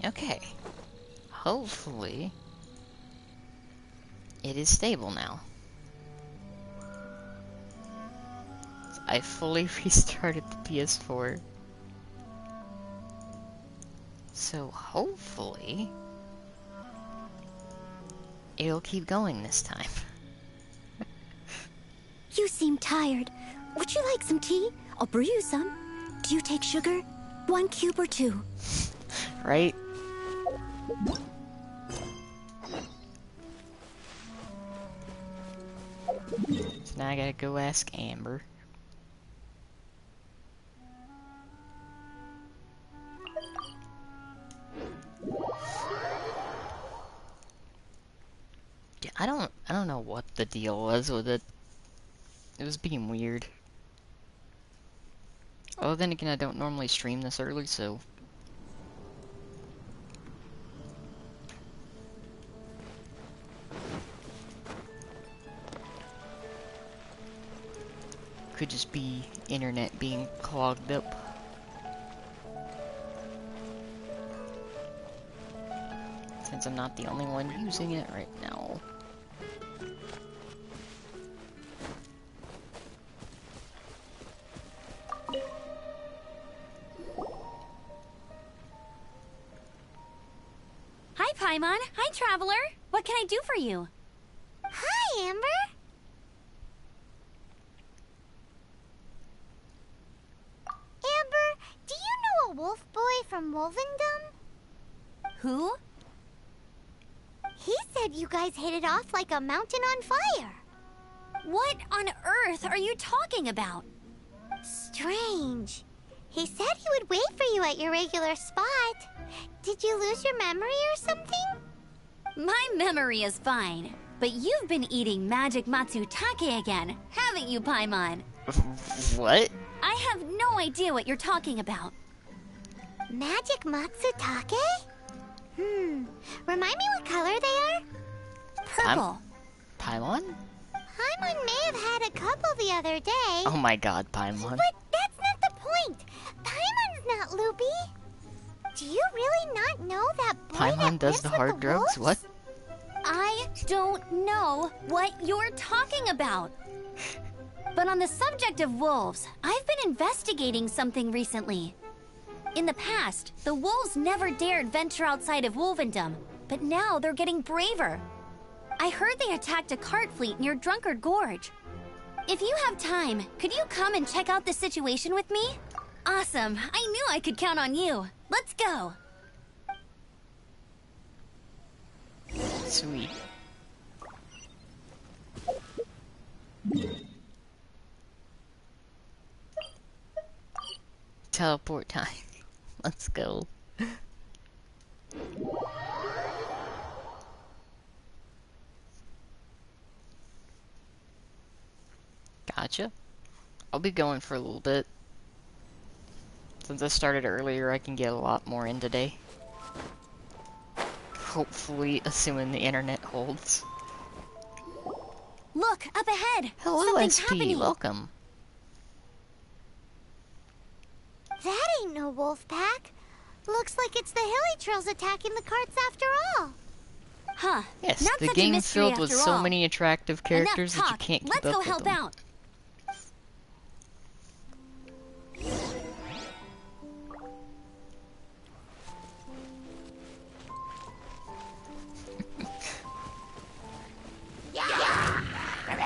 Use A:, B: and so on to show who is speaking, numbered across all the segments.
A: Okay. Hopefully, it is stable now. I fully restarted the PS4. So hopefully, it'll keep going this time.
B: You seem tired. Would you like some tea? I'll brew you some. Do you take sugar? 1 cube or 2?
A: Right? So now I gotta go ask Amber. Yeah, I don't know what the deal was with it. It was being weird. Oh, then again, I don't normally stream this early, so... Could just be internet being clogged up. Since I'm not the only one using it right now.
B: Hi, Paimon. Hi, Traveler. What can I do for you?
C: Hi, Amber. Amber, do you know a wolf boy from Wolvendom?
B: Who?
C: He said you guys hit it off like a mountain on fire.
B: What on earth are you talking about?
C: Strange. He said he would wait for you at your regular spot. Did you lose your memory or something?
B: My memory is fine, but you've been eating magic matsutake again, haven't you, Paimon?
A: What?
B: I have no idea what you're talking about.
C: Magic matsutake? Remind me what color they are?
B: Purple.
A: Paimon?
C: Paimon may have had a couple the other day.
A: Oh my god, Paimon.
C: But that's not the point. Paimon's not loopy. Do you really not know that boy
A: Paimon
C: that
A: does
C: lives
A: the
C: with
A: hard drugs? What?
C: wolves?
B: I don't know what you're talking about. But on the subject of wolves, I've been investigating something recently. In the past, the wolves never dared venture outside of Wolvendom, but now they're getting braver. I heard they attacked a cart fleet near Drunkard Gorge. If you have time, could you come and check out the situation with me? Awesome, I knew I could count on you. Let's go.
A: Sweet. Teleport time. Let's go. Gotcha. I'll be going for a little bit. Since I started earlier, I can get a lot more in today. Hopefully, assuming the internet holds.
B: Look, up ahead.
A: Hello,
B: Something's
A: SP.
B: happening.
A: Welcome.
C: That ain't no wolf pack. Looks like it's the Hilly Trails attacking the carts after all.
B: Huh.
A: Yes,
B: Not
A: the
B: such a
A: game
B: mystery
A: filled with
B: after
A: so
B: all.
A: many attractive characters
B: Enough
A: that you
B: talk.
A: can't keep
B: Let's
A: up
B: go
A: with
B: help
A: them.
B: out.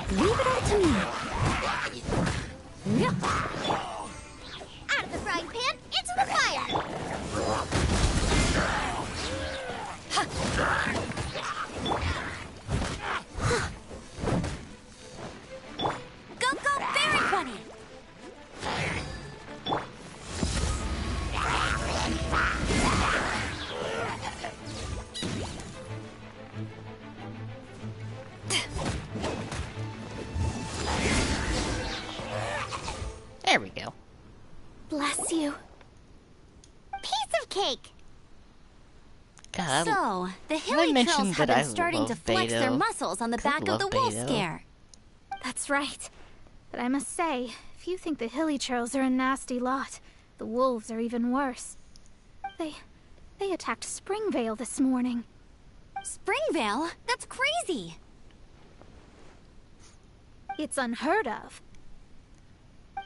B: Leave it up to me.
C: Out of the frying pan, into the fire.
B: Go, go, Fairy Bunny!
A: There we go.
B: Bless you.
C: Piece of cake.
A: God,
B: So, the Hilly
A: mentioned
B: Trails have
A: that I
B: been starting to
A: love
B: flex their
A: Beto.
B: muscles on the
A: Could
B: back of the
A: love
B: wolf
A: Beto.
B: scare.
D: That's right. But I must say, if you think the Hilly Trails are a nasty lot, the wolves are even worse. They They attacked Springvale this morning.
B: Springvale? That's crazy!
D: It's unheard of.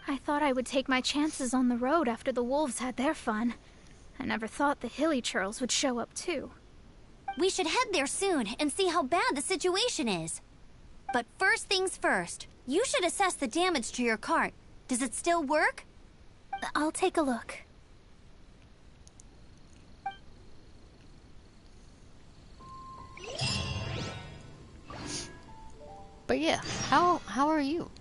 D: I thought I would take my chances on the road after the wolves had their fun. I never thought the hilly churls would show up too.
B: We should head there soon and see how bad the situation is. But first things first, you should assess the damage to your cart. Does it still work?
D: I'll take a look.
A: But yeah, how are you?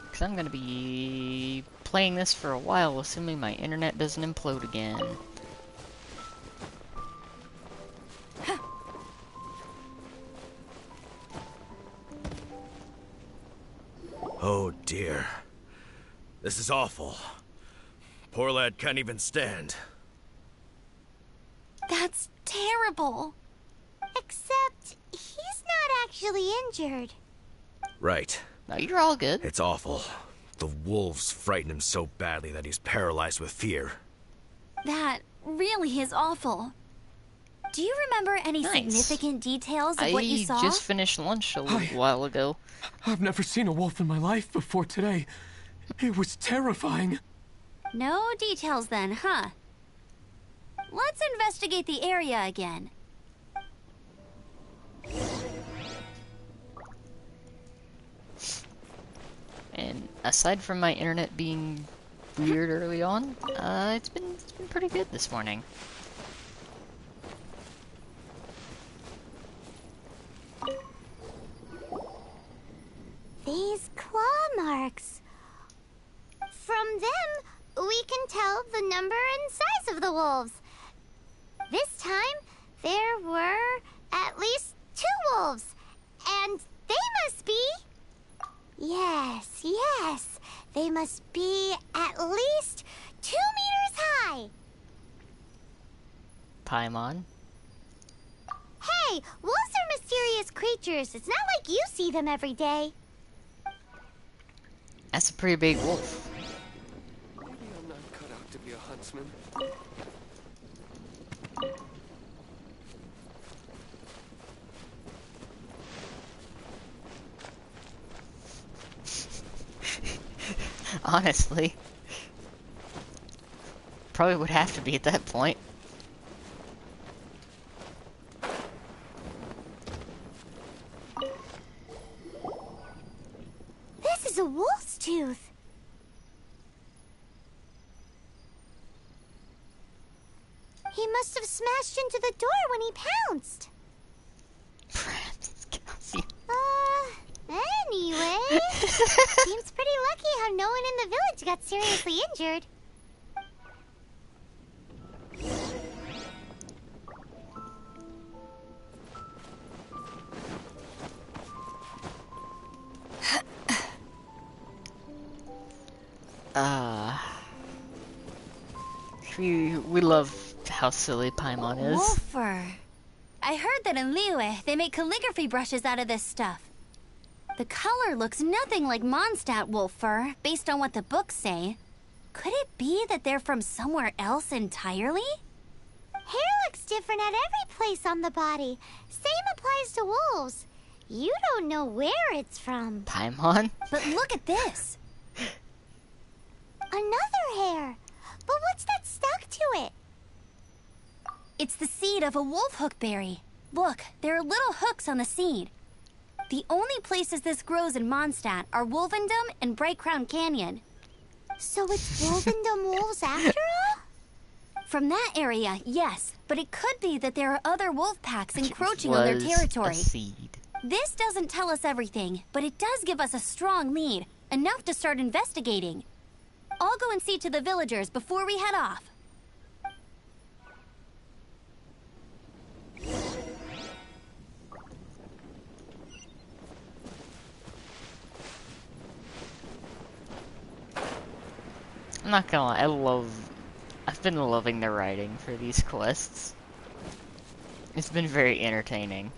A: Because I'm gonna be playing this for a while, assuming my internet doesn't implode again.
E: Oh dear. This is awful. Poor lad can't even stand.
B: That's terrible.
C: Except, he's not actually injured.
E: Right.
A: No, you're all good.
E: It's awful. The wolves frighten him so badly that he's paralyzed with fear.
B: That really is awful. Do you remember any
A: Nice.
B: significant details of what you saw?
A: I just finished lunch a little while ago.
F: I've never seen a wolf in my life before today. It was terrifying.
B: No details then, huh? Let's investigate the area again.
A: And aside from my internet being weird early on, it's been pretty good this morning.
C: These claw marks. From them, we can tell the number and size of the wolves. This time, there were at least 2 wolves. And they must be... Yes. They must be at least 2 meters high.
A: Paimon.
C: Hey, wolves are mysterious creatures. It's not like you see them every day.
A: That's a pretty big wolf.
F: Maybe I'm not cut out to be a huntsman.
A: Honestly. Probably would have to be at that point.
C: This is a wolf's tooth. He must have smashed into the door when he pounced. Anyway, seems pretty lucky how no one in the village got seriously injured.
A: We love how silly Paimon is.
B: Wolfer. I heard that in Liyue, they make calligraphy brushes out of this stuff. The color looks nothing like Mondstadt wolf fur, based on what the books say. Could it be that they're from somewhere else entirely?
C: Hair looks different at every place on the body. Same applies to wolves. You don't know where it's from.
A: Paimon?
B: But look at this.
C: Another hair. But what's that stuck to it?
B: It's the seed of a wolf hook berry. Look, there are little hooks on the seed. The only places this grows in Mondstadt are Wolvendom and Bright Crown Canyon.
C: So it's Wolvendom wolves after all?
B: From that area, yes, but it could be that there are other wolf packs
A: Which
B: encroaching on their
A: was
B: territory.
A: a seed.
B: This doesn't tell us everything, but it does give us a strong lead, enough to start investigating. I'll go and see to the villagers before we head off.
A: I'm not gonna lie, I've been loving the writing for these quests. It's been very entertaining.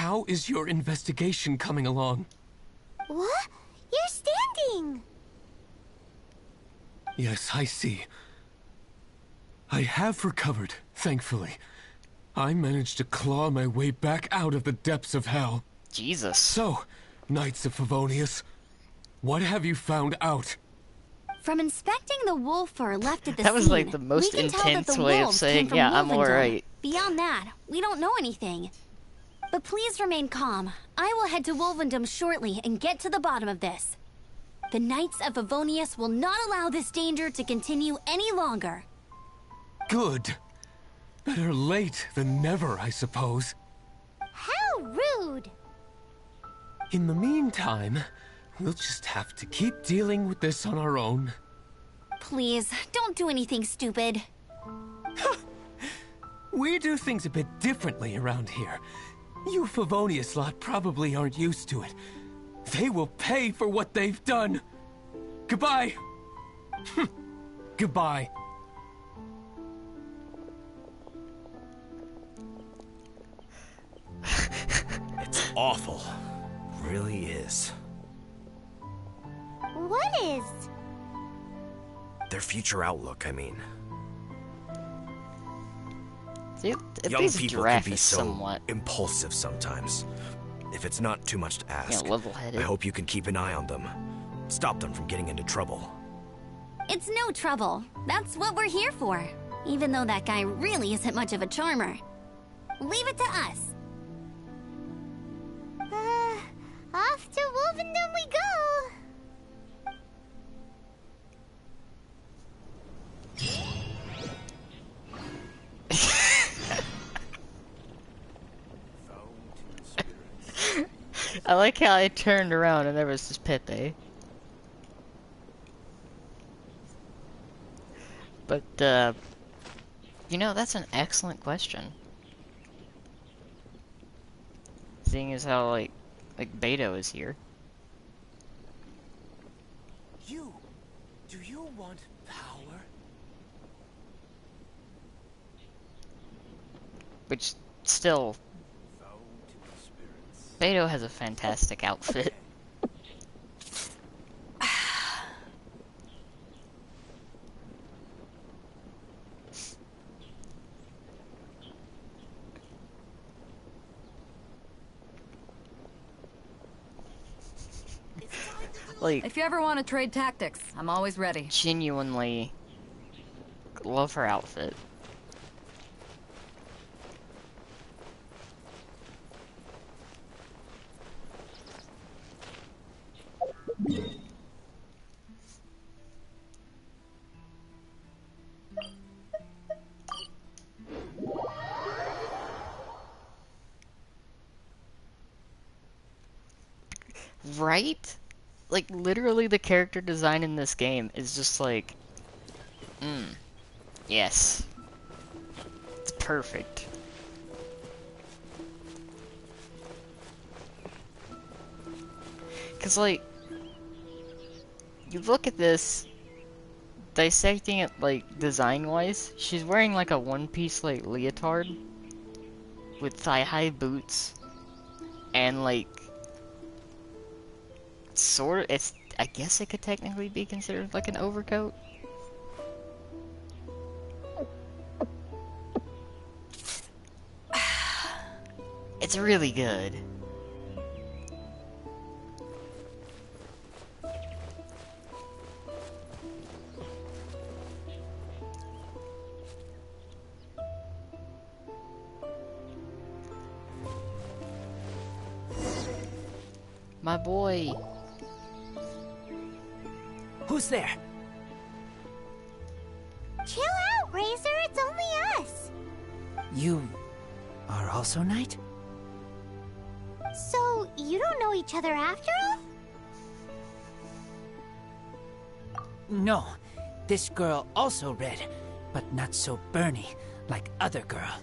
F: how is your investigation coming along?
C: What? You're standing!
F: Yes, I see. I have recovered, thankfully. I managed to claw my way back out of the depths of hell.
A: Jesus.
F: So, Knights of Favonius, what have you found out?
B: From inspecting the wolf fur left at the
A: That was
B: scene,
A: like the most
B: we can tell that
A: intense
B: the
A: way of
B: wolves
A: saying,
B: came from
A: yeah, I'm
B: Wolvendom.
A: alright.
B: Beyond that, we don't know anything. But please remain calm. I will head to Wolvendom shortly and get to the bottom of this. The Knights of Favonius will not allow this danger to continue any longer.
F: Good. Better late than never, I suppose.
C: How rude!
F: In the meantime, we'll just have to keep dealing with this on our own.
B: Please, don't do anything stupid.
F: We do things a bit differently around here. You Favonius lot probably aren't used to it. They will pay for what they've done. Goodbye. Goodbye.
E: It's awful. Really is.
C: What is?
E: Their future outlook, I mean.
A: See, at
E: Young
A: least
E: people can
A: giraffe
E: be
A: is
E: so
A: somewhat,
E: impulsive sometimes. If it's not too much to ask,
A: level-headed.
E: I hope you can keep an eye on them. Stop them from getting into trouble.
B: It's no trouble. That's what we're here for. Even though that guy really isn't much of a charmer. Leave it to us.
C: Off to Wolvendom we go!
A: I like how I turned around and there was this Pepe. But, you know, that's an excellent question. Seeing as how, like Beto is here.
F: Do you want power?
A: Which, still, Beto has a fantastic outfit. Like,
G: If you ever want to trade tactics, I'm always ready.
A: genuinely love her outfit. Right? Like, literally the character design in this game is just like, yes. It's perfect. Cause like, you look at this, dissecting it like design-wise, she's wearing like a one-piece like leotard with thigh-high boots and like sort of, it's, I guess it could technically be considered like an overcoat. It's really good. My boy.
H: Who's there?
C: Chill out, Razor, it's only us!
H: You are also Knight?
C: So, you don't know each other after all?
H: No. This girl also red, but not so burny like other girl.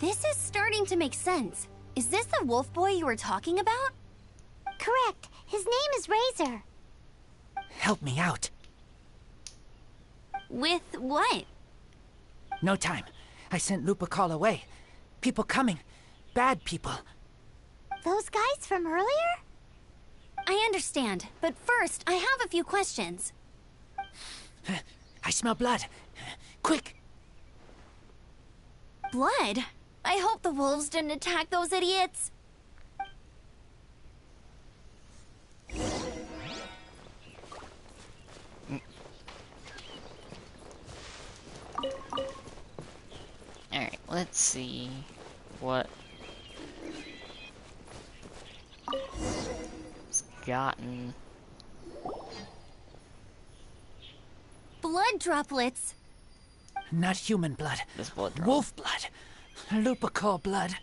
B: This is starting to make sense. Is this the wolf boy you were talking about?
C: Correct. His name is Razor.
H: Help me out.
B: With what?
H: No time. I sent Lupercal away. People coming. Bad people.
C: those guys from earlier?
B: I understand, but first, I have a few questions.
H: I smell blood. Quick!
B: Blood? I hope the wolves didn't attack those idiots.
A: Alright, let's see what it's gotten.
B: Blood droplets.
H: Not human blood.
A: This blood drop.
H: Wolf blood. Lupical blood.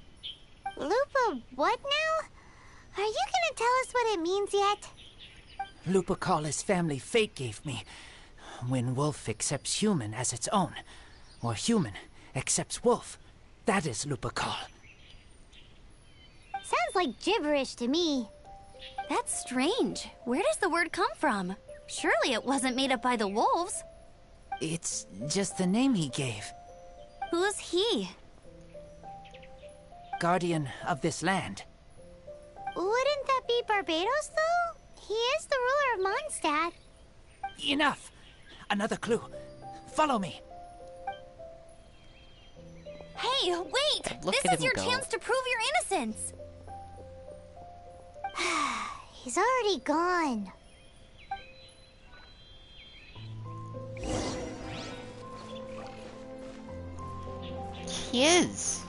C: Lupa what now? Are you gonna tell us what it means yet?
H: Lupical is family fate gave me. When wolf accepts human as its own, or human accepts wolf, that is Lupical.
C: Sounds like gibberish to me.
B: That's strange. Where does the word come from? Surely it wasn't made up by the wolves.
H: It's just the name he gave.
B: Who's he?
H: Guardian of this land.
C: Wouldn't that be Barbados, though? He is the ruler of Mondstadt.
H: Enough! Another clue. Follow me.
B: Hey, wait!
A: Look
B: This
A: at
B: is
A: him
B: your
A: go.
B: chance to prove your innocence!
C: He's already gone.
A: He is.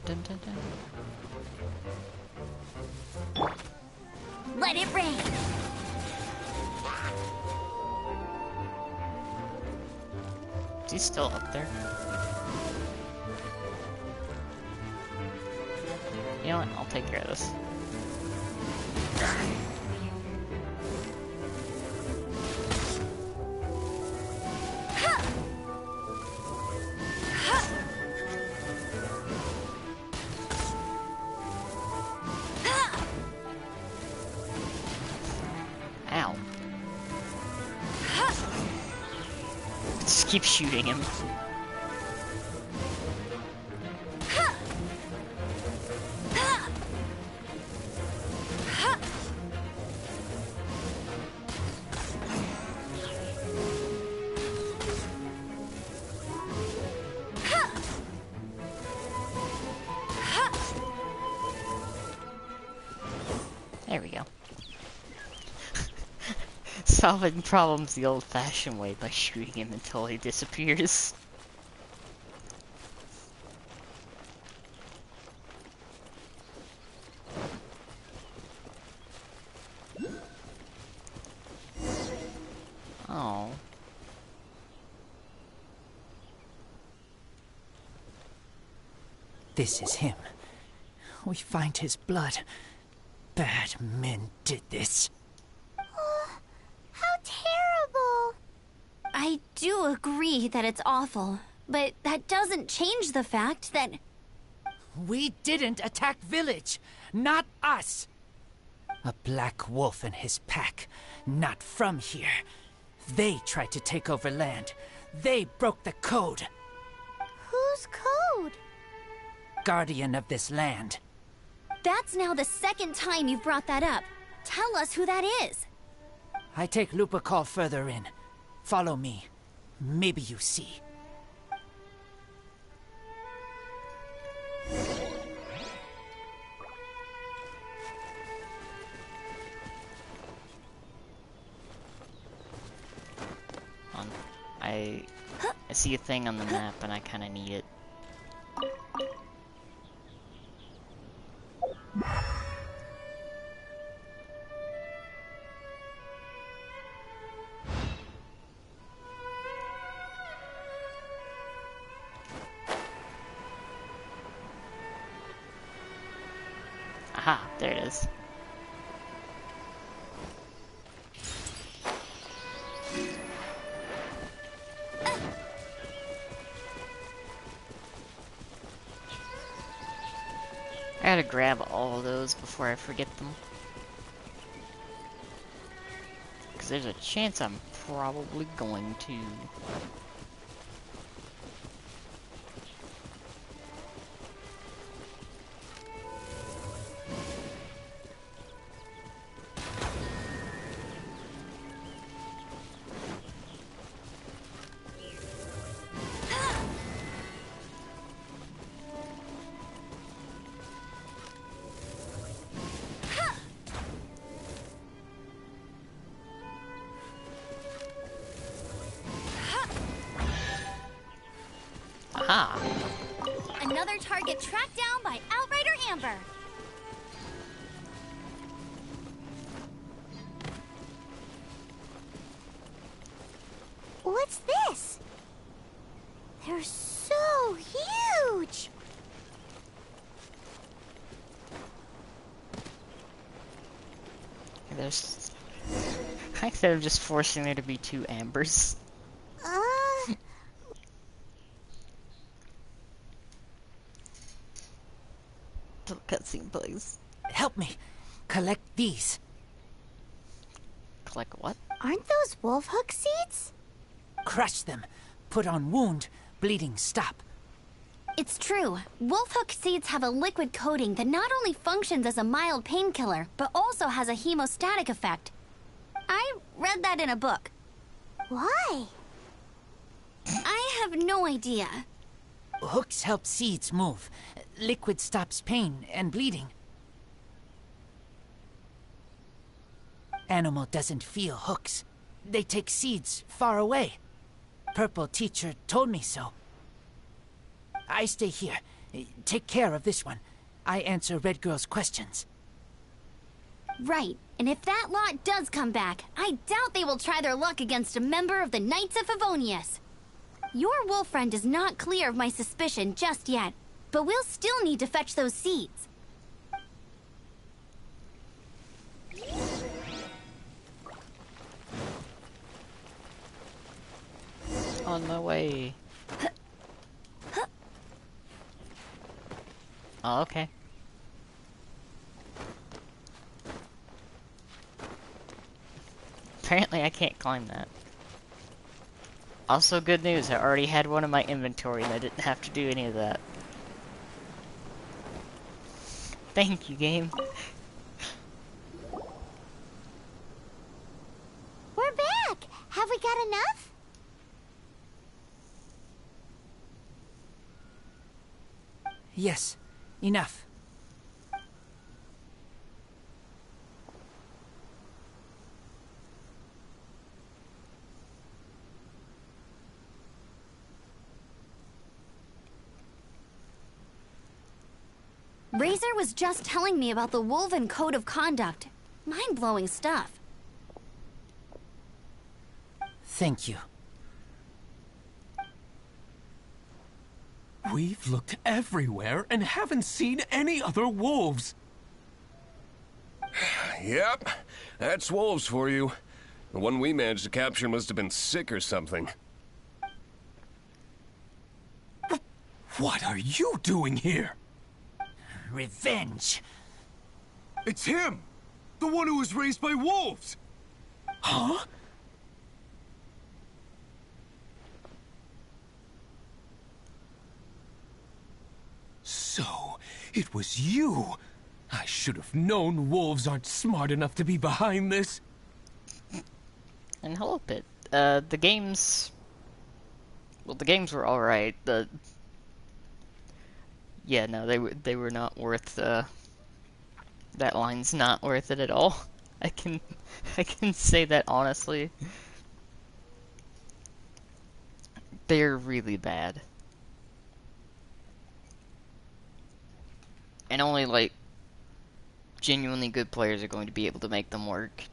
A: Dun, dun, dun.
B: Let it rain!
A: Is he still up there? You know what? I'll take care of this. Ow. Just keep shooting him. There we go. Solving problems the old-fashioned way by shooting him until he disappears. Oh.
H: This is him. We find his blood. Bad men did this.
C: How terrible.
B: I do agree that it's awful, but that doesn't change the fact that...
H: We didn't attack village. Not us. A black wolf and his pack. Not from here. They tried to take over land. They broke the code.
C: Whose code?
H: Guardian of this land.
B: That's now the second time you've brought that up. Tell us who that is.
H: I take Lupical further in. Follow me. Maybe you see.
A: I see a thing on the map and I kind of need it. Aha, there it is. I gotta grab all of those before I forget them. Because there's a chance I'm probably going to. Aha!
B: Another target tracked down by Outrider Amber.
C: What's this? They're so huge!
A: There's. I think they're just forcing there to be two ambers. Little cutscene, please.
H: Help me. Collect these.
A: Collect what?
C: Aren't those wolf hook seeds?
H: Crush them. Put on wound. Bleeding stop.
B: It's true. Wolf hook seeds have a liquid coating that not only functions as a mild painkiller, but also has a hemostatic effect. I read that in a book.
C: Why?
B: I have no idea.
H: Hooks help seeds move. Liquid stops pain and bleeding. Animal doesn't feel hooks. They take seeds far away. Purple teacher told me so. I stay here. Take care of this one. I answer Red Girl's questions.
B: Right, and if that lot does come back, I doubt they will try their luck against a member of the Knights of Favonius. Your wolf friend is not clear of my suspicion just yet, but we'll still need to fetch those seeds.
A: On my way. Oh, okay. Apparently I can't climb that. Also, good news, I already had one in my inventory and I didn't have to do any of that. Thank you, game.
C: We're back! Have we got enough?
H: Yes, enough.
B: Razor was just telling me about the Woven Code of Conduct. Mind-blowing stuff.
H: Thank you.
F: We've looked everywhere and haven't seen any other wolves.
I: Yep, that's wolves for you. The one we managed to capture must have been sick or something.
F: What are you doing here?
H: Revenge.
J: It's him! The one who was raised by wolves!
F: Huh? So, it was you. I should have known wolves aren't smart enough to be behind this.
A: And hello, Pit. The games... Well, the games were alright. Yeah, no, they were not worth, that line's not worth it at all. I can say that honestly. They're really bad. And only, like, genuinely good players are going to be able to make them work.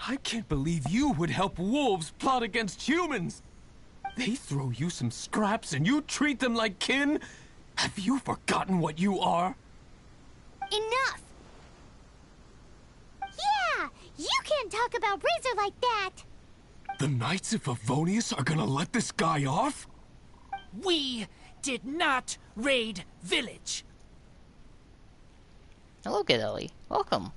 F: I can't believe you would help wolves plot against humans. They throw you some scraps and you treat them like kin? Have you forgotten what you are?
C: Enough! Yeah! You can't talk about Razor like that!
F: The Knights of Favonius are gonna let this guy off?
H: We did not raid village.
A: Hello, Good Ellie. Welcome.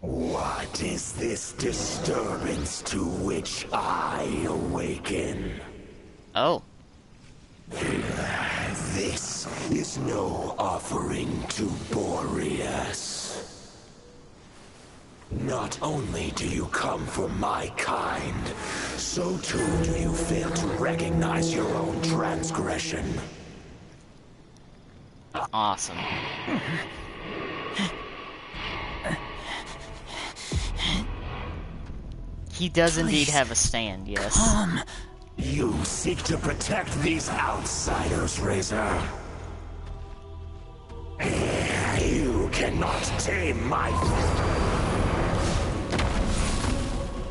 K: What is this disturbance to which I awaken?
A: Oh.
K: This is no offering to Boreas. Not only do you come for my kind, so too do you fail to recognize your own transgression.
A: Awesome. He does indeed have a stand, yes.
K: You seek to protect these outsiders, Razor. You cannot tame my...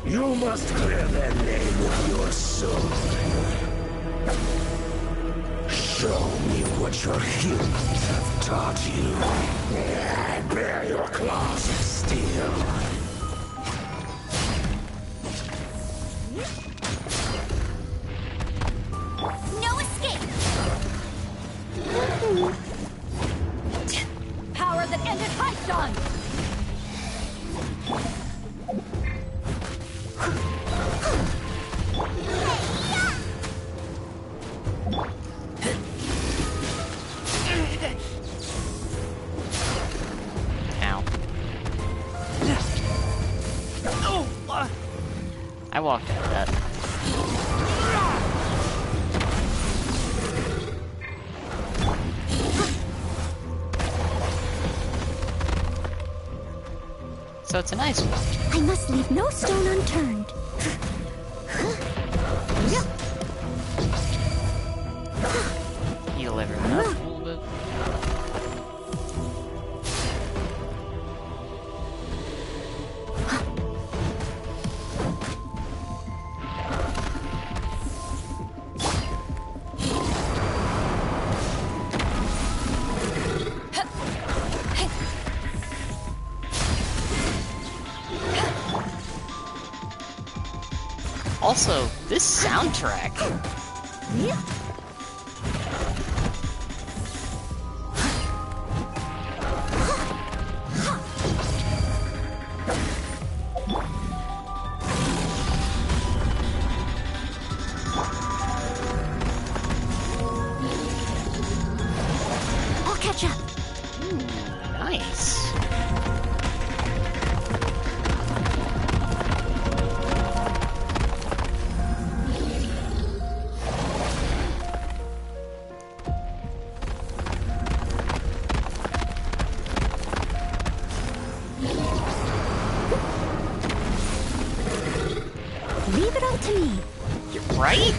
K: You must clear their name with your sword. Show me what your humans have taught you. I bear your claws of steel.
B: No escape! Power that ended Python!
A: Ow. I walked out of that. So it's a nice one.
C: I must leave no stone unturned.
A: Heal everyone up a little bit. Also, this soundtrack.
C: I'll catch up.
A: Nice.
C: Leave it all to me.
A: You're right?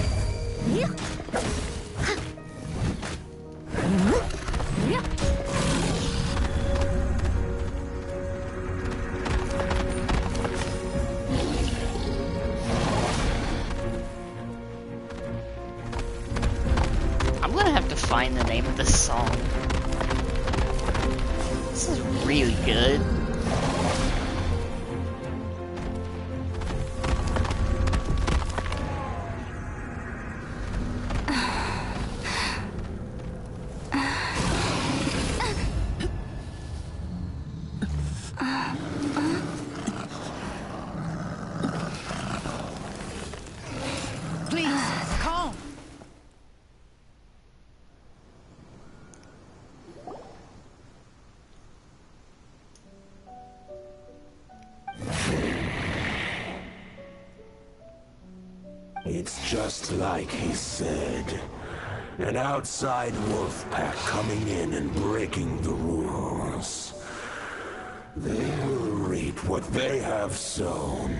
A: I'm gonna have to find the name of this song. This is really good.
H: Please, calm.
K: It's just like he said. An outside wolf pack coming in and breaking the rules. They will reap what they have sown.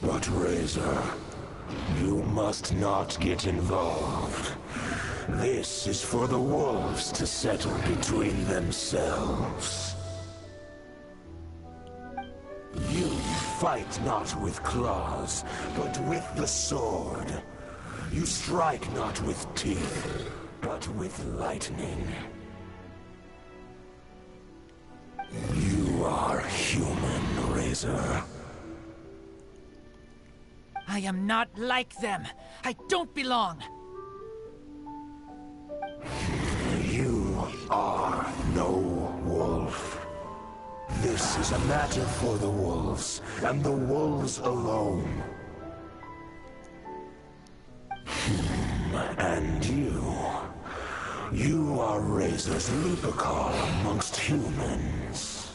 K: But Razor, you must not get involved. This is for the wolves to settle between themselves. You fight not with claws, but with the sword. You strike not with teeth, but with lightning. You are human, Razor.
H: I am not like them. I don't belong.
K: You are no wolf. This is a matter for the wolves, and the wolves alone. And you are Razor's Lupercal amongst humans.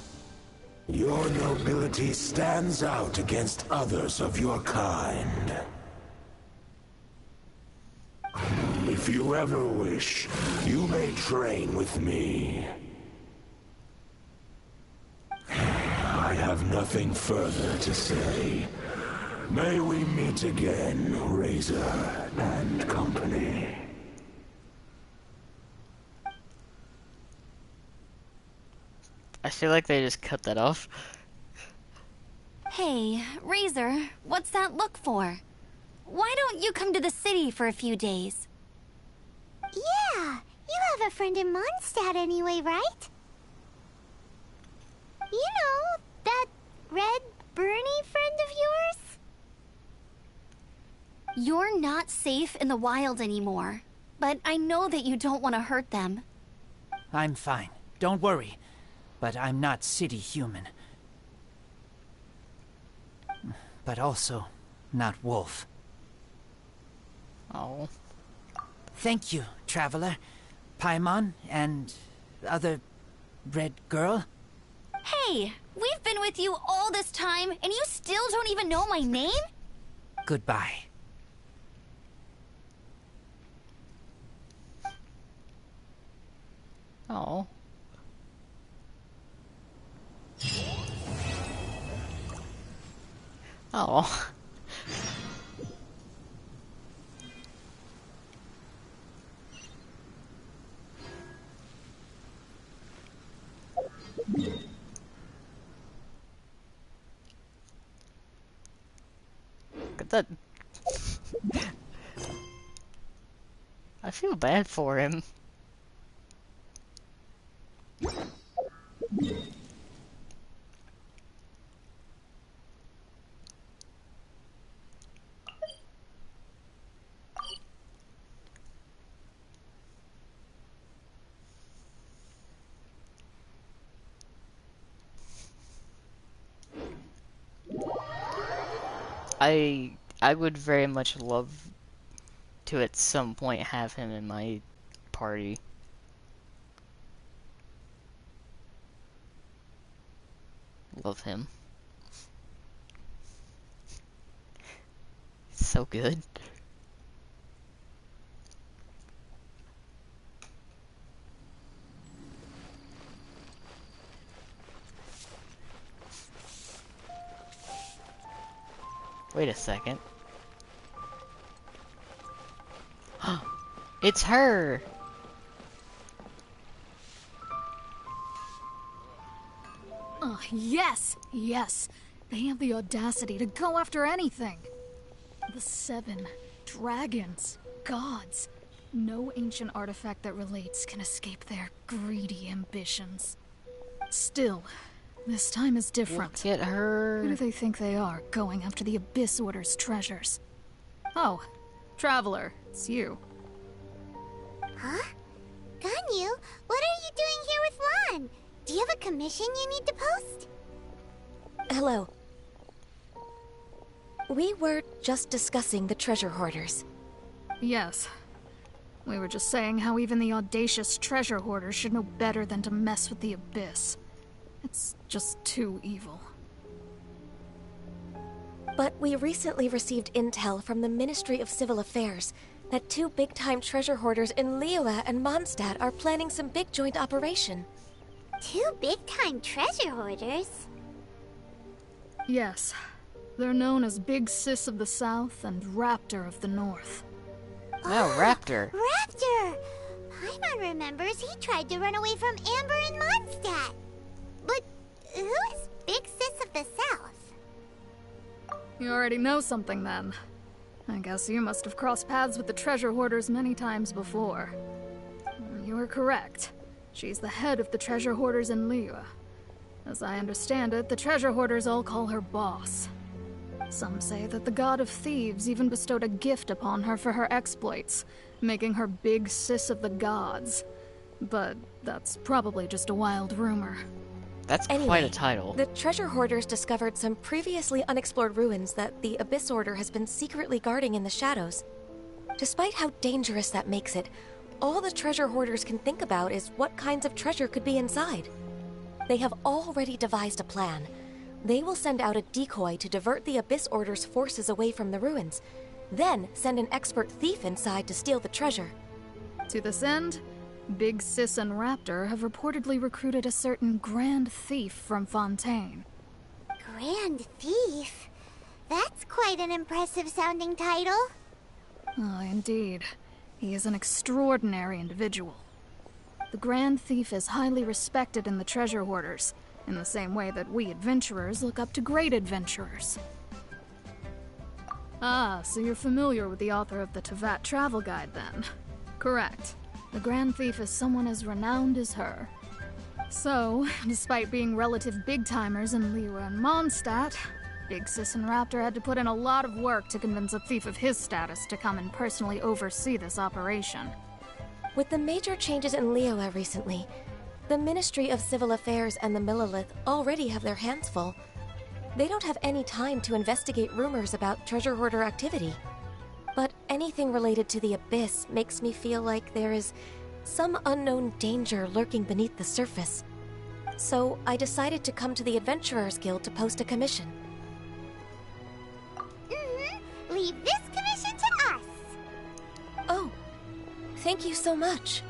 K: Your nobility stands out against others of your kind. If you ever wish, you may train with me. I have nothing further to say. May we meet again, Razor and company.
A: I feel like they just cut that off.
B: Hey, Razor, what's that look for? Why don't you come to the city for a few days?
C: Yeah, you have a friend in Mondstadt anyway, right? You know, that red Bernie friend of yours?
B: You're not safe in the wild anymore, but I know that you don't want to hurt them.
H: I'm fine. Don't worry. But I'm not city human. But also not wolf.
A: Oh.
H: Thank you, traveler. Paimon and other red girl.
B: Hey, we've been with you all this time, and you still don't even know my name?
H: Goodbye.
A: Oh. Oh. Look at that. I feel bad for him. I would very much love to at some point have him in my party. Love him. So good. Wait a second. It's her!
D: Oh, yes! Yes! They have the audacity to go after anything! The 7 dragons, gods. No ancient artifact that relates can escape their greedy ambitions. Still, this time is different.
A: Look at her.
D: Who do they think they are, going after the Abyss Order's treasures? Oh, Traveler, it's you.
C: Huh? Ganyu, what are you doing here with Lan? Do you have a commission you need to post?
L: Hello. We were just discussing the treasure hoarders.
D: Yes. We were just saying how even the audacious treasure hoarders should know better than to mess with the Abyss. It's just too evil.
L: But we recently received intel from the Ministry of Civil Affairs that 2 big-time treasure hoarders in Liyue and Mondstadt are planning some big joint operation.
C: 2 big-time treasure hoarders?
D: Yes. They're known as Big Sis of the South and Raptor of the North.
A: No, Raptor.
C: Raptor! Paimon remembers he tried to run away from Amber in Mondstadt. But who is Big Sis of the South?
D: You already know something then. I guess you must have crossed paths with the treasure hoarders many times before. You are correct. She's the head of the treasure hoarders in Liyue. As I understand it, the treasure hoarders all call her boss. Some say that the god of thieves even bestowed a gift upon her for her exploits, making her big sis of the gods. But that's probably just a wild rumor.
A: That's
L: Anyway,
A: quite a title.
L: The treasure hoarders discovered some previously unexplored ruins that the Abyss Order has been secretly guarding in the shadows. Despite how dangerous that makes it, all the treasure hoarders can think about is what kinds of treasure could be inside. They have already devised a plan. They will send out a decoy to divert the Abyss Order's forces away from the ruins, then send an expert thief inside to steal the treasure.
D: To this end, Big Sis and Raptor have reportedly recruited a certain Grand Thief from Fontaine.
C: Grand Thief? That's quite an impressive sounding title.
D: Ah, indeed. He is an extraordinary individual. The Grand Thief is highly respected in the treasure hoarders, in the same way that we adventurers look up to great adventurers. Ah, so you're familiar with the author of the Tevat Travel Guide, then? Correct. The Grand Thief is someone as renowned as her. So, despite being relative big-timers in Liyue and Mondstadt, Big Sis and Raptor had to put in a lot of work to convince a thief of his status to come and personally oversee this operation.
L: With the major changes in Liyue recently, the Ministry of Civil Affairs and the Millelith already have their hands full. They don't have any time to investigate rumors about treasure hoarder activity. But anything related to the Abyss makes me feel like there is some unknown danger lurking beneath the surface. So I decided to come to the Adventurers Guild to post a commission.
C: Leave this commission to us.
L: Oh, thank you so much.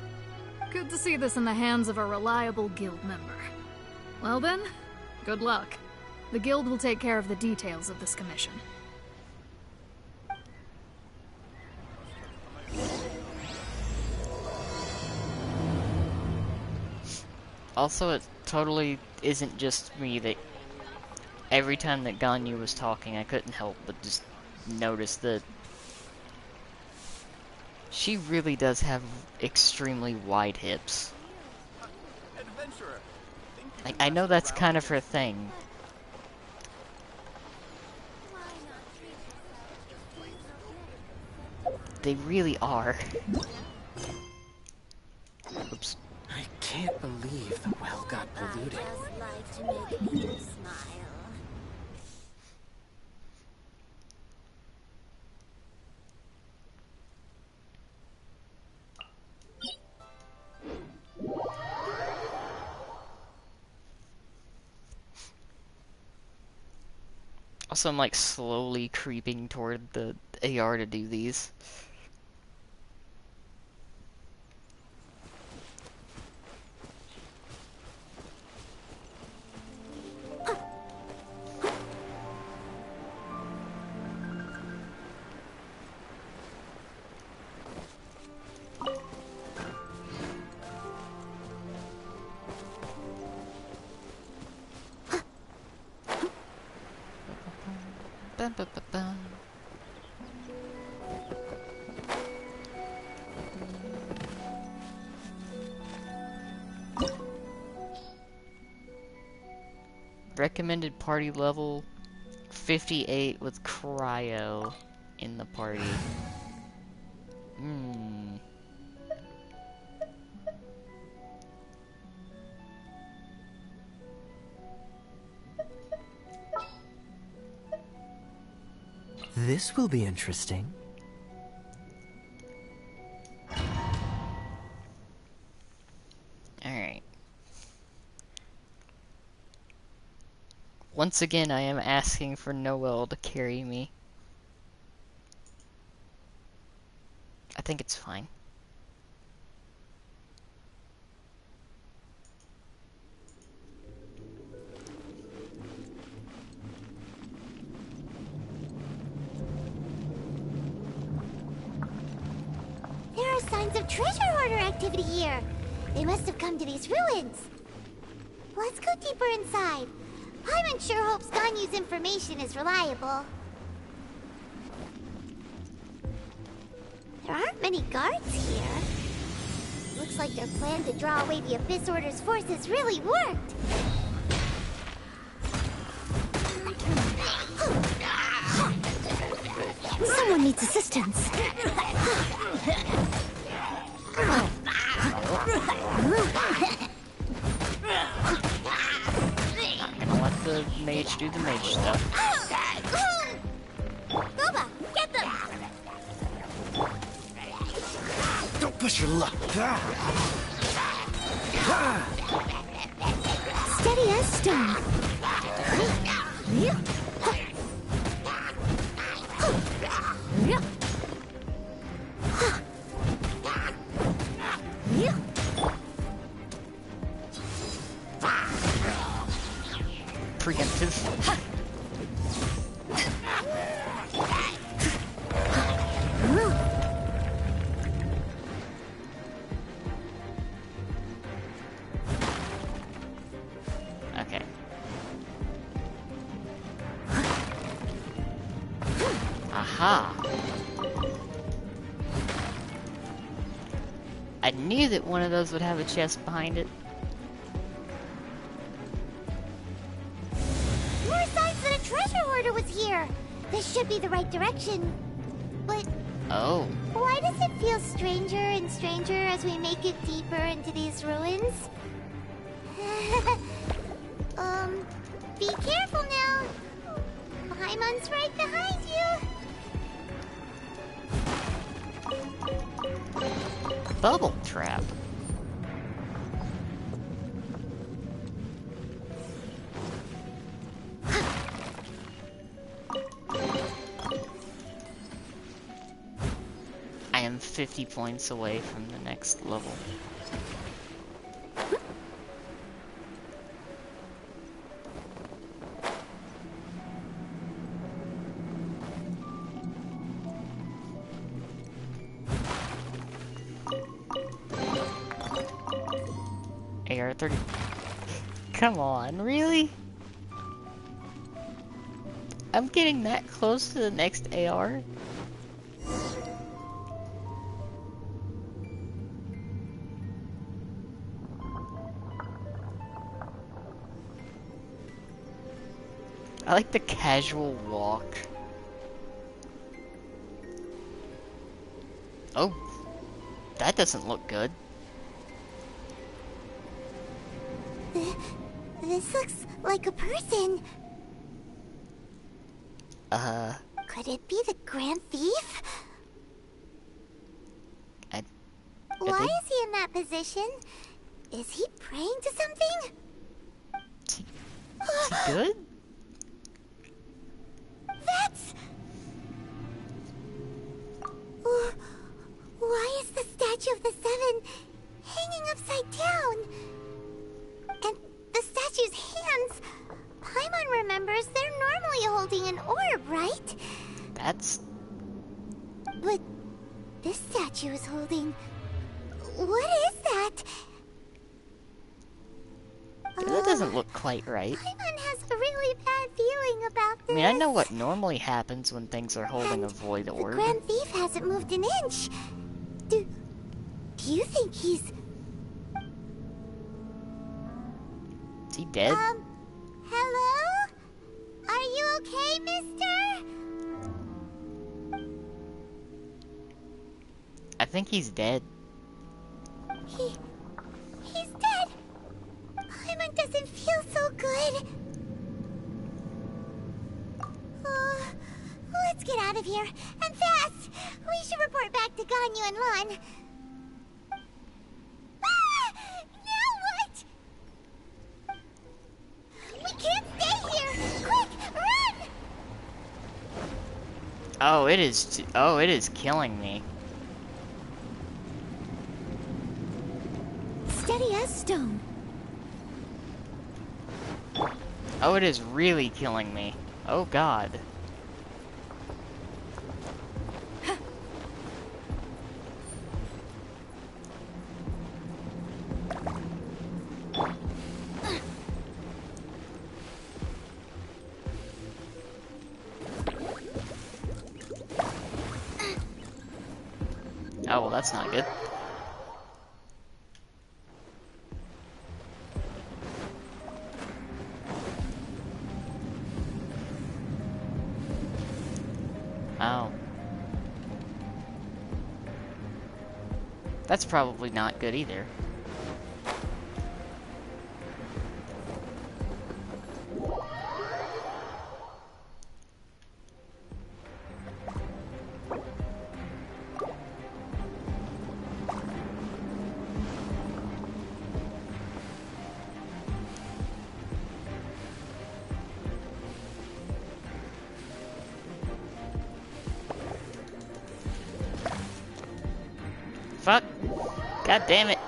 D: Good to see this in the hands of a reliable guild member. Well then, good luck. The guild will take care of the details of this commission.
A: Also, it totally isn't just me that every time that Ganyu was talking, I couldn't help but just notice that she really does have extremely wide hips. Like, I know that's kind of her thing. They really are. Oops.
F: I can't believe the well got polluted.
C: Life to make you smile.
A: Also, I'm like slowly creeping toward the AR to do these. Bum, bum, bum, bum. Recommended party level 58 with cryo in the party.
M: This will be interesting.
A: Alright. Once again, I am asking for Noel to carry me. I think it's fine.
C: There are signs of treasure hoarder activity here. They must have come to these ruins. Let's go deeper inside. Paimon sure hopes Ganyu's information is reliable. There aren't many guards here. Looks like their plan to draw away the Abyss Order's forces really worked. Someone needs assistance.
A: Gonna let the mage do the mage stuff.
C: Boba, get them!
E: Don't push your luck.
C: Steady as stone.
A: Preemptive. Okay. Aha! I knew that one of those would have a chest behind it.
C: More signs that a treasure hoarder was here. This should be the right direction. But
A: Oh.
C: why does it feel stranger and stranger as we make it deeper into these ruins? Be careful now. Paimon's right behind you.
A: Bubble trap. I am 50 points away from the next level. AR-30. Come on, really? I'm getting that close to the next AR? I like the casual walk. Oh, that doesn't look good.
C: This looks like a person. Could it be the Grand Thief? Why is he in that position? Is he praying to something?
A: Is he good?
C: That's... Why is the statue of the Seven hanging upside down? And the statue's hands... Paimon remembers they're normally holding an orb, right?
A: That's...
C: But this statue is holding... What is that?
A: That doesn't look quite right.
C: Paimon has a really bad feeling about this.
A: I mean, I know what normally happens when things are holding a void orb.
C: The Grand Thief hasn't moved an inch. Do you think he's...
A: Is he dead?
C: Hello? Are you okay, mister?
A: I think he's dead.
C: He's dead. Paimon doesn't feel so good. Let's get out of here, and fast. We should report back to Ganyu and Lon. Now what? We can't stay here. Quick, run!
A: Oh, it is killing me.
B: Steady as stone.
A: Oh, it is really killing me. Oh god. Oh, well, that's not good. Oh. That's probably not good either. Fuck. God damn it.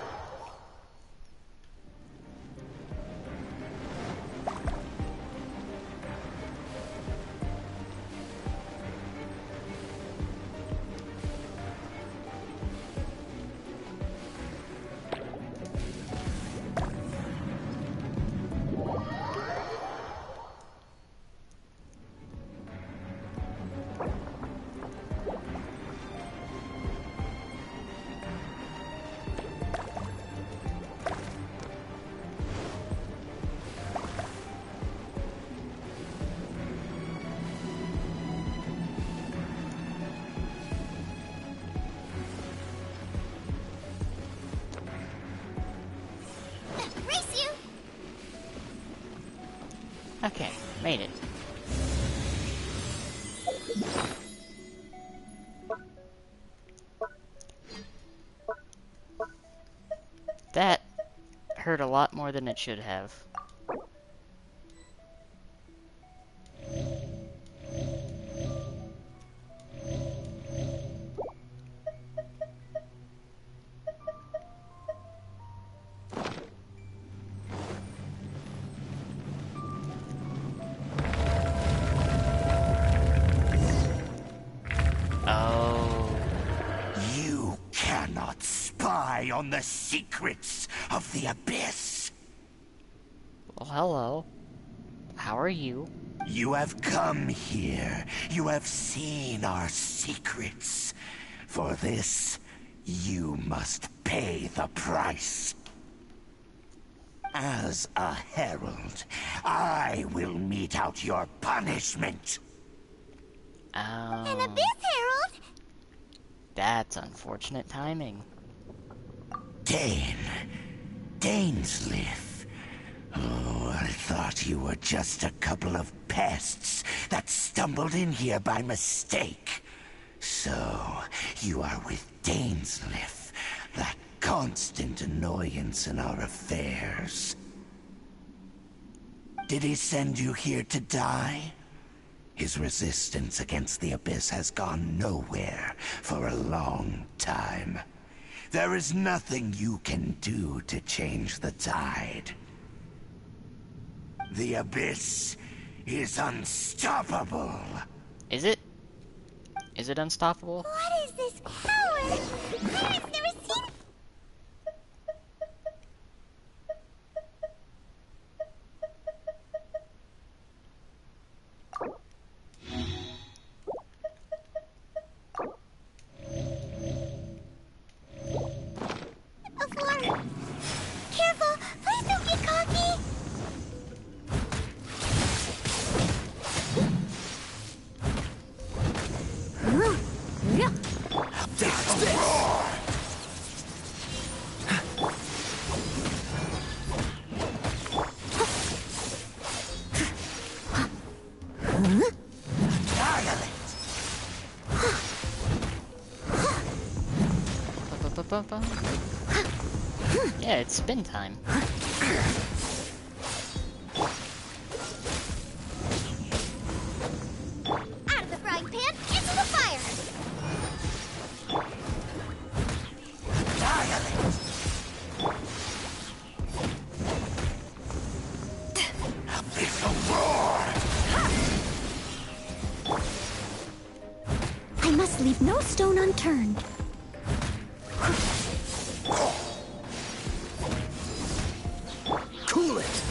C: Race you!
A: Okay, made it. That hurt a lot more than it should have.
K: You cannot spy on the secrets of the Abyss.
A: Well, hello. How are you?
K: You have come here. You have seen our secrets. For this, you must pay the price. As a herald, I will mete out your punishment.
C: An Abyss Herald?
A: That's unfortunate timing.
K: Dainsleif. Oh, I thought you were just a couple of pests that stumbled in here by mistake. So, you are with Dainsleif, that constant annoyance in our affairs. Did he send you here to die? His resistance against the Abyss has gone nowhere for a long time. There is nothing you can do to change the tide. The Abyss is unstoppable.
A: Is it? Is it unstoppable?
C: What is this power? I've never seen... Before... Careful! Please don't get cocky!
A: Yeah, it's spin time.
C: Out of the frying pan, into the fire! I must leave no stone unturned.
K: Cool it!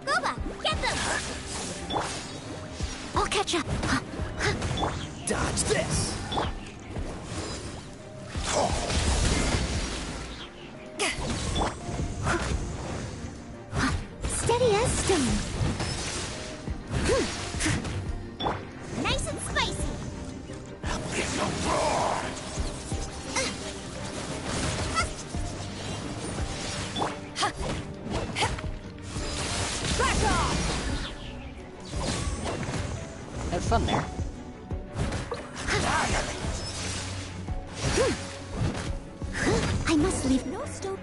C: Boba, Nice and spicy.
K: It's a roar!
G: Back off!
A: Have fun there.
C: I must leave no stone.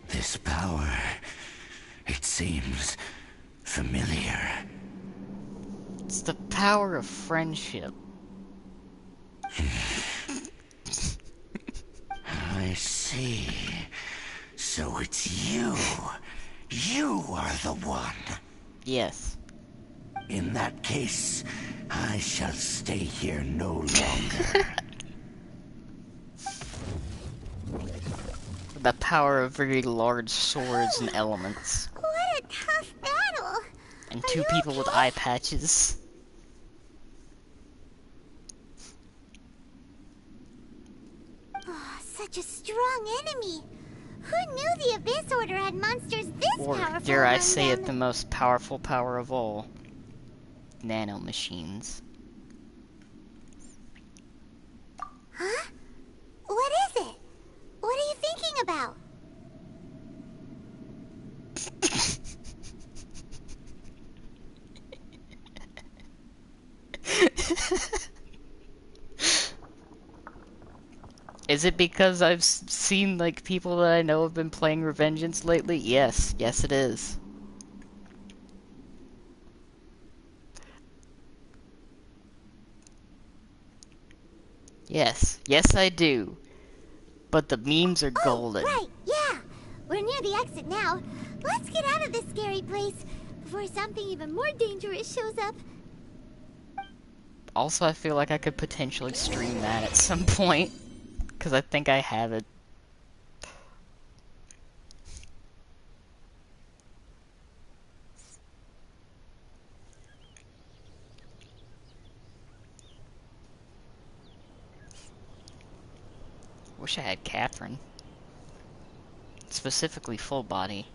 K: This power, it seems familiar.
A: It's the power of friendship.
K: I see. So it's you. You are the one.
A: Yes.
K: In that case, I shall stay here no longer.
A: The power of very large swords and elements.
C: What a tough battle.
A: And
C: Are
A: two
C: you
A: people with
C: okay?
A: eye patches.
C: Oh, such a strong enemy. Who knew the Abyss Order had monsters this
A: Or,
C: powerful
A: dare I
C: among
A: say
C: them?
A: it, the most powerful power of all. Nanomachines.
C: Huh? What is it? What are you thinking about?
A: Is it because I've seen, like, people that I know have been playing Revengeance lately? Yes. Yes, it is. Yes. Yes, I do. But the memes are golden.
C: Oh, right, yeah. We're near the exit now. Let's get out of this scary place before something even more dangerous shows up.
A: Also, I feel like I could potentially stream that at some point. Because I think I have it. Wish I had Catherine. Specifically full body.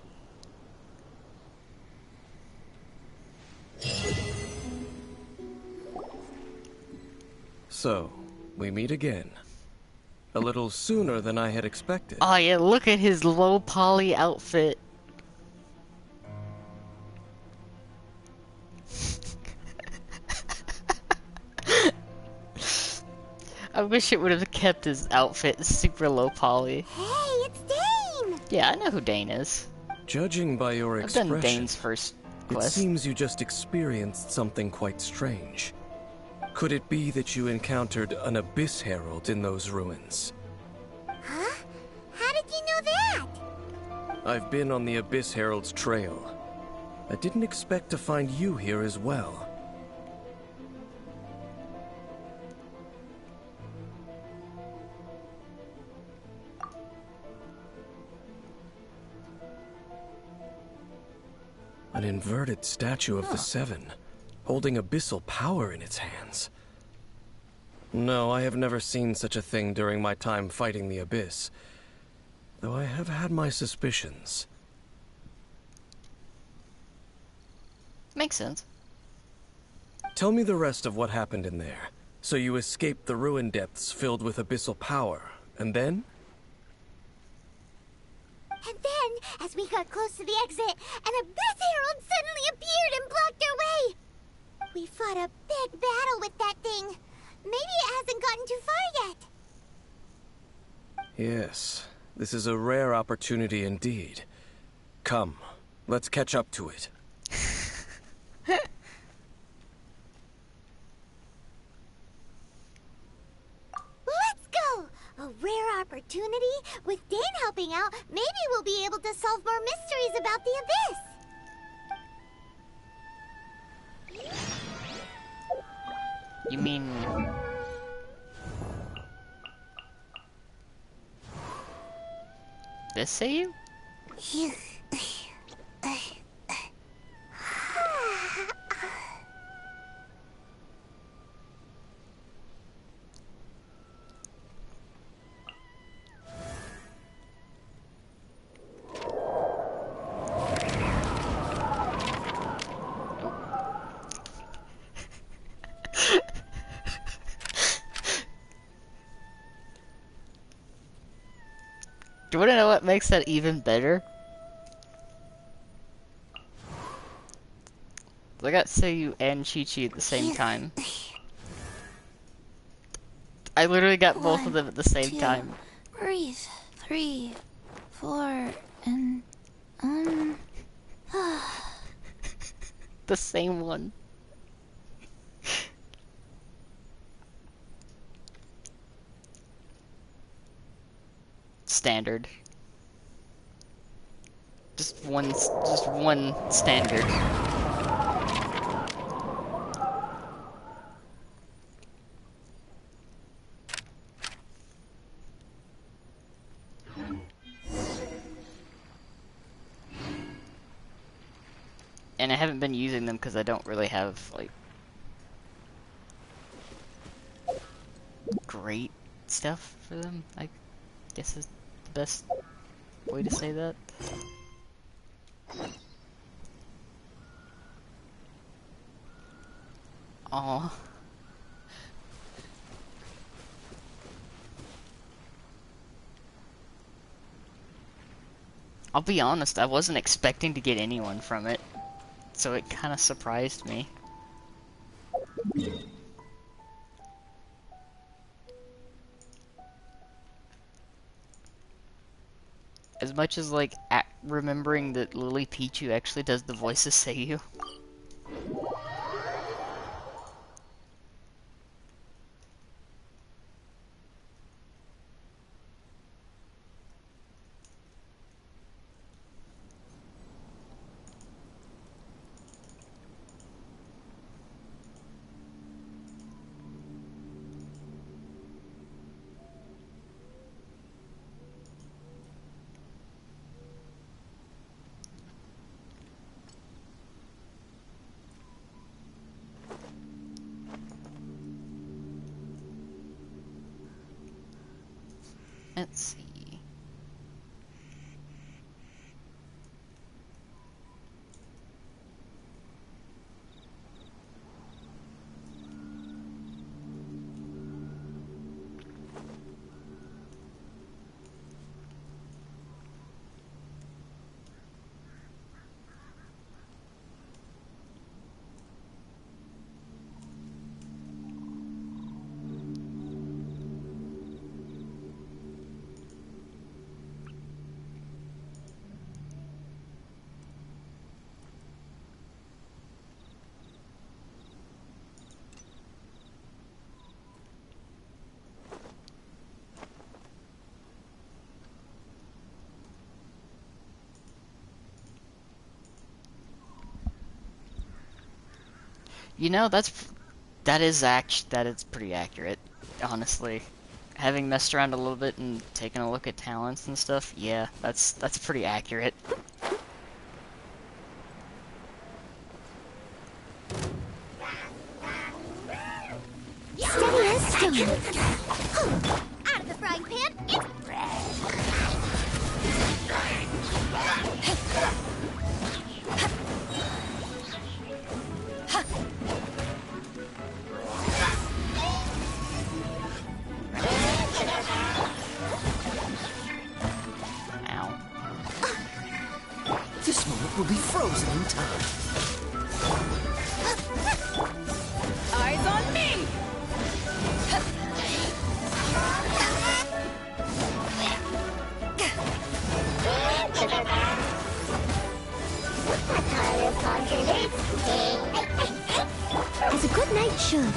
I: So, we meet again. A little sooner than I had expected.
A: Oh yeah, look at his low poly outfit. I wish it would have kept his outfit super low poly.
C: Hey, it's Dane!
A: Yeah, I know who Dane is.
I: Judging by your
A: I've done
I: expression,
A: Dane's first
I: it
A: quest.
I: seems you just experienced something quite strange. Could it be that you encountered an Abyss Herald in those ruins?
C: Huh? How did you know that?
I: I've been on the Abyss Herald's trail. I didn't expect to find you here as well. An inverted statue of the Seven, holding abyssal power in its hands. No, I have never seen such a thing during my time fighting the Abyss, though I have had my suspicions.
A: Makes sense.
I: Tell me the rest of what happened in there. So you escaped the ruin depths filled with abyssal power, and then?
C: And then, as we got close to the exit, an Abyss Herald suddenly appeared and blocked our way! We fought a big battle with that thing. Maybe it hasn't gotten too far yet.
I: Yes, this is a rare opportunity indeed. Come, let's catch up to it.
C: Let's go! A rare opportunity? With Dane helping out, maybe we'll be able to solve more mysteries about the Abyss!
A: You mean... this say you? Do you want to know what makes that even better? I got Seiyu and Chi-Chi at the same time. I literally got both of them at the same time.
C: Breathe. 3, 4, and
A: The same one. Standard. Just one standard. And I haven't been using them because I don't really have, like, great stuff for them, I guess is the best way to say that. Aww. I'll be honest, I wasn't expecting to get anyone from it, so it kind of surprised me. As much as, like, remembering that Lily Pichu actually does the voice of Seiyu. Let's see. You know, that is pretty accurate, honestly. Having messed around a little bit and taken a look at talents and stuff, yeah, that's pretty accurate.
C: steady as stone. Out of the frying pan, it's
A: Ow.
H: This moment will be frozen in time.
G: Eyes on me!
C: as a good night should.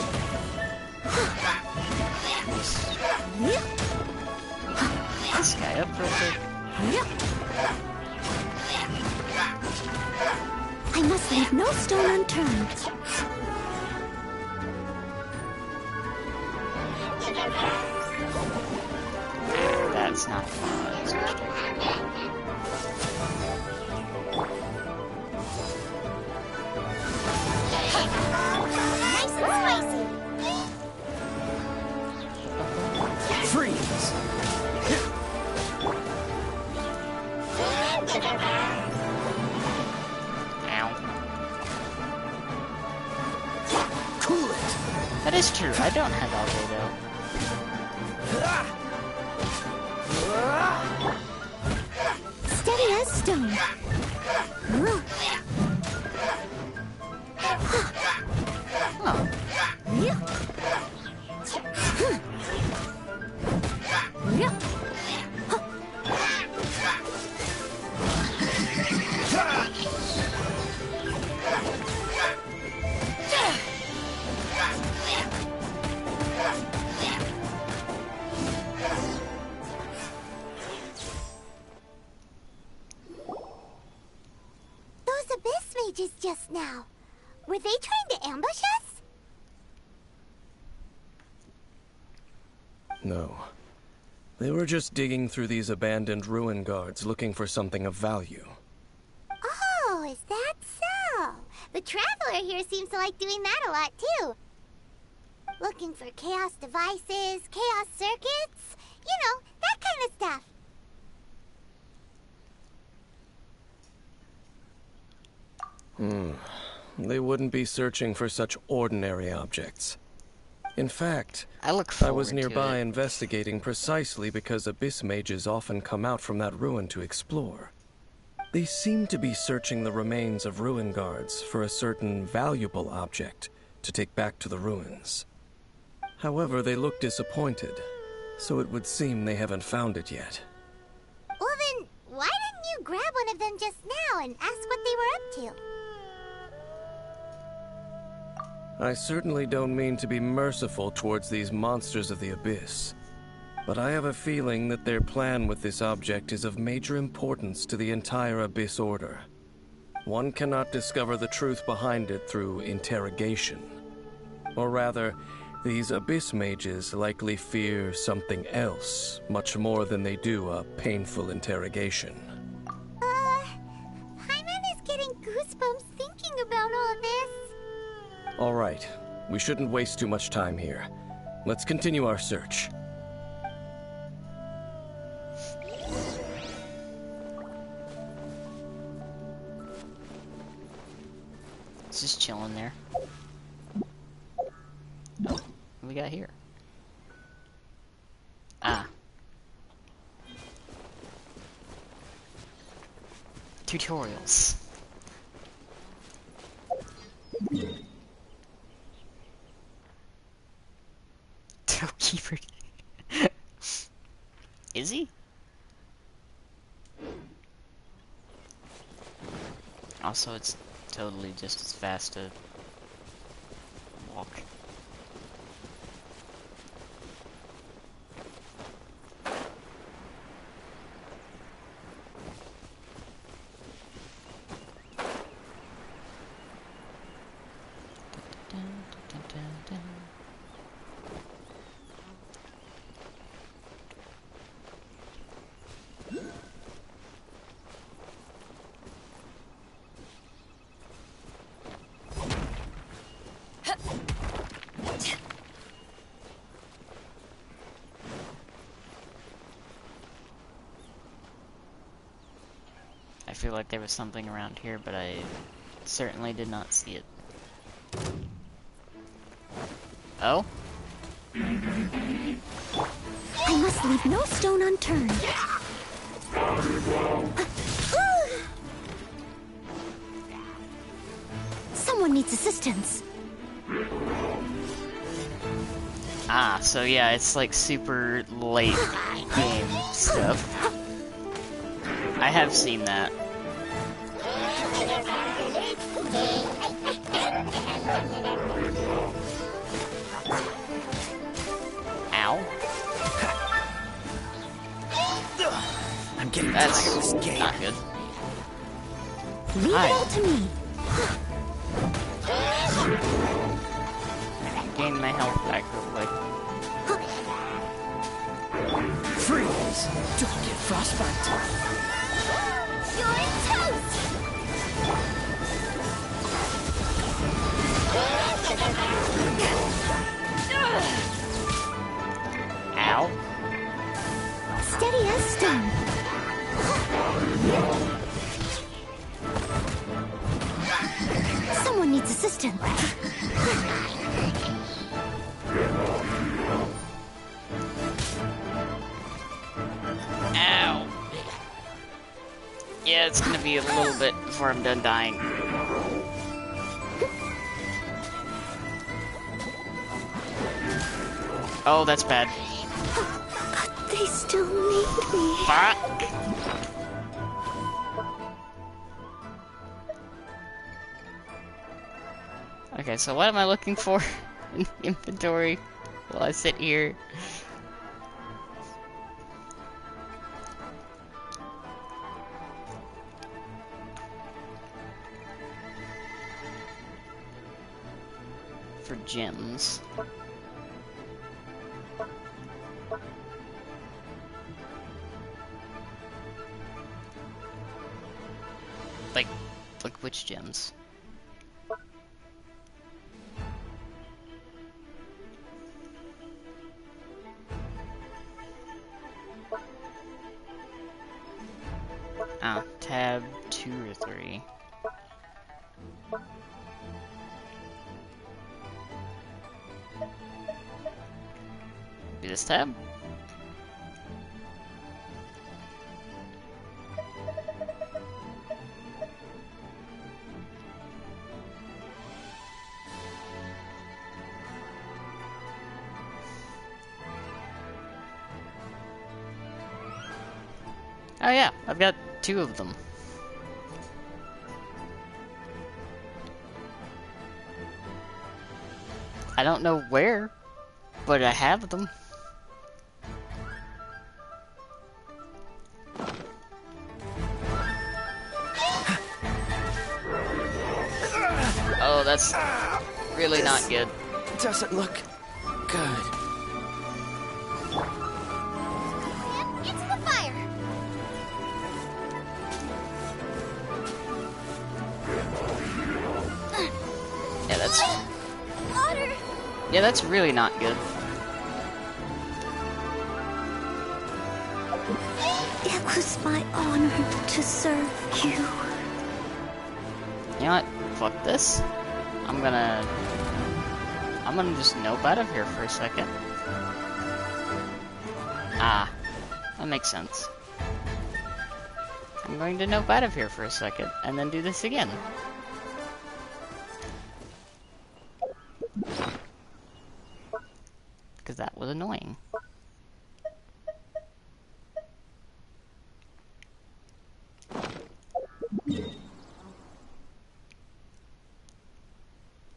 A: This guy up real quick.
C: I must leave no stone unturned.
A: That's not fun.
C: Nice and spicy.
H: Freeze!
A: Ow.
H: Cool it!
A: That is true, I don't have Albedo.
C: just now? Were they trying to ambush us?
I: No. They were just digging through these abandoned ruin guards looking for something of value.
C: Oh, is that so? The Traveler here seems to like doing that a lot, too. Looking for chaos devices, chaos circuits, you know, that kind of stuff.
I: They wouldn't be searching for such ordinary objects. In fact,
A: I
I: I was
A: forward to
I: nearby
A: it.
I: investigating precisely because abyss mages often come out from that ruin to explore. They seem to be searching the remains of ruin guards for a certain valuable object to take back to the ruins. However, they look disappointed, so it would seem they haven't found it yet.
C: Well then, why didn't you grab one of them just now and ask what they were up to?
I: I certainly don't mean to be merciful towards these monsters of the abyss, but I have a feeling that their plan with this object is of major importance to the entire Abyss Order. One cannot discover the truth behind it through interrogation. Or rather, these Abyss mages likely fear something else, much more than they do a painful interrogation.
C: Paimon is getting goosebumps thinking about all this.
I: All right, we shouldn't waste too much time here. Let's continue our search.
A: Just chilling there. Oh, what we got here? Ah. Tutorials. Keeper. Is he? Also, it's totally just as fast to walk. I feel like there was something around here, but I certainly did not see it. Oh?
B: I must leave no stone unturned. Someone needs assistance.
A: Ah, so yeah, it's like super late game stuff. I have seen that. Ow.
H: I'm getting
A: That's
H: tired of this game.
A: not good.
B: Leave it all to me.
A: Gain my health back real quick.
H: Freeze! Don't get frostbite.
C: You're toast!
A: Ow.
B: Steady as stone. Someone needs assistance.
A: Ow. Yeah, it's gonna be a little bit before I'm done dying. Oh, that's bad.
B: They still need me.
A: Fuck. Okay, so what am I looking for in the inventory while I sit here? for gems. Like, which gems? Ah, tab 2 or 3. Be this tab? Oh yeah, I've got 2 of them. I don't know where, but I have them. Oh, that's really not good.
I: Doesn't look good.
C: Into the fire!
A: Yeah, that's...
C: Water!
A: Yeah, that's really not good.
C: It was my honor to serve you.
A: You know what? Fuck this. I'm gonna just nope out of here for a second. Ah, that makes sense. I'm going to nope out of here for a second, and then do this again. Because that was annoying.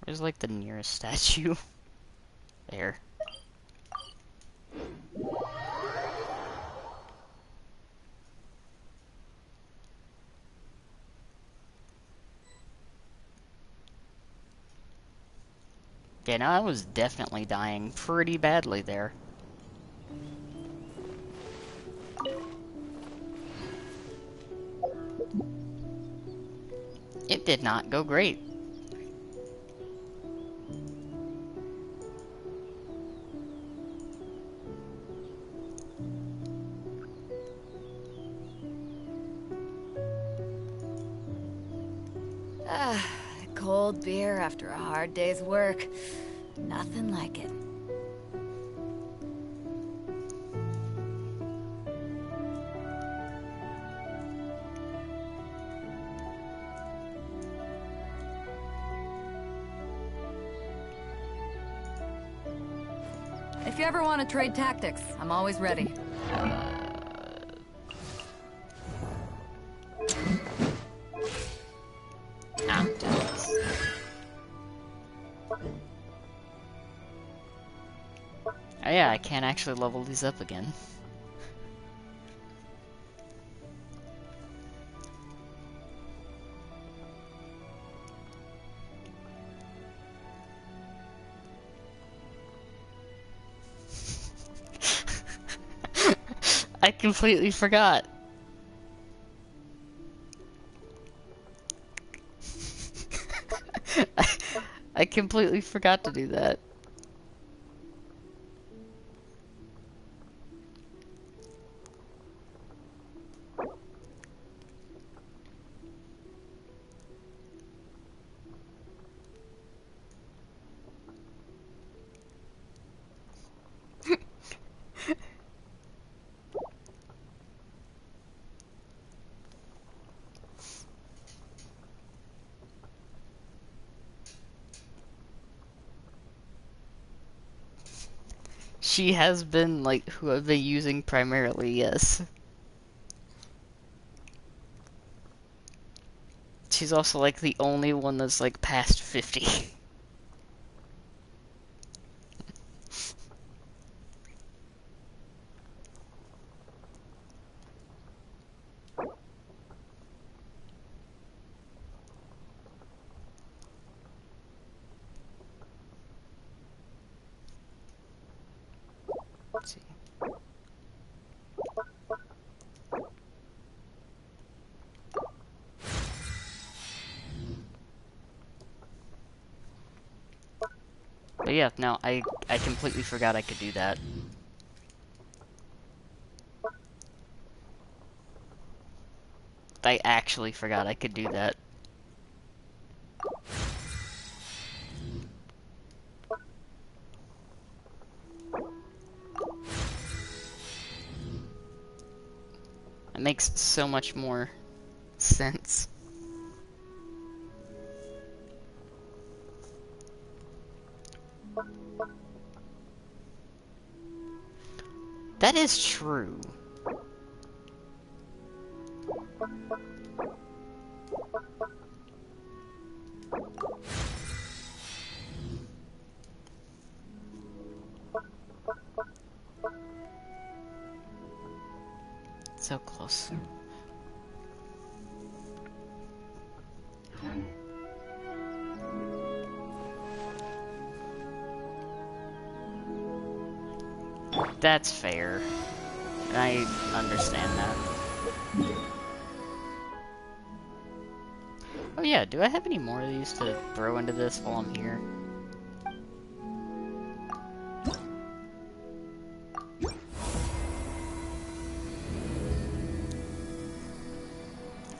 A: Where's like the nearest statue? There. Yeah, no, I was definitely dying pretty badly there. It did not go great.
G: Ah, cold beer after a hard day's work. Nothing like it. If you ever want to trade tactics, I'm always ready.
A: Oh yeah, I can't actually level these up again. I completely forgot. I completely forgot to do that. She has been, like, who I've been using primarily, yes. She's also, like, the only one that's, like, past 50. But yeah, no, I completely forgot I could do that. I actually forgot I could do that. It makes so much more sense. That is true. So close. That's fair. I understand that. Oh yeah, do I have any more of these to throw into this while I'm here?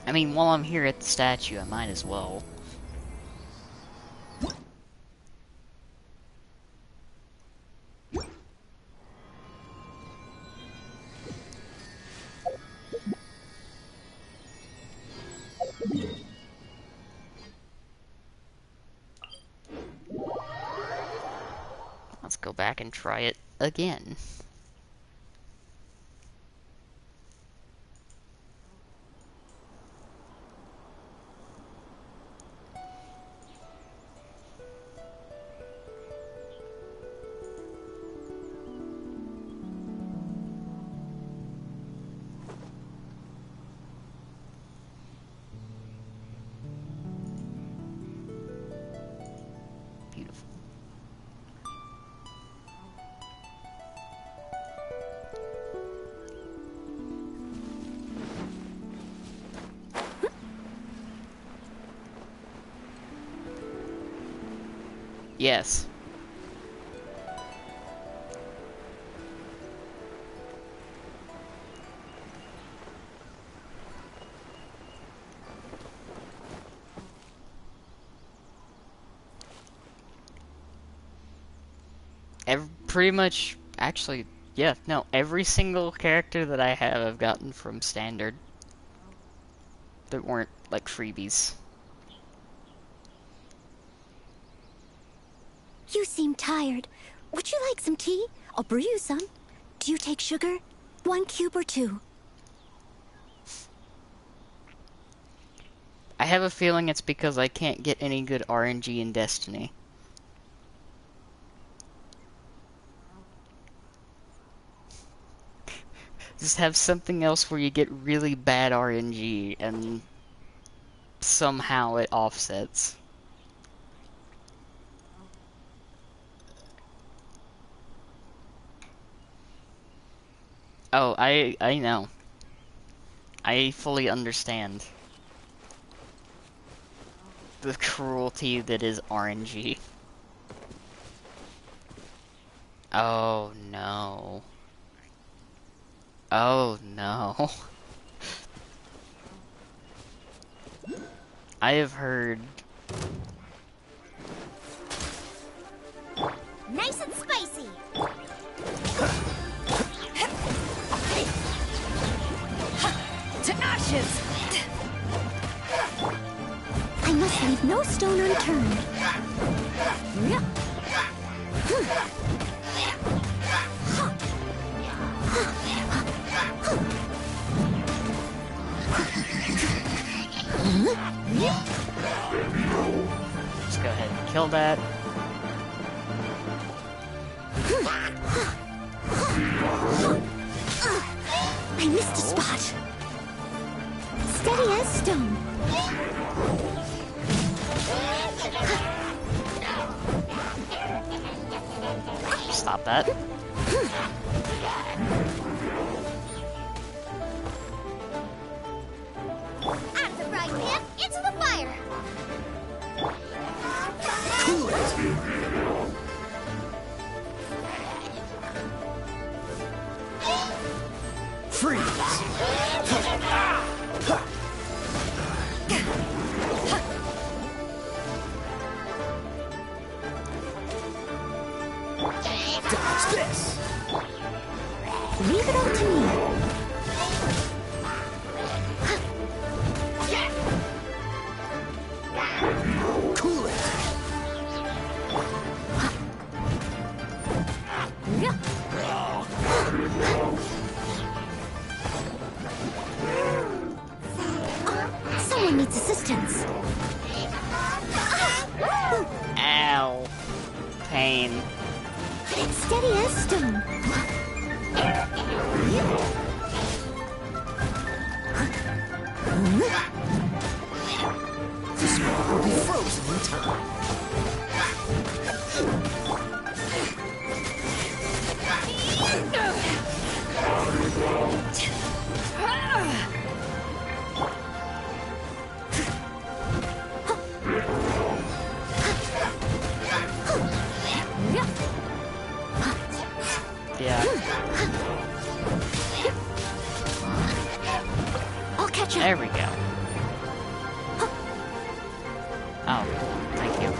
A: I mean, while I'm here at the statue, I might as well. Let's go back and try it again. Beautiful. Yes. Pretty much, actually, yeah, no, every single character that I have I've gotten from standard. That weren't, like, freebies.
C: You seem tired. Would you like some tea? I'll brew you some. Do you take sugar? 1 cube or 2?
A: I have a feeling it's because I can't get any good RNG in Destiny. Just have something else where you get really bad RNG and somehow it offsets. Oh, I know. I fully understand the cruelty that is RNG. Oh no. Oh no. I have heard.
C: Nice and spicy.
G: Tenacious!
C: I must leave no stone unturned.
A: Let's go ahead and kill that.
C: I missed a spot. Steady as stone.
A: Stop that.
C: Out of the frying pan, into the fire.
H: Dodge this!
B: Leave it all to me.
H: Cool it!
B: Someone needs assistance.
A: Ow. Pain.
B: Steady as stone.
H: This one will be frozen in time.
A: Yeah.
B: I'll catch up.
A: There we go. Oh, thank you.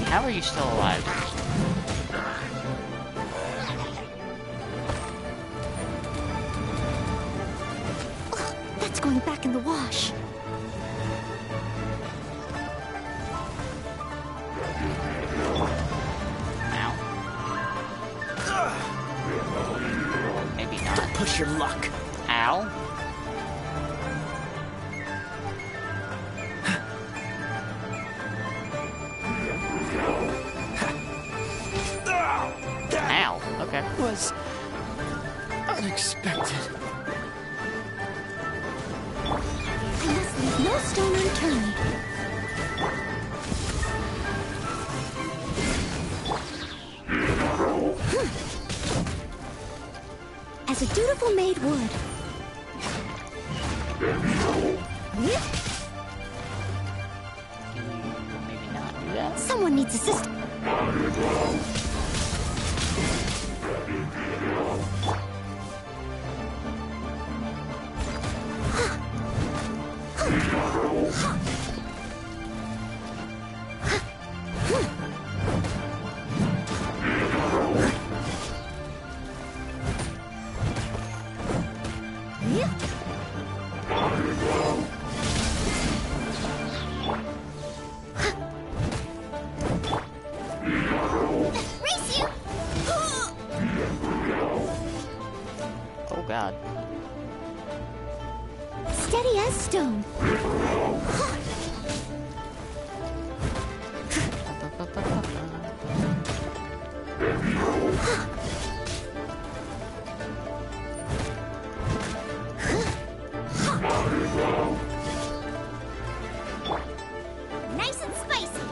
A: How are you still alive?
B: That's going back in the wash.
A: Ow. Maybe not.
H: Don't push your luck.
A: Ow. Ow. Okay.
H: Was unexpected.
B: I must leave no stone unturned. As a dutiful maid would.
A: Maybe not do that.
B: Someone needs assistance.
C: Race you!
A: Oh god.
B: Steady as stone.
C: Nice and spicy.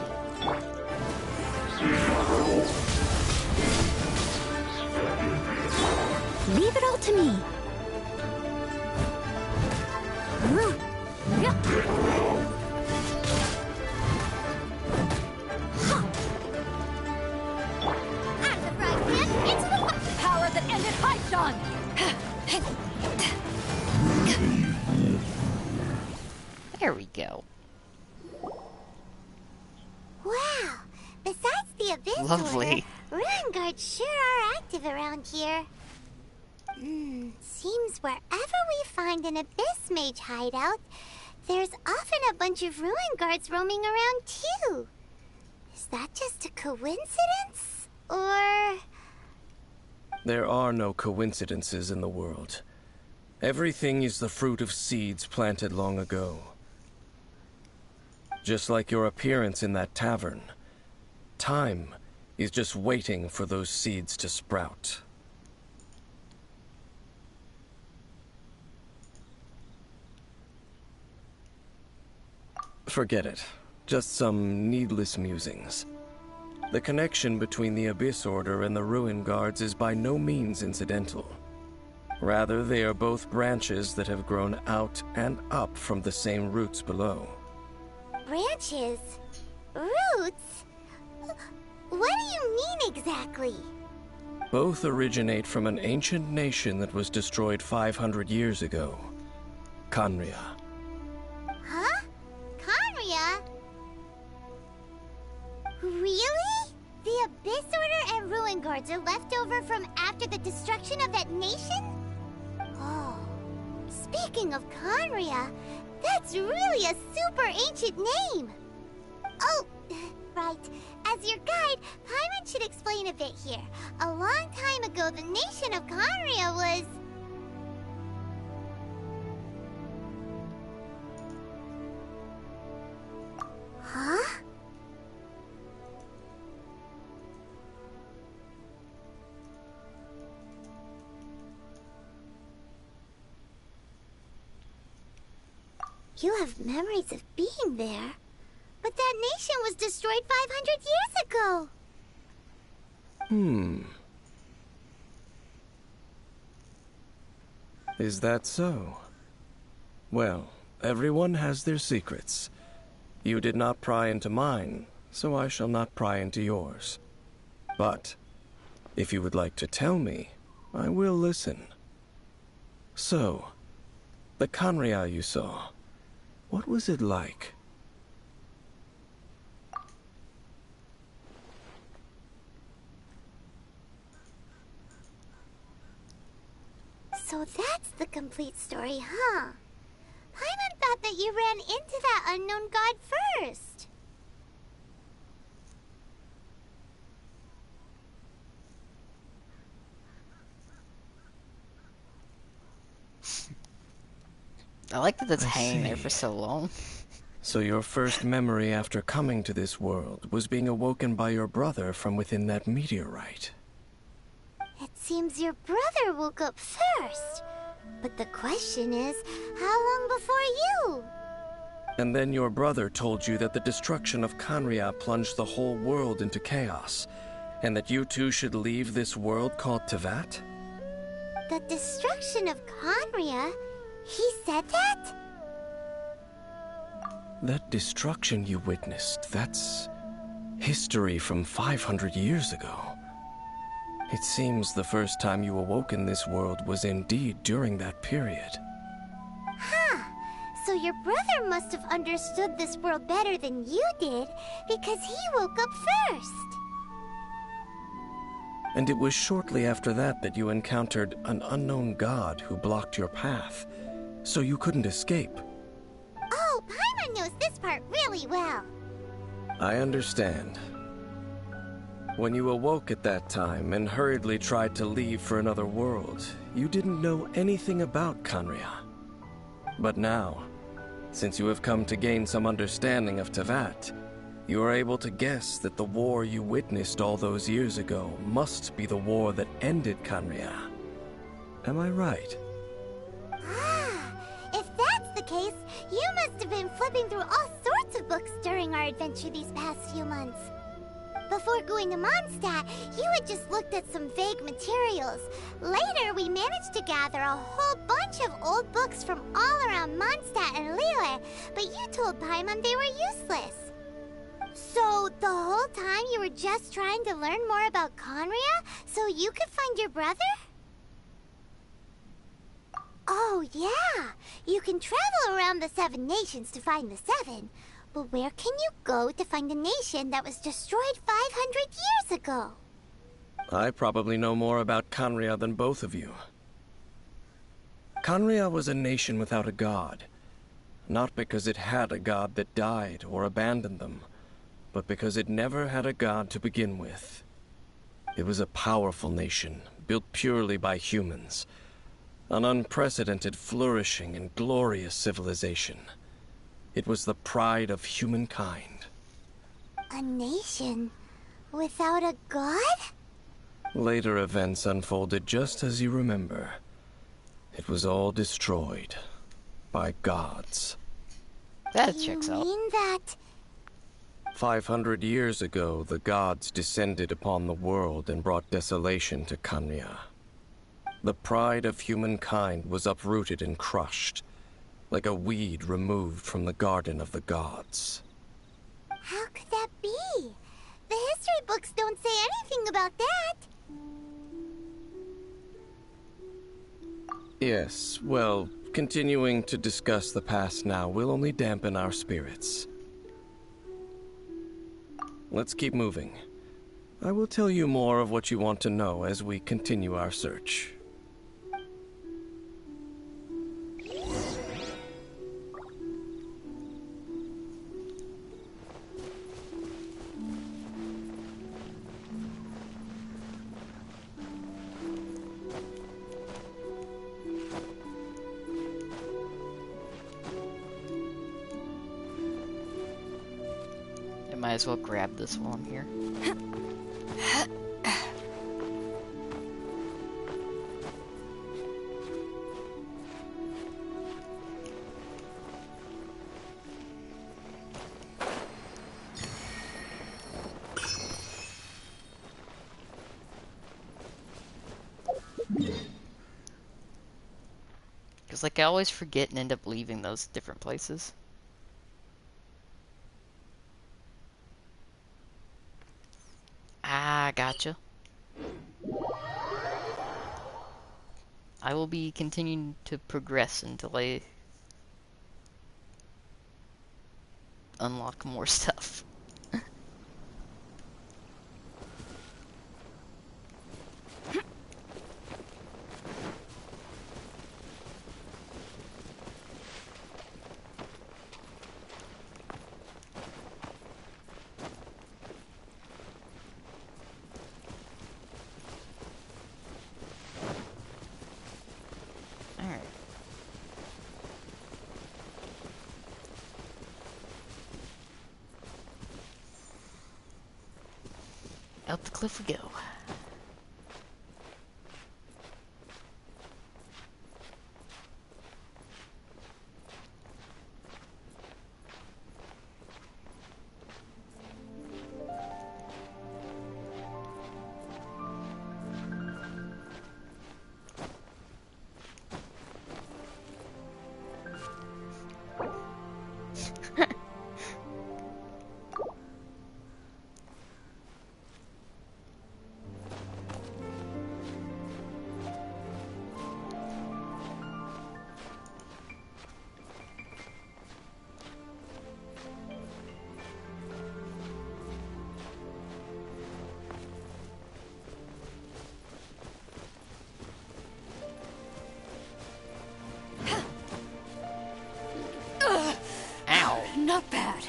B: Leave it all to me.
C: Out of the frying pan, into the
G: Power that ended Python!
A: There we go.
C: Wow! Besides the Abyss
A: Lovely.
C: Order, ruin guards sure are active around here. Seems wherever we find an Abyss Mage hideout, there's often a bunch of ruin guards roaming around too. Is that just a coincidence? Or...
I: There are no coincidences in the world. Everything is the fruit of seeds planted long ago. Just like your appearance in that tavern, time is just waiting for those seeds to sprout. Forget it. Just some needless musings. The connection between the Abyss Order and the Ruin Guards is by no means incidental. Rather, they are both branches that have grown out and up from the same roots below.
C: Branches? Roots? What do you mean exactly?
I: Both originate from an ancient nation that was destroyed 500 years ago. Khaenri'ah.
C: Huh? Khaenri'ah? Really? The Abyss Order and Ruin Guards are left over from after the destruction of that nation? Oh, speaking of Khaenri'ah, that's really a super ancient name! Oh, right. As your guide, Paimon should explain a bit here. A long time ago, the nation of Khaenri'ah was... Huh? You have memories of being there. But that nation was destroyed 500 years ago!
I: Is that so? Well, everyone has their secrets. You did not pry into mine, so I shall not pry into yours. But, if you would like to tell me, I will listen. So, the Khaenri'ah you saw, what was it like?
C: So that's the complete story, huh? Paimon thought that you ran into that unknown god first.
A: I like that it's
I: I
A: hanging there
I: see.
A: for so long.
I: So your first memory after coming to this world was being awoken by your brother from within that meteorite.
C: It seems your brother woke up first. But the question is, how long before you?
I: And then your brother told you that the destruction of Khaenri'ah plunged the whole world into chaos, and that you two should leave this world called Teyvat?
C: The destruction of Khaenri'ah? He said that?
I: That destruction you witnessed, that's history from 500 years ago. It seems the first time you awoke in this world was indeed during that period.
C: Huh. So your brother must have understood this world better than you did, because he woke up first.
I: And it was shortly after that that you encountered an unknown god who blocked your path, so you couldn't escape.
C: Oh, Paimon knows this part really well.
I: I understand. When you awoke at that time and hurriedly tried to leave for another world, you didn't know anything about Khaenri'ah. But now, since you have come to gain some understanding of Teyvat, you are able to guess that the war you witnessed all those years ago must be the war that ended Khaenri'ah. Am I right?
C: Ah, if that's the case, you must have been flipping through all sorts of books during our adventure these past few months. Before going to Mondstadt, you had just looked at some vague materials. Later, we managed to gather a whole bunch of old books from all around Mondstadt and Liyue, but you told Paimon they were useless. So, the whole time you were just trying to learn more about Khaenri'ah so you could find your brother? Oh, yeah. You can travel around the 7 nations to find the 7. But where can you go to find a nation that was destroyed 500 years ago?
I: I probably know more about Khaenri'ah than both of you. Khaenri'ah was a nation without a god. Not because it had a god that died or abandoned them, but because it never had a god to begin with. It was a powerful nation, built purely by humans. An unprecedented, flourishing, and glorious civilization. It was the pride of humankind.
C: A nation without a god?
I: Later events unfolded just as you remember. It was all destroyed by gods.
A: That checks out.
C: You mean that...
I: 500 years ago, the gods descended upon the world and brought desolation to Kanya. The pride of humankind was uprooted and crushed, like a weed removed from the garden of the gods.
C: How could that be? The history books don't say anything about that.
I: Yes, well, continuing to discuss the past now will only dampen our spirits. Let's keep moving. I will tell you more of what you want to know as we continue our search.
A: Might as well grab this while I'm here. Because, like, I always forget and end up leaving those different places. Ah, gotcha. I will be continuing to progress until I unlock more stuff. Up the cliff we go.
G: Not bad.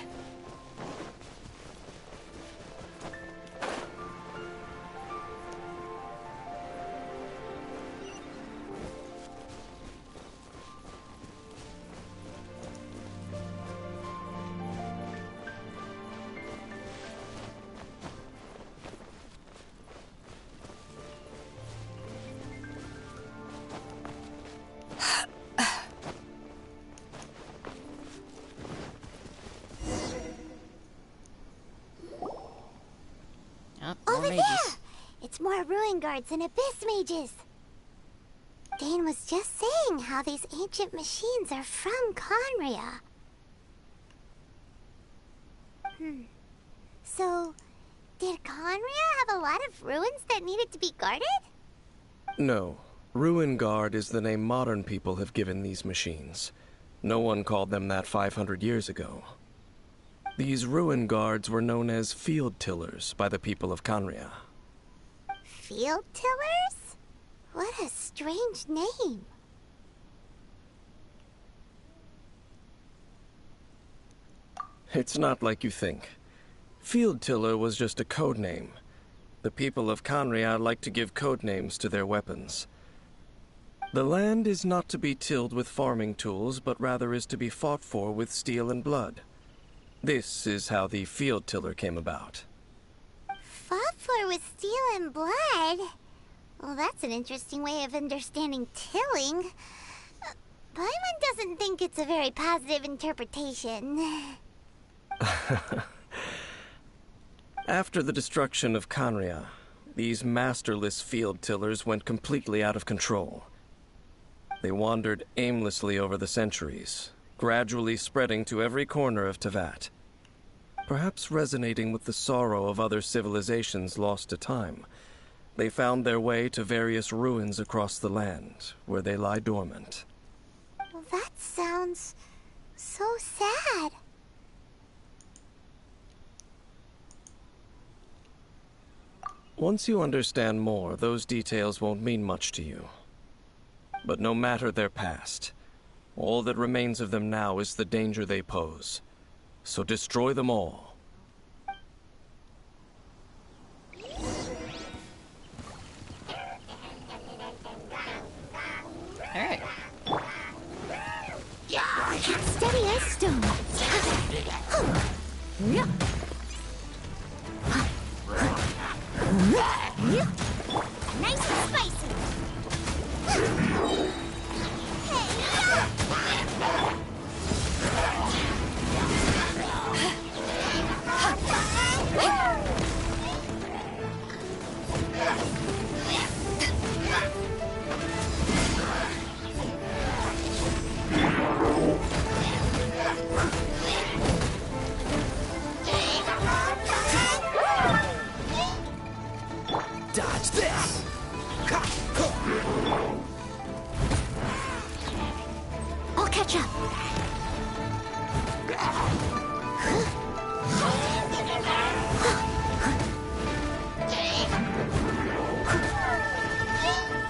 C: Over there! It's more ruin guards and abyss mages. Dane was just saying how these ancient machines are from Conria. So, did Conria have a lot of ruins that needed to be guarded?
I: No. Ruin Guard is the name modern people have given these machines. No one called them that 500 years ago. These ruin guards were known as field tillers by the people of Conria.
C: Field tillers? What a strange name.
I: It's not like you think. Field tiller was just a code name. The people of Conria like to give code names to their weapons. The land is not to be tilled with farming tools, but rather is to be fought for with steel and blood. This is how the field tiller came about.
C: Fought for with steel and blood? Well, that's an interesting way of understanding tilling. Paimon doesn't think it's a very positive interpretation.
I: After the destruction of Canria, these masterless field tillers went completely out of control. They wandered aimlessly over the centuries, gradually spreading to every corner of Tevat. Perhaps resonating with the sorrow of other civilizations lost to time, they found their way to various ruins across the land, where they lie dormant.
C: Well, that sounds so sad.
I: Once you understand more, those details won't mean much to you. But no matter their past, all that remains of them now is the danger they pose. So destroy them all.
A: Alright.
C: Steady as stone. Nice and spicy.
H: Dodge this!
C: I'll catch up.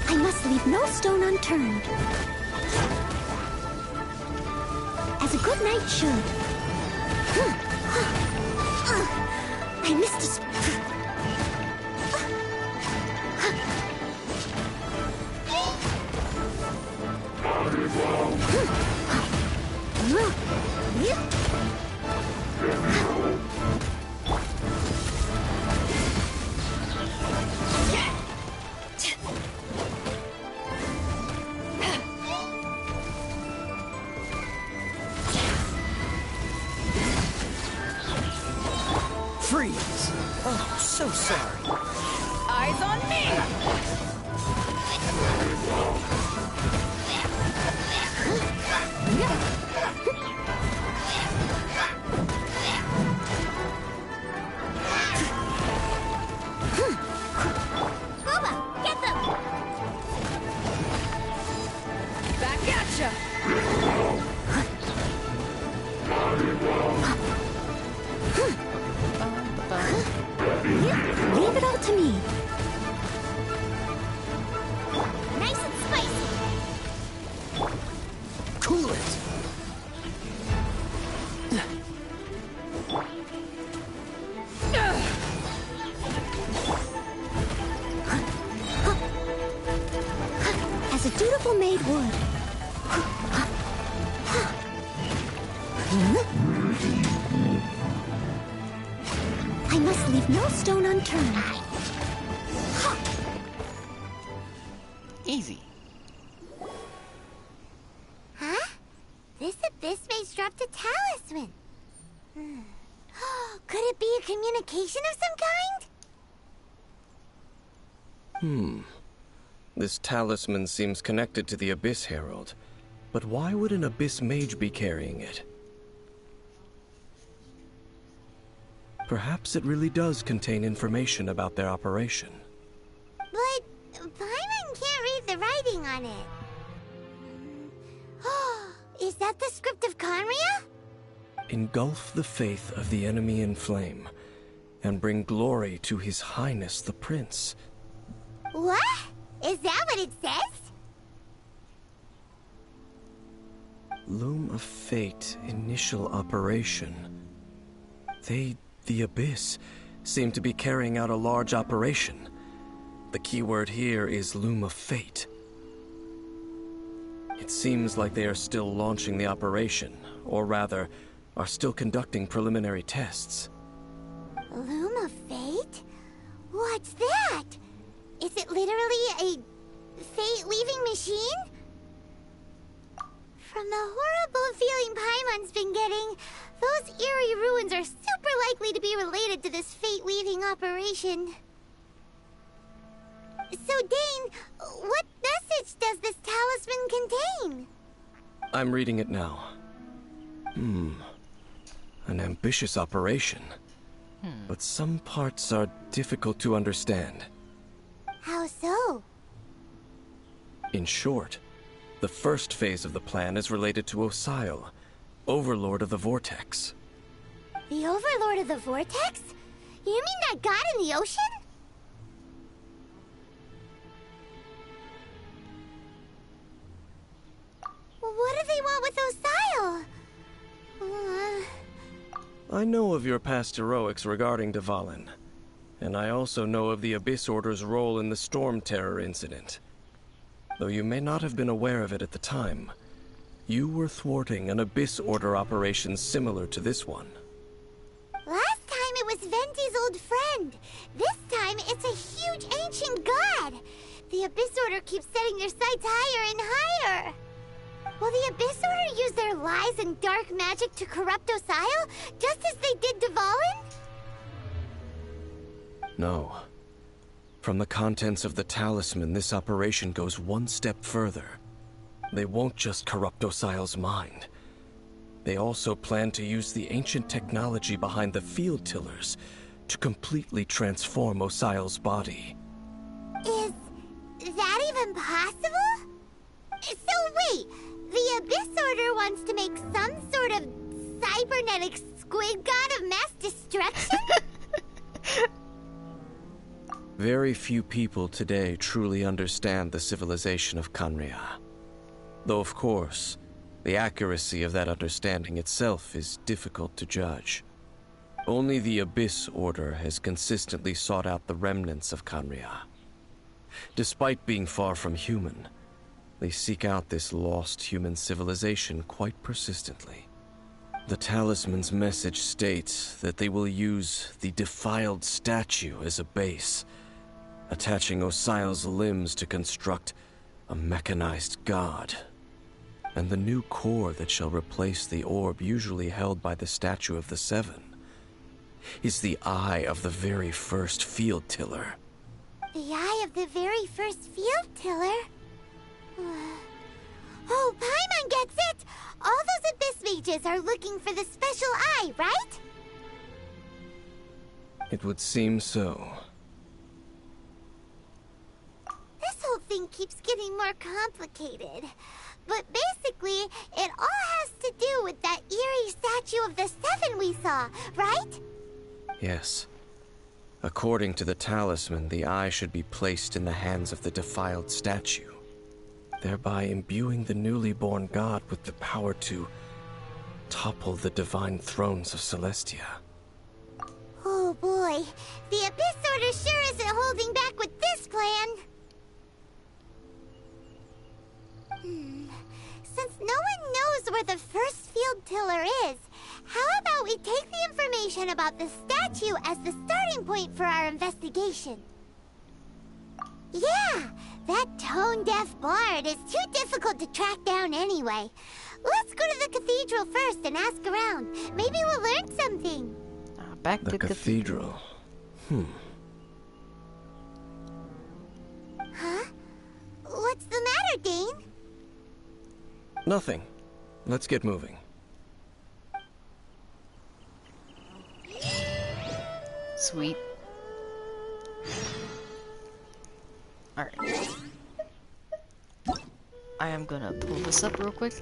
C: I must leave no stone unturned. As a good knight should. I missed a
H: Freeze! Oh, so sorry.
G: Eyes on me!
C: Booba, get them!
G: Back at ya!
C: Leave it all to me. Nice and spicy.
H: Cool it!
C: As a dutiful maid would. I must leave no stone unturned.
A: Easy.
C: Huh? This abyss maze dropped a talisman. Could it be a communication of some kind?
I: This talisman seems connected to the Abyss Herald. But why would an Abyss Mage be carrying it? Perhaps it really does contain information about their operation.
C: But Paimon can't read the writing on it. Is that the script of Conria?
I: Engulf the faith of the enemy in flame, and bring glory to His Highness the Prince.
C: What? Is that what it says?
I: Loom of Fate, initial operation. They, the Abyss, seem to be carrying out a large operation. The keyword here is Loom of Fate. It seems like they are still launching the operation, or rather, are still conducting preliminary tests.
C: Loom of Fate? What's that? Is it literally a fate-leaving machine? From the horrible feeling Paimon's been getting, those eerie ruins are super likely to be related to this fate-weaving operation. So, Dane, what message does this talisman contain?
I: I'm reading it now. An ambitious operation. But some parts are difficult to understand.
C: How so?
I: In short, the first phase of the plan is related to Osile, Overlord of the Vortex.
C: The Overlord of the Vortex? You mean that god in the ocean? What do they want with Osile?
I: I know of your past heroics regarding Dvalin, and I also know of the Abyss Order's role in the Storm Terror incident. Though you may not have been aware of it at the time, you were thwarting an Abyss Order operation similar to this one.
C: Last time it was Venti's old friend. This time it's a huge ancient god. The Abyss Order keeps setting their sights higher and higher. Will the Abyss Order use their lies and dark magic to corrupt Osile, just as they did Dvalin?
I: No. From the contents of the talisman, this operation goes one step further. They won't just corrupt Osile's mind. They also plan to use the ancient technology behind the field tillers to completely transform Osile's body.
C: Is that even possible? So wait, the Abyss Order wants to make some sort of cybernetic squid god of mass destruction?
I: Very few people today truly understand the civilization of Khaenri'ah. Though of course, the accuracy of that understanding itself is difficult to judge. Only the Abyss Order has consistently sought out the remnants of Khaenri'ah. Despite being far from human, they seek out this lost human civilization quite persistently. The talisman's message states that they will use the defiled statue as a base, attaching Osile's limbs to construct a mechanized god. And the new core that shall replace the orb usually held by the Statue of the Seven is the eye of the very first field tiller.
C: The eye of the very first field tiller? Oh, Paimon gets it! All those Abyss mages are looking for the special eye, right?
I: It would seem so.
C: This whole thing keeps getting more complicated. But basically, it all has to do with that eerie statue of the Seven we saw, right?
I: Yes. According to the talisman, the eye should be placed in the hands of the defiled statue, thereby imbuing the newly born god with the power to topple the divine thrones of Celestia.
C: Oh boy, the Abyss Order sure isn't holding back with this plan. Since no one knows where the first field tiller is, how about we take the information about the statue as the starting point for our investigation? Yeah, that tone-deaf bard is too difficult to track down anyway. Let's go to the cathedral first and ask around. Maybe we'll learn something.
A: Back
I: The
A: to
I: cathedral.
C: Huh? What's the matter, Dane?
I: Nothing. Let's get moving.
A: Sweet. Alright. I am gonna pull this up real quick.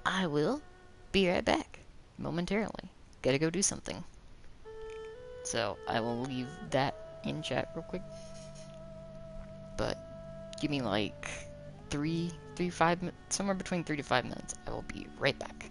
A: I will be right back momentarily. Gotta go do something. So I will leave that in chat real quick. But give me like 5 minutes, somewhere between 3 to 5 minutes. I will be right back.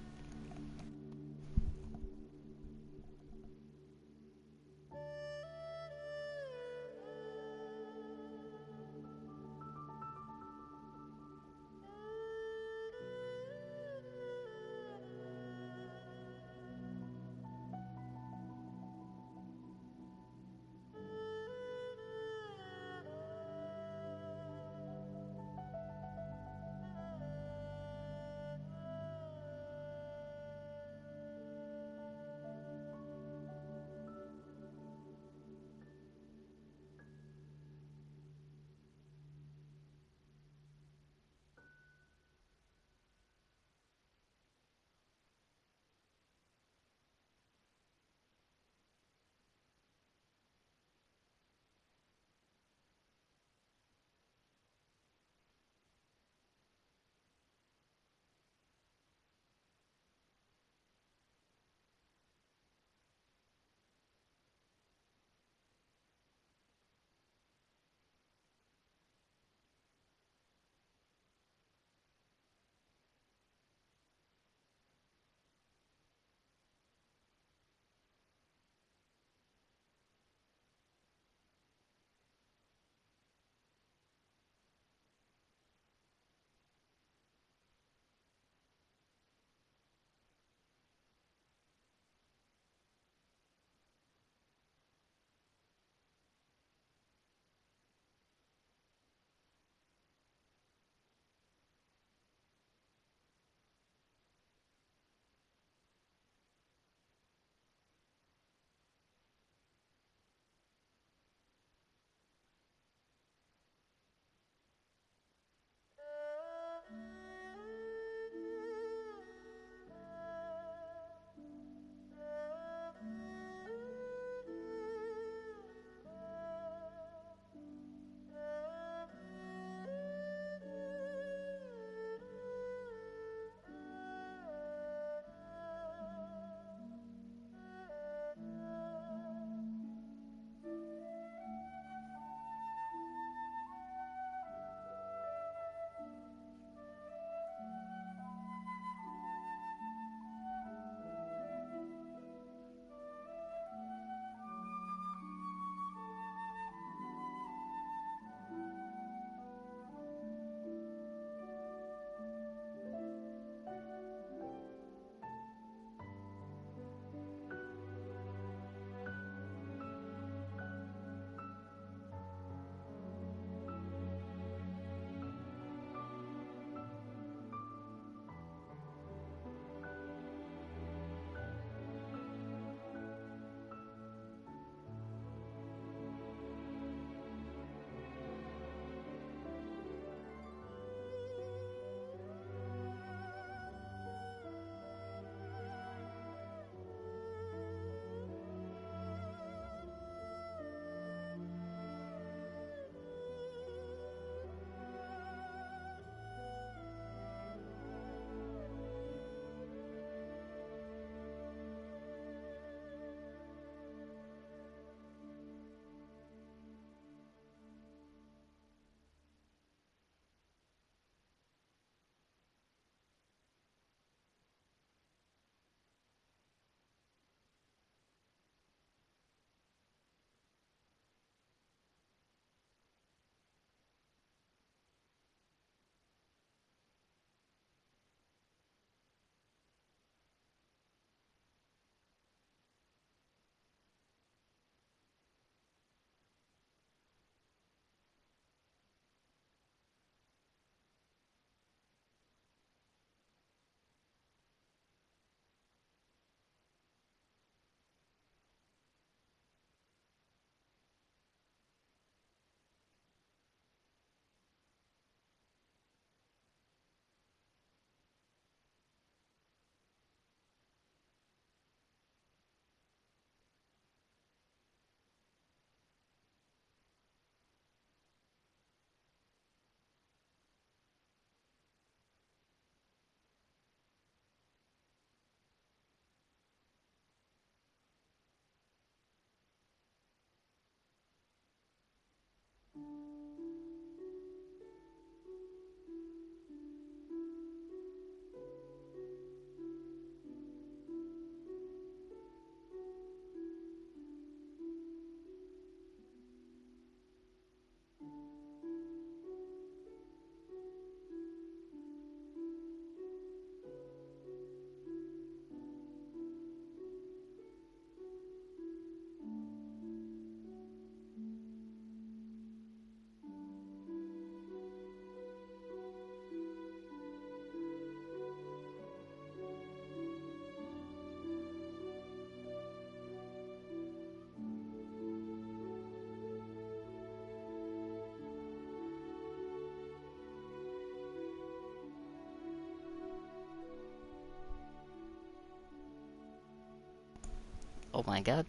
A: Oh my god.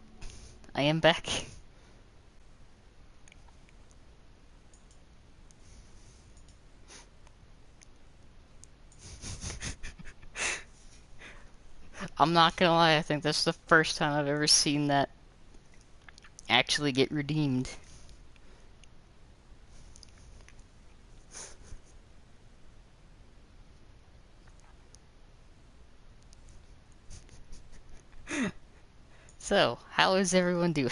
A: I am back. I'm not gonna lie, I think that's the first time I've ever seen that actually get redeemed. So, how is everyone doing?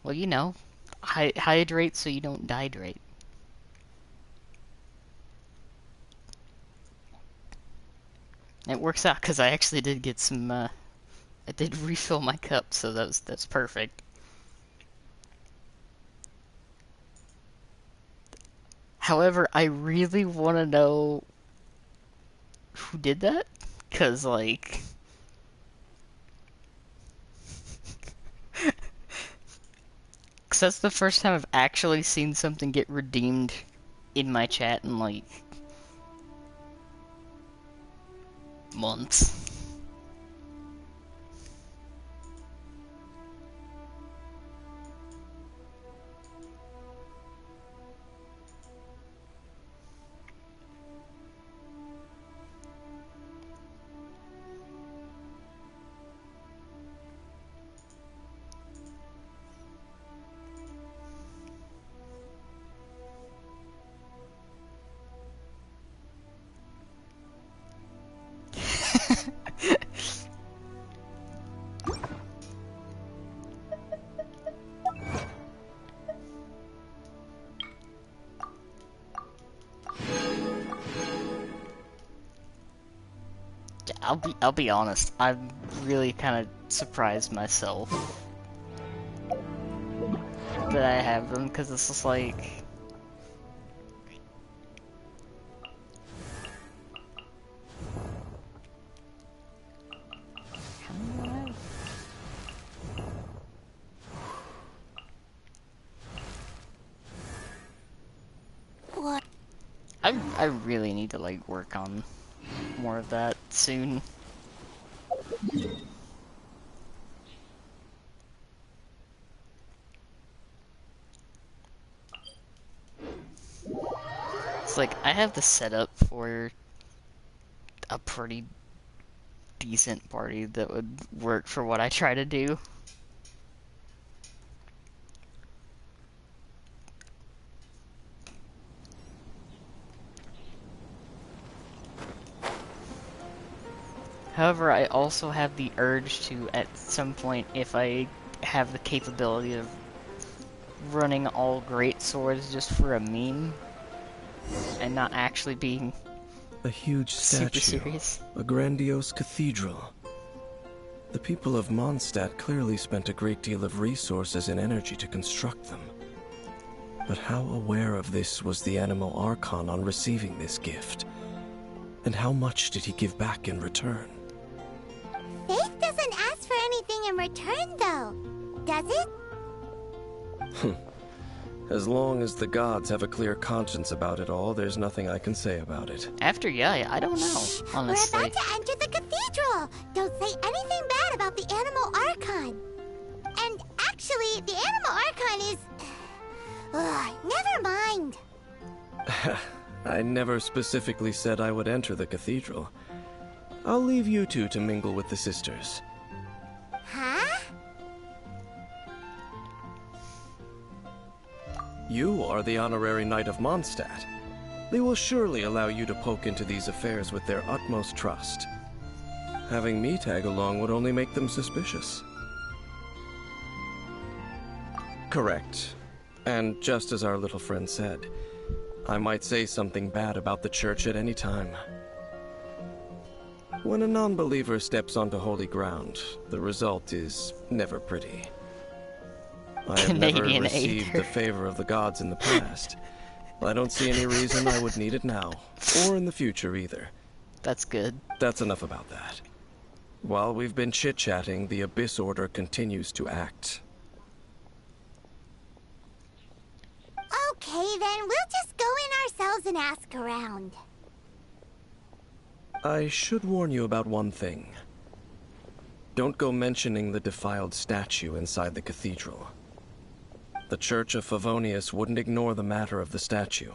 A: Well, you know, hydrate so you don't dehydrate. It works out because I actually did get some. I did refill my cup, so that's perfect. However, I really want to know who did that, because like. Because that's the first time I've actually seen something get redeemed in my chat in, like, months. I'll be honest, I'm really kind of surprised myself that I have them, because it's just like...
C: What?
A: I really need to, like, work on more of that soon. It's like, I have the setup for a pretty decent party that would work for what I try to do. However, I also have the urge to, at some point, if I have the capability of running all great swords just for a meme, and not actually being
I: a huge statue,
A: super serious.
I: A grandiose cathedral. The people of Mondstadt clearly spent a great deal of resources and energy to construct them. But how aware of this was the Animal Archon on receiving this gift? And how much did he give back in return?
C: Faith doesn't ask for anything in return, though, does it?
I: As long as the gods have a clear conscience about it all, there's nothing I can say about it.
A: After Yai, I don't know, honestly.
C: We're about to enter the cathedral! Don't say anything bad about the Animal Archon! And actually, the Animal Archon is... never mind!
I: I never specifically said I would enter the cathedral. I'll leave you two to mingle with the sisters.
C: Huh?
I: You are the honorary knight of Mondstadt. They will surely allow you to poke into these affairs with their utmost trust. Having me tag along would only make them suspicious. Correct. And just as our little friend said, I might say something bad about the church at any time. When a non-believer steps onto holy ground, the result is never pretty. I have never received the favor of the gods in the past. I don't see any reason I would need it now, or in the future either.
A: That's good.
I: That's enough about that. While we've been chit-chatting, the Abyss Order continues to act.
C: Okay, then we'll just go in ourselves and ask around.
I: I should warn you about one thing. Don't go mentioning the defiled statue inside the cathedral. The Church of Favonius wouldn't ignore the matter of the statue.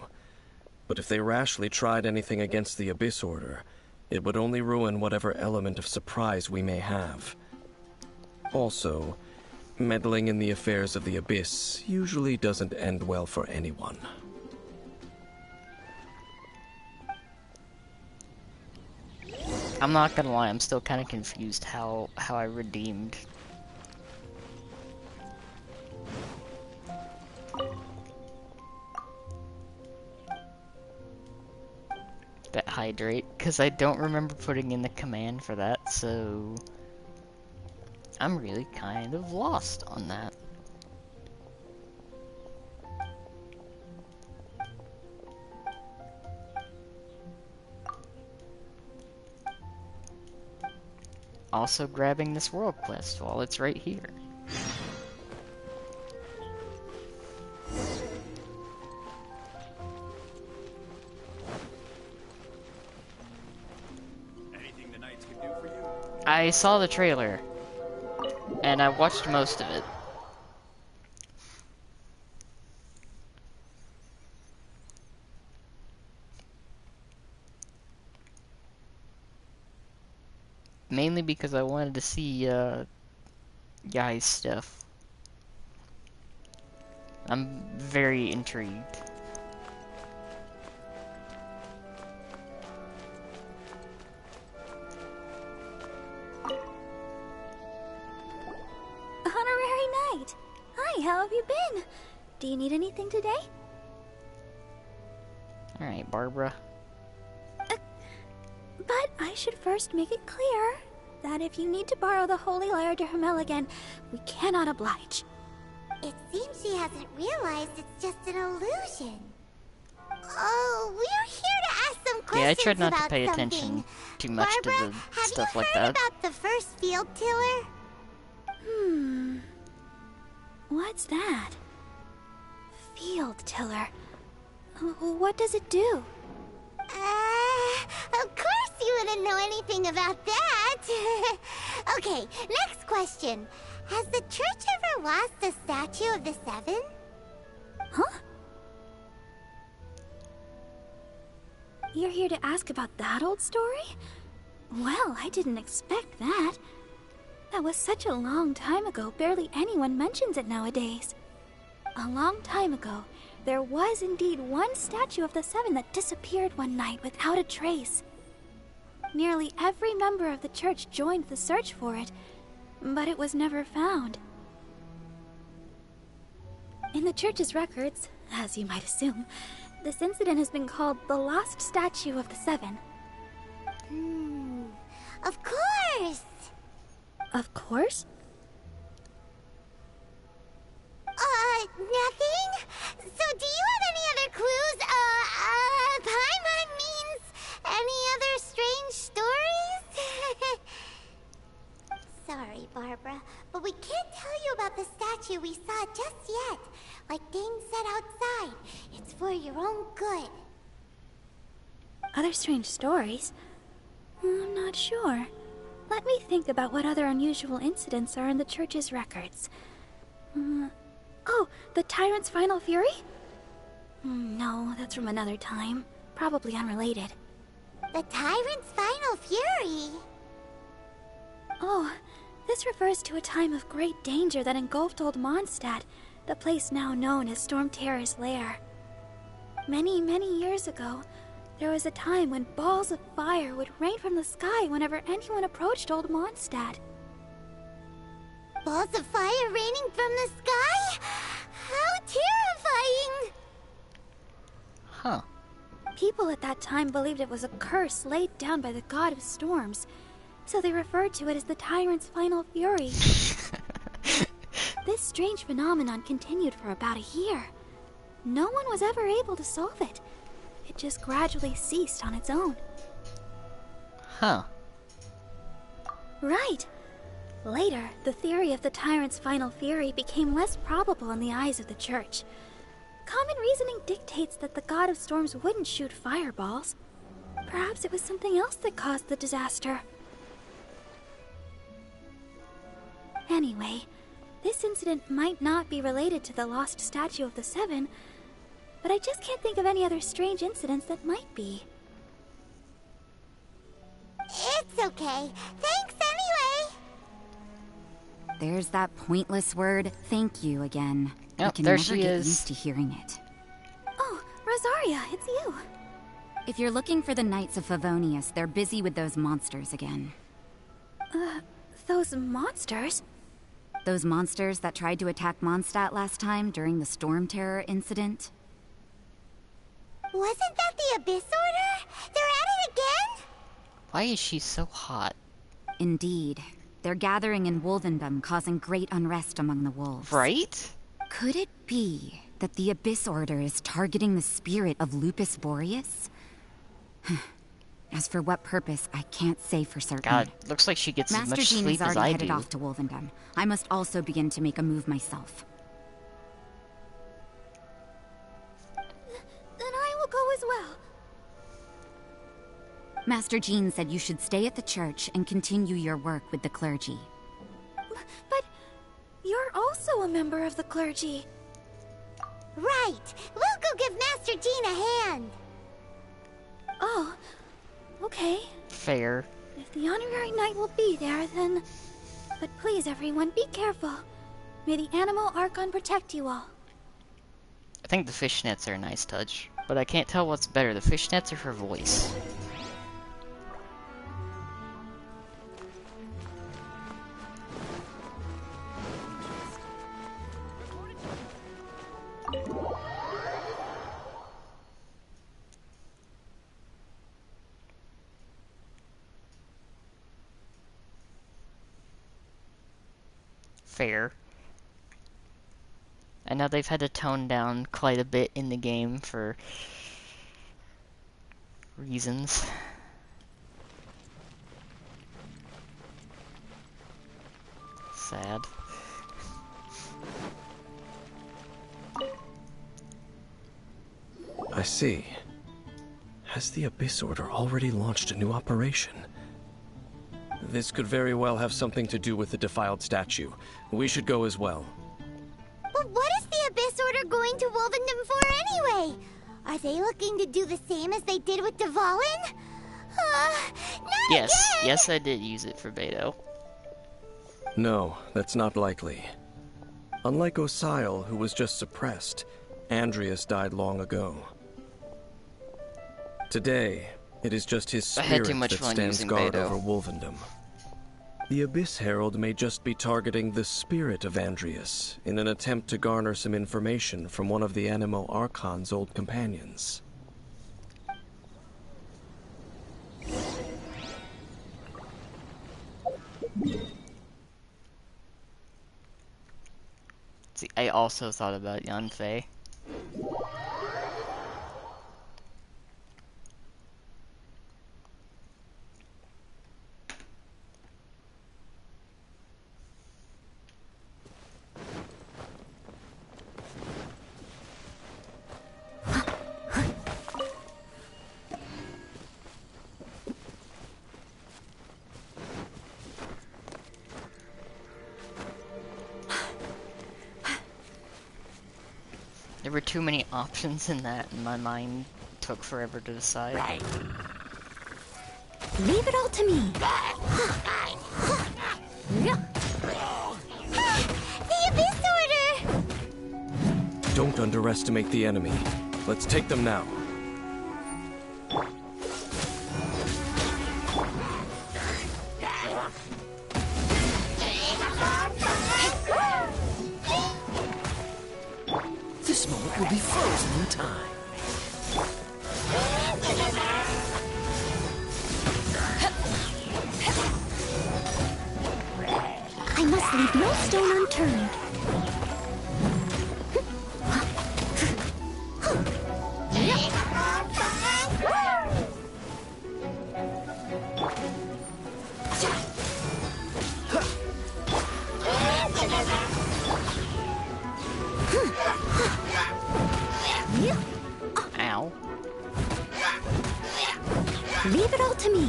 I: But if they rashly tried anything against the Abyss Order, it would only ruin whatever element of surprise we may have. Also, meddling in the affairs of the Abyss usually doesn't end well for anyone.
A: I'm not gonna lie, I'm still kind of confused how I redeemed. That hydrate, because I don't remember putting in the command for that, so I'm really kind of lost on that. Also grabbing this world quest while it's right here.
E: Anything the Knights can do for you?
A: I saw the trailer, and I watched most of it. Mainly because I wanted to see, Guy's stuff. I'm very intrigued.
B: Honorary Knight! Hi, how have you been? Do you need anything today?
A: Alright, Barbara.
B: But I should first make it clear that if you need to borrow the Holy Lyre to Hermel again, we cannot oblige.
C: It seems she hasn't realized it's just an illusion. Oh, we're here to ask some questions.
A: Yeah, I tried not to
C: about
A: pay
C: something.
A: attention too much
C: Barbara,
A: to the stuff like
C: have you heard
A: that.
C: about the first field tiller?
B: What's that? Field tiller. What does it do?
C: Of course you wouldn't know anything about that. Okay, next question. Has the church ever lost a statue of the Seven?
B: Huh? You're here to ask about that old story? Well, I didn't expect that. That was such a long time ago, barely anyone mentions it nowadays. A long time ago, there was indeed one statue of the Seven that disappeared one night without a trace. Nearly every member of the church joined the search for it, but it was never found. In the church's records, as you might assume, this incident has been called the Lost Statue of the Seven.
C: Of course!
B: Of course?
C: Nothing? So do you have any other clues? Paimon means any other strange stories? Sorry, Barbara, but we can't tell you about the statue we saw just yet. Like Dane said outside, it's for your own good.
B: Other strange stories? I'm not sure. Let me think about what other unusual incidents are in the church's records. Oh, the Tyrant's Final Fury? No, that's from another time. Probably unrelated.
C: The Tyrant's Final Fury?
B: Oh, this refers to a time of great danger that engulfed Old Mondstadt, the place now known as Storm Terror's lair. Many, many years ago, there was a time when balls of fire would rain from the sky whenever anyone approached Old Mondstadt.
C: Balls of fire raining from the sky? How terrifying!
A: Huh.
B: People at that time believed it was a curse laid down by the god of storms, so they referred to it as the Tyrant's Final Fury. This strange phenomenon continued for about a year. No one was ever able to solve it. It just gradually ceased on its own.
A: Huh.
B: Right. Later, the theory of the Tyrant's Final Fury became less probable in the eyes of the church.
N: Common reasoning dictates that the god of storms wouldn't shoot fireballs. Perhaps it was something else that caused the disaster. Anyway, this incident might not be related to the lost statue of the Seven, but I just can't think of any other strange incidents that might be.
C: It's okay. Thanks anyway.
O: There's that pointless word, thank you, again. I
A: Yep,
O: can
A: there
O: never
A: she
O: get
A: is.
O: used to hearing it.
N: Oh, Rosaria, it's you.
O: If you're looking for the Knights of Favonius, they're busy with those monsters again.
N: Those monsters?
O: Those monsters that tried to attack Mondstadt last time during the Storm Terror incident?
C: Wasn't that the Abyss Order? They're at it again?
A: Why is she so hot?
O: Indeed. They're gathering in Wolvendom, causing great unrest among the wolves.
A: Right?
O: Could it be that the Abyss Order is targeting the spirit of Lupus Boreas? As for what purpose, I can't say for certain.
A: God, looks like she gets as
O: Master
A: much
O: Jean
A: sleep
O: is
A: as
O: already
A: I
O: headed
A: do.
O: off to Wolvendom. I must also begin to make a move myself.
N: Then I will go as well.
O: Master Jean said you should stay at the church and continue your work with the clergy.
N: But you're also a member of the clergy.
C: Right. We'll go give Master Jean a hand.
N: Oh, okay.
A: Fair.
N: If the honorary knight will be there, then... But please, everyone, be careful. May the animal Archon protect you all.
A: I think the fishnets are a nice touch, but I can't tell what's better, the fishnets or her voice. Fair. I know they've had to tone down quite a bit in the game for reasons. Sad.
I: I see. Has the Abyss Order already launched a new operation? This could very well have something to do with the defiled statue. We should go as well.
C: But what is the Abyss Order going to Wolvendom for anyway? Are they looking to do the same as they did with Dvalin? Not
A: Yes,
C: again!
A: yes I did use it for Beto.
I: No, that's not likely. Unlike Osile, who was just suppressed, Andreas died long ago. Today, it is just his
A: I had
I: spirit
A: too much
I: that
A: fun
I: stands
A: using
I: guard
A: Beto.
I: over Wolvendom. The Abyss Herald may just be targeting the spirit of Andreas in an attempt to garner some information from one of the Animo Archon's old companions.
A: See, I also thought about Yanfei. There were too many options in that, and my mind took forever to decide.
B: Leave it all to me.
C: The Abyss Order!
I: Don't underestimate the enemy. Let's take them now.
M: This moment will be frozen in time.
B: I must leave no stone unturned.
N: Leave it all to me.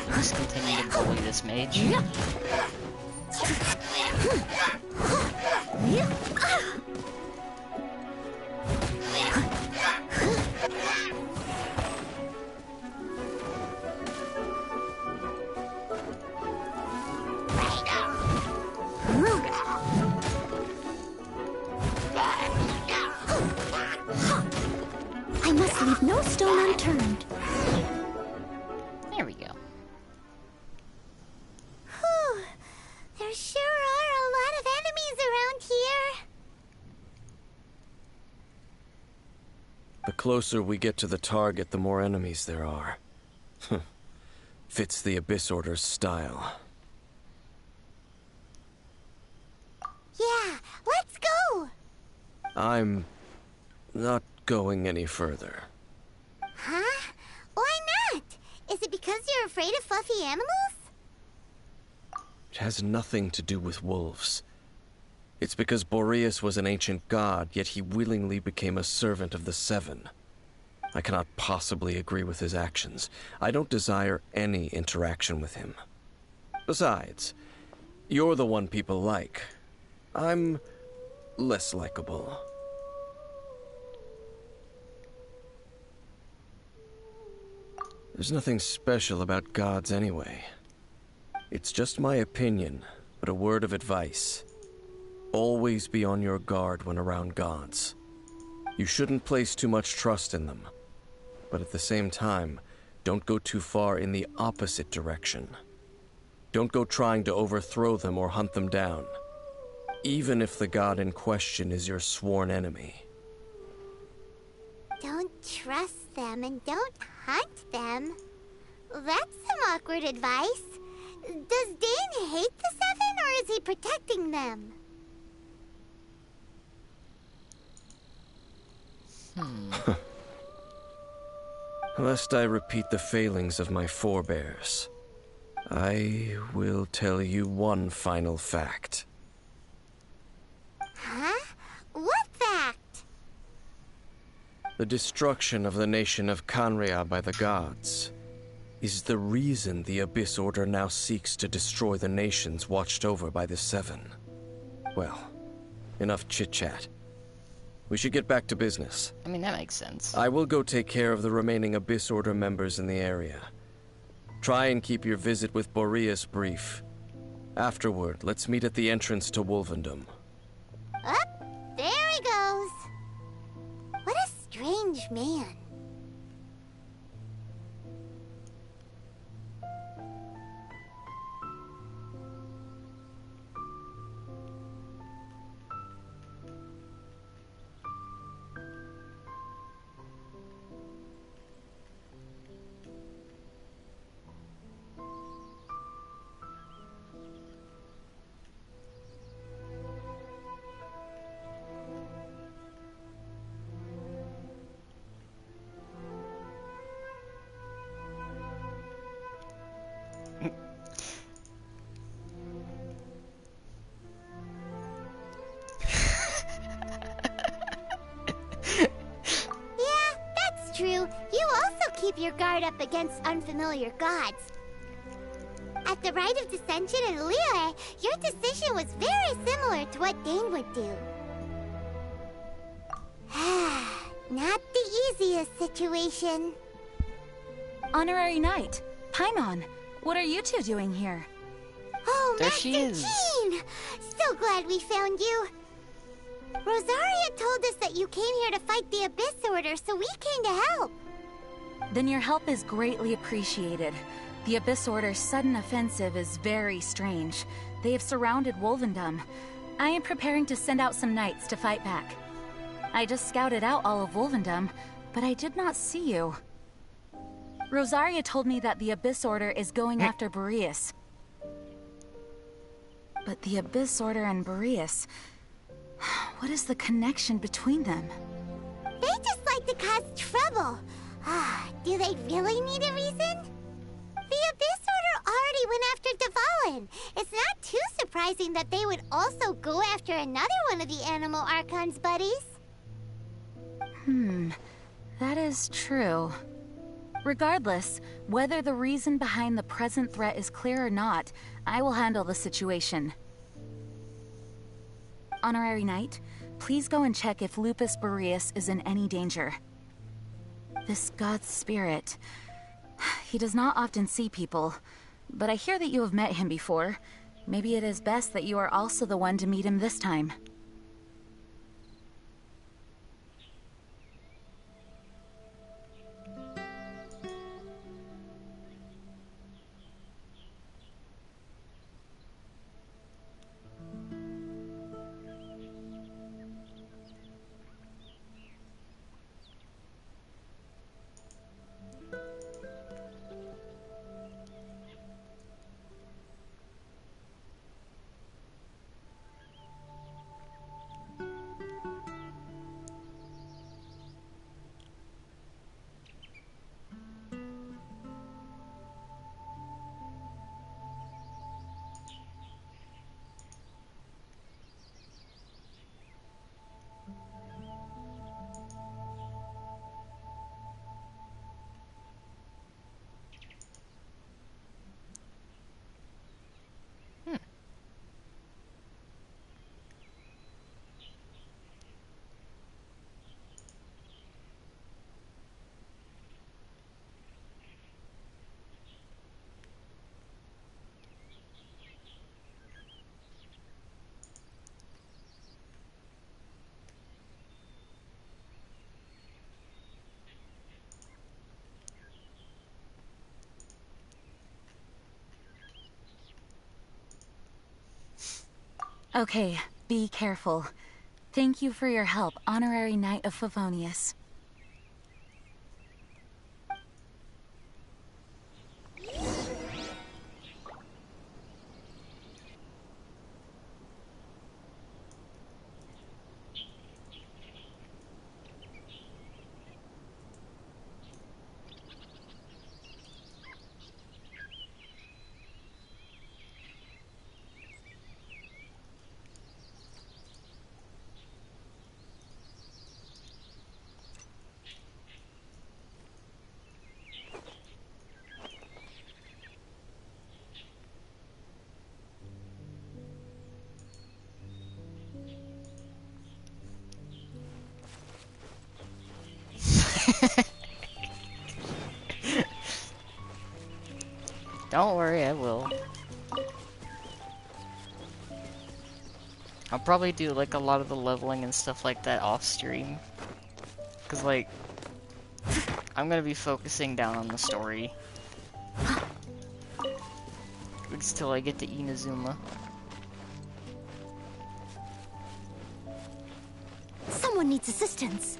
A: Let's continue to bully this mage.
N: I must leave no stone unturned.
A: There we go.
C: Whew. There sure are a lot of enemies around here.
I: The closer we get to the target, the more enemies there are. Fits the Abyss Order's style.
C: Yeah, let's go.
I: I'm not going any further.
C: Huh? Why not? Is it because you're afraid of fluffy animals?
I: It has nothing to do with wolves. It's because Boreas was an ancient god, yet he willingly became a servant of the Seven. I cannot possibly agree with his actions. I don't desire any interaction with him. Besides, you're the one people like. I'm less likable. There's nothing special about gods anyway. It's just my opinion, but a word of advice. Always be on your guard when around gods. You shouldn't place too much trust in them. But at the same time, don't go too far in the opposite direction. Don't go trying to overthrow them or hunt them down, even if the god in question is your sworn enemy.
C: Don't trust them and don't hunt them. That's some awkward advice. Does Dane hate the Seven, or is he protecting them?
I: Lest I repeat the failings of my forebears, I will tell you one final fact.
C: Huh? What fact?
I: The destruction of the nation of Canria by the gods is the reason the Abyss Order now seeks to destroy the nations watched over by the Seven. Well, enough chit-chat. We should get back to business.
A: I mean, that makes sense.
I: I will go take care of the remaining Abyss Order members in the area. Try and keep your visit with Boreas brief. Afterward, let's meet at the entrance to Wolvendom.
C: Up, there he goes. What a strange man. True, you also keep your guard up against unfamiliar gods. At the Rite of Dissension in Liyue, your decision was very similar to what Dane would do. Not the easiest situation.
P: Honorary Knight, Paimon, what are you two doing here?
C: Oh,
A: There
C: Master
A: she is.
C: Jean! So glad we found you. Rosaria told us that you came here to fight the Abyss Order, so we came to help.
P: Then your help is greatly appreciated. The Abyss Order's sudden offensive is very strange. They have surrounded Wolvendom. I am preparing to send out some knights to fight back. I just scouted out all of Wolvendom, but I did not see you. Rosaria told me that the Abyss Order is going after Boreas. But the Abyss Order and Boreas... what is the connection between them?
C: They just like to cause trouble. Do they really need a reason? The Abyss Order already went after Dvalin. It's not too surprising that they would also go after another one of the Animal Archon's buddies.
P: That is true. Regardless, whether the reason behind the present threat is clear or not, I will handle the situation. Honorary Knight, please go and check if Lupus Boreas is in any danger. This god's spirit... He does not often see people, but I hear that you have met him before. Maybe it is best that you are also the one to meet him this time. Okay, be careful. Thank you for your help, Honorary Knight of Favonius.
A: Don't worry, I will. I'll probably do like a lot of the leveling and stuff like that off stream. Cause like, I'm gonna be focusing down on the story. At least till I get to Inazuma.
B: Someone needs assistance.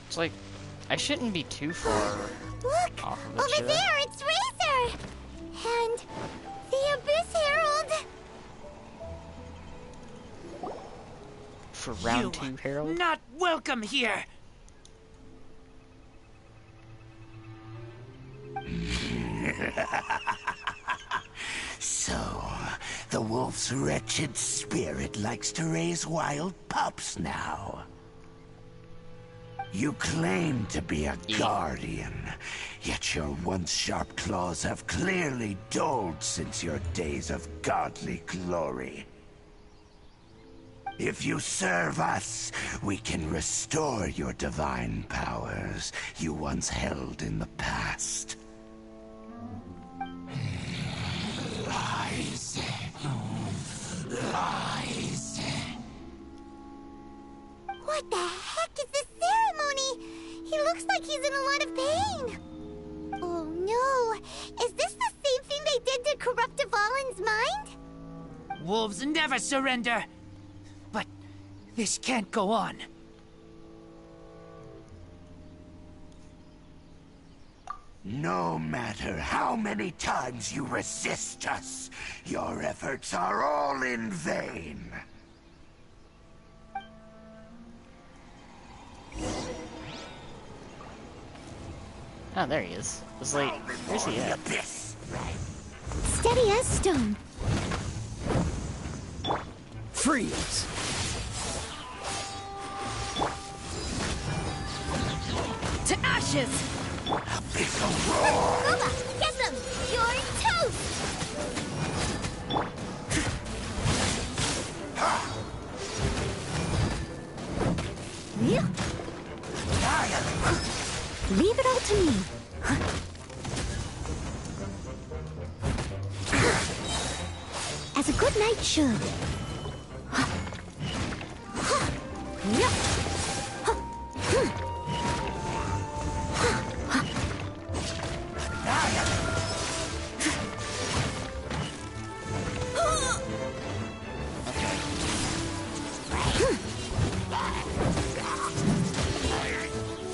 A: It's like, I shouldn't be too far
C: Look!
A: off of it,
C: Over
A: should I?
C: there, it's Razor! And the Abyss Herald!
A: For round 2, Harold?
H: Not welcome here!
K: So, the wolf's wretched spirit likes to raise wild pups now. You claim to be a guardian, yet your once sharp claws have clearly dulled since your days of godly glory. If you serve us, we can restore your divine powers you once held in the past. Lies. Lies.
C: What the heck is this ceremony? He looks like he's in a lot of pain. Oh no! Is this the same thing they they did to corrupt Dvalin's mind?
H: Wolves never surrender! But this can't go on.
K: No matter how many times you resist us, your efforts are all in vain.
A: Oh, there he is. I was like, where's he at?
C: Steady as stone.
M: Freeze!
P: To ashes!
C: Bubba, get them! You're toast!
B: Leave it all to me. As a good knight should.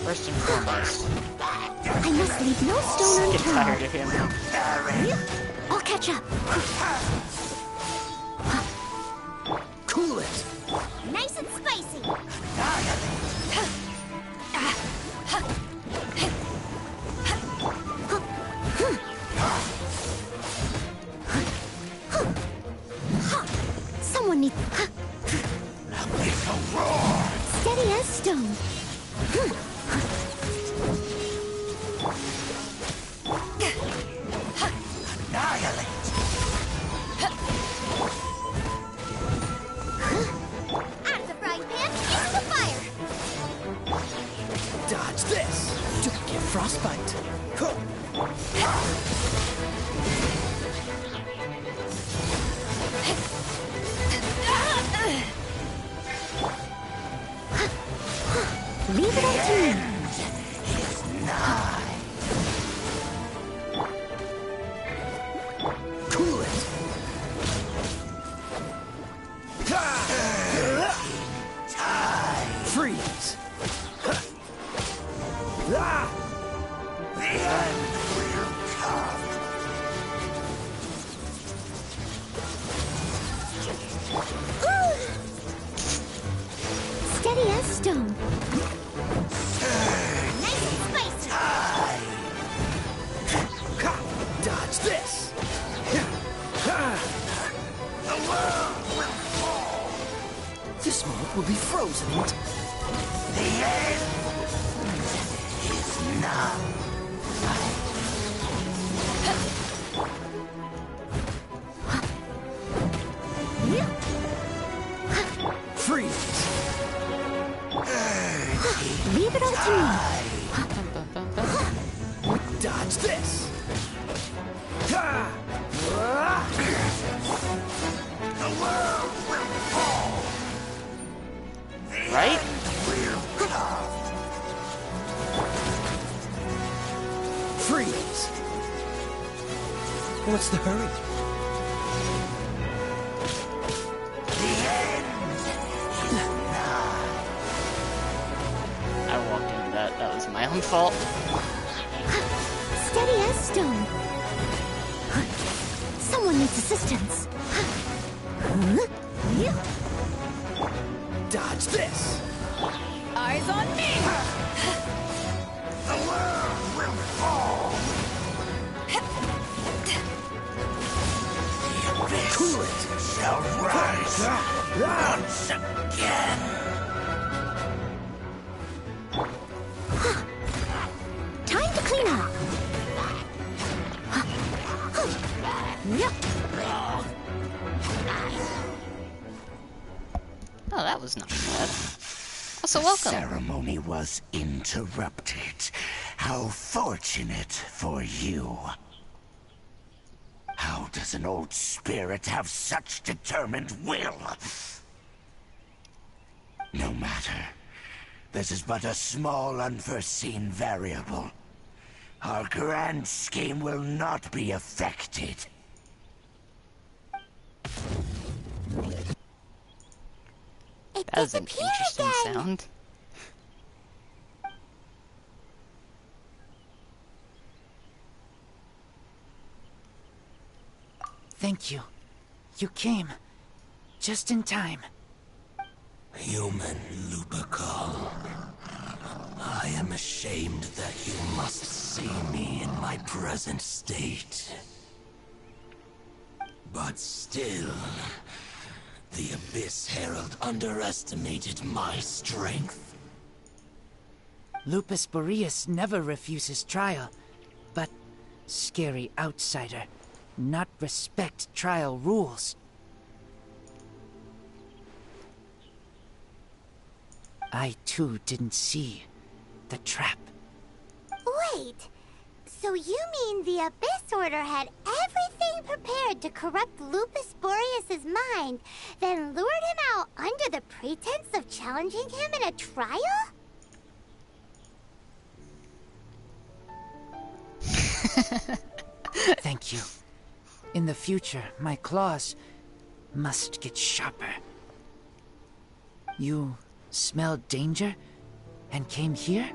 A: First and foremost,
B: I must leave no stone
A: get tired of
B: unturned.
A: him.
B: I'll catch up.
M: Cool it!
C: Nice and spicy.
B: Someone needs... Steady as stone.
C: Out of the frying pan, into the fire.
M: Dodge this! Don't get frostbite. Huh.
B: Leave it all to me.
M: Cool it! Freeze!
K: The end will come.
B: Steady as stone.
C: Nice and spicy.
M: Dodge this!
K: The world will fall.
M: This moment will be frozen in time.
K: The end is now.
M: Freeze!
B: Leave it all to me.
M: Dodge this!
K: The world will fall.
A: Right?
K: Will come.
M: Freeze! What's the hurry?
K: The end is nigh.
A: I walked into that. That was my own fault.
B: Steady as stone. Someone needs assistance.
M: Dodge this!
P: Eyes on me!
K: The world will fall. The abyss
M: Cool it!
K: shall rise once again.
B: Time to clean up.
A: Oh, that was not bad. Also, welcome.
K: Ceremony was interrupted. How fortunate for you. How does an old spirit have such determined will? No matter. This is but a small unforeseen variable. Our grand scheme will not be affected.
A: That was an interesting
C: again.
A: sound.
H: Thank you. You came. Just in time.
K: Human Lupercal. I am ashamed that you must see me in my present state. But still, the Abyss Herald underestimated my strength.
H: Lupus Boreas never refuses trial, but scary outsider, not respect trial rules. I too didn't see the trap.
C: Wait, so you mean the Abyss Order had everything prepared to corrupt Lupus Boreas' mind, then lured him out under the pretense of challenging him in a trial?
H: Thank you. In the future, my claws must get sharper. You smelled danger and came here?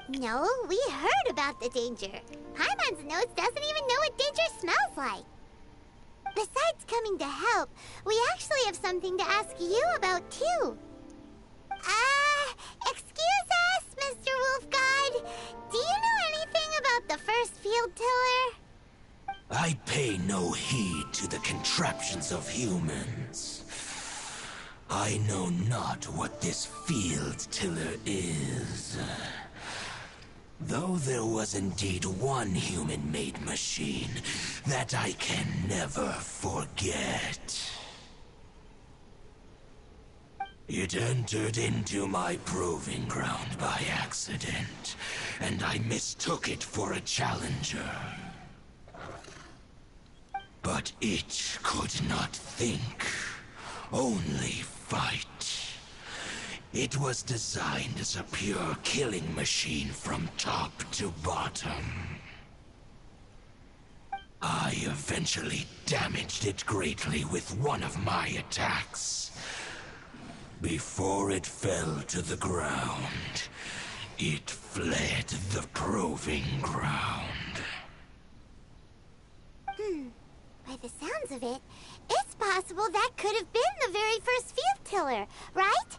C: No, we heard about the danger. Paimon's nose doesn't even know what danger smells like. Besides coming to help, we actually have something to ask you about too. Excuse us, Mr. Wolf God. Do you know anything about the first field tiller?
K: I pay no heed to the contraptions of humans. I know not what this field tiller is. Though there was indeed one human-made machine that I can never forget. It entered into my proving ground by accident, and I mistook it for a challenger. But it could not think, only fight. It was designed as a pure killing machine from top to bottom. I eventually damaged it greatly with one of my attacks. Before it fell to the ground, it fled the proving ground.
C: By the sounds of it, it's possible that could have been the very first field tiller, right?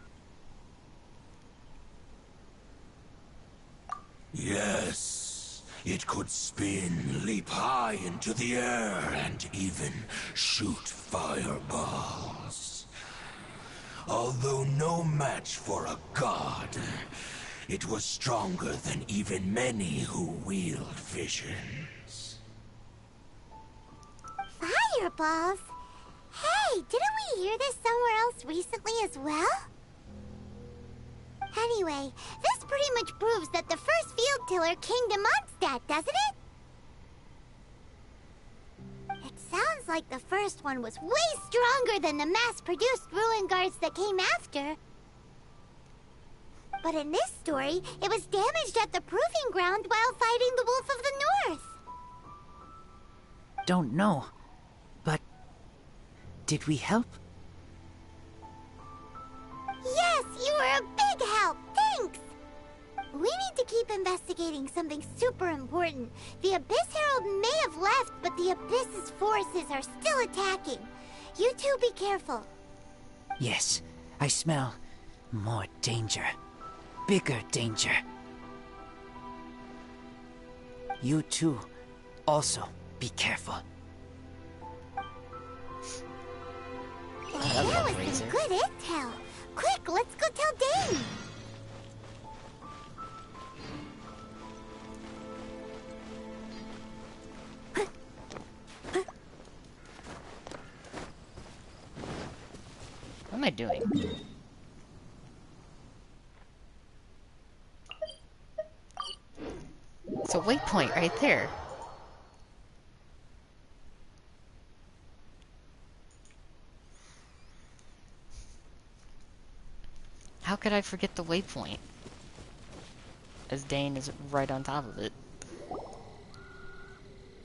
K: Yes, it could spin, leap high into the air, and even shoot fireballs. Although no match for a god, it was stronger than even many who wield visions.
C: Fireballs? Hey, didn't we hear this somewhere else recently as well? Anyway, this pretty much proves that the first field tiller came to Mondstadt, doesn't it? It sounds like the first one was way stronger than the mass-produced ruin guards that came after. But in this story, it was damaged at the proving ground while fighting the Wolf of the North.
H: Don't know, but did we help?
C: Yes, you were a big help. Thanks. We need to keep investigating something super important. The Abyss Herald may have left, but the Abyss's forces are still attacking. You two be careful.
H: Yes, I smell more danger. Bigger danger. You too, also be careful.
C: Well, that was some good intel. Quick, let's go tell Dane.
A: What am I doing? It's a waypoint right there. How could I forget the waypoint? As Dane is right on top of it.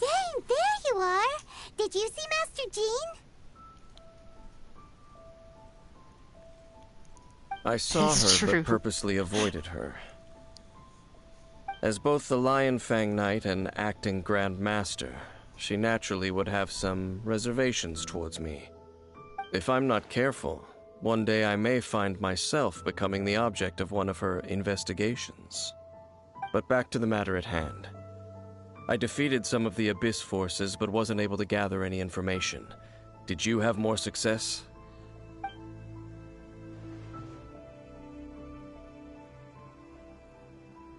C: Dane, there you are. Did you see Master Jean?
I: I saw
A: It's
I: her,
A: true.
I: but purposely avoided her. As both the Lion Fang Knight and acting Grand Master, she naturally would have some reservations towards me. If I'm not careful, one day I may find myself becoming the object of one of her investigations. But back to the matter at hand. I defeated some of the Abyss forces, but wasn't able to gather any information. Did you have more success?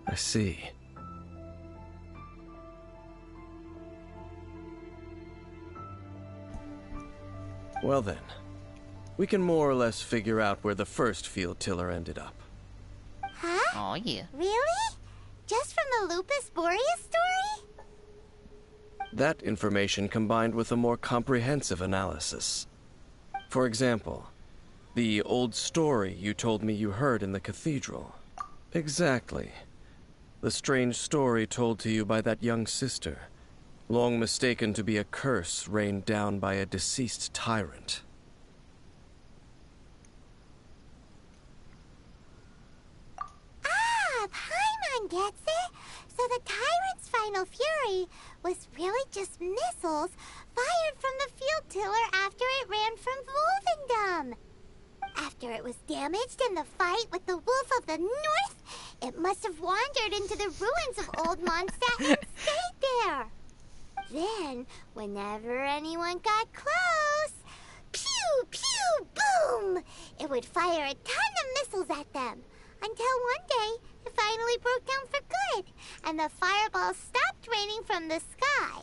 I: I see. Well then, we can more or less figure out where the first field tiller ended up.
C: Huh?
A: Oh yeah.
C: Really? Just from the Lupus Boreas story?
I: That information combined with a more comprehensive analysis. For example, the old story you told me you heard in the cathedral. Exactly. The strange story told to you by that young sister, long mistaken to be a curse rained down by a deceased tyrant.
C: Ah, Paimon gets it! So the tyrant's final fury was really just missiles fired from the field tiller after it ran from Wolvendom. After it was damaged in the fight with the Wolf of the North, it must have wandered into the ruins of Old Mondstadt and stayed there. Then, whenever anyone got close, pew, pew, boom! It would fire a ton of missiles at them. Until one day, it finally broke down for good, and the fireballs stopped raining from the sky.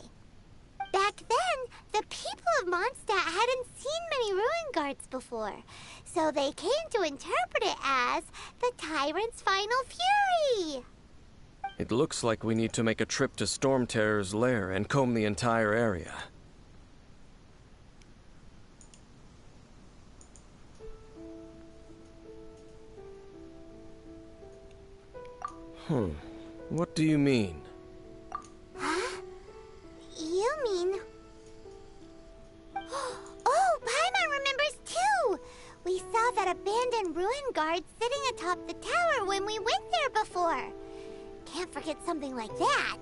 C: Back then, the people of Mondstadt hadn't seen many ruin guards before, so they came to interpret it as the tyrant's final fury.
I: It looks like we need to make a trip to Storm Terror's lair and comb the entire area. What do you mean?
C: Huh? You mean... Oh, Paimon remembers too! We saw that abandoned ruin guard sitting atop the tower when we went there before. Can't forget something like that.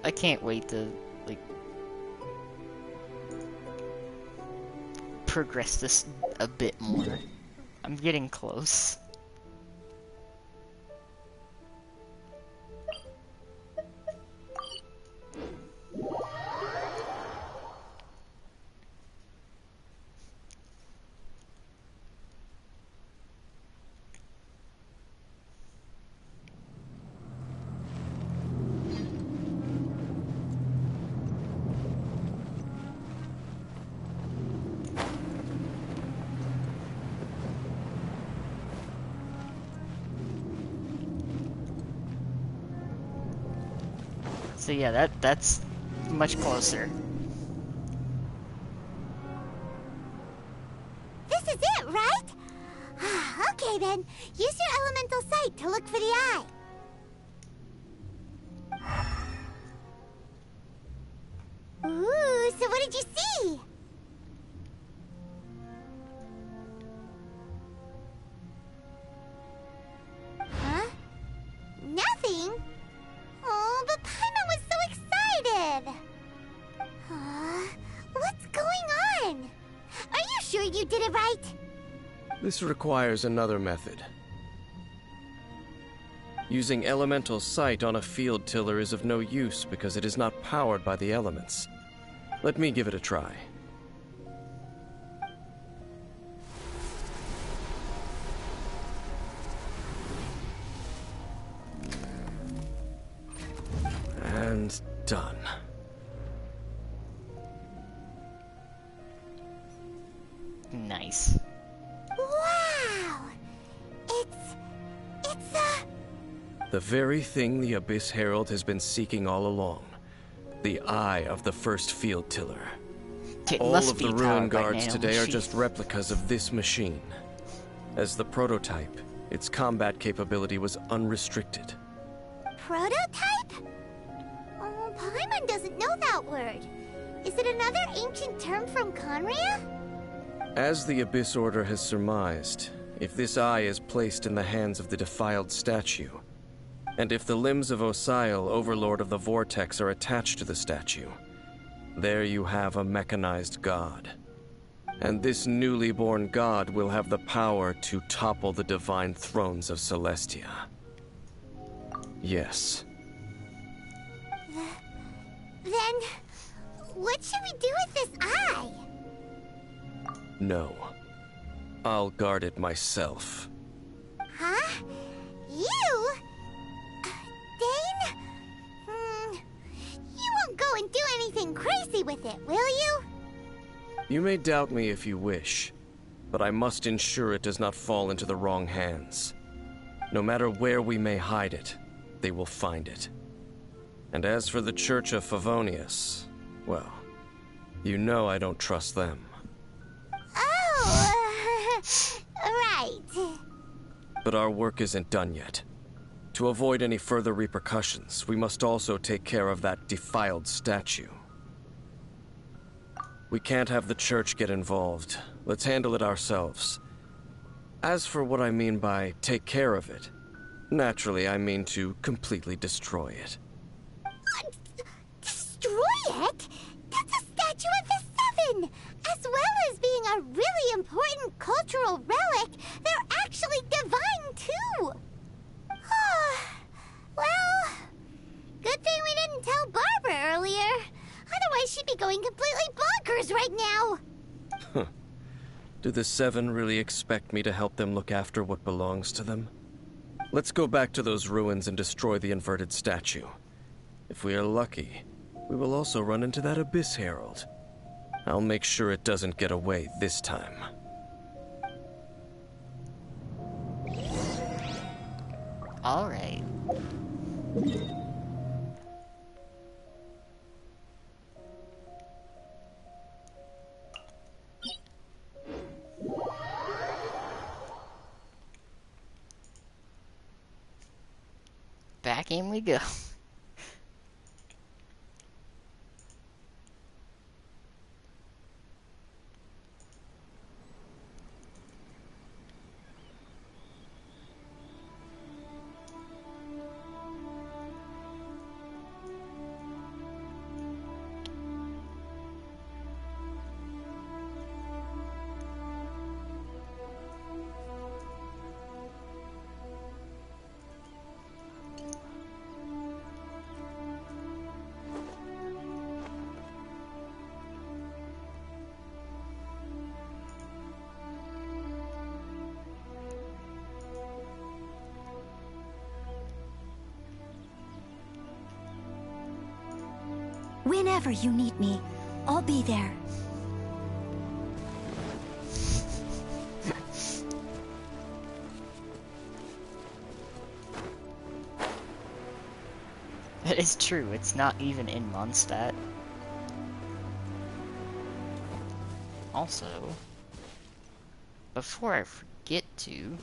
A: I can't wait to, like, progress this a bit more. I'm getting close. So yeah, that's much closer.
C: This is it, right? Okay then, use your elemental sight to look for the eye. Ooh, so what did you see? Huh? Nothing? Oh, but Paimon was so excited! What's going on? Are you sure you did it right?
I: This requires another method. Using elemental sight on a field tiller is of no use because it is not powered by the elements. Let me give it a try. And done.
A: Nice.
C: Wow! It's
I: The very thing the Abyss Herald has been seeking all along. The eye of the first field tiller.
A: It
I: All
A: must
I: of
A: be
I: the ruin
A: powered by
I: guards today are
A: nanomachine.
I: just replicas of this machine. As the prototype, its combat capability was unrestricted.
C: prototype? Oh, Paimon doesn't know that word. Is it another ancient term for from Conria?
I: As the Abyss Order has surmised, if this eye is placed in the hands of the defiled statue, and if the limbs of Osial, Overlord of the Vortex, are attached to the statue, there you have a mechanized god. And this newly born god will have the power to topple the divine thrones of Celestia. Yes.
C: Then, what should we do with this eye?
I: No. I'll guard it myself.
C: Huh? You? Dane? You won't go and do anything crazy with it, will you?
I: You may doubt me if you wish, but I must ensure it does not fall into the wrong hands. No matter where we may hide it, they will find it. And as for the Church of Favonius, well, you know I don't trust them.
C: Oh, right.
I: But our work isn't done yet. To avoid any further repercussions, we must also take care of that defiled statue. We can't have the Church get involved. Let's handle it ourselves. As for what I mean by take care of it, naturally I mean to completely destroy it.
C: Destroy it? That's a statue of the Seven! As well as being a really important cultural relic, they're actually divine too! Well, good thing we didn't tell Barbara earlier. Otherwise she'd be going completely bonkers right now!
I: Do the Seven really expect me to help them look after what belongs to them? Let's go back to those ruins and destroy the inverted statue. If we are lucky, we will also run into that Abyss Herald. I'll make sure it doesn't get away this time.
A: All right. Back in we go.
B: Whenever you need me, I'll be there.
A: That is true, it's not even in Mondstadt. Also, before I forget to...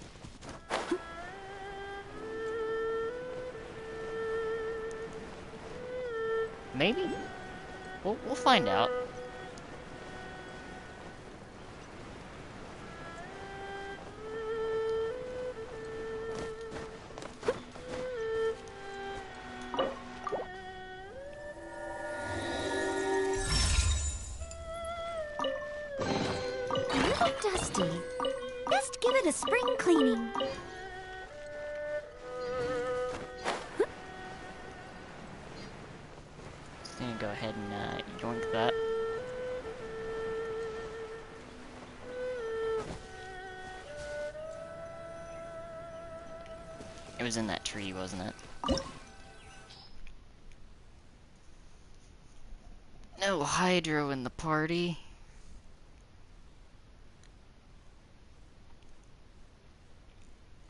A: Maybe? We'll find out.
B: A little dusty. Best give it a spring cleaning.
A: Just gonna go ahead and yoink that. It was in that tree, wasn't it? No Hydro in the party.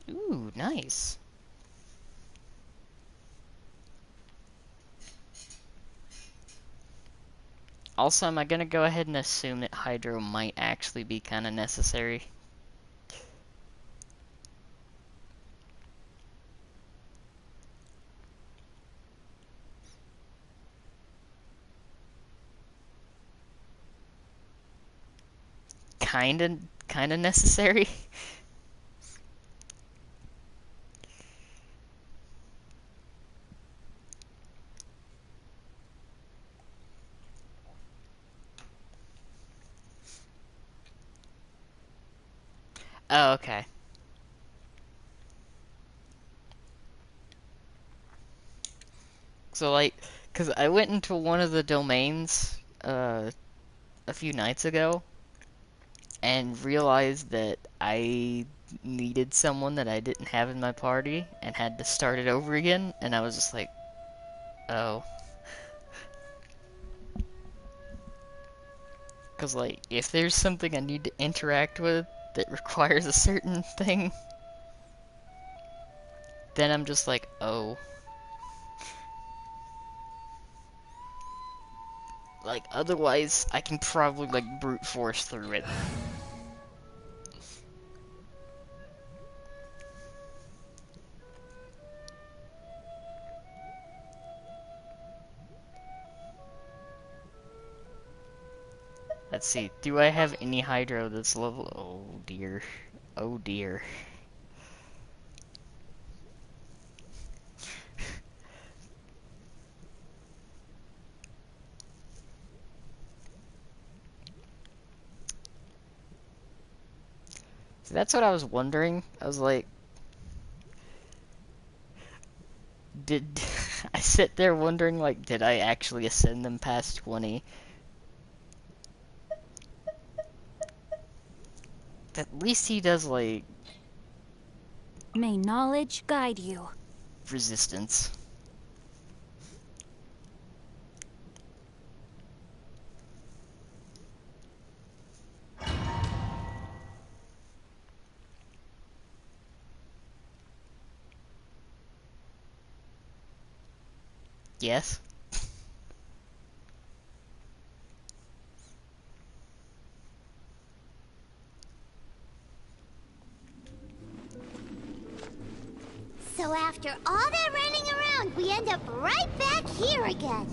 A: Ooh, nice. Also, am I gonna go ahead and assume that Hydro might actually be kind of necessary? kinda necessary. Oh, okay. So like, cause I went into one of the domains a few nights ago and realized that I needed someone that I didn't have in my party and had to start it over again, and I was just like, oh. Cause like, if there's something I need to interact with that requires a certain thing, then I'm just like, oh. Like, otherwise, I can probably, like, brute force through it. Let's see, do I have any Hydro that's level? Oh dear. Oh dear. See, that's what I was wondering. I was like, did I sit there wondering, like, did I actually ascend them past 20? At least he does, like,
N: May knowledge guide you.
A: resistance. Yes.
C: So after all that running around, we end up right back here again.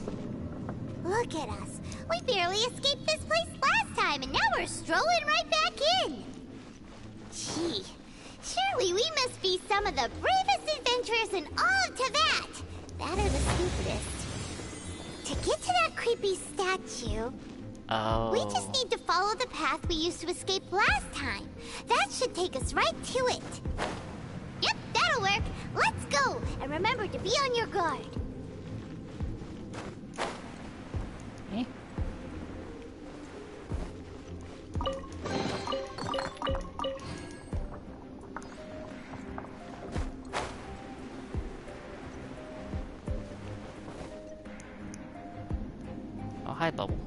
C: Look at us. We barely escaped this place last time, and now we're strolling right back in. Gee, surely we must be some of the bravest adventurers in all of Teyvat. That or the stupidest. To get to that creepy statue, we just need to follow the path we used to escape last time. That should take us right to it. Yep, that'll work. Let's go, and remember to be on your guard.
A: Eh? Oh, hi, Bubble.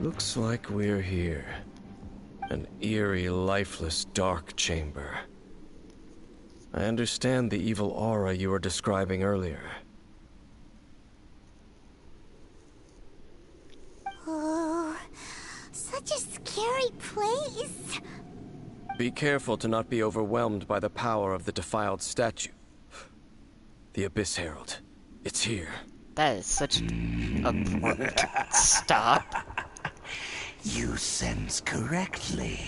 I: Looks like we're here. An eerie, lifeless, dark chamber. I understand the evil aura you were describing earlier.
C: Oh, such a scary place.
I: Be careful to not be overwhelmed by the power of the defiled statue. The Abyss Herald. It's here.
A: That is such abrupt. Stop.
K: You sense correctly.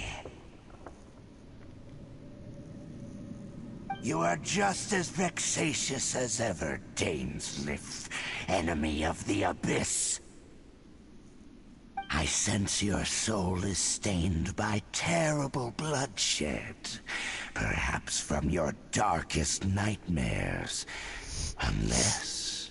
K: You are just as vexatious as ever, Daneslith, enemy of the Abyss. I sense your soul is stained by terrible bloodshed, perhaps from your darkest nightmares, unless...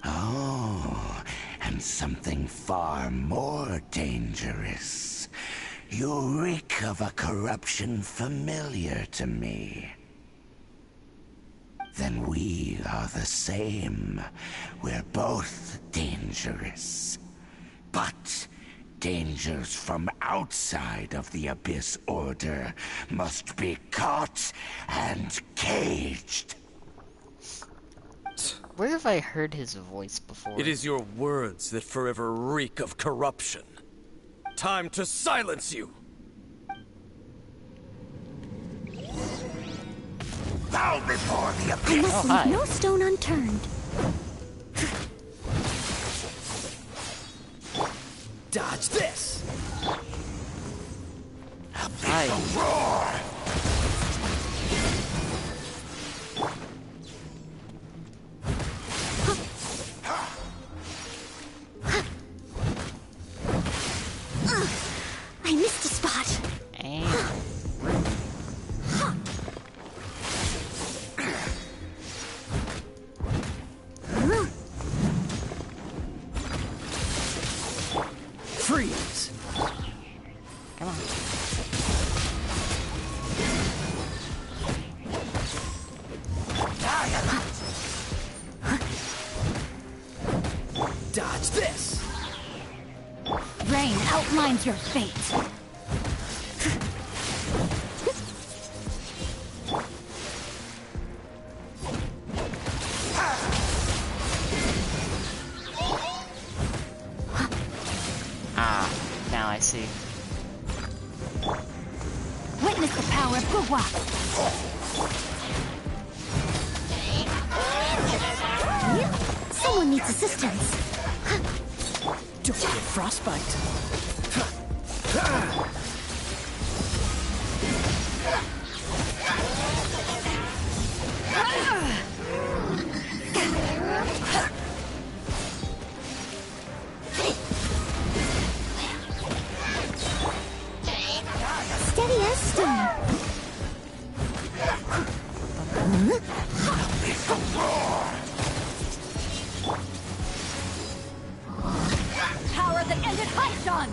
K: Oh, and something far more dangerous. You reek of a corruption familiar to me. Then we are the same. We're both dangerous. But dangers from outside of the Abyss Order must be caught and caged.
A: Where have I heard his voice before?
I: It is your words that forever reek of corruption. Time to silence you!
K: Bow before the
C: I
K: abyss!
C: must leave no stone unturned.
H: Dodge this!
K: Roar!
C: I missed a spot.
H: Freeze!
A: Come on.
H: Dodge this!
B: Rain outlines your fate.
A: Ah, now I see.
B: Witness the power of Gugwa.
C: Someone needs assistance.
M: Don't get frostbite.
C: Steady as stone.
B: Power that ended Haishan.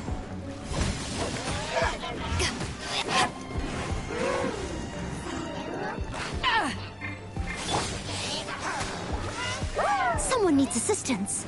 C: Someone needs assistance.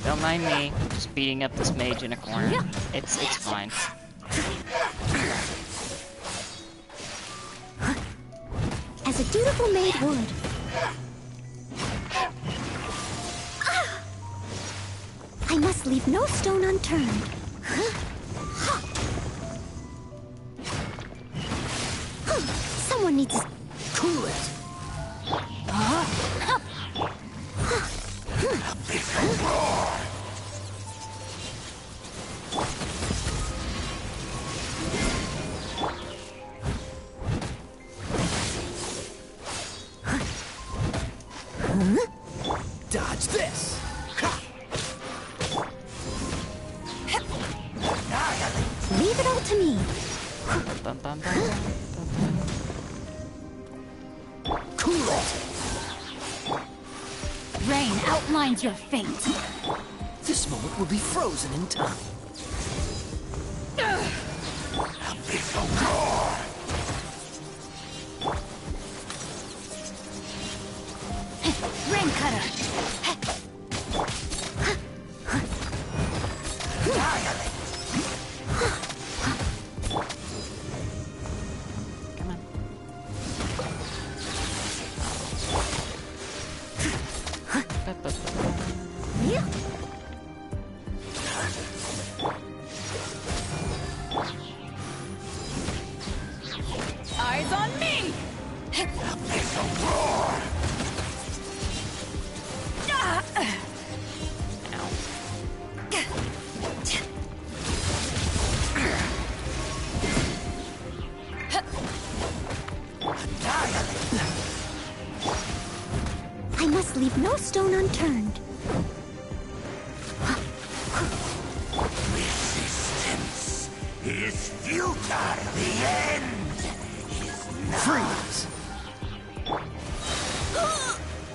A: Don't mind me, just beating up this mage in a corner. It's fine.
C: As a dutiful maid would. I must leave no stone unturned. Someone needs to
M: Cool it.
H: Dodge this!
C: leave it all to me.
A: Bum, bum, bum.
H: Cool it!
B: Rain outlines your fate.
M: This moment will be frozen in time.
B: Rain cutter.
A: Come on.
B: Eyes on me!
C: I must leave no stone unturned.
K: Resistance is futile. The end is nigh.
H: Freeze!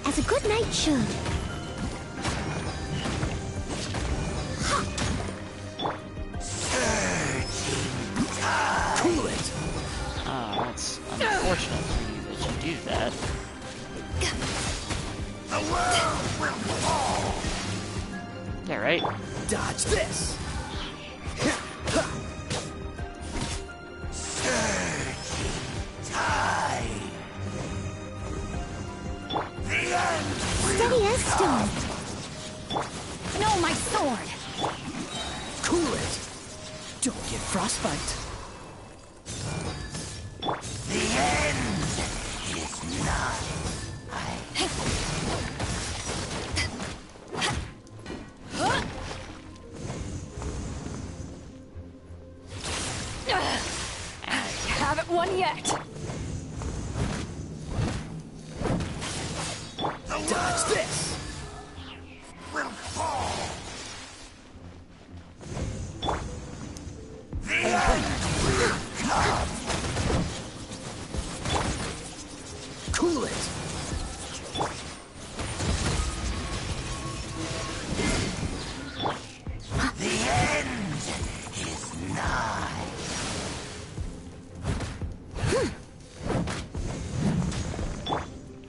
C: As a good knight should.
A: right?
M: Dodge this!
C: Steady as stone.
B: No, my sword!
M: Cool it! Don't get frostbite.
K: The end is nigh.
B: Haven't won yet!
M: Dodge this!
K: Will fall. The end will come.
M: Cool it!
K: The end is nigh.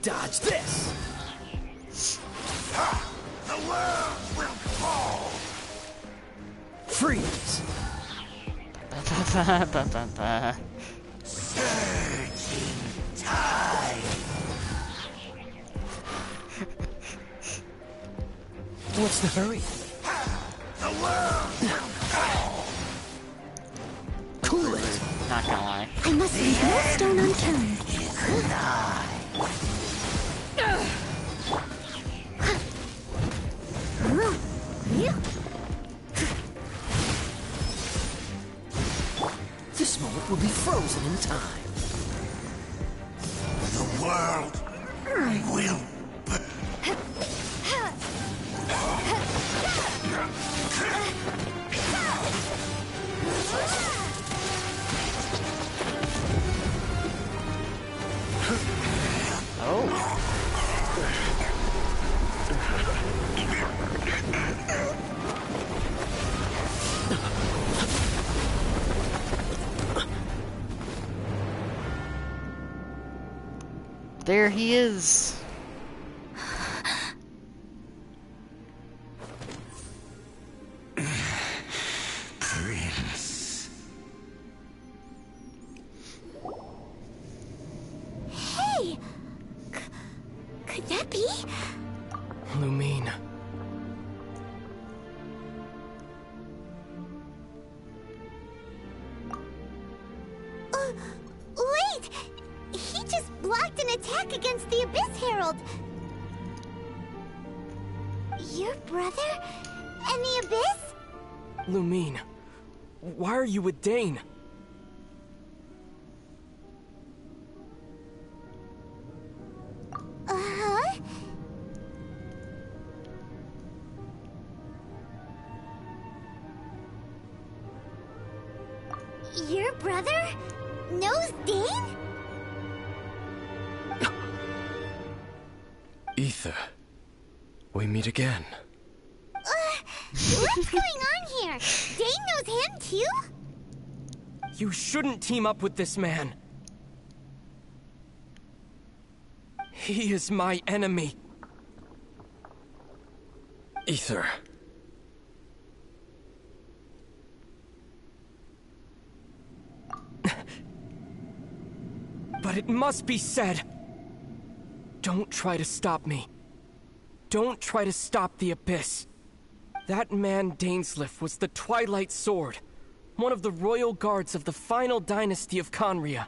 M: Dodge this!
K: The world will fall.
M: Freeze!
K: Surging tide.
M: What's the hurry?
K: The world will fall.
M: Cool it!
A: Not gonna lie.
C: I must leave no stone unturned.
K: Is nigh.
M: This moment will be frozen in time.
K: The world will
A: Oh. There he is.
K: Prince.
C: Hey! Could that be?
F: Lumine.
C: Wait! He just blocked an attack against the Abyss Herald. Your brother? And the Abyss?
F: Lumine. Why are you with Dane?
C: Uh-huh. Your brother knows Dane?
I: Ether. We meet again.
C: What's going on here? Dane knows him too?
F: You shouldn't team up with this man. He is my enemy.
I: Ether.
F: But it must be said. Don't try to stop me. Don't try to stop the Abyss. That man Dainsleif was the Twilight Sword, one of the royal guards of the final dynasty of Conria.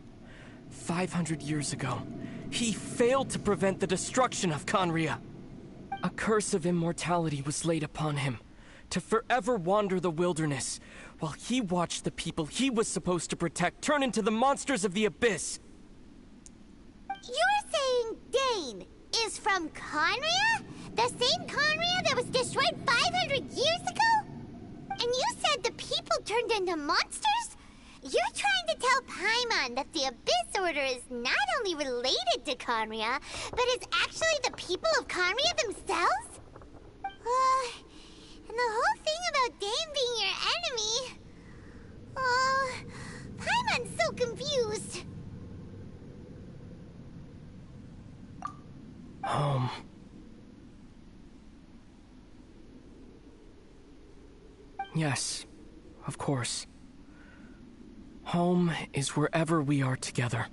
F: 500 years ago, he failed to prevent the destruction of Conria. A curse of immortality was laid upon him, to forever wander the wilderness, while he watched the people he was supposed to protect turn into the monsters of the Abyss.
C: You're saying Dane is from Conria? The same Conria that was destroyed 500 years ago? And you said the people turned into monsters? You're trying to tell Paimon that the Abyss Order is not only related to Conria, but is actually the people of Conria themselves? And the whole thing about Dane being your enemy... Paimon's so confused.
F: Yes, of course. Home is wherever we are together.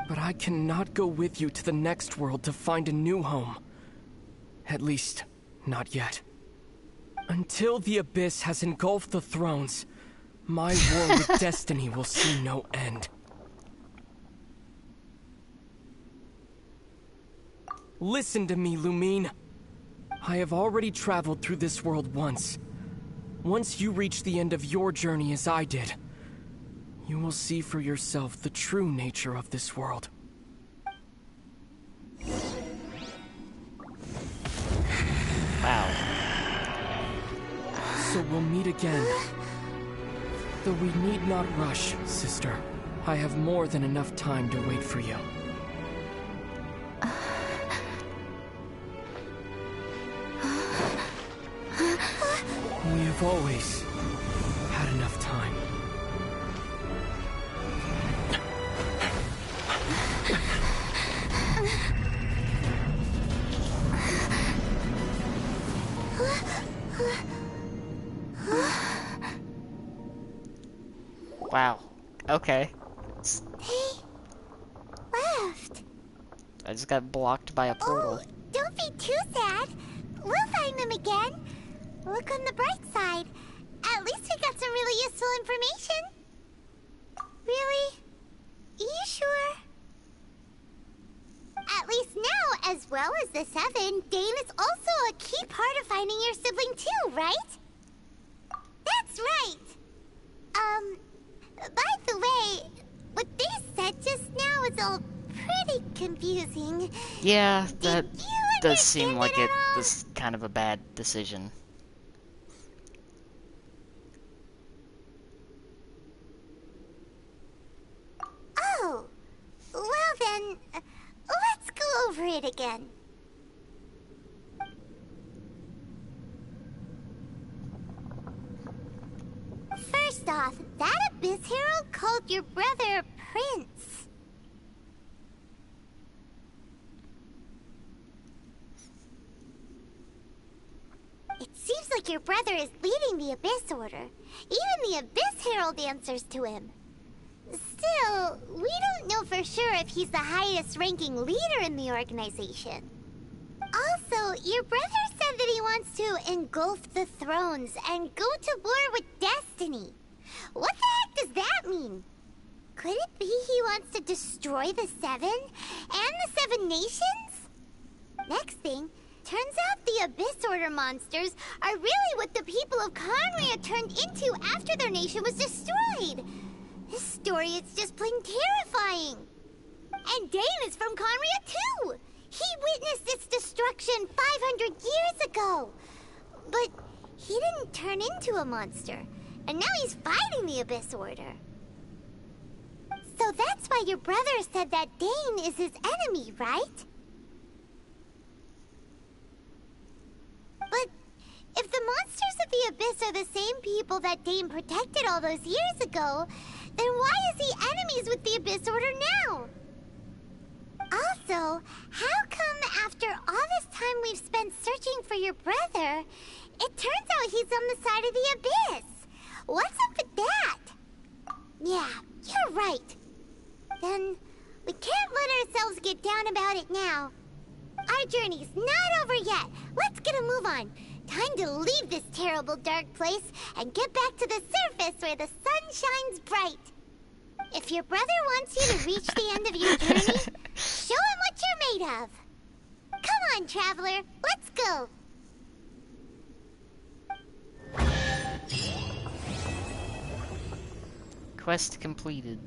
F: But I cannot go with you to the next world to find a new home. At least, not yet. Until the Abyss has engulfed the thrones, my war with destiny will see no end. Listen to me, Lumine. I have already traveled through this world once. Once you reach the end of your journey as I did, you will see for yourself the true nature of this world.
A: Wow.
F: So we'll meet again. Though we need not rush, sister. I have more than enough time to wait for you. We have always had enough time.
A: Wow. Okay.
C: They left.
A: I just got blocked by a portal.
C: Oh, don't be too sad. We'll find them again. Look on the bright side. At least we got some really useful information. Really? You sure? At least now, as well as the Seven, Dane is also a key part of finding your sibling too, right? That's right. By the way, what they said just now is all pretty confusing.
A: Yeah, that does seem like it
C: all?
A: was kind of a bad decision.
C: Oh, well then, let's go over it again. First off, that Abyss Herald called your brother Prince. It seems like your brother is leading the Abyss Order. Even the Abyss Herald answers to him. Still, we don't know for sure if he's the highest ranking leader in the organization. Also, your brother said that he wants to engulf the thrones and go to war with destiny. What the heck does that mean? Could it be he wants to destroy the Seven and the Seven Nations? Next thing, turns out the Abyss Order monsters are really what the people of Conria turned into after their nation was destroyed. This story is just plain terrifying. And Dane is from Conria too. He witnessed its destruction 500 years ago. But he didn't turn into a monster. And now he's fighting the Abyss Order. So that's why your brother said that Dane is his enemy, right? But if the monsters of the Abyss are the same people that Dane protected all those years ago, then why is he enemies with the Abyss Order now? Also, how come after all this time we've spent searching for your brother, it turns out he's on the side of the Abyss? What's up with that? Yeah, you're right. Then we can't let ourselves get down about it now. Our journey's not over yet. Let's get a move on. Time to leave this terrible dark place and get back to the surface where the sun shines bright. If your brother wants you to reach the end of your journey, show him what you're made of. Come on, traveler. Let's go.
A: Quest completed.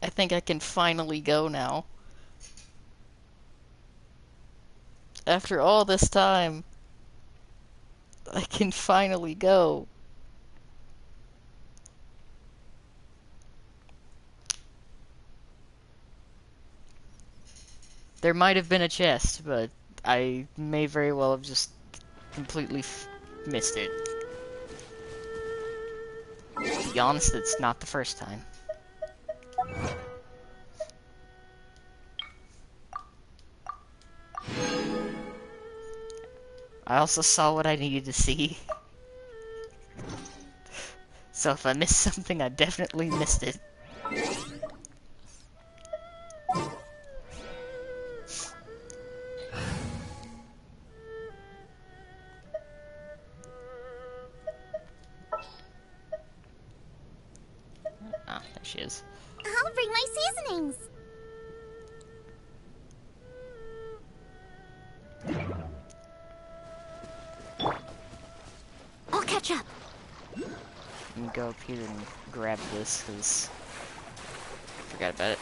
A: I think I can finally go now. After all this time, I can finally go. There might have been a chest, but I may very well have just completely missed it. To be honest, it's not the first time. I also saw what I needed to see. So if I missed something, I definitely missed it. Ah, there she is.
C: I'll bring my seasonings. I'll catch up.
A: Let me go up here and grab this, because I forgot about it.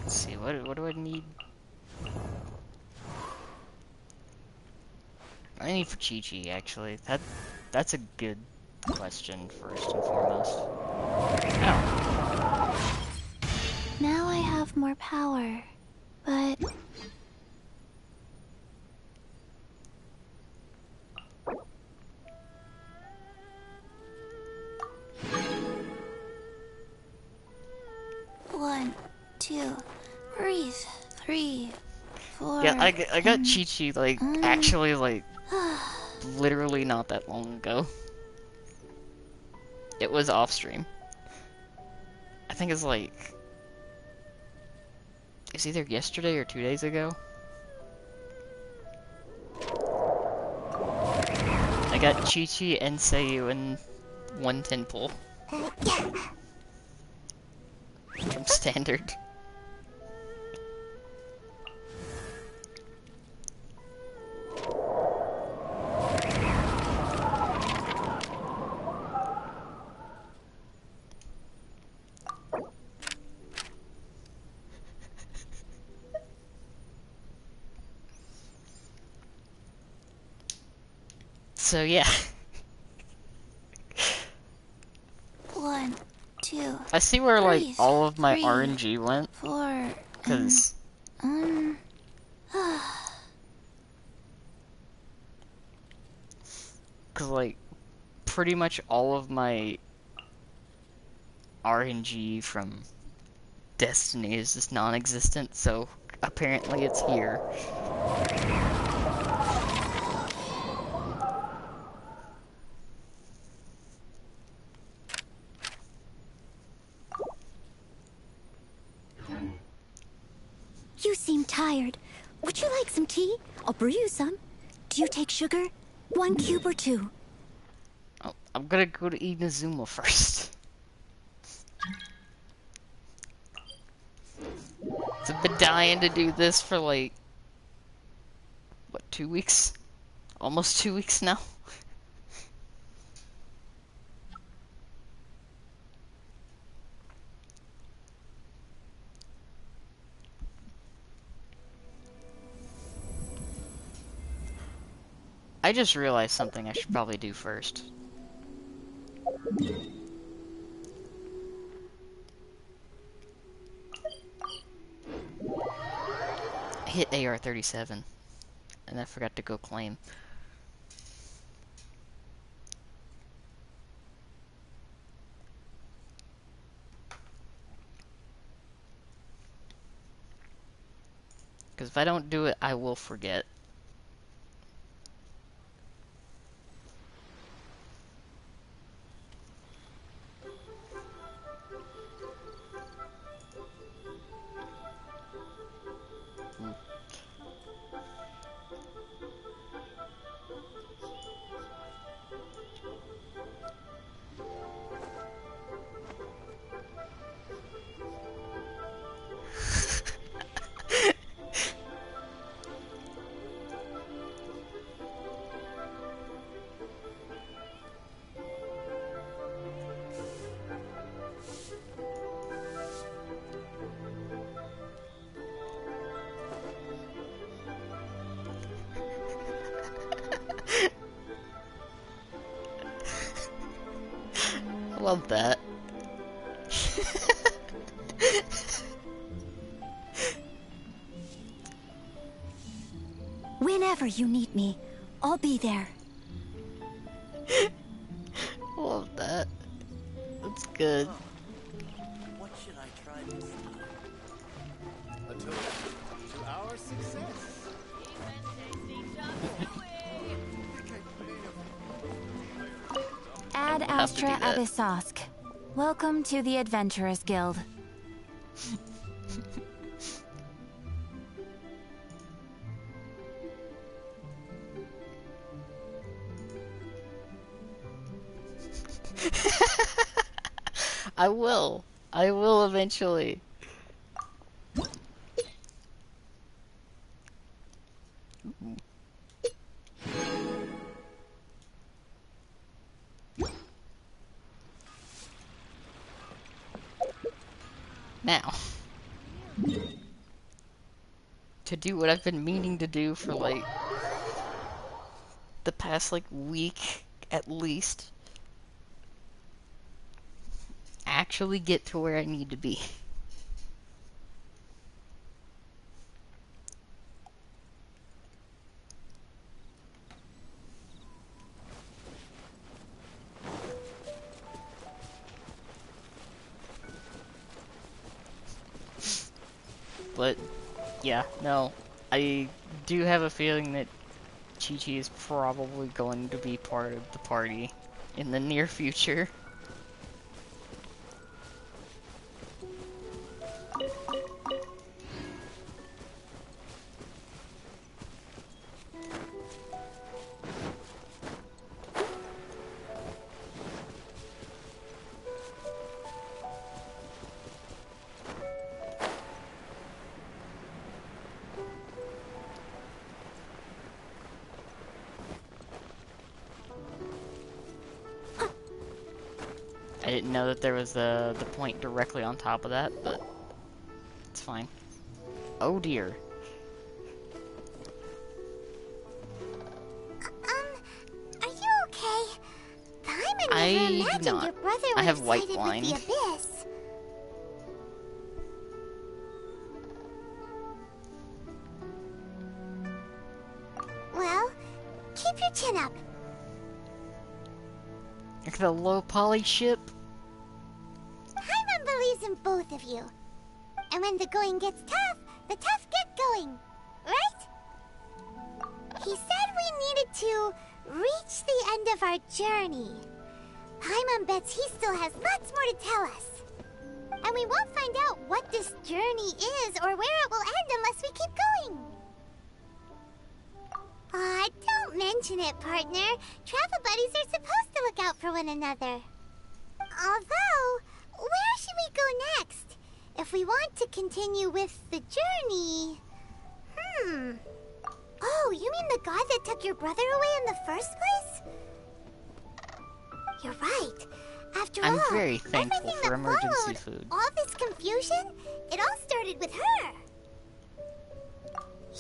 A: Let's see, what do I need? I need for Chi-Chi, actually. That's a good question, first and foremost. Ow.
N: Now I have more power, but... One, two, breathe, 3, 4...
A: Yeah, I got Chi-Chi, like, actually, like, literally not that long ago. It was off-stream. I think it's like... It's either yesterday or 2 days ago. I got Chi-Chi and Seiyu in one temple. From standard. So yeah.
N: 1, 2.
A: I see where like
N: breathe,
A: all of my
N: 3,
A: RNG went.
N: 4,
A: Cause cause like pretty much all of my RNG from Destiny is just non-existent, so apparently it's here.
B: You seem tired. Would you like some tea? I'll brew you some. Do you take sugar? 1 cube or 2?
A: Oh, I'm gonna go to Inazuma first. I've been dying to do this for like, what, 2 weeks? Almost 2 weeks now? I just realized something I should probably do first. I hit AR-37, and I forgot to go claim. Because if I don't do it, I will forget. I love that.
B: Whenever you need me, I'll be there.
A: Love that. That's good.
Q: What should I try this time? A toast to our success.
B: Ad
A: have to do
B: Astra
A: that.
B: Abyssosk. Welcome to the Adventurers Guild.
A: I will. I will eventually. Now, to do what I've been meaning to do for like the past like week at least, actually get to where I need to be. But, yeah, no. I do have a feeling that Chi-Chi is probably going to be part of the party in the near future. I didn't know that there was the point directly on top of that, but it's fine. Oh dear.
C: Are you okay? Paimon
A: I
C: never
A: do
C: imagined
A: not.
C: your brother
A: I
C: was
A: have white
C: excited
A: wine.
C: with the abyss. Well, keep your chin up.
A: Like the low poly ship?
C: Paimon believes in both of you. And when the going gets tough, the tough get going. Right? He said we needed to reach the end of our journey. Paimon bets he still has lots more to tell us. And we won't find out what this journey is or where it will end unless we keep going. Aw, don't mention it, partner. Travel buddies are supposed to look out for one another. Although, where should we go next? If we want to continue with the journey... Oh, you mean the guy that took your brother away in the first place? You're right. After
A: I'm
C: all,
A: very thankful
C: everything
A: for
C: that
A: emergency
C: followed,
A: food.
C: all this confusion, it all started with her.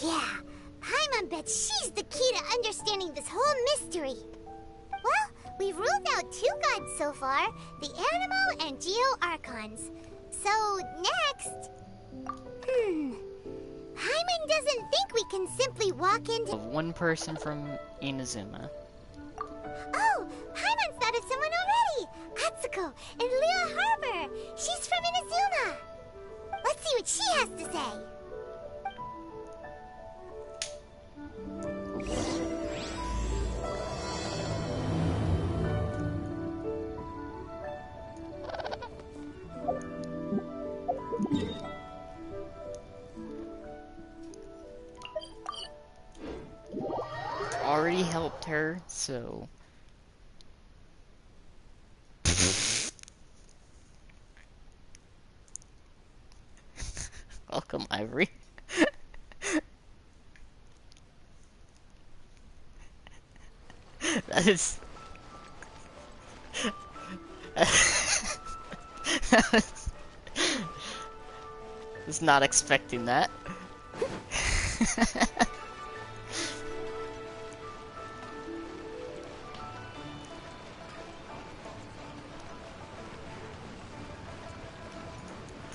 C: Yeah, Paimon bets she's the key to understanding this whole mystery. Well, we've ruled out two gods so far, the Animo and Geo Archons. So, next... Paimon doesn't think we can simply walk into...
A: Of one person from Inazuma.
C: Oh, Paimon's thought of someone already! Atsuko in Lea Harbor! She's from Inazuma! Let's see what she has to say.
A: Already helped her, so... Welcome, Ivory. That is... was not expecting that.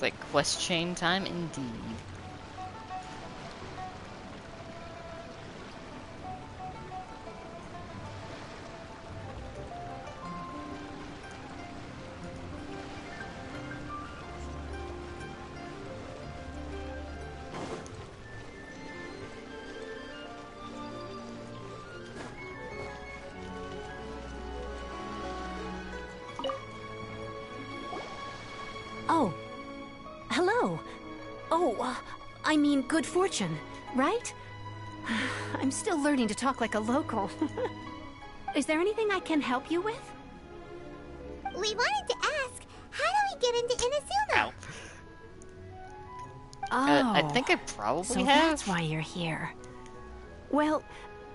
A: Quick quest chain time indeed.
R: Oh. Hello. Oh, I mean good fortune, right? I'm still learning to talk like a local. Is there anything I can help you with?
C: We wanted to ask, how do we get into Inazuma?
A: Ow.
R: Oh.
A: I think I probably
R: so
A: have.
R: that's why you're here. Well,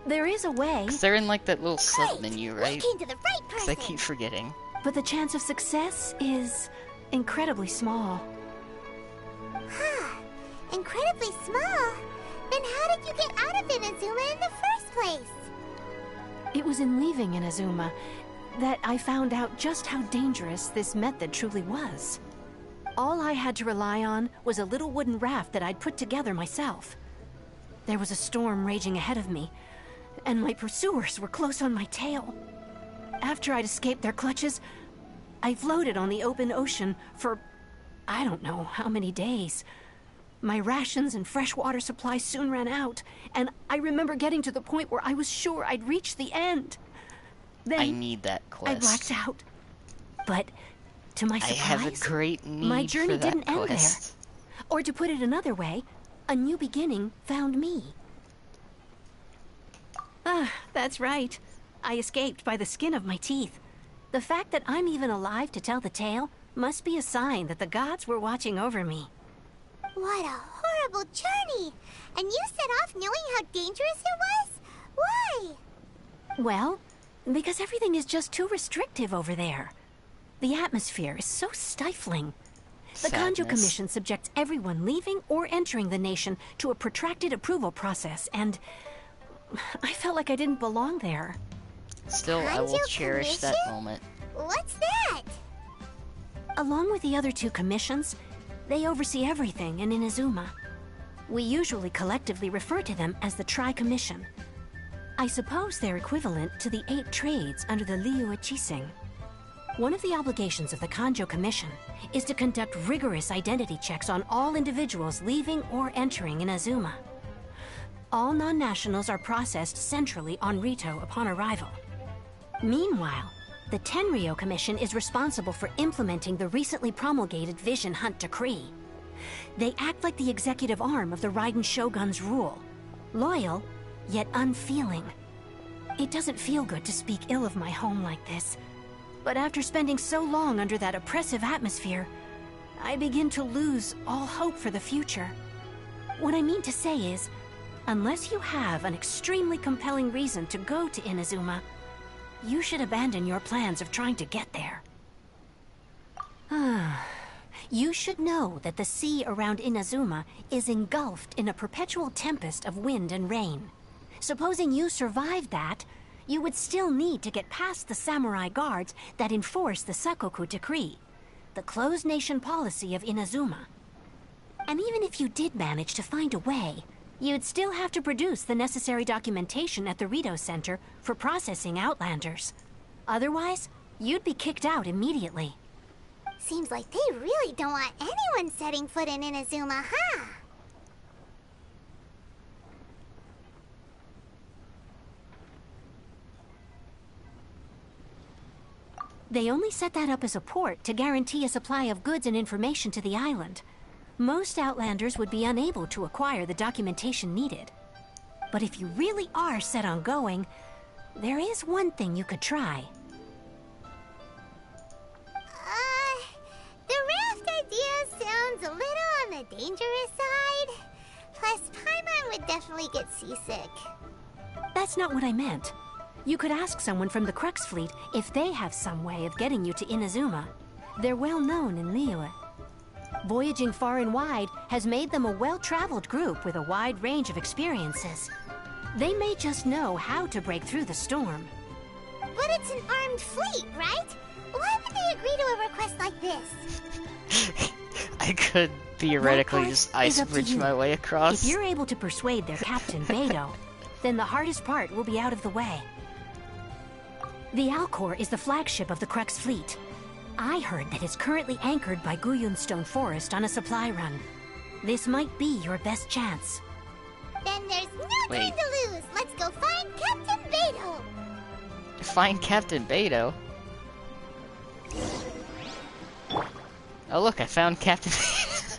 R: there is a way.
A: 'Cause they're in like that little sub menu, right?
C: We came to the right
A: 'Cause I
C: person.
A: keep forgetting.
R: But the chance of success is incredibly small.
C: Huh. Incredibly small? Then how did you get out of Inazuma in the first place?
R: It was in leaving Inazuma that I found out just how dangerous this method truly was. All I had to rely on was a little wooden raft that I'd put together myself. There was a storm raging ahead of me, and my pursuers were close on my tail. After I'd escaped their clutches, I floated on the open ocean for I don't know how many days. My rations and freshwater supply soon ran out, and I remember getting to the point where I was sure I'd reached the end. Then
A: I need that quest.
R: I blacked out. But to my surprise,
A: I have a great need
R: my journey
A: for that
R: didn't end there.
A: quest.
R: Or to put it another way, a new beginning found me. Ah, that's right. I escaped by the skin of my teeth. The fact that I'm even alive to tell the tale must be a sign that the gods were watching over me.
C: What a horrible journey! And you set off knowing how dangerous it was? Why?
R: Well, because everything is just too restrictive over there. The atmosphere is so stifling. The Kanjo
A: Sadness.
R: Commission subjects everyone leaving or entering the nation to a protracted approval process, and I felt like I didn't belong there.
A: Still, I will
C: Kanjo
A: cherish that
C: Commission?
A: moment.
C: What's that?
R: Along with the other two commissions, they oversee everything in Inazuma. We usually collectively refer to them as the Tri-Commission. I suppose they're equivalent to the 8 trades under the Liu Chising. One of the obligations of the Kanjo Commission is to conduct rigorous identity checks on all individuals leaving or entering Inazuma. All non-nationals are processed centrally on Rito upon arrival. Meanwhile, the Tenryo Commission is responsible for implementing the recently promulgated Vision Hunt Decree. They act like the executive arm of the Raiden Shogun's rule. Loyal, yet unfeeling. It doesn't feel good to speak ill of my home like this. But after spending so long under that oppressive atmosphere, I begin to lose all hope for the future. What I mean to say is, unless you have an extremely compelling reason to go to Inazuma, you should abandon your plans of trying to get there. You should know that the sea around Inazuma is engulfed in a perpetual tempest of wind and rain. Supposing you survived that, you would still need to get past the samurai guards that enforce the Sakoku Decree, the closed nation policy of Inazuma. And even if you did manage to find a way, you'd still have to produce the necessary documentation at the Rito Center for processing Outlanders. Otherwise, you'd be kicked out immediately.
C: Seems like they really don't want anyone setting foot in Inazuma, huh?
R: They only set that up as a port to guarantee a supply of goods and information to the island. Most Outlanders would be unable to acquire the documentation needed. But if you really are set on going, there is one thing you could try.
C: The raft idea sounds a little on the dangerous side. Plus, Paimon would definitely get seasick.
R: That's not what I meant. You could ask someone from the Crux Fleet if they have some way of getting you to Inazuma. They're well known in Liyue. Voyaging far and wide has made them a well-traveled group with a wide range of experiences. They may just know how to break through the storm.
C: But it's an armed fleet, right? Why would they agree to a request like this?
A: I could theoretically just ice bridge my way across.
R: If you're able to persuade their captain, Beidou, then the hardest part will be out of the way. The Alcor is the flagship of the Crux fleet. I heard that it's currently anchored by Guyunstone Forest on a supply run. This might be your best chance.
C: Then there's no time to lose. Let's go find Captain Beidou.
A: Find Captain Beidou? Oh look, I found Captain Beidou.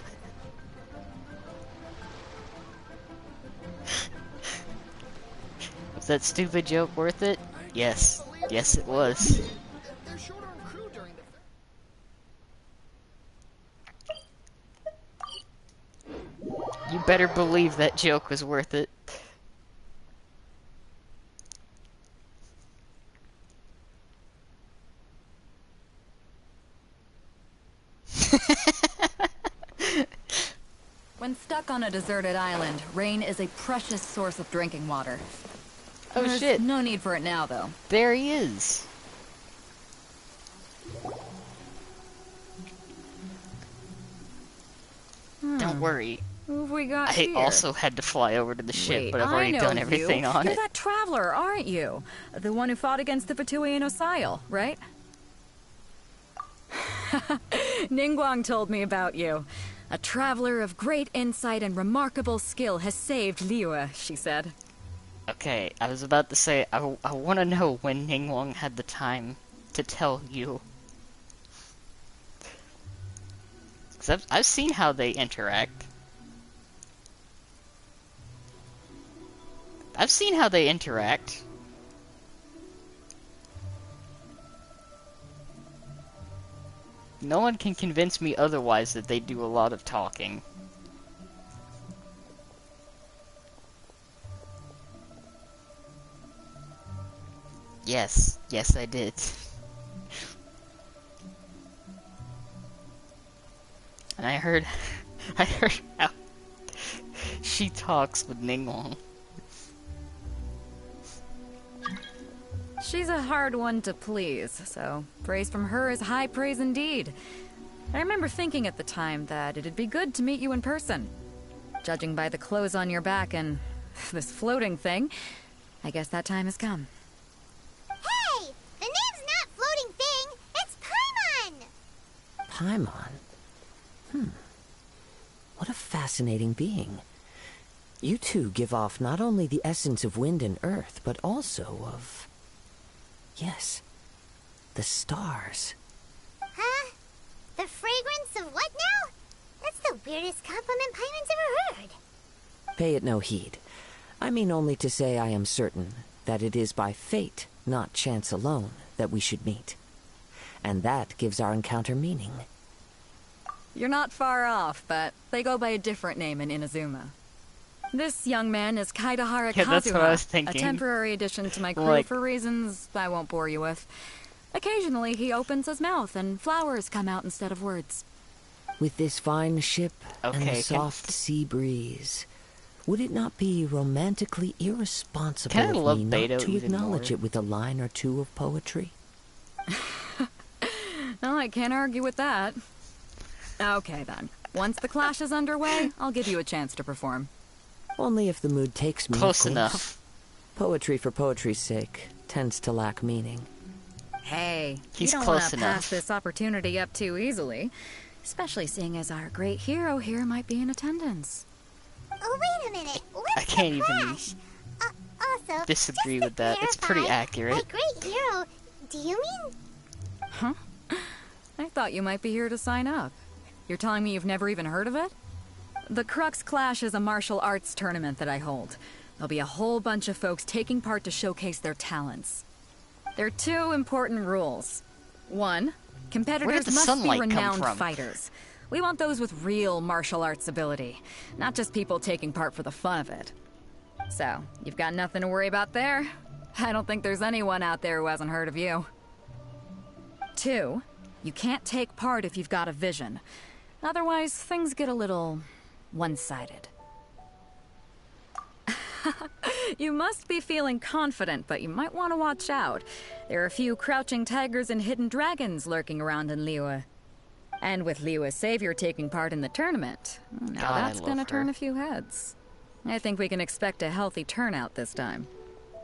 A: Was that stupid joke worth it? Yes. Yes, it was. You better believe that joke was worth it.
P: When stuck on a deserted island, rain is a precious source of drinking water.
A: Oh
P: There's
A: shit.
P: no need for it now, though.
A: There he is. Don't worry.
P: Who have we got
A: I
P: here?
A: also had to fly over to the ship,
P: Wait,
A: but I've already
P: I know
A: done everything
P: you.
A: on
P: You're
A: it.
P: that traveler, aren't you? The one who fought against the Fatui Osile, right? Ningguang told me about you. A traveler of great insight and remarkable skill has saved Liyue, she said.
A: Okay, I was about to say, I want to know when Ningguang had the time to tell you. Because I've seen how they interact. I've seen how they interact. No one can convince me otherwise that they do a lot of talking. Yes, yes I did. And I heard how she talks with Ningguang.
P: She's a hard one to please, so praise from her is high praise indeed. I remember thinking at the time that it'd be good to meet you in person. Judging by the clothes on your back and this floating thing, I guess that time has come.
C: Hey! The name's not Floating Thing, it's Paimon!
S: Paimon? What a fascinating being. You two give off not only the essence of wind and earth, but also of... yes, the stars.
C: Huh? The fragrance of what now? That's the weirdest compliment Paimon's ever heard.
S: Pay it no heed. I mean only to say I am certain that it is by fate, not chance alone, that we should meet. And that gives our encounter meaning.
P: You're not far off, but they go by a different name in Inazuma. This young man is Kaidahara
A: Yeah, that's what I was
P: Kazuha, a
A: thinking.
P: temporary addition to my crew
A: Like-
P: for reasons I won't bore you with. Occasionally he opens his mouth and flowers come out instead of words.
S: With this fine ship and
A: Okay,
S: the
A: can-
S: soft sea breeze, would it not be romantically irresponsible
A: Can I
S: of
A: love
S: me
A: Beidou
S: not to
A: even
S: acknowledge
A: more?
S: it with a line or two of poetry?
P: Oh, I can't argue with that. Okay then. Once the clash is underway, I'll give you a chance to perform.
S: Only if the mood takes me, of
A: Close
S: course.
A: enough.
S: Poetry for poetry's sake tends to lack meaning.
P: Hey,
A: He's
P: you don't
A: close
P: want to
A: enough.
P: pass this opportunity up too easily. Especially seeing as our great hero here might be in attendance.
C: Oh, wait a minute. What's
A: I can't
C: the
A: even
C: clash? Also,
A: disagree
C: just to
A: with that. It's pretty
C: clarify,
A: accurate.
C: My great hero, do you mean...
P: Huh? I thought you might be here to sign up. You're telling me you've never even heard of it? The Crux Clash is a martial arts tournament that I hold. There'll be a whole bunch of folks taking part to showcase their talents. There are two important rules. One,
A: Where did
P: competitors
A: the
P: must be
A: sunlight come
P: renowned
A: from?
P: fighters. We want those with real martial arts ability, not just people taking part for the fun of it. So, you've got nothing to worry about there. I don't think there's anyone out there who hasn't heard of you. Two, you can't take part if you've got a vision. Otherwise, things get a little one-sided. You must be feeling confident, but you might want to watch out. There are a few crouching tigers and hidden dragons lurking around in Liyue.
T: And with Liu as savior taking part in the tournament, now that's gonna turn a few heads. I think we can expect a healthy turnout this time.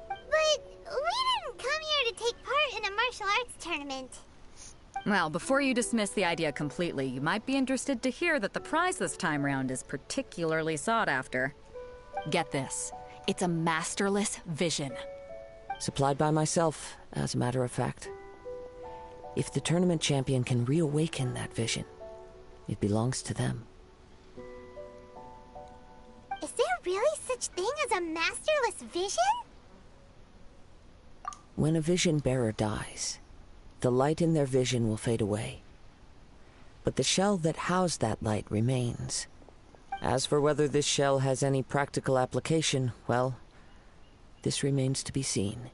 C: But we didn't come here to take part in a martial arts tournament.
T: Well, before you dismiss the idea completely, you might be interested to hear that the prize this time round is particularly sought after. Get this. It's a masterless vision.
S: Supplied by myself, as a matter of fact. If the tournament champion can reawaken that vision, it belongs to them.
C: Is there really such thing as a masterless vision?
S: When a vision bearer dies, the light in their vision will fade away. But the shell that housed that light remains. As for whether this shell has any practical application, well, this remains to be seen.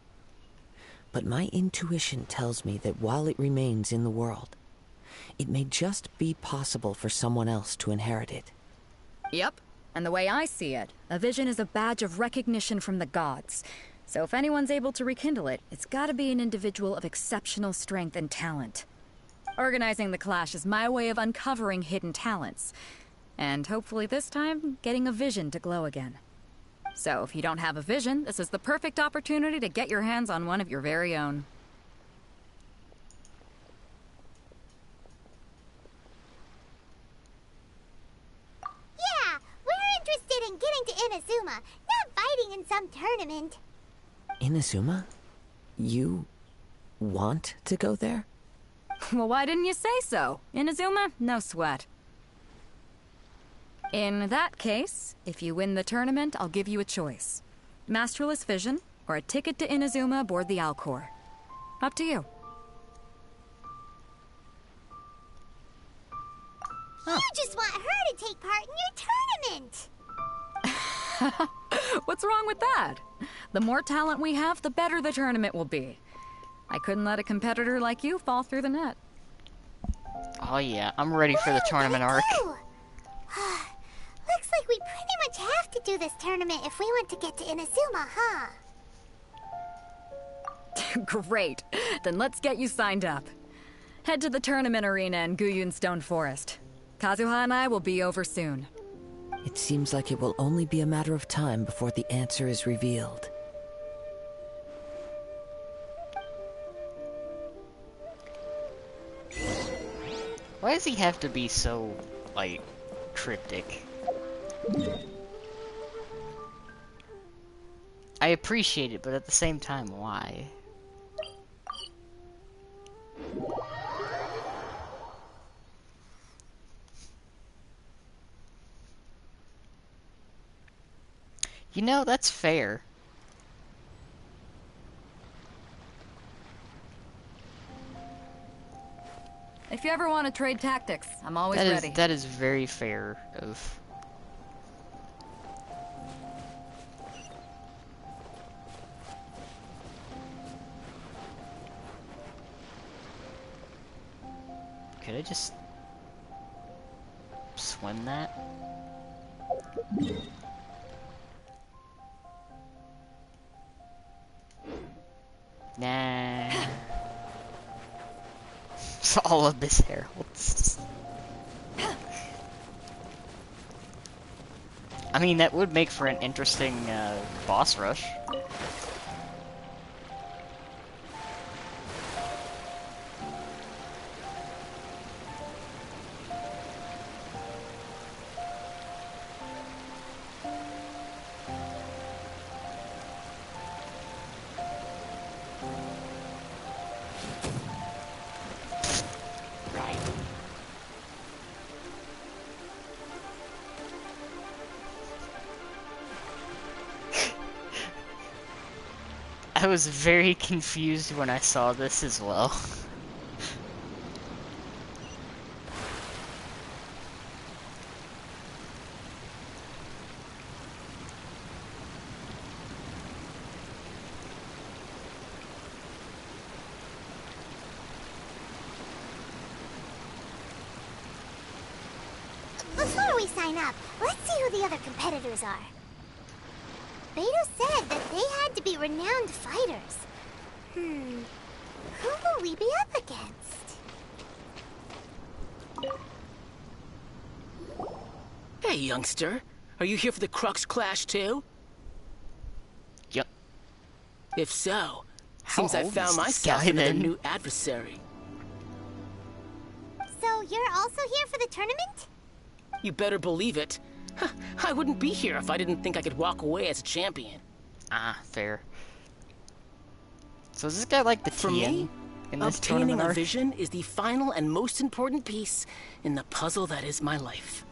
S: But my intuition tells me that while it remains in the world, it may just be possible for someone else to inherit it.
T: Yep, and the way I see it, a vision is a badge of recognition from the gods. So if anyone's able to rekindle it, it's gotta be an individual of exceptional strength and talent. Organizing the clash is my way of uncovering hidden talents. And hopefully this time, getting a vision to glow again. So if you don't have a vision, this is the perfect opportunity to get your hands on one of your very own.
C: Yeah, we're interested in getting to Inazuma, not fighting in some tournament.
S: Inazuma? You want to go there?
T: Well, why didn't you say so? Inazuma? No sweat. In that case, if you win the tournament, I'll give you a choice. Masterless Vision, or a ticket to Inazuma aboard the Alcor. Up to you.
C: You just want her to take part in your tournament!
T: What's wrong with that? The more talent we have, the better the tournament will be. I couldn't let a competitor like you fall through the net.
A: Oh yeah, I'm ready for the tournament arc.
C: Looks like we pretty much have to do this tournament if we want to get to Inazuma, huh?
T: Great. Then let's get you signed up. Head to the tournament arena in Guyun Stone Forest. Kazuha and I will be over soon.
S: It seems like it will only be a matter of time before the answer is revealed.
A: Why does he have to be so, like, cryptic? I appreciate it, but at the same time, why? You know, that's fair.
T: If you ever want to trade tactics, I'm always ready.
A: That is very fair of... Could I just... swim that? Nah. It's all Abyss Heralds. I mean, that would make for an interesting boss rush. I was very confused when I saw this as well.
C: Before we sign up, let's see who the other competitors are. Beto said that they had to be renowned fighters. Who will we be up against?
M: Hey, youngster. Are you here for the Crux Clash, too?
A: Yep.
M: If so,
A: How
M: seems I
A: old
M: found
A: is this
M: myself
A: guy,
M: another
A: then?
M: new adversary.
C: So you're also here for the tournament?
M: You better believe it. I wouldn't be here if I didn't think I could walk away as a champion.
A: Ah, fair. So is this guy like the
M: For
A: TN
M: me,
A: in this
M: obtaining
A: tournament
M: a
A: arc?
M: vision is the final and most important piece in the puzzle that is my life.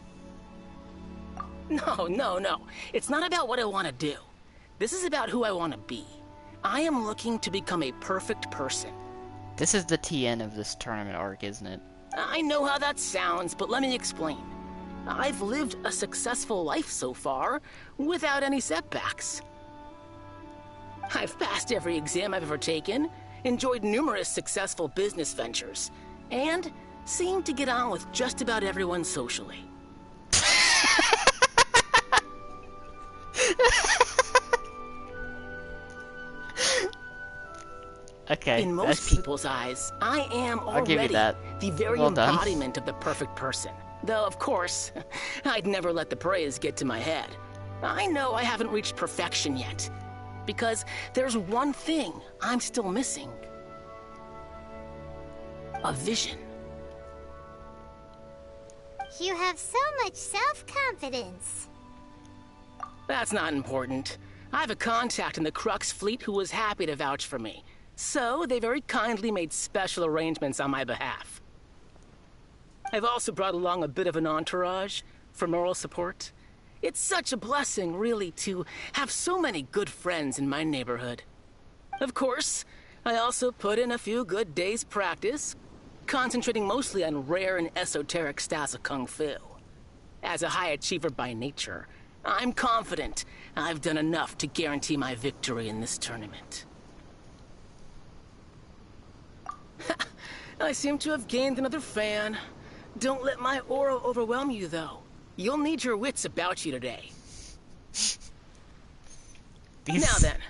M: No. It's not about what I want to do. This is about who I want to be. I am looking to become a perfect person.
A: This is the TN of this tournament arc, isn't it?
M: I know how that sounds, but let me explain. I've lived a successful life so far, without any setbacks. I've passed every exam I've ever taken, enjoyed numerous successful business ventures, and seemed to get on with just about everyone socially.
A: Okay.
M: In most people's eyes, I am
A: I'll give you
M: already
A: that.
M: the very
A: Well done.
M: embodiment of the perfect person. Though, of course, I'd never let the praise get to my head. I know I haven't reached perfection yet, because there's one thing I'm still missing. A vision.
C: You have so much self-confidence.
M: That's not important. I have a contact in the Crux fleet who was happy to vouch for me. So, they very kindly made special arrangements on my behalf. I've also brought along a bit of an entourage for moral support. It's such a blessing, really, to have so many good friends in my neighborhood. Of course, I also put in a few good days' practice, concentrating mostly on rare and esoteric styles of Kung Fu. As a high achiever by nature, I'm confident I've done enough to guarantee my victory in this tournament. I seem to have gained another fan. Don't let my aura overwhelm you, though. You'll need your wits about you today. Now then, if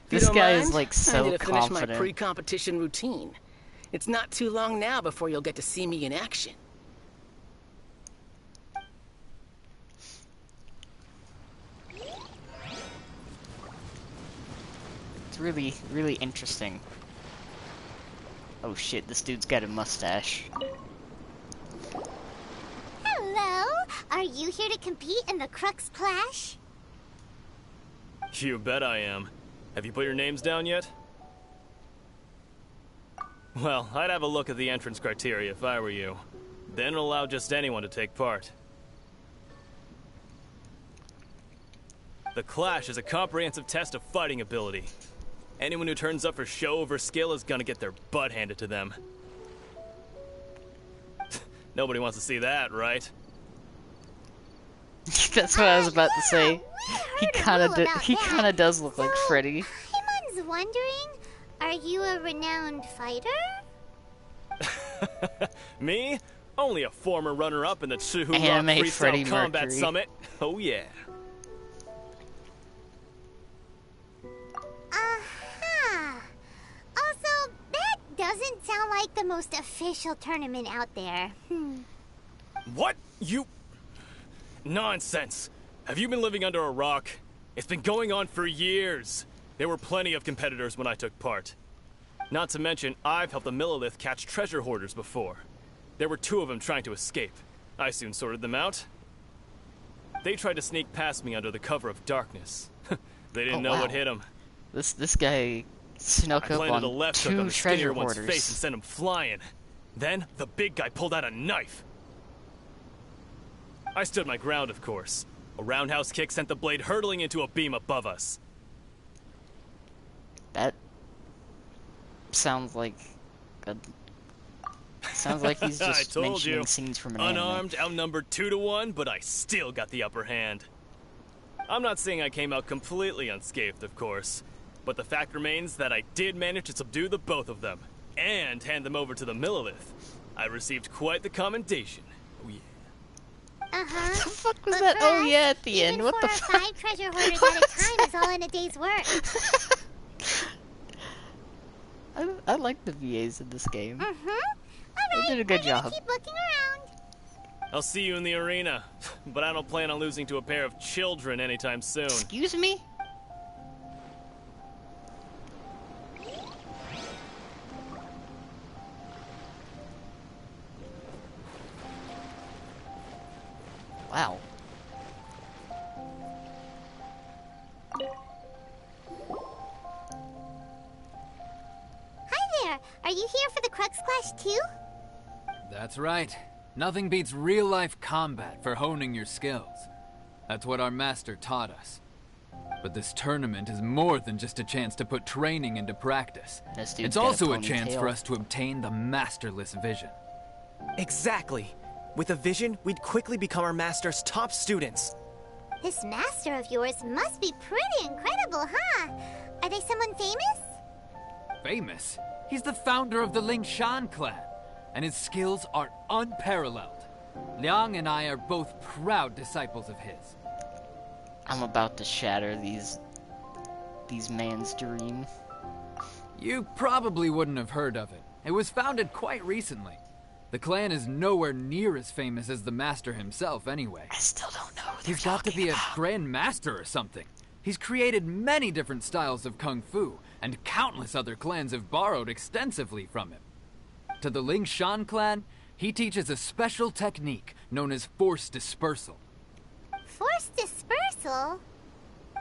M: you
A: This
M: don't
A: guy
M: mind,
A: is like
M: I
A: so
M: need to finish my
A: confident.
M: pre-competition routine. It's not too long now before you'll get to see me in action.
A: It's really, really interesting. Oh shit, this dude's got a mustache.
C: Hello? Are you here to compete in the Crux Clash?
U: You bet I am. Have you put your names down yet? Well, I'd have a look at the entrance criteria if I were you. Then allow just anyone to take part. The Clash is a comprehensive test of fighting ability. Anyone who turns up for show over skill is gonna get their butt handed to them. Nobody wants to see that, right?
A: That's what I was about to say. He kind of does look like Freddy.
C: Paimon's wondering, are you a renowned fighter?
U: Me? Only a former runner-up in the Chuhu Rock
A: Anime
U: Freestyle
A: Freddie
U: Combat
A: Mercury.
U: Summit. Oh yeah.
C: Aha! Also, that doesn't sound like the most official tournament out there.
U: What? You... Nonsense. Have you been living under a rock? It's been going on for years. There were plenty of competitors when I took part. Not to mention, I've helped the Millilith catch treasure hoarders before. There were 2 of them trying to escape. I soon sorted them out. They tried to sneak past me under the cover of darkness. They didn't know what hit them.
A: This guy snuck
U: I
A: up
U: landed
A: on
U: a left hook
A: 2
U: on the
A: treasure
U: skinnier one's
A: hoarders.
U: face and sent him flying. Then, the big guy pulled out a knife. I stood my ground, of course. A roundhouse kick sent the blade hurtling into a beam above us.
A: That sounds like he's
U: I
A: just
U: told
A: mentioning
U: you.
A: scenes from an
U: Unarmed, outnumbered 2 to 1, but I still got the upper hand. I'm not saying I came out completely unscathed, of course, but the fact remains that I did manage to subdue the both of them, and hand them over to the Millilith. I received quite the commendation. Oh yeah.
C: Uh-huh.
A: What the fuck was that? Oh yeah, at the end. What the fuck?
C: 5 treasure hoarders at a time is all in a day's work.
A: I like the VAs in this game.
C: Mm-hmm.
A: They did a good job.
C: Keep looking around.
U: I'll see you in the arena. but I don't plan on losing to a pair of children anytime soon.
A: Excuse me? Wow.
C: Hi there! Are you here for the Crux Clash too?
J: That's right. Nothing beats real-life combat for honing your skills. That's what our master taught us. But this tournament is more than just a chance to put training into practice. It's also a chance for us to obtain the masterless vision.
V: Exactly. With a vision, we'd quickly become our master's top students.
C: This master of yours must be pretty incredible, huh? Are they someone famous?
J: Famous? He's the founder of the Lingshan clan, and his skills are unparalleled. Liang and I are both proud disciples of his.
A: I'm about to shatter these man's dream.
J: You probably wouldn't have heard of it. It was founded quite recently. The clan is nowhere near as famous as the master himself anyway.
A: I still don't know what
J: He's got to be a grand master or something. He's created many different styles of kung fu, and countless other clans have borrowed extensively from him. To the Lingshan clan, he teaches a special technique known as force dispersal.
C: Force dispersal?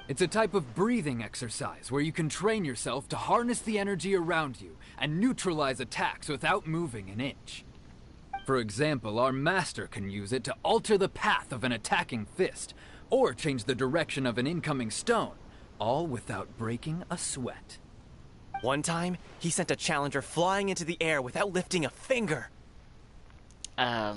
J: It's a type of breathing exercise where you can train yourself to harness the energy around you and neutralize attacks without moving an inch. For example, our master can use it to alter the path of an attacking fist, or change the direction of an incoming stone, all without breaking a sweat.
V: One time, he sent a challenger flying into the air without lifting a finger.
A: Huh.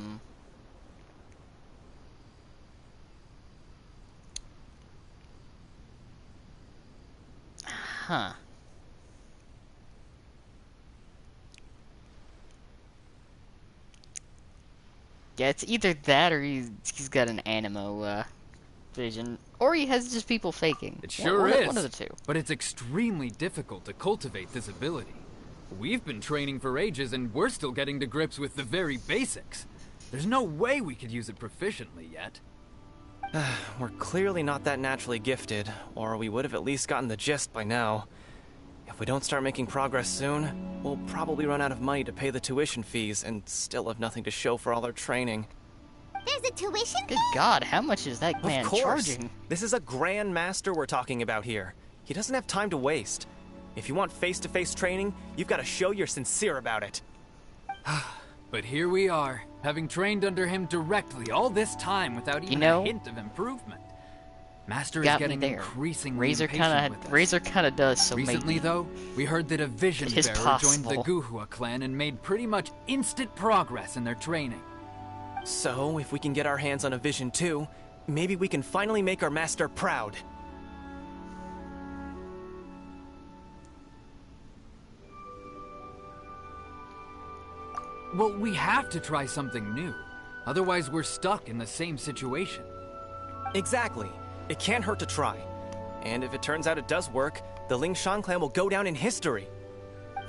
A: Yeah, it's either that or he's got an animo vision, or he has just people faking.
J: It sure is.
A: One of the two.
J: But it's extremely difficult to cultivate this ability. We've been training for ages and we're still getting to grips with the very basics. There's no way we could use it proficiently yet.
V: We're clearly not that naturally gifted, or we would have at least gotten the gist by now. If we don't start making progress soon, we'll probably run out of money to pay the tuition fees and still have nothing to show for all our training.
C: There's a tuition fee?
A: Good God, how much is that man charging?
V: This is a grand master we're talking about here. He doesn't have time to waste. If you want face-to-face training, you've got to show you're sincere about it.
J: But here we are, having trained under him directly all this time without even a hint of improvement. Master is getting increasingly impatient with us.
A: Razor kind of does, so
J: recently,
A: maybe.
J: though, we heard that a vision
A: It is
J: bearer joined the
A: possible.
J: Guhua clan and made pretty much instant progress in their training.
V: So, if we can get our hands on a vision too, maybe we can finally make our master proud.
J: Well, we have to try something new. Otherwise, we're stuck in the same situation.
V: Exactly. It can't hurt to try. And if it turns out it does work, the Lingshan clan will go down in history.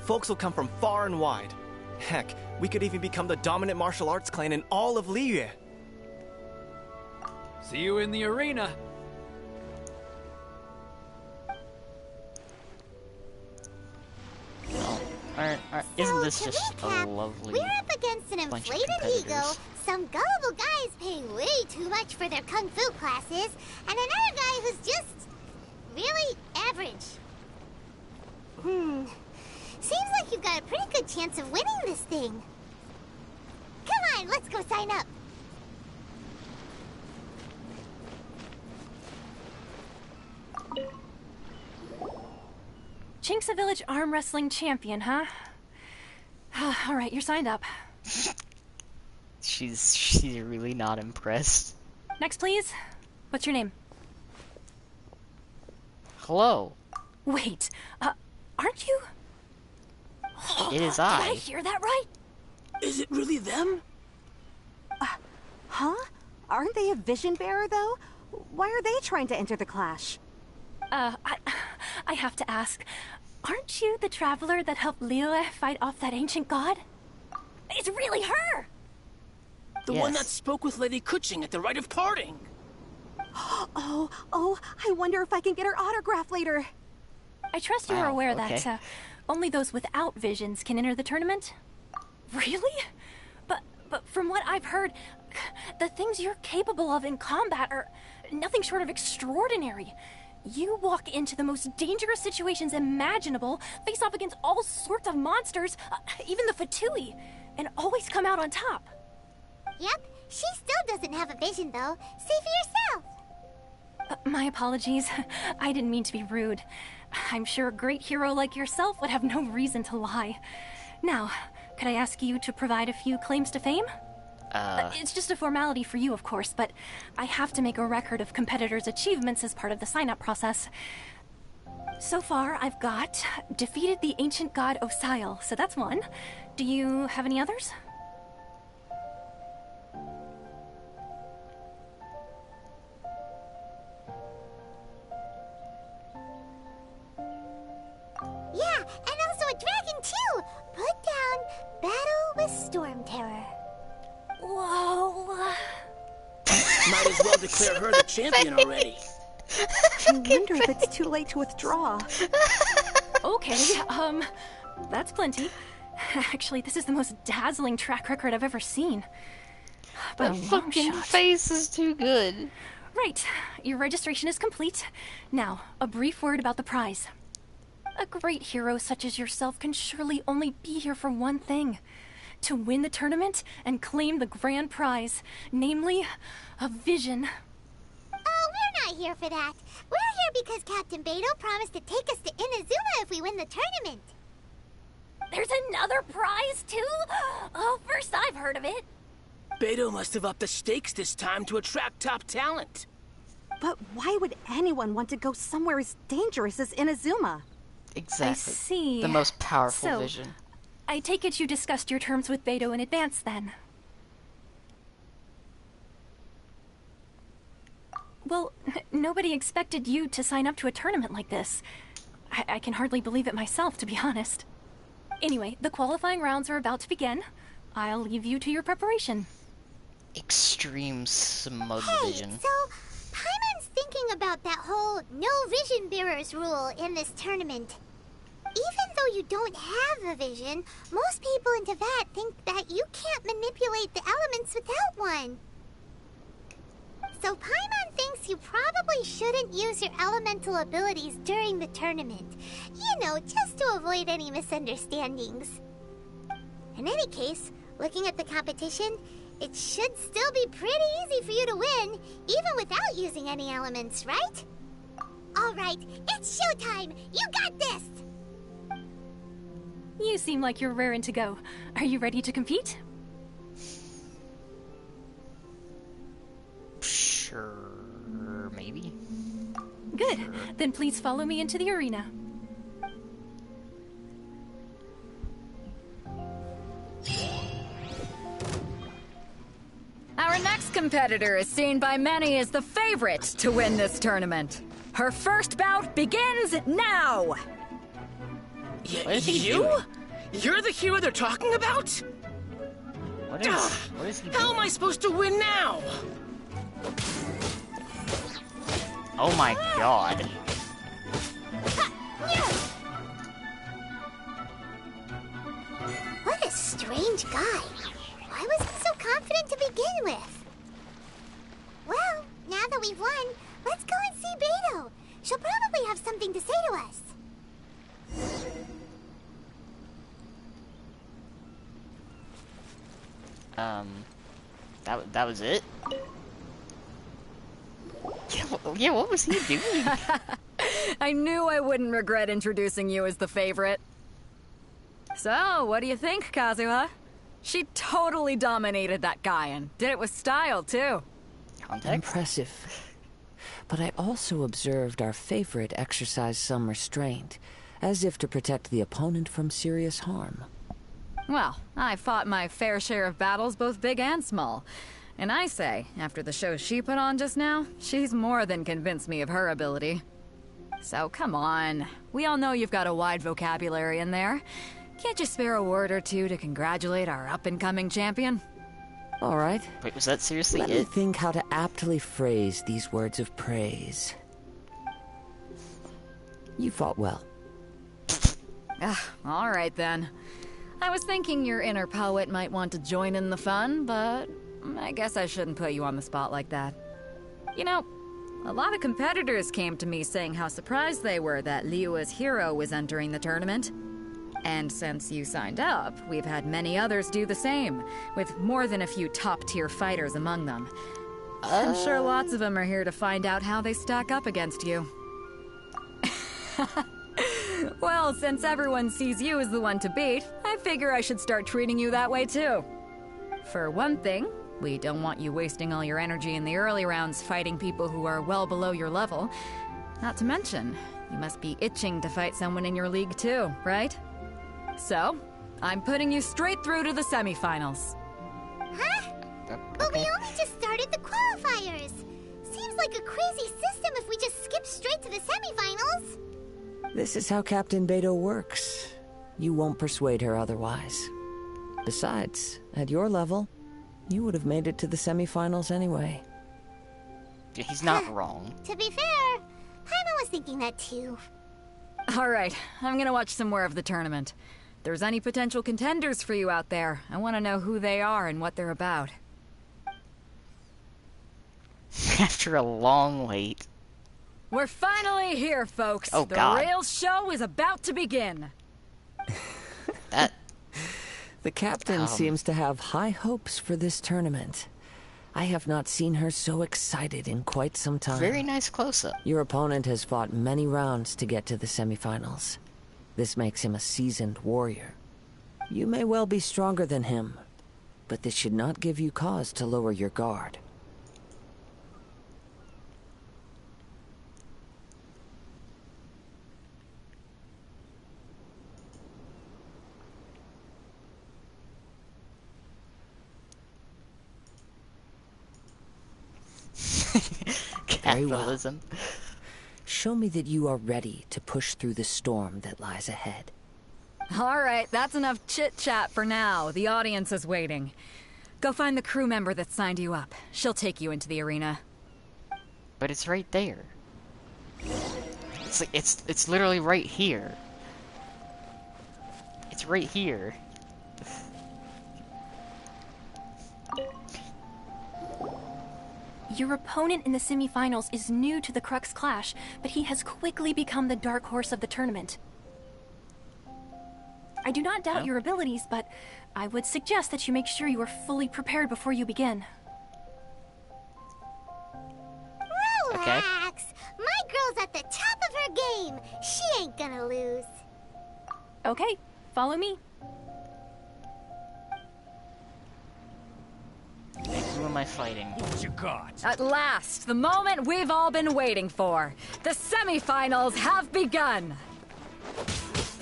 V: Folks will come from far and wide. Heck, we could even become the dominant martial arts clan in all of Liyue.
J: See you in the arena.
A: Isn't this just a lovely
C: We're up against an
A: bunch of
C: inflated ego,
A: competitors?
C: some gullible guys paying way too much for their kung fu classes, and another guy who's just really average. Seems like you've got a pretty good chance of winning this thing. Come on, let's go sign up.
R: Chinksa Village arm wrestling champion, huh? All right, you're signed up.
A: She's really not impressed.
R: Next, please. What's your name?
A: Hello.
R: Wait, aren't you?
A: It is
R: Did I
A: I.
R: hear that right?
W: Is it really them?
X: Huh? Aren't they a vision bearer, though? Why are they trying to enter the clash?
R: I have to ask, aren't you the traveler that helped Liyue fight off that ancient god? It's really her!
W: The
M: The one that spoke with Lady Kuching at the rite of parting.
X: Oh, I wonder if I can get her autograph later.
R: I trust you are aware that only those without visions can enter the tournament? Really? But from what I've heard, the things you're capable of in combat are nothing short of extraordinary. You walk into the most dangerous situations imaginable, face off against all sorts of monsters, even the Fatui, and always come out on top.
C: Yep, she still doesn't have a vision though. Say for yourself.
R: My apologies. I didn't mean to be rude. I'm sure a great hero like yourself would have no reason to lie. Now, could I ask you to provide a few claims to fame? It's just a formality for you, of course, but I have to make a record of competitors' achievements as part of the sign-up process. So far, I've got defeated the ancient god Osial, so that's one. Do you have any others?
C: Yeah, and also a dragon too! Put down Battle with Storm Terror.
R: Whoa.
M: Might as well declare her the champion already.
X: I wonder if it's too late to withdraw.
R: Okay, that's plenty. Actually, this is the most dazzling track record I've ever seen. But
A: that fucking face is too good.
R: Right, your registration is complete. Now, a brief word about the prize. A great hero such as yourself can surely only be here for one thing. To win the tournament and claim the grand prize, namely, a vision.
C: Oh, we're not here for that. We're here because Captain Beidou promised to take us to Inazuma if we win the tournament.
R: There's another prize, too? Oh, first I've heard of it.
M: Beidou must have upped the stakes this time to attract top talent.
X: But why would anyone want to go somewhere as dangerous as Inazuma?
A: Exactly.
R: I see.
A: The most powerful
R: So,
A: vision.
R: I take it you discussed your terms with Beidou in advance, then? Well, nobody expected you to sign up to a tournament like this. I can hardly believe it myself, to be honest. Anyway, the qualifying rounds are about to begin. I'll leave you to your preparation.
A: Extreme smug vision.
C: So, Paimon's thinking about that whole no vision bearers rule in this tournament. Even though you don't have a vision, most people in Teyvat think that you can't manipulate the elements without one. So Paimon thinks you probably shouldn't use your elemental abilities during the tournament. You know, just to avoid any misunderstandings. In any case, looking at the competition, it should still be pretty easy for you to win, even without using any elements, right? Alright, it's showtime! You got this!
R: You seem like you're raring to go. Are you ready to compete?
A: Sure, maybe.
R: Good. Then please follow me into the arena.
T: Our next competitor is seen by many as the favorite to win this tournament. Her first bout begins now!
M: You? You're the hero they're talking about?
A: What is he
M: How am I supposed to win now?
A: Oh my god.
C: What a strange guy. Why was he so confident to begin with? Well, now that we've won, let's go and see Beidou. She'll probably have something to say to us.
A: That was it? Yeah, what was he doing?
T: I knew I wouldn't regret introducing you as the favorite. So, what do you think, Kazuha? She totally dominated that guy and did it with style, too.
S: Impressive. But I also observed our favorite exercise some restraint, as if to protect the opponent from serious harm.
T: Well, I fought my fair share of battles, both big and small. And I say, after the show she put on just now, she's more than convinced me of her ability. So come on. We all know you've got a wide vocabulary in there. Can't you spare a word or two to congratulate our up-and-coming champion?
S: All right.
A: Wait, was that seriously
S: Let me
A: it?
S: think how to aptly phrase these words of praise. You fought well.
T: All right then. I was thinking your inner poet might want to join in the fun, but I guess I shouldn't put you on the spot like that. You know, a lot of competitors came to me saying how surprised they were that Liyue's hero was entering the tournament. And since you signed up, we've had many others do the same, with more than a few top-tier fighters among them. I'm sure lots of them are here to find out how they stack up against you. Well, since everyone sees you as the one to beat, I figure I should start treating you that way too. For one thing, we don't want you wasting all your energy in the early rounds fighting people who are well below your level. Not to mention, you must be itching to fight someone in your league too, right? So, I'm putting you straight through to the semifinals.
C: Huh? But we only just started the qualifiers. Seems like a crazy system if we just skip straight to the semifinals.
S: This is how Captain Beto works. You won't persuade her otherwise. Besides, at your level, you would have made it to the semifinals anyway.
A: He's not wrong.
C: To be fair, Paimon was thinking that too.
T: Alright, I'm gonna watch some more of the tournament. If there's any potential contenders for you out there, I want to know who they are and what they're about.
A: After a long wait.
T: We're finally here, folks.
A: Oh,
T: the
A: God.
T: real show is about to begin.
S: The captain seems to have high hopes for this tournament. I have not seen her so excited in quite some time.
A: Very nice close-up.
S: Your opponent has fought many rounds to get to the semifinals. This makes him a seasoned warrior. You may well be stronger than him, but this should not give you cause to lower your guard.
A: Capitalism.
S: Very well. Show me that you are ready to push through the storm that lies ahead.
T: Alright, that's enough chit-chat for now. The audience is waiting. Go find the crew member that signed you up. She'll take you into the arena.
A: But it's right there. It's like it's literally right here. It's right here.
R: Your opponent in the semifinals is new to the Crux Clash, but he has quickly become the dark horse of the tournament. I do not doubt your abilities, but I would suggest that you make sure you are fully prepared before you begin.
C: Relax! My girl's at the top of her game. She ain't gonna lose.
R: Okay, follow me.
A: Who am I fighting?
H: What you got?
T: At last, the moment we've all been waiting for. The semifinals have begun.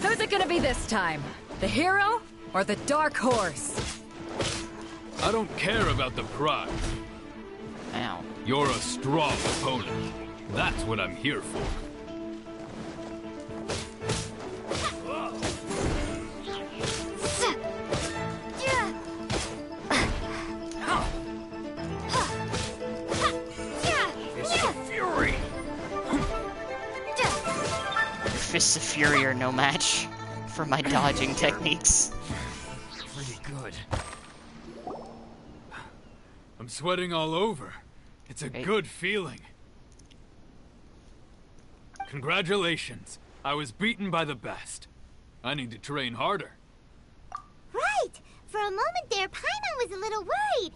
T: Who's it gonna be this time? The hero or the dark horse?
J: I don't care about the prize.
A: Ow.
J: You're a strong opponent. That's what I'm here for.
A: Fists of Fury are no match for my dodging techniques.
J: Pretty good. I'm sweating all over. It's a good feeling. Congratulations. I was beaten by the best. I need to train harder.
C: Right! For a moment there, Paimon was a little worried.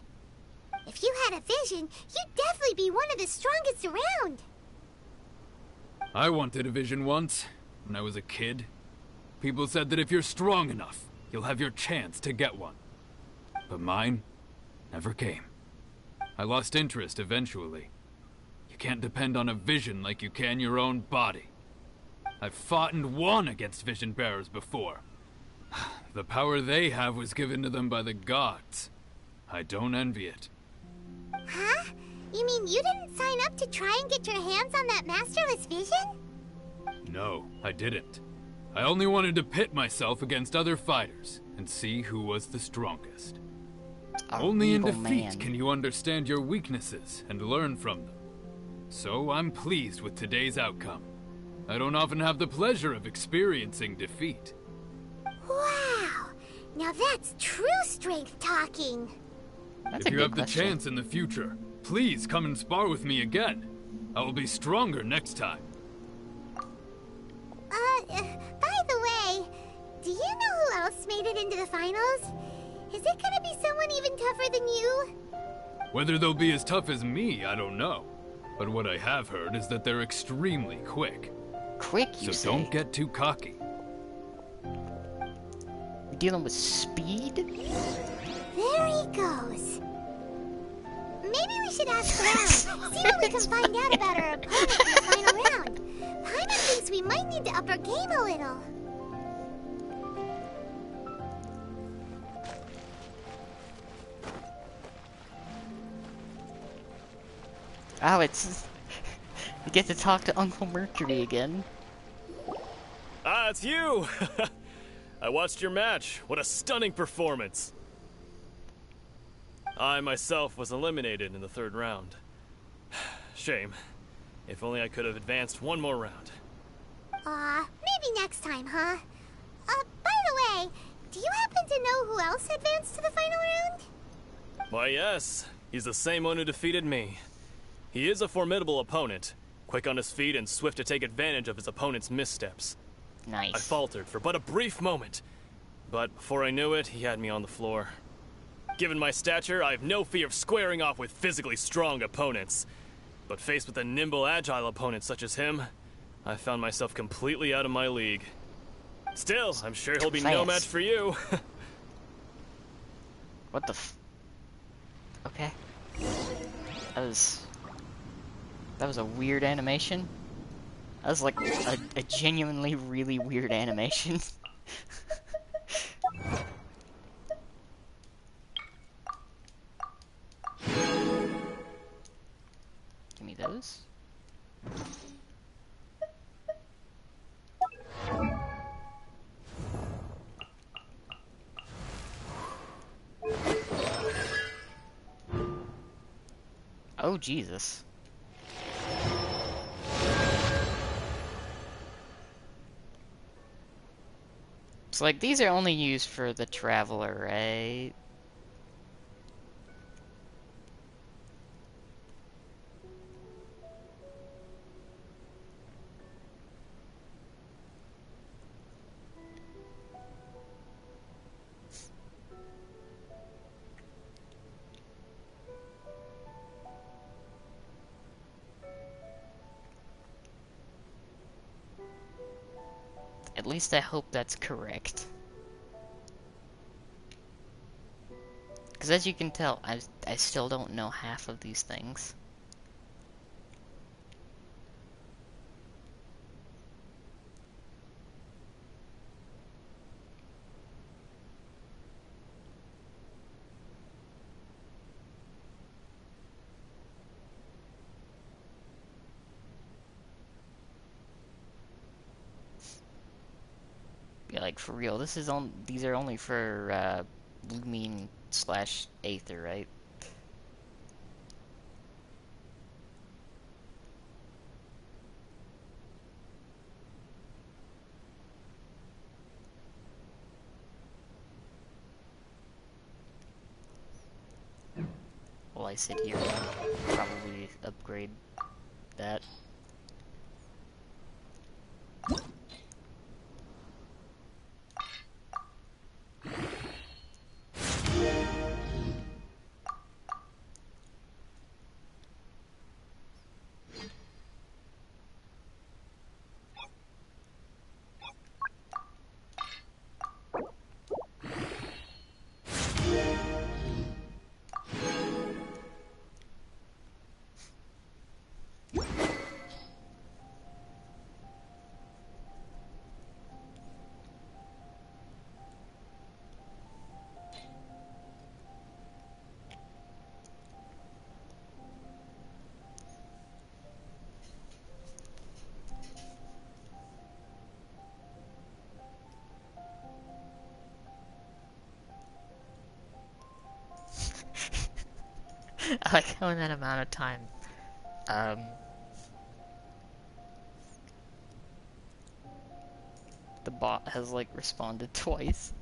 C: If you had a vision, you'd definitely be one of the strongest around.
J: I wanted a vision once, when I was a kid. People said that if you're strong enough, you'll have your chance to get one. But mine never came. I lost interest eventually. You can't depend on a vision like you can your own body. I've fought and won against vision bearers before. The power they have was given to them by the gods. I don't envy it.
C: Huh? You mean you didn't sign up to try and get your hands on that masterless vision?
J: No, I didn't. I only wanted to pit myself against other fighters and see who was the strongest. Only in
A: evil
J: defeat
A: man.
J: can you understand your weaknesses and learn from them. So I'm pleased with today's outcome. I don't often have the pleasure of experiencing defeat.
C: Wow! Now that's true strength talking.
J: If you have the chance in the future, please come and spar with me again. I will be stronger next time.
C: By the way, do you know who else made it into the finals? Is it gonna be someone even tougher than you?
J: Whether they'll be as tough as me, I don't know. But what I have heard is that they're extremely quick.
A: Quick, you
J: so
A: say?
J: Don't get too cocky.
A: We're dealing with speed?
C: There he goes. Maybe we should ask around, see what we can find out about our opponent in the final round. Paimon thinks we might need to up our game a little.
A: Oh, it's... You get to talk to Uncle Mercury again.
U: Ah, it's you! I watched your match. What a stunning performance. I myself was eliminated in the third round. Shame. If only I could have advanced one more round.
C: Maybe next time, huh? By the way, do you happen to know who else advanced to the final round?
U: Why, yes. He's the same one who defeated me. He is a formidable opponent, quick on his feet and swift to take advantage of his opponent's missteps.
A: Nice.
U: I faltered for but a brief moment, but before I knew it, he had me on the floor. Given my stature, I have no fear of squaring off with physically strong opponents. But faced with a nimble, agile opponent such as him, I found myself completely out of my league. Still, I'm sure he'll be no match for you.
A: What the Okay. That was a weird animation. That was like a genuinely really weird animation. Give me those. Oh, Jesus. It's like, these are only used for the Traveler, right? At least I hope that's correct. Because as you can tell, I still don't know half of these things. Yeah, like for real, these are only for Lumine / Aether, right? While I sit here and probably upgrade that. I like how in that amount of time, the bot has like responded twice.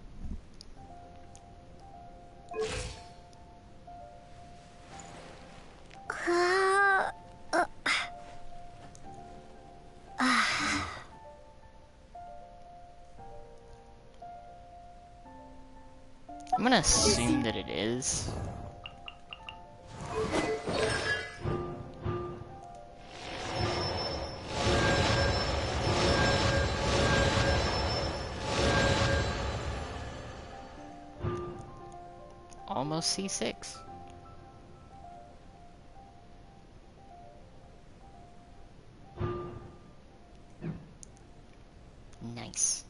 A: I'm gonna assume that it is. Almost C6. Nice.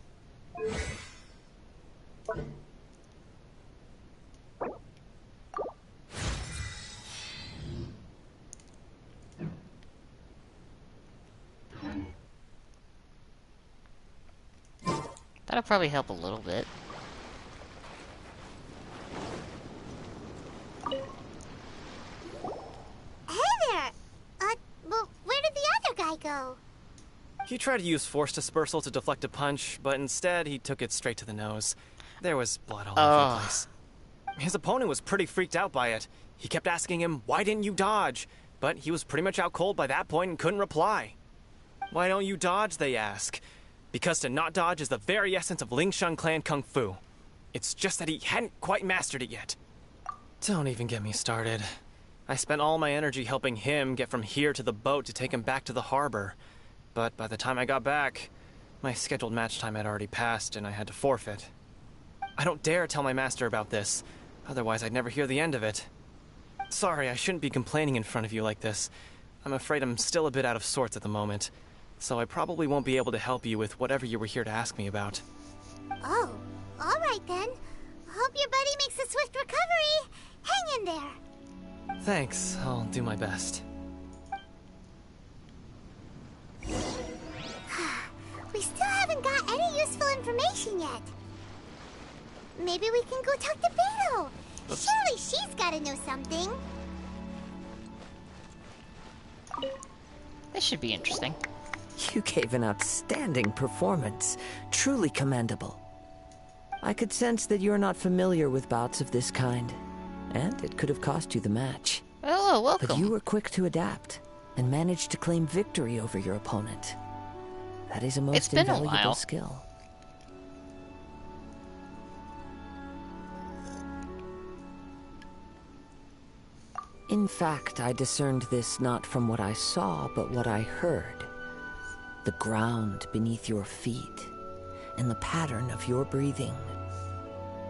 A: That'll probably help a little bit.
C: Hey there! Well, where did the other guy go?
V: He tried to use force dispersal to deflect a punch, but instead he took it straight to the nose. There was blood all over the place. His opponent was pretty freaked out by it. He kept asking him, "Why didn't you dodge?" But he was pretty much out cold by that point and couldn't reply. "Why don't you dodge?" they ask. Because to not dodge is the very essence of Lingshun clan kung fu. It's just that he hadn't quite mastered it yet. Don't even get me started. I spent all my energy helping him get from here to the boat to take him back to the harbor. But by the time I got back, my scheduled match time had already passed and I had to forfeit. I don't dare tell my master about this, otherwise I'd never hear the end of it. Sorry, I shouldn't be complaining in front of you like this. I'm afraid I'm still a bit out of sorts at the moment, so I probably won't be able to help you with whatever you were here to ask me about.
C: Oh, alright then. Hope your buddy makes a swift recovery. Hang in there.
V: Thanks, I'll do my best.
C: We still haven't got any useful information yet. Maybe we can go talk to Beto. Surely she's gotta know something.
A: This should be interesting.
S: You gave an outstanding performance. Truly commendable. I could sense that you're not familiar with bouts of this kind, and it could have cost you the match.
A: Oh, welcome.
S: But you were quick to adapt, and managed to claim victory over your opponent. That is a most invaluable skill. In fact, I discerned this not from what I saw, but what I heard. The ground beneath your feet, and the pattern of your breathing.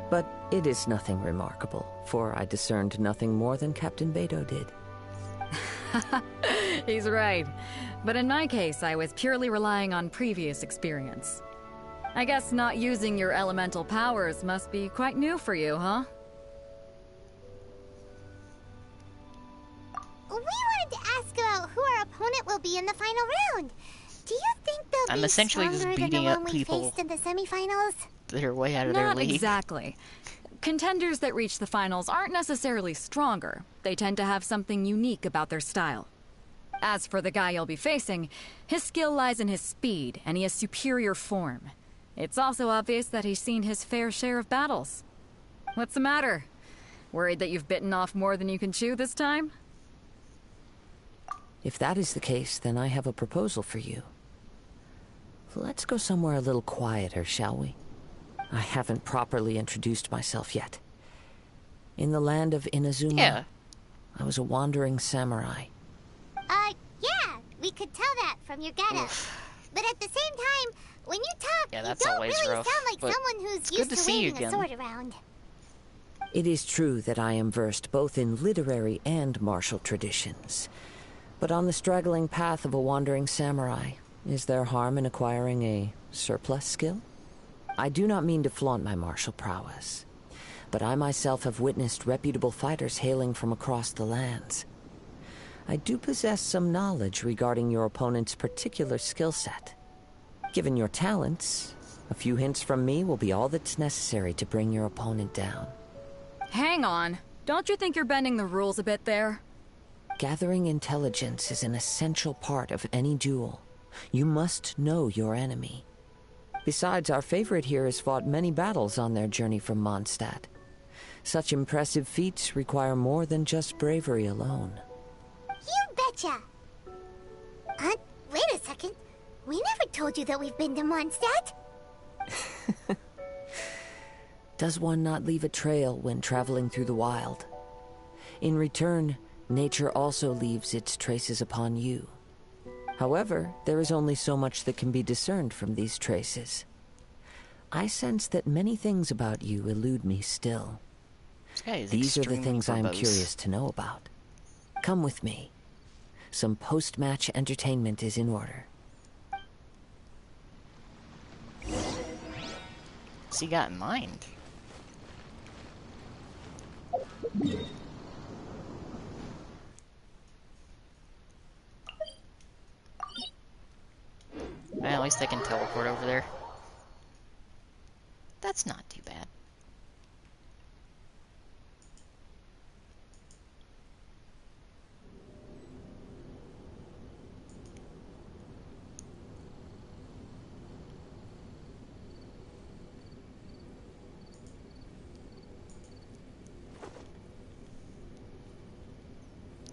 S: But it is nothing remarkable, for I discerned nothing more than Captain Beto did.
T: He's right. But in my case, I was purely relying on previous experience. I guess not using your elemental powers must be quite new for you, huh?
C: We wanted to ask about who our opponent will be in the final round. Do you think they'll be
A: essentially
C: stronger
A: just
C: than
A: beating
C: the
A: up
C: one we
A: people
C: faced in the semifinals?
A: They're way out of their league.
T: Not exactly. Contenders that reach the finals aren't necessarily stronger. They tend to have something unique about their style. As for the guy you'll be facing, his skill lies in his speed, and he has superior form. It's also obvious that he's seen his fair share of battles. What's the matter? Worried that you've bitten off more than you can chew this time?
S: If that is the case, then I have a proposal for you. Let's go somewhere a little quieter, shall we? I haven't properly introduced myself yet. In the land of Inazuma, I was a wandering samurai.
C: Yeah, we could tell that from your getup. But at the same time, when you talk, you
A: that's
C: don't
A: always
C: really
A: rough,
C: sound like
A: but
C: someone who's
A: it's
C: used
A: good
C: to
A: to see you
C: waving a
A: again.
C: sword around.
S: It is true that I am versed both in literary and martial traditions. But on the straggling path of a wandering samurai, is there harm in acquiring a surplus skill? I do not mean to flaunt my martial prowess, but I myself have witnessed reputable fighters hailing from across the lands. I do possess some knowledge regarding your opponent's particular skill set. Given your talents, a few hints from me will be all that's necessary to bring your opponent down.
T: Hang on. Don't you think you're bending the rules a bit there?
S: Gathering intelligence is an essential part of any duel. You must know your enemy. Besides, our favorite here has fought many battles on their journey from Mondstadt. Such impressive feats require more than just bravery alone.
C: You betcha! Wait a second. We never told you that we've been to Mondstadt.
S: Does one not leave a trail when traveling through the wild? In return, nature also leaves its traces upon you. However, there is only so much that can be discerned from these traces. I sense that many things about you elude me still. These are the things I am curious to know about. Come with me. Some post-match entertainment is in order.
A: What's he got in mind? Well, at least I can teleport over there. That's not too bad.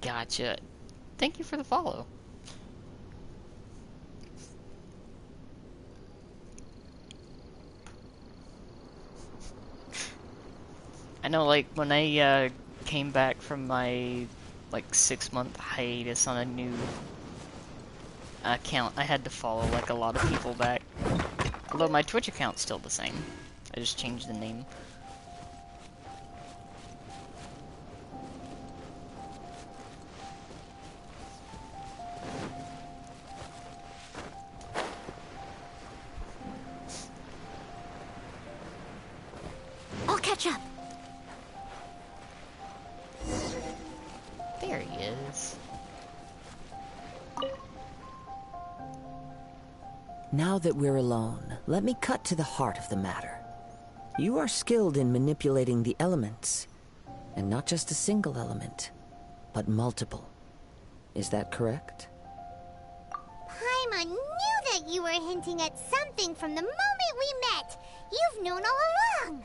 A: Gotcha. Thank you for the follow. I know, like, when I came back from my, like, 6-month hiatus on a new account, I had to follow, like, a lot of people back. Although my Twitch account's still the same. I just changed the name.
C: I'll catch up.
A: There he is.
S: Now that we're alone, let me cut to the heart of the matter. You are skilled in manipulating the elements, and not just a single element, but multiple. Is that correct?
C: Paimon knew that you were hinting at something from the moment we met. You've known all along.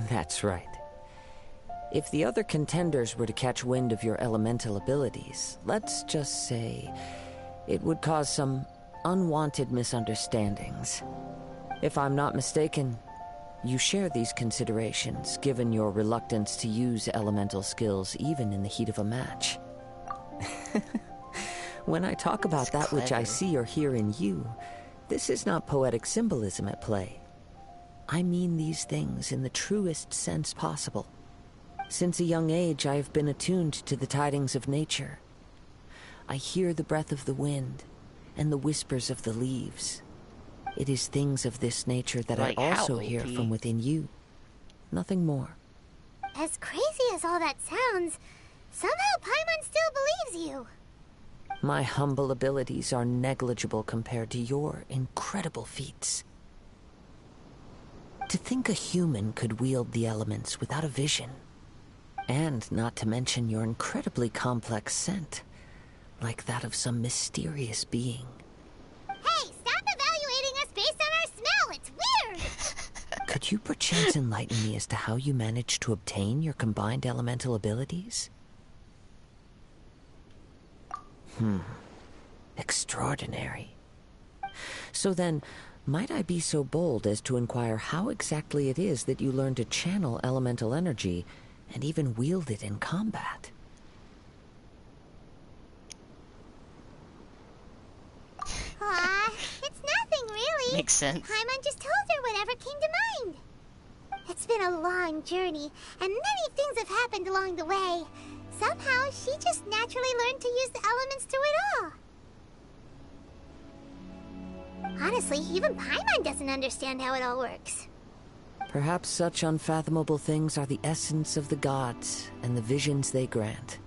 S: That's right. If the other contenders were to catch wind of your elemental abilities, let's just say it would cause some unwanted misunderstandings. If I'm not mistaken, you share these considerations, given your reluctance to use elemental skills even in the heat of a match. When I talk about that which I see or hear in you, this is not poetic symbolism at play. I mean these things in the truest sense possible. Since a young age, I have been attuned to the tidings of nature. I hear the breath of the wind and the whispers of the leaves. It is things of this nature that I also hear from within you. Nothing more.
C: As crazy as all that sounds, somehow Paimon still believes you.
S: My humble abilities are negligible compared to your incredible feats. To think a human could wield the elements without a vision. And not to mention your incredibly complex scent, like that of some mysterious being.
C: Hey, stop evaluating us based on our smell! It's weird!
S: Could you perchance enlighten me as to how you managed to obtain your combined elemental abilities? Extraordinary. So then, might I be so bold as to inquire how exactly it is that you learn to channel elemental energy and even wield it in combat?
C: Aw, it's nothing really.
A: Makes sense.
C: Paimon just told her whatever came to mind. It's been a long journey, and many things have happened along the way. Somehow, she just naturally learned to use the elements through it all. Honestly, even Paimon doesn't understand how it all works.
S: Perhaps such unfathomable things are the essence of the gods and the visions they grant.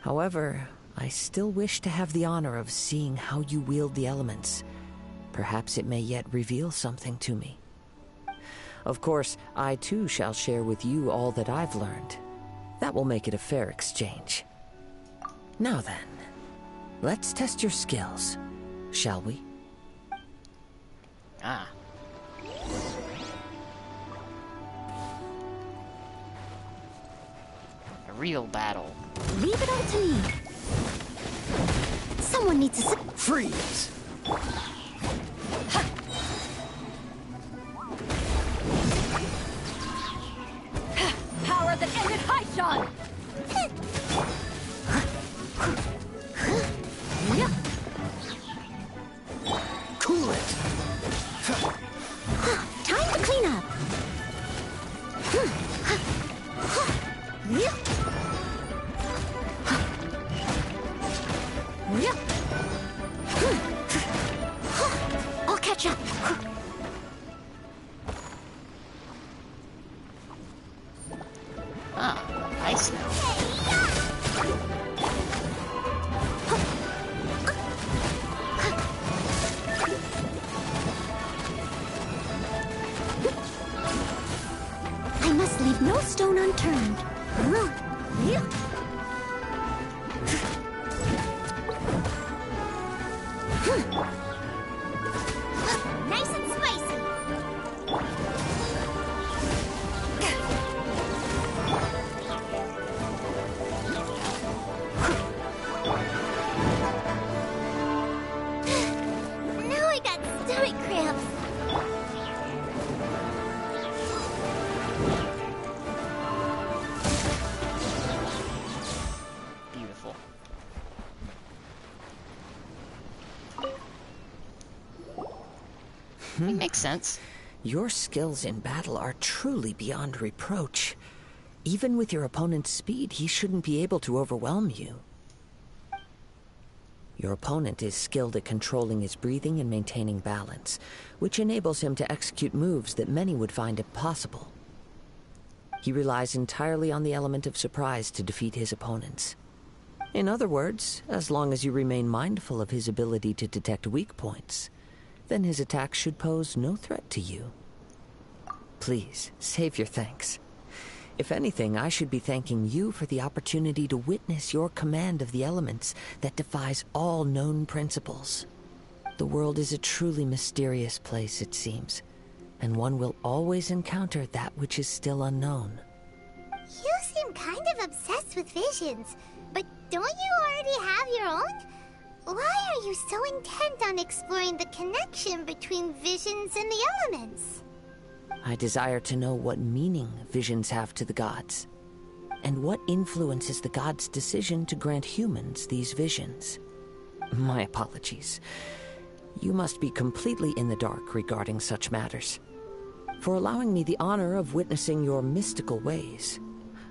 S: However, I still wish to have the honor of seeing how you wield the elements. Perhaps it may yet reveal something to me. Of course, I too shall share with you all that I've learned. That will make it a fair exchange. Now then, let's test your skills, shall we?
A: Ah. A real battle.
C: Leave it all to me. Someone needs to...
S: Freeze!
P: Power that ended Haishan!
S: Cool it!
C: Time to clean up. I'll catch up.
A: Ah, nice now.
C: I must leave no stone unturned. Nice and spicy. Now I got stomach cramps.
A: Beautiful. It makes sense.
S: Your skills in battle are truly beyond reproach. Even with your opponent's speed, he shouldn't be able to overwhelm you. Your opponent is skilled at controlling his breathing and maintaining balance, which enables him to execute moves that many would find impossible. He relies entirely on the element of surprise to defeat his opponents. In other words, as long as you remain mindful of his ability to detect weak points, then his attacks should pose no threat to you. Please, save your thanks. If anything, I should be thanking you for the opportunity to witness your command of the elements that defies all known principles. The world is a truly mysterious place, it seems, and one will always encounter that which is still unknown.
C: You seem kind of obsessed with visions, but don't you already have your own? Why are you so intent on exploring the connection between visions and the elements?
S: I desire to know what meaning visions have to the gods, and what influences the gods' decision to grant humans these visions. My apologies. You must be completely in the dark regarding such matters. For allowing me the honor of witnessing your mystical ways,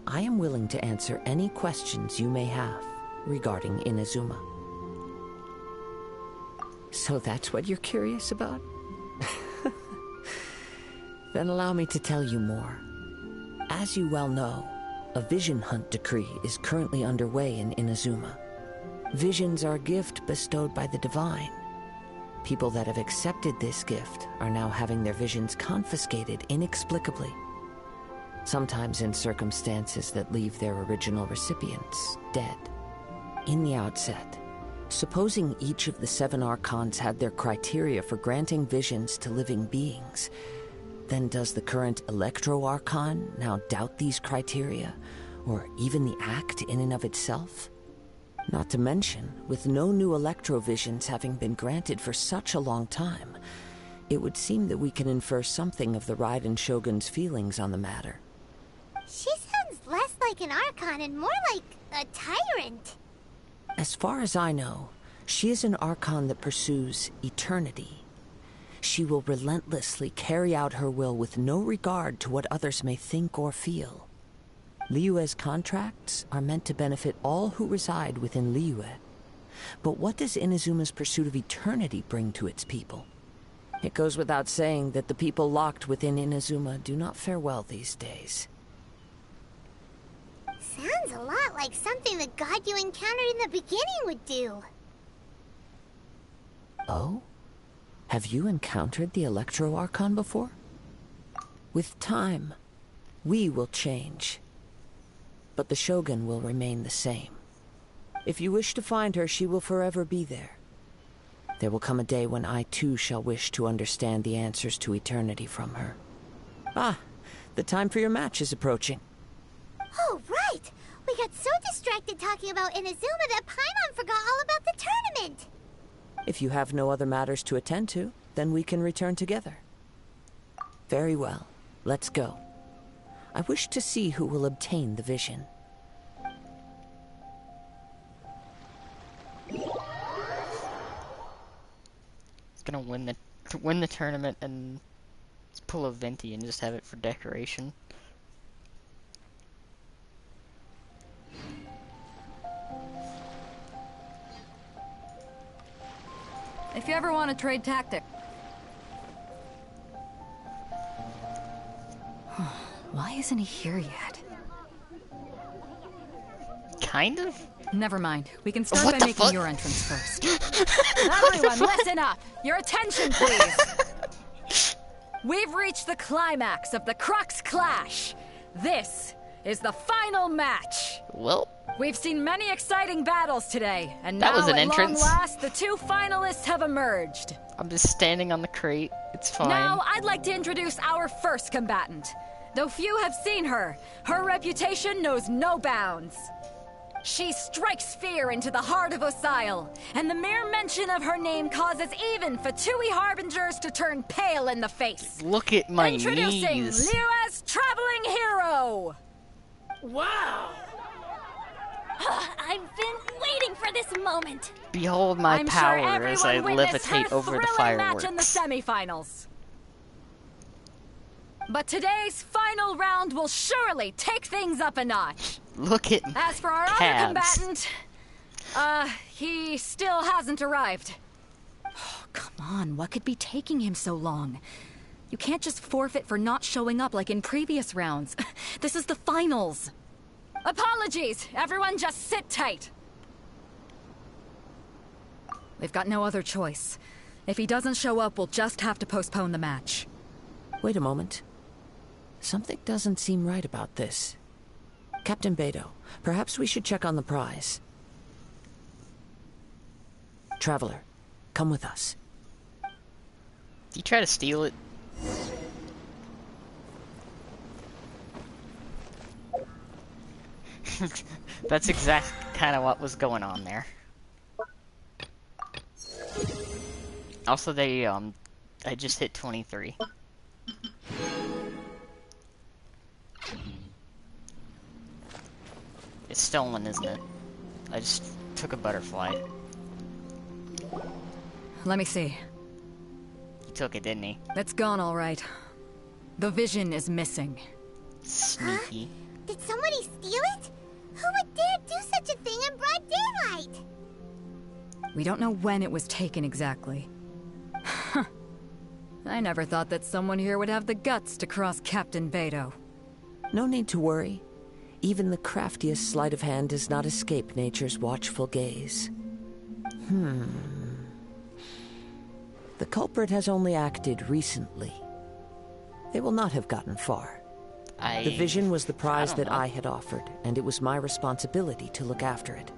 S: I am willing to answer any questions you may have regarding Inazuma. So that's what you're curious about? Then allow me to tell you more. As you well know, a vision hunt decree is currently underway in Inazuma. Visions are a gift bestowed by the divine. People that have accepted this gift are now having their visions confiscated inexplicably. Sometimes in circumstances that leave their original recipients dead. In the outset, supposing each of the 7 archons had their criteria for granting visions to living beings, then does the current Electro-Archon now doubt these criteria, or even the act in and of itself? Not to mention, with no new Electro-Visions having been granted for such a long time, it would seem that we can infer something of the Raiden Shogun's feelings on the matter.
C: She sounds less like an Archon and more like a tyrant.
S: As far as I know, she is an Archon that pursues eternity. She will relentlessly carry out her will with no regard to what others may think or feel. Liyue's contracts are meant to benefit all who reside within Liyue. But what does Inazuma's pursuit of eternity bring to its people? It goes without saying that the people locked within Inazuma do not fare well these days.
C: Sounds a lot like something the god you encountered in the beginning would do.
S: Oh? Have you encountered the Electro-Archon before? With time, we will change. But the Shogun will remain the same. If you wish to find her, she will forever be there. There will come a day when I too shall wish to understand the answers to eternity from her. Ah, the time for your match is approaching.
C: Oh, right! We got so distracted talking about Inazuma that Paimon forgot all about the tournament!
S: If you have no other matters to attend to, then we can return together. Very well. Let's go. I wish to see who will obtain the vision.
A: It's gonna win the tournament and pull a venti and just have it for decoration.
T: If you ever want to trade tactics. Why isn't he here yet?
A: Kind of?
T: Never mind. We can start
A: What
T: by
A: the
T: making
A: fuck?
T: your entrance first. Everyone, listen up! Your attention, please! We've reached the climax of the Crux Clash. This is the final match.
A: Well,
T: we've seen many exciting battles today, and
A: that
T: now
A: was an
T: at
A: entrance.
T: long last, the two finalists have emerged.
A: I'm just standing on the crate. It's fine.
T: Now, I'd like to introduce our first combatant. Though few have seen her, her reputation knows no bounds. She strikes fear into the heart of Osile, and the mere mention of her name causes even Fatui Harbingers to turn pale in the face.
A: Look at my
T: Introducing
A: knees.
T: Liua's traveling hero!
C: Wow! I've been waiting for this moment.
A: Behold my
T: I'm
A: power
T: sure
A: as I
T: everyone witnessed
A: levitate
T: her
A: over the
T: thrilling match
A: fireworks.
T: in the semifinals. But today's final round will surely take things up a notch.
A: Look at
T: As for our
A: calves.
T: other combatant, he still hasn't arrived. Oh, come on, what could be taking him so long? You can't just forfeit for not showing up like in previous rounds. This is the finals. Apologies, everyone just sit tight. We've got no other choice. If he doesn't show up, we'll just have to postpone the match.
S: Wait a moment. Something doesn't seem right about this. Captain Beidou, perhaps we should check on the prize. Traveler, come with us.
A: Did you try to steal it? That's exactly kind of what was going on there. Also, I just hit 23. It's stolen, isn't it? I just took a butterfly.
T: Let me see.
A: He took it, didn't he?
T: It's gone all right. The vision is missing.
A: Sneaky.
C: Did somebody steal it? Who would dare do such a thing in broad daylight?
T: We don't know when it was taken exactly. I never thought that someone here would have the guts to cross Captain Beidou.
S: No need to worry. Even the craftiest sleight of hand does not escape nature's watchful gaze. The culprit has only acted recently. They will not have gotten far. The vision was the prize that I had offered, and it was my responsibility to look after it.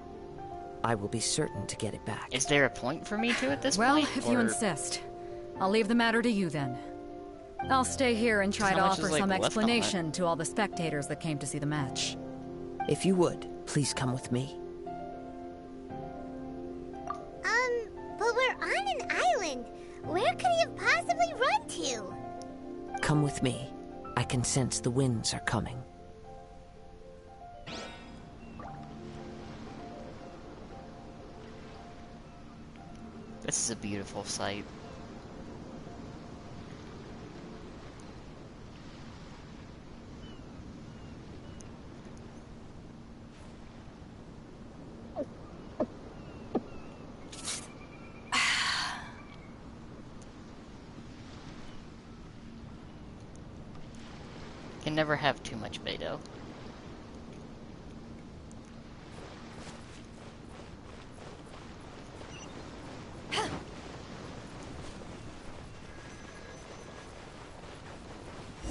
S: I will be certain to get it back.
A: Is there a point for me to at this
T: Well,
A: point?
T: if you insist. I'll leave the matter to you then. I'll stay here and try to
A: How much is,
T: offer
A: like,
T: some
A: left on it?
T: explanation to all the spectators that came to see the match.
S: If you would, please come with me.
C: But we're on an island. Where could he have possibly run to?
S: Come with me. I can sense the winds are coming.
A: This is a beautiful sight. Can never have too much Beidou.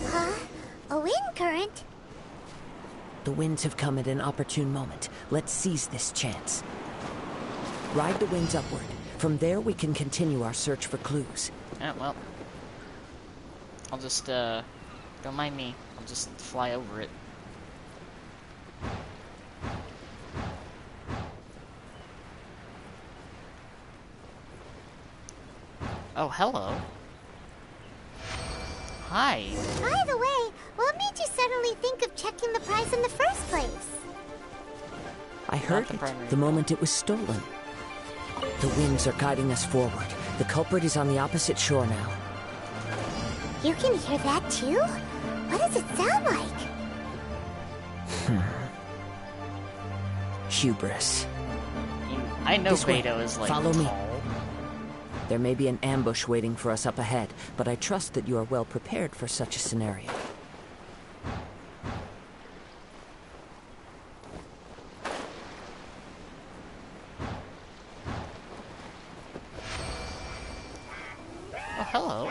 C: Huh? current.
S: The winds have come at an opportune moment. Let's seize this chance. Ride the winds upward. From there, we can continue our search for clues.
A: Yeah, well. I'll just, don't mind me. I'll just fly over it. Oh, hello. Hi.
C: By the way, what made you suddenly think of checking the prize in the first place?
S: I heard it the moment it was stolen. The winds are guiding us forward. The culprit is on the opposite shore now.
C: You can hear that too? What does it sound like?
S: Hubris.
A: I know
S: This way.
A: Beto is like
S: Follow me.
A: tall.
S: There may be an ambush waiting for us up ahead, but I trust that you are well prepared for such a scenario.
A: Oh, hello.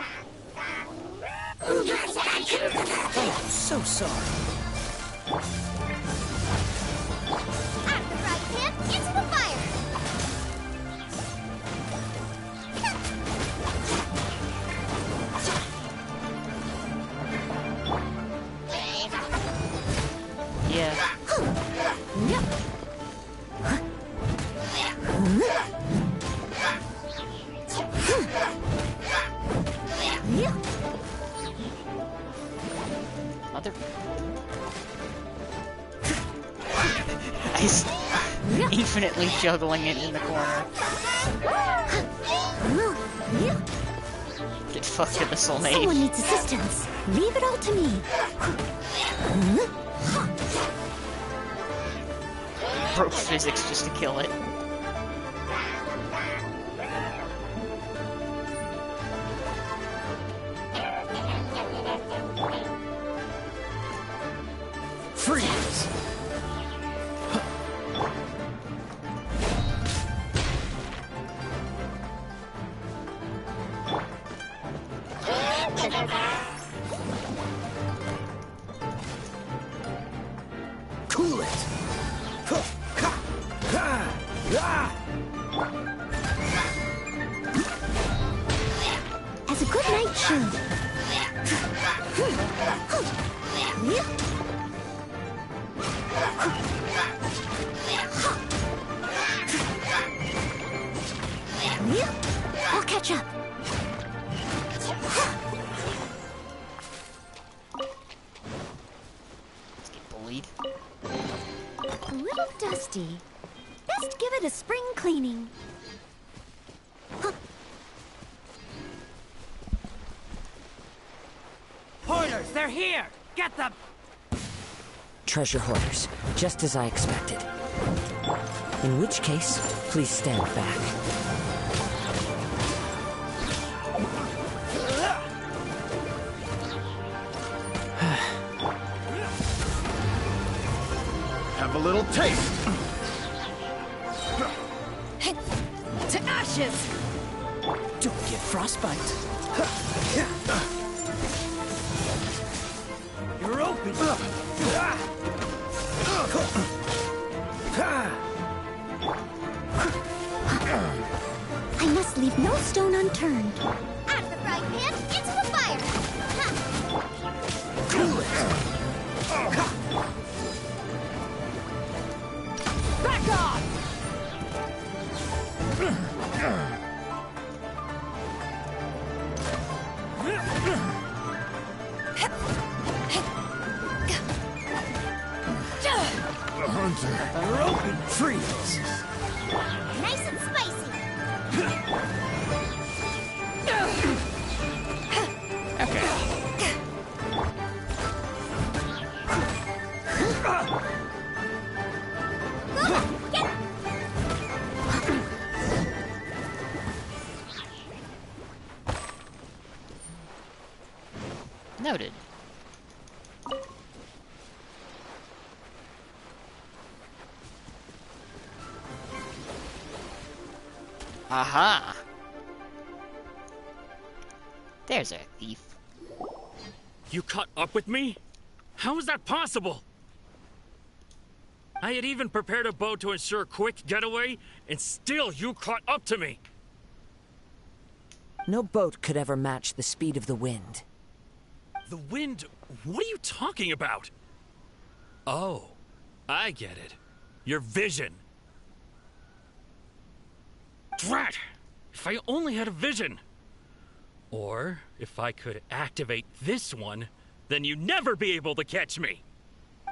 S: Oh, so sorry.
C: At the right hand, into the fire!
A: Yeah. Mother. He's infinitely juggling it in the corner. Get fucked in the soul mage.
R: Someone needs assistance. Leave it all to me.
A: Broke physics just to kill it.
F: Freeze! Cool it!
R: As a good knight should. I'll catch up.
A: Let's get bullied.
R: A little dusty. Best give it a spring cleaning.
H: Hoarders, they're here! Get them!
S: Treasure hoarders, just as I expected. In which case, please stand back.
F: Have a little taste.
P: To ashes!
S: Don't get frostbite.
H: You're open!
R: I must leave no stone unturned.
C: At the right hand, into the fire!
F: Cool it!
H: Back off!
F: The hunter.
H: You're open!
F: Freeze!
C: Nice and spicy!
A: Noted. Aha! There's a thief.
U: You caught up with me?
D: How is that possible? I had even prepared a boat to ensure a quick getaway, and still you caught up to me.
S: No boat could ever match the speed of the wind.
D: The wind? What are you talking about? Oh, I get it. Your vision. Drat! If I only had a vision. Or, if I could activate this one, then you'd never be able to catch me.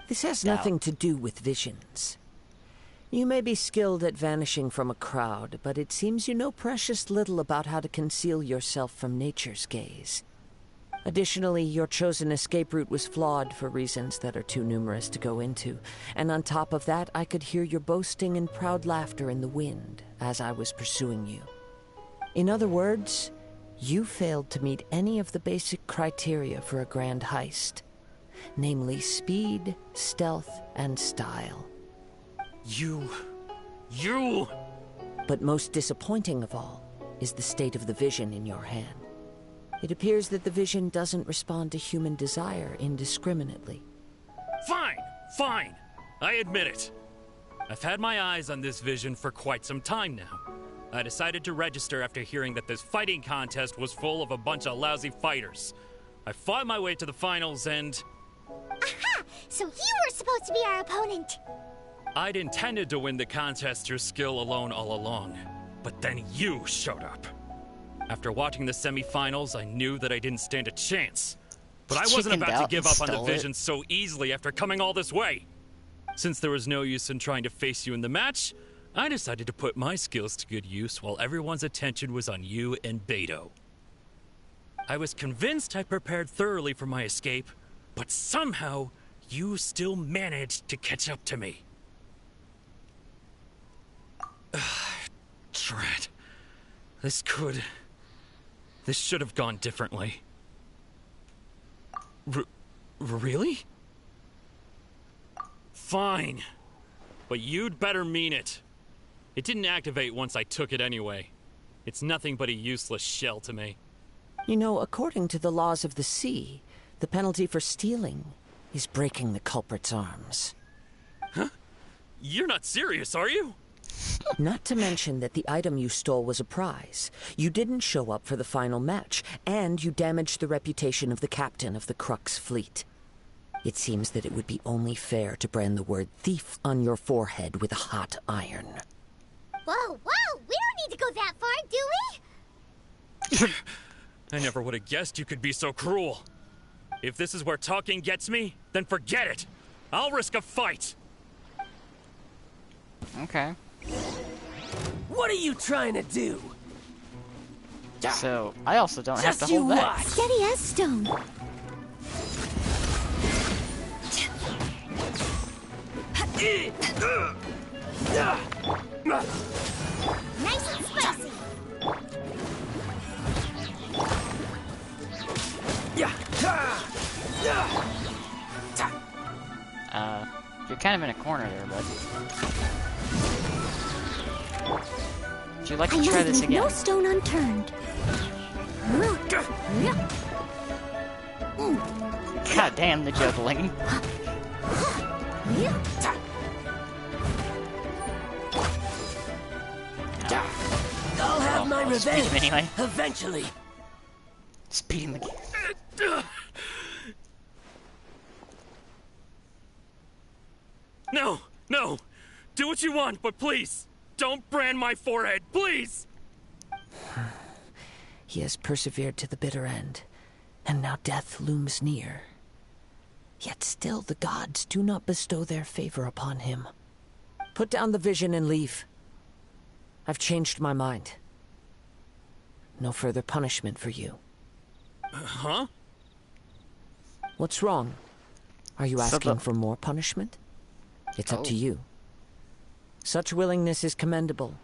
S: This has nothing to do with visions. You may be skilled at vanishing from a crowd, but it seems you know precious little about how to conceal yourself from nature's gaze. Additionally, your chosen escape route was flawed for reasons that are too numerous to go into, and on top of that, I could hear your boasting and proud laughter in the wind as I was pursuing you. In other words, you failed to meet any of the basic criteria for a grand heist, namely speed, stealth, and style.
D: You...
S: But most disappointing of all is the state of the vision in your hand. It appears that the vision doesn't respond to human desire indiscriminately.
D: Fine. I admit it. I've had my eyes on this vision for quite some time now. I decided to register after hearing that this fighting contest was full of a bunch of lousy fighters. I fought my way to the finals and...
C: Aha! So you were supposed to be our opponent!
D: I'd intended to win the contest through skill alone all along, but then you showed up. After watching the semi-finals, I knew that I didn't stand a chance. But I wasn't about to give up on the vision so easily after coming all this way. Since there was no use in trying to face you in the match, I decided to put my skills to good use while everyone's attention was on you and Beto. I was convinced I prepared thoroughly for my escape, but somehow you still managed to catch up to me. Drat. This should have gone differently. Really? Fine. But you'd better mean it. It didn't activate once I took it anyway. It's nothing but a useless shell to me.
S: You know, according to the laws of the sea, the penalty for stealing is breaking the culprit's arms.
D: Huh? You're not serious, are you?
S: Not to mention that the item you stole was a prize. You didn't show up for the final match, and you damaged the reputation of the captain of the Crux fleet. It seems that it would be only fair to brand the word thief on your forehead with a hot iron.
C: Whoa! We don't need to go that far, do we?
D: I never would have guessed you could be so cruel. If this is where talking gets me, then forget it. I'll risk a fight.
A: Okay.
E: What are you trying to do?
A: So, I also don't have to hold that.
C: Steady as stone. Nice and spicy.
A: You're kind of in a corner there, bud. Would you like to try this again?
C: No stone unturned.
A: God damn the juggling.
E: I'll have my
A: I'll speed
E: revenge
A: him anyway.
E: eventually.
A: Speed him again.
D: No! Do what you want, but please, don't brand my forehead, please!
S: He has persevered to the bitter end, and now death looms near. Yet still the gods do not bestow their favor upon him. Put down the vision and leave. I've changed my mind. No further punishment for you.
D: Huh?
S: What's wrong? Are you asking for more punishment? It's up to you. Such willingness is commendable,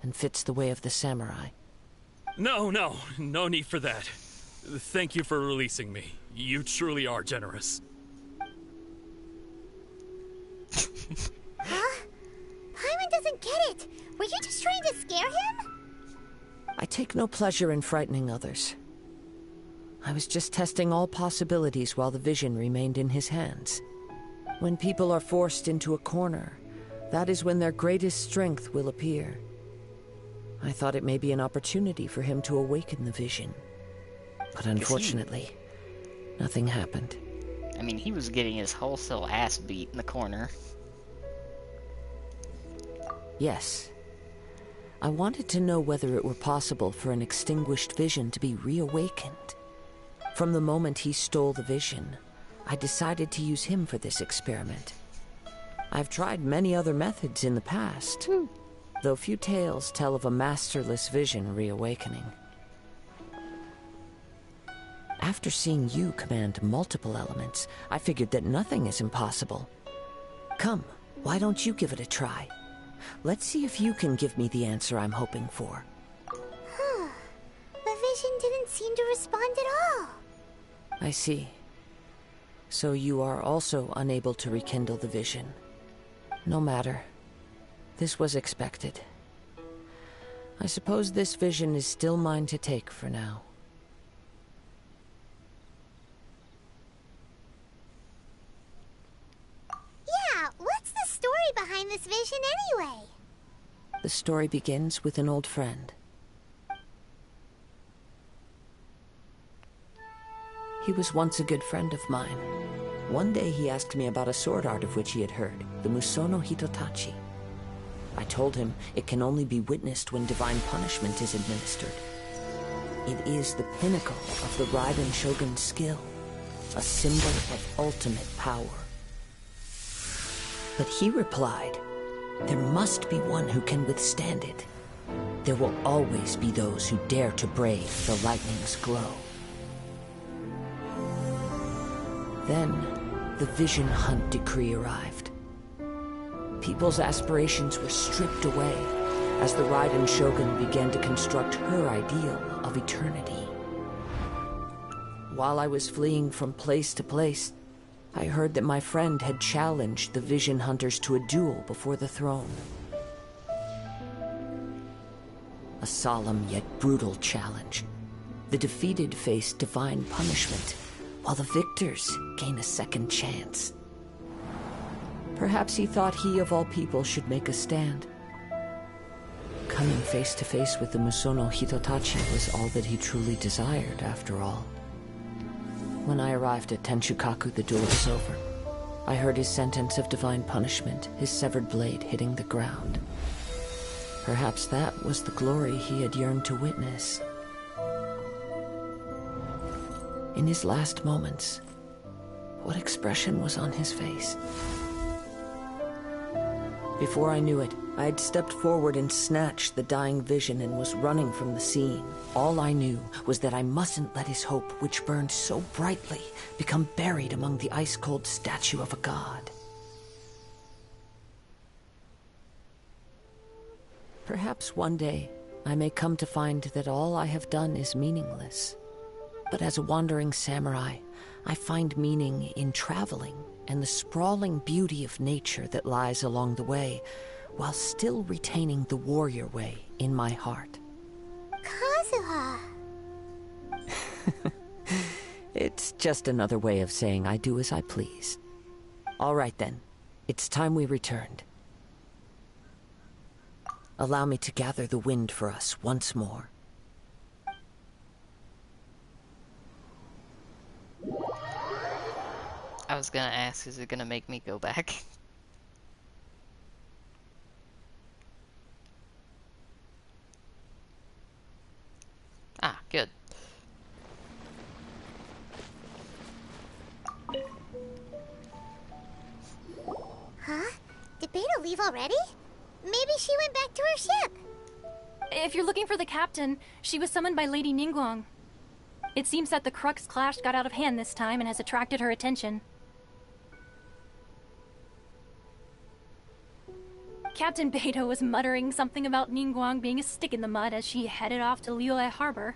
S: and fits the way of the samurai.
D: No need for that. Thank you for releasing me. You truly are generous.
C: Huh? Paimon doesn't get it. Were you just trying to scare him?
S: I take no pleasure in frightening others. I was just testing all possibilities while the vision remained in his hands. When people are forced into a corner, that is when their greatest strength will appear. I thought it may be an opportunity for him to awaken the vision. But unfortunately, nothing happened.
A: I mean, he was getting his wholesale ass beat in the corner.
S: Yes. I wanted to know whether it were possible for an extinguished vision to be reawakened. From the moment he stole the vision, I decided to use him for this experiment. I've tried many other methods in the past, though few tales tell of a masterless vision reawakening. After seeing you command multiple elements, I figured that nothing is impossible. Come, why don't you give it a try? Let's see if you can give me the answer I'm hoping for.
C: The vision didn't seem to respond at all.
S: I see. So you are also unable to rekindle the vision. No matter. This was expected. I suppose this vision is still mine to take for now.
C: Yeah, what's the story behind this vision anyway?
S: The story begins with an old friend. He was once a good friend of mine. One day he asked me about a sword art of which he had heard, the Musono Hitotachi. I told him it can only be witnessed when divine punishment is administered. It is the pinnacle of the Raiden Shogun's skill, a symbol of ultimate power. But he replied, there must be one who can withstand it. There will always be those who dare to brave the lightning's glow. Then, the Vision Hunt decree arrived. People's aspirations were stripped away as the Raiden Shogun began to construct her ideal of eternity. While I was fleeing from place to place, I heard that my friend had challenged the Vision Hunters to a duel before the throne. A solemn yet brutal challenge. The defeated faced divine punishment, while the victors gain a second chance. Perhaps he thought he of all people should make a stand. Coming face to face with the Musono Hitotachi was all that he truly desired, after all. When I arrived at Tenshukaku, the duel was over. I heard his sentence of divine punishment, his severed blade hitting the ground. Perhaps that was the glory he had yearned to witness. In his last moments, what expression was on his face? Before I knew it, I had stepped forward and snatched the dying vision and was running from the scene. All I knew was that I mustn't let his hope, which burned so brightly, become buried among the ice-cold statue of a god. Perhaps one day, I may come to find that all I have done is meaningless. But as a wandering samurai, I find meaning in traveling and the sprawling beauty of nature that lies along the way, while still retaining the warrior way in my heart.
C: Kazuha!
S: It's just another way of saying I do as I please. All right then, it's time we returned. Allow me to gather the wind for us once more.
A: I was gonna ask, is it gonna make me go back? Ah, good.
C: Huh? Did Beto leave already? Maybe she went back to her ship.
G: If you're looking for the captain, she was summoned by Lady Ningguang. It seems that the Crux clash got out of hand this time and has attracted her attention. Captain Beto was muttering something about Ningguang being a stick in the mud as she headed off to Liyue Harbor.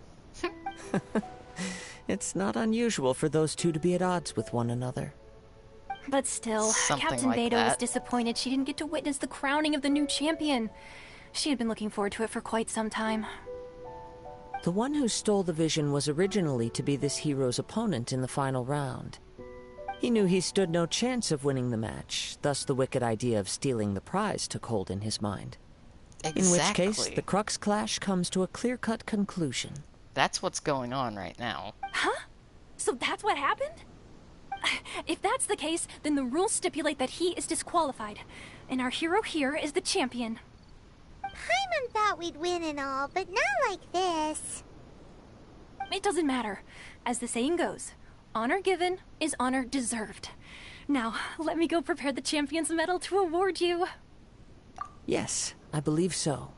S: It's not unusual for those two to be at odds with one another.
G: But still,
A: Something
G: Captain
A: like
G: Beto
A: that.
G: was disappointed she didn't get to witness the crowning of the new champion. She had been looking forward to it for quite some time.
S: The one who stole the vision was originally to be this hero's opponent in the final round. He knew he stood no chance of winning the match, thus the wicked idea of stealing the prize took hold in his mind.
A: Exactly.
S: In which case, the Crux Clash comes to a clear-cut conclusion.
A: That's what's going on right now.
G: Huh? So that's what happened? If that's the case, then the rules stipulate that he is disqualified, and our hero here is the champion.
C: Paimon thought we'd win and all, but not like this.
G: It doesn't matter. As the saying goes, honor given is honor deserved. Now, let me go prepare the champion's medal to award you.
S: Yes, I believe so.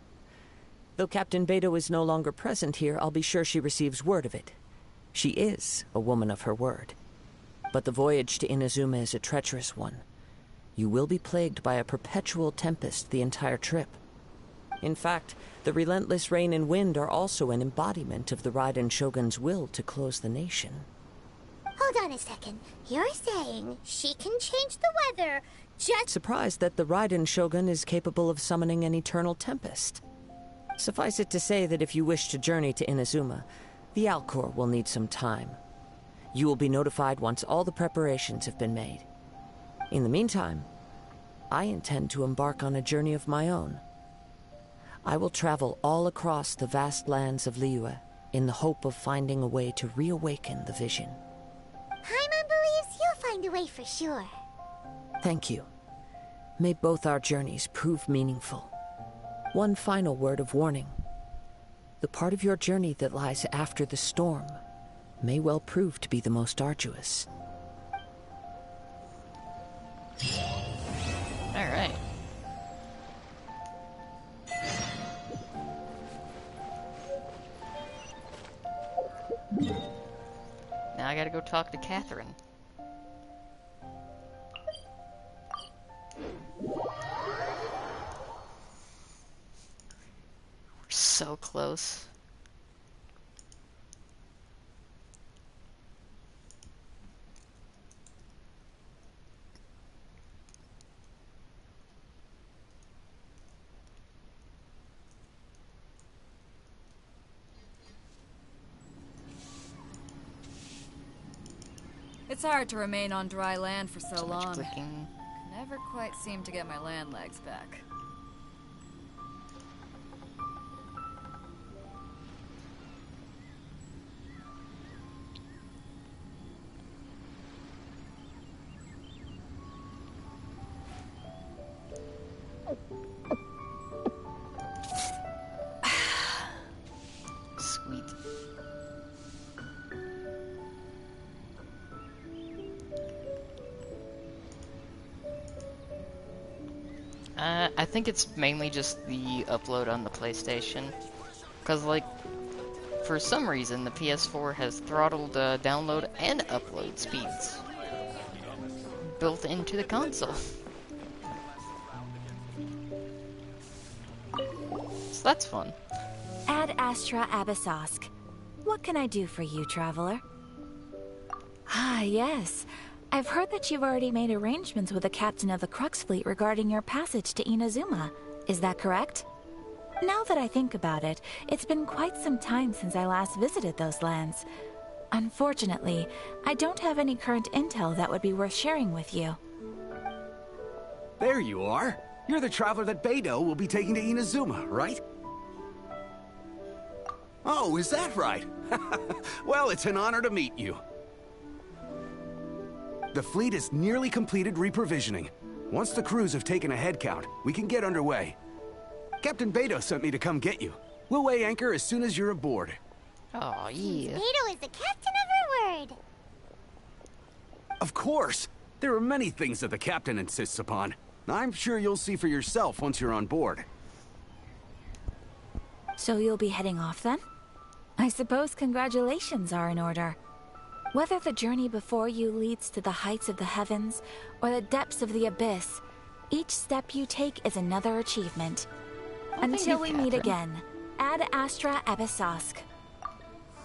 S: Though Captain Beto is no longer present here, I'll be sure she receives word of it. She is a woman of her word. But the voyage to Inazuma is a treacherous one. You will be plagued by a perpetual tempest the entire trip. In fact, the relentless rain and wind are also an embodiment of the Raiden Shogun's will to close the nation.
C: Hold on a second. You're saying she can change the weather just...
S: Surprised that the Raiden Shogun is capable of summoning an eternal tempest. Suffice it to say that if you wish to journey to Inazuma, the Alcor will need some time. You will be notified once all the preparations have been made. In the meantime, I intend to embark on a journey of my own. I will travel all across the vast lands of Liyue in the hope of finding a way to reawaken the vision.
C: Paimon believes you'll find a way for sure.
S: Thank you. May both our journeys prove meaningful. One final word of warning. The part of your journey that lies after the storm may well prove to be the most arduous.
A: Alright. Now I gotta go talk to Catherine. We're so close.
T: It's hard to remain on dry land for so long.
A: Clicking.
T: Never quite seem to get my land legs back.
A: Sweet. I think it's mainly just the upload on the PlayStation. Because, like, for some reason, the PS4 has throttled download and upload speeds built into the console. So that's fun.
N: Ad Astra Abyssosk. What can I do for you, traveler? Ah, yes. I've heard that you've already made arrangements with the captain of the Crux fleet regarding your passage to Inazuma. Is that correct? Now that I think about it, it's been quite some time since I last visited those lands. Unfortunately, I don't have any current intel that would be worth sharing with you.
I: There you are. You're the traveler that Beidou will be taking to Inazuma, right? Oh, is that right? Well, it's an honor to meet you. The fleet is nearly completed reprovisioning. Once the crews have taken a head count, we can get underway. Captain Beidou sent me to come get you. We'll weigh anchor as soon as you're aboard.
A: Oh, yeah.
C: Beidou is the captain of her word.
I: Of course. There are many things that the captain insists upon. I'm sure you'll see for yourself once you're on board.
N: So you'll be heading off then? I suppose congratulations are in order. Whether the journey before you leads to the heights of the heavens or the depths of the abyss, each step you take is another achievement. Until we meet again, Ad Astra Abyssosk.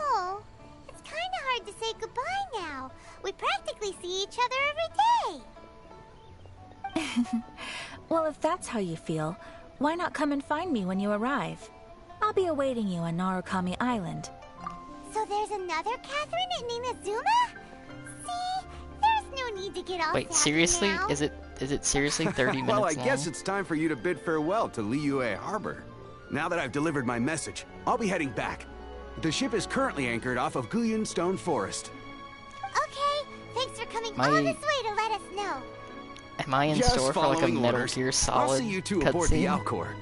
C: Oh, it's kinda hard to say goodbye now. We practically see each other every day.
N: Well, if that's how you feel, why not come and find me when you arrive? I'll be awaiting you on Narukami Island.
C: So there's another Catherine in Inazuma? See? There's no need to get all
A: Wait,
C: sassy
A: seriously?
C: now.
A: Is it seriously 30 minutes
I: Well, I
A: long?
I: guess it's time for you to bid farewell to Liyue Harbor. Now that I've delivered my message, I'll be heading back. The ship is currently anchored off of Guyun Stone Forest.
C: Okay, thanks for coming
A: My-
C: all this way to let us know.
A: Am I in
I: Just
A: store for like a
I: following
A: Metal
I: orders.
A: Gear Solid
I: I'll see you two aboard the
A: cutscene?
I: Alcor.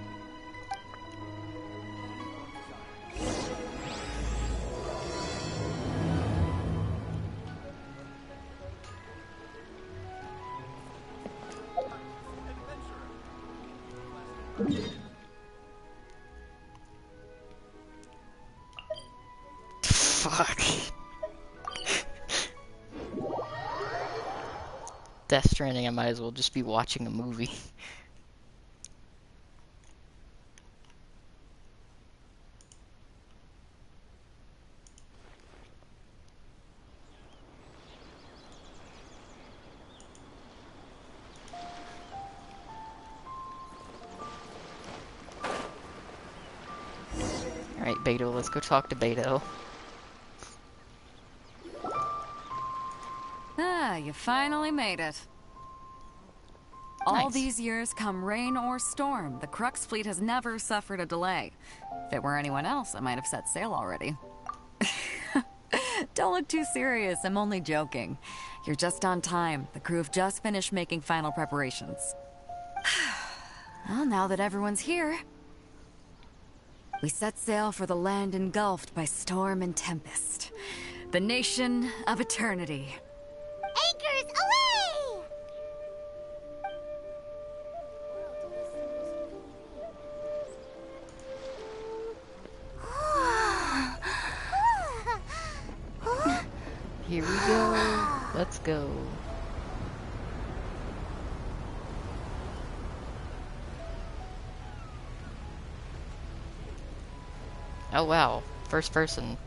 A: Fuck. Death Stranding, I might as well just be watching a movie. Alright, Beto, let's go talk to Beto.
T: Ah, you finally made it. All
A: Nice.
T: these years, come rain or storm, the Crux fleet has never suffered a delay. If it were anyone else, I might have set sail already. Don't look too serious, I'm only joking. You're just on time. The crew have just finished making final preparations. Well, now that everyone's here, we set sail for the land engulfed by storm and tempest. The nation of eternity.
C: Anchors away!
A: Here we go. Let's go. Oh wow, first person.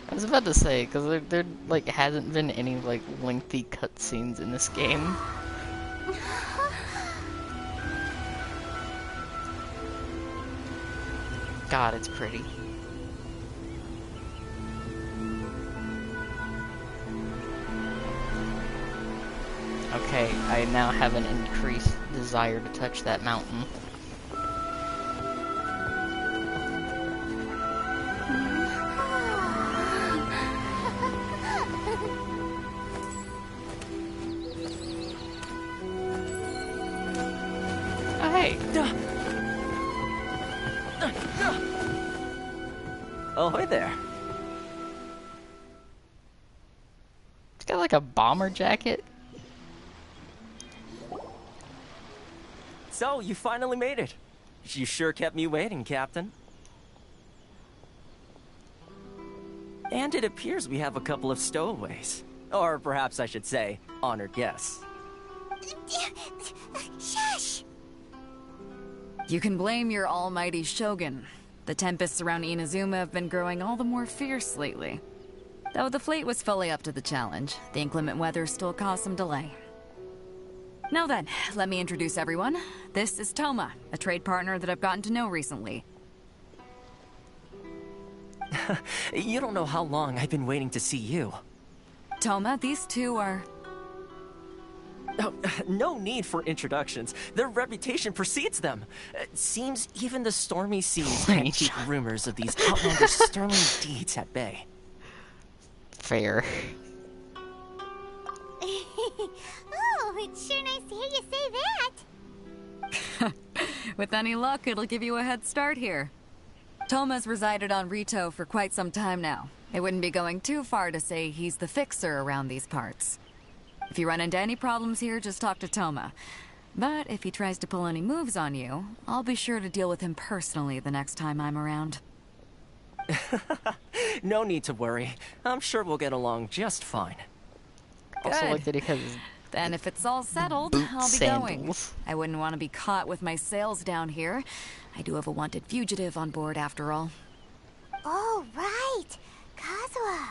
A: I was about to say, because there like hasn't been any like lengthy cutscenes in this game. God, it's pretty. Okay, I now have an increased desire to touch that mountain. Oh, hey!
K: Oh, hi there.
A: It's got like a bomber jacket.
K: So, you finally made it. You sure kept me waiting, Captain. And it appears we have a couple of stowaways. Or perhaps I should say, honored guests.
C: Shush!
T: You can blame your almighty Shogun. The tempests around Inazuma have been growing all the more fierce lately. Though the fleet was fully up to the challenge, the inclement weather still caused some delay. Now then, let me introduce everyone. This is Toma, a trade partner that I've gotten to know recently.
K: You don't know how long I've been waiting to see you.
T: Toma, these two are...
K: Oh, no need for introductions. Their reputation precedes them. Seems even the stormy seas can't keep rumors of these outlandish sterling deeds at bay.
A: Fair.
C: Oh, it's sure nice to hear you say that.
T: With any luck, it'll give you a head start here. Toma's resided on Rito for quite some time now. It wouldn't be going too far to say he's the fixer around these parts. If you run into any problems here, just talk to Toma. But if he tries to pull any moves on you, I'll be sure to deal with him personally the next time I'm around.
K: No need to worry. I'm sure we'll get along just fine.
A: Also,
T: Good.
A: like that he has
T: Then if it's all settled,
A: boot
T: I'll be going.
A: sandals.
T: I wouldn't want to be caught with my sails down here. I do have a wanted fugitive on board after all.
C: Oh, right. Kazuha.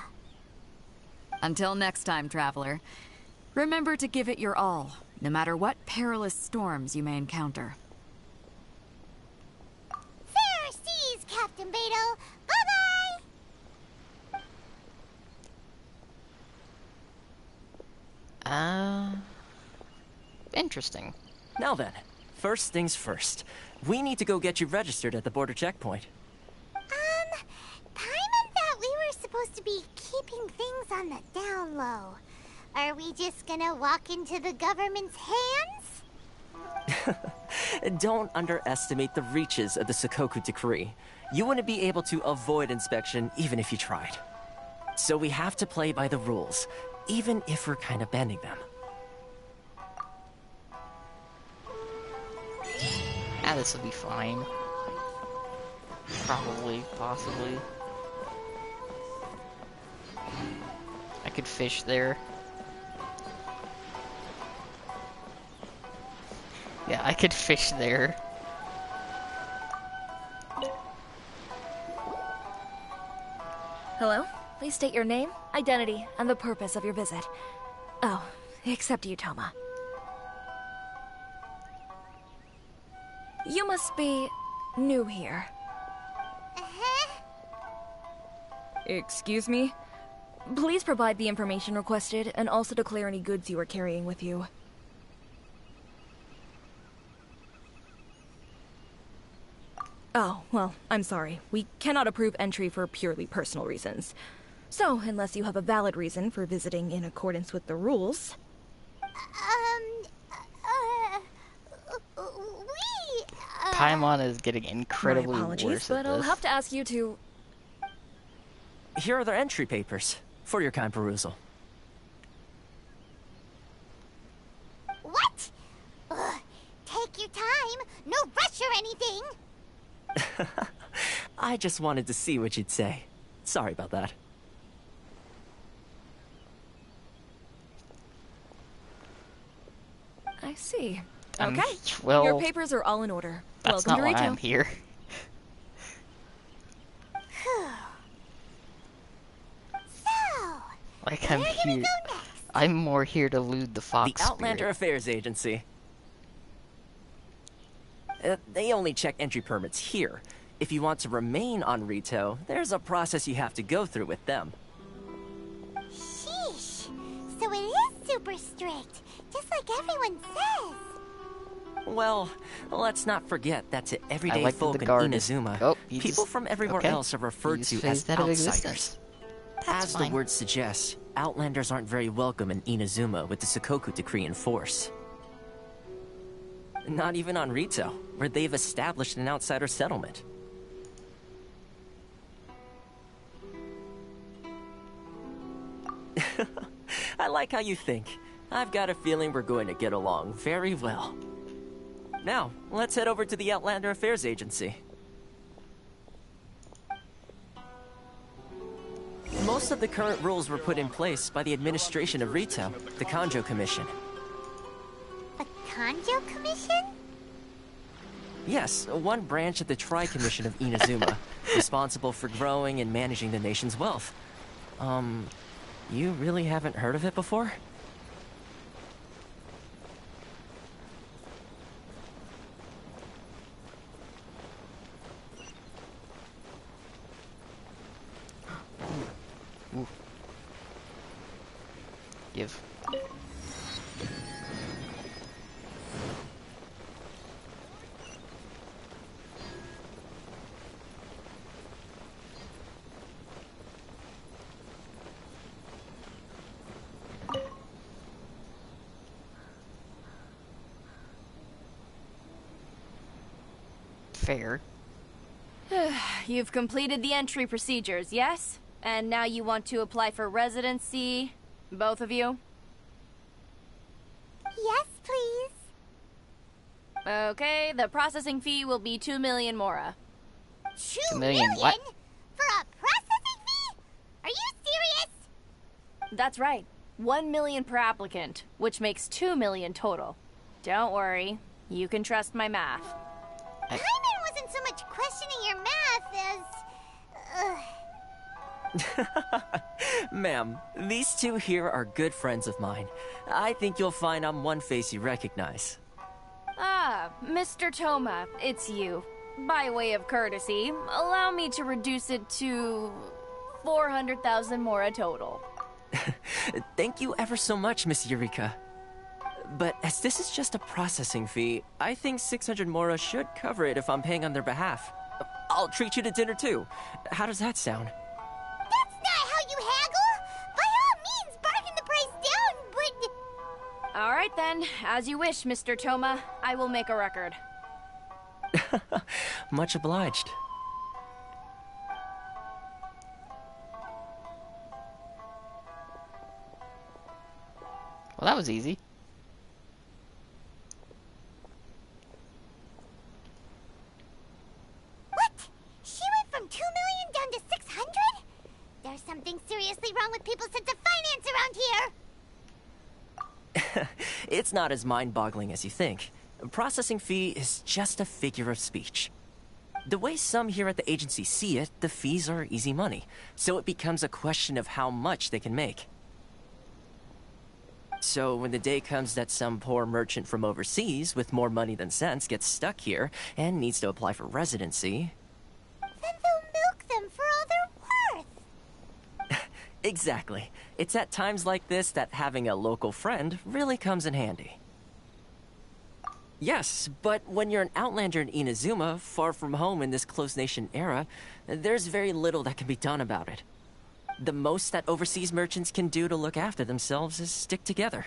T: Until next time, traveler. Remember to give it your all, no matter what perilous storms you may encounter.
C: Fair seas, Captain Beto. Bye-bye.
A: Interesting.
K: Now then, first things first. We need to go get you registered at the border checkpoint.
C: Paimon thought we were supposed to be keeping things on the down low. Are we just gonna walk into the government's hands?
K: Don't underestimate the reaches of the Sakoku Decree. You wouldn't be able to avoid inspection even if you tried. So we have to play by the rules, even if we're kind of bending them.
A: Ah, this will be fine. Probably, possibly. I could fish there. Yeah, I could fish there.
N: Hello? Please state your name, identity, and the purpose of your visit. Oh, except you, Toma. You must be new here. Excuse me? Please provide the information requested and also declare any goods you are carrying with you. Oh, well, I'm sorry. We cannot approve entry for purely personal reasons. So, unless you have a valid reason for visiting in accordance with the rules...
A: Paimon is getting incredibly
N: My apologies,
A: worse
N: but
A: at
N: I'll
A: this.
N: have to ask you to...
K: Here are their entry papers, for your kind perusal.
C: What? Ugh, take your time. No rush or anything.
K: I just wanted to see what you'd say. Sorry about that.
N: I see.
A: Um,
N: Okay.
A: well,
N: Your papers are all in order.
A: That's
N: Welcome
A: not
N: to
A: why
N: Rito.
A: I'm here. Like, I'm here. I'm more here to loot the fox
K: The Outlander
A: spirit.
K: Affairs Agency. They only check entry permits here. If you want to remain on Rito, there's a process you have to go through with them.
C: Sheesh. So it is super strict, just like everyone says.
K: Well, let's not forget that to everyday
A: like that
K: folk
A: the
K: in
A: guard
K: Inazuma,
A: Oh, you
K: people
A: just-
K: from everywhere
A: okay.
K: else are referred
A: You
K: to
A: just
K: as
A: phased out of
K: outsiders.
A: existence.
K: As
A: fine.
K: the word suggests, Outlanders aren't very welcome in Inazuma with the Sakoku Decree in force. Not even on Rito, where they've established an outsider settlement. I like how you think. I've got a feeling we're going to get along very well. Now, let's head over to the Outlander Affairs Agency. Most of the current rules were put in place by the administration of Rito, the Kanjo Commission.
C: A Kanjo Commission?
K: Yes, one branch of the Tri-Commission of Inazuma, responsible for growing and managing the nation's wealth. You really haven't heard of it before?
A: Ooh. Give. Fair.
B: You've completed the entry procedures, yes? And now you want to apply for residency? Both of you?
C: Yes, please.
B: Okay, the processing fee will be 2 million mora.
C: 2
A: million what?
C: For a processing fee? Are you serious?
B: That's right. 1 million per applicant, which makes 2 million total. Don't worry, you can trust my math.
C: Paimon wasn't so much questioning your math as...
K: Ma'am, these two here are good friends of mine. I think you'll find I'm one face you recognize.
B: Ah, Mr. Toma, it's you. By way of courtesy, allow me to reduce it to 400,000 mora total.
K: Thank you ever so much, Miss Eureka. But as this is just a processing fee, I think 600 mora should cover it if I'm paying on their behalf. I'll treat you to dinner too. How does that sound?
C: That's not how you haggle! By all means, bargain the price down, but...
B: Alright then, as you wish, Mr. Toma. I will make a record.
K: Much obliged.
A: Well, that was easy.
C: What? She went from 2 million down to 600? There's something seriously wrong with people's sense of finance around here!
K: It's not as mind-boggling as you think. A processing fee is just a figure of speech. The way some here at the agency see it, the fees are easy money, so it becomes a question of how much they can make. So when the day comes that some poor merchant from overseas with more money than sense gets stuck here and needs to apply for residency...
C: Then they'll milk them for all they're worth!
K: Exactly. It's at times like this that having a local friend really comes in handy. Yes, but when you're an outlander in Inazuma, far from home in this closed nation era, there's very little that can be done about it. The most that overseas merchants can do to look after themselves is stick together.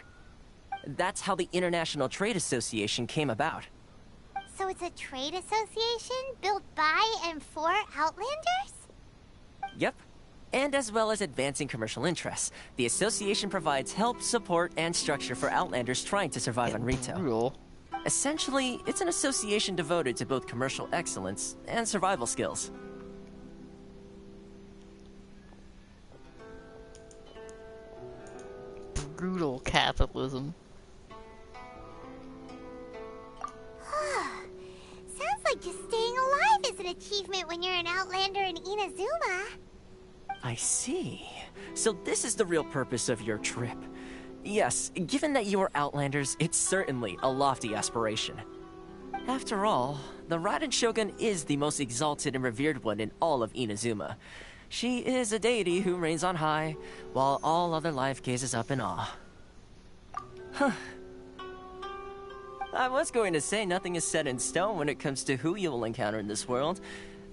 K: That's how the International Trade Association came about.
C: So it's a trade association built by and for Outlanders?
K: Yep. And as well as advancing commercial interests, the association provides help, support, and structure for Outlanders trying to survive on retail.
A: Brutal.
K: Essentially, it's an association devoted to both commercial excellence and survival skills.
A: Brutal capitalism.
C: Sounds like just staying alive is an achievement when you're an Outlander in Inazuma.
K: I see. So this is the real purpose of your trip. Yes, given that you are Outlanders, it's certainly a lofty aspiration. After all, the Raiden Shogun is the most exalted and revered one in all of Inazuma. She is a deity who reigns on high, while all other life gazes up in awe. Huh. I was going to say nothing is set in stone when it comes to who you will encounter in this world.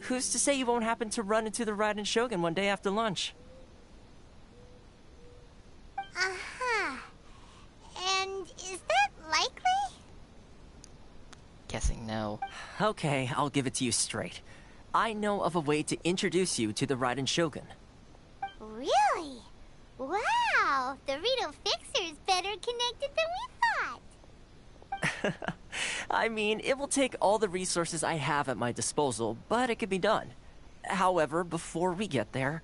K: Who's to say you won't happen to run into the Raiden Shogun one day after lunch?
C: Uh-huh. And is that likely?
A: Guessing no.
K: Okay, I'll give it to you straight. I know of a way to introduce you to the Raiden Shogun.
C: Really? Wow! The Rito Fixer's better connected than we thought.
K: I mean, it will take all the resources I have at my disposal, but it can be done. However, before we get there,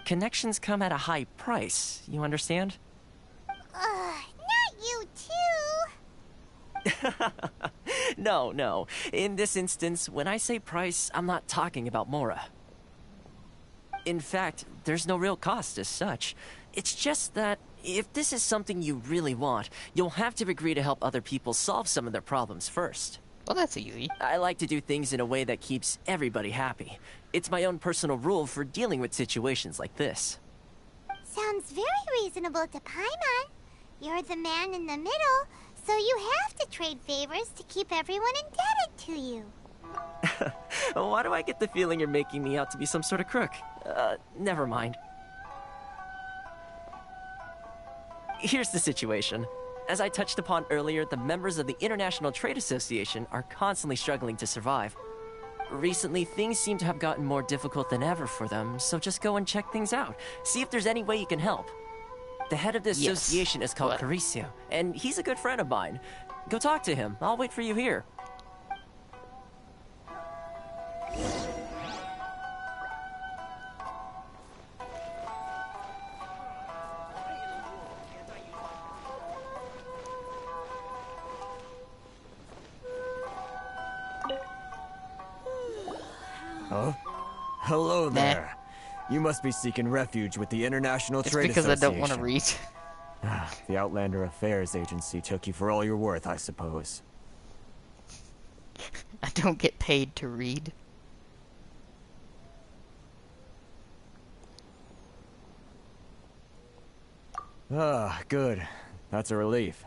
K: connections come at a high price, you understand?
C: Not you too!
K: No. In this instance, when I say price, I'm not talking about Mora. In fact, there's no real cost as such. It's just that if this is something you really want, you'll have to agree to help other people solve some of their problems first.
A: Well, that's easy.
K: I like to do things in a way that keeps everybody happy. It's my own personal rule for dealing with situations like this.
C: Sounds very reasonable to Paimon. You're the man in the middle, so you have to trade favors to keep everyone indebted to you.
K: Why do I get the feeling you're making me out to be some sort of crook? Never mind. Here's the situation. As I touched upon earlier, the members of the International Trade Association are constantly struggling to survive. Recently, things seem to have gotten more difficult than ever for them, so just go and check things out. See if there's any way you can help. The head of the association is called Caricio, and he's a good friend of mine. Go talk to him. I'll wait for you here.
L: Oh? Hello there. You must be seeking refuge with the International Trade Association.
A: It's because I don't want to read.
L: The Outlander Affairs Agency took you for all you're worth, I suppose.
A: I don't get paid to read.
L: Ah, good. That's a relief.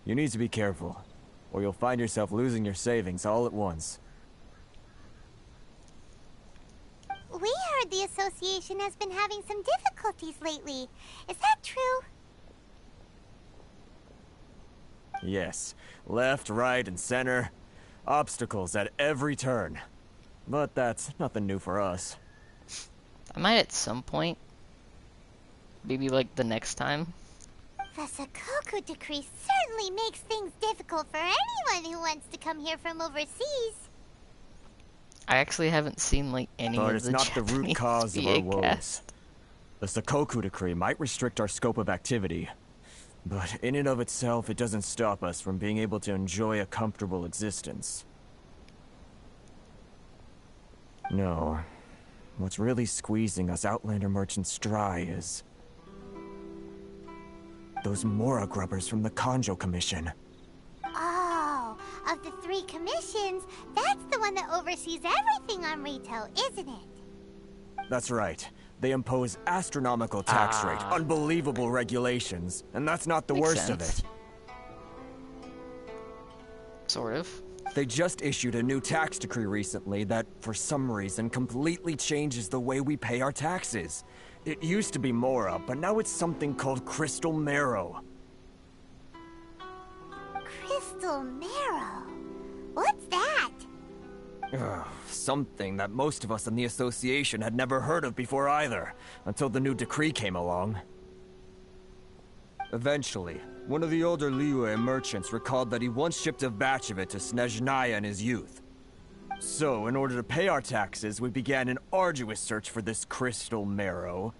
L: You need to be careful, or you'll find yourself losing your savings all at once.
C: We heard the association has been having some difficulties lately. Is that true?
L: Yes. Left, right, and center. Obstacles at every turn. But that's nothing new for us.
A: I might at some point. Maybe like the next time.
C: The Sakoku decree certainly makes things difficult for anyone who wants to come here from overseas.
A: I actually haven't seen like any
L: but
A: of
L: it's
A: the
L: not the root cause of our woes.
A: cast.
L: The Sakoku decree might restrict our scope of activity, but in and of itself, it doesn't stop us from being able to enjoy a comfortable existence. No. What's really squeezing us Outlander merchants dry is those Mora grubbers from the Kanjo Commission.
C: Oh, of the 3 commissions, that's the one that oversees everything on Rito, isn't it?
L: That's right. They impose astronomical tax rate, unbelievable regulations, and that's not the
A: Makes
L: worst
A: sense.
L: of it.
A: Sort of.
L: They just issued a new tax decree recently that, for some reason, completely changes the way we pay our taxes. It used to be Mora, but now it's something called Crystal Marrow.
C: Crystal Marrow? What's that?
L: Something that most of us in the association had never heard of before either, until the new decree came along. Eventually, one of the older Liyue merchants recalled that he once shipped a batch of it to Snezhnaya in his youth. So, in order to pay our taxes, we began an arduous search for this crystal marrow.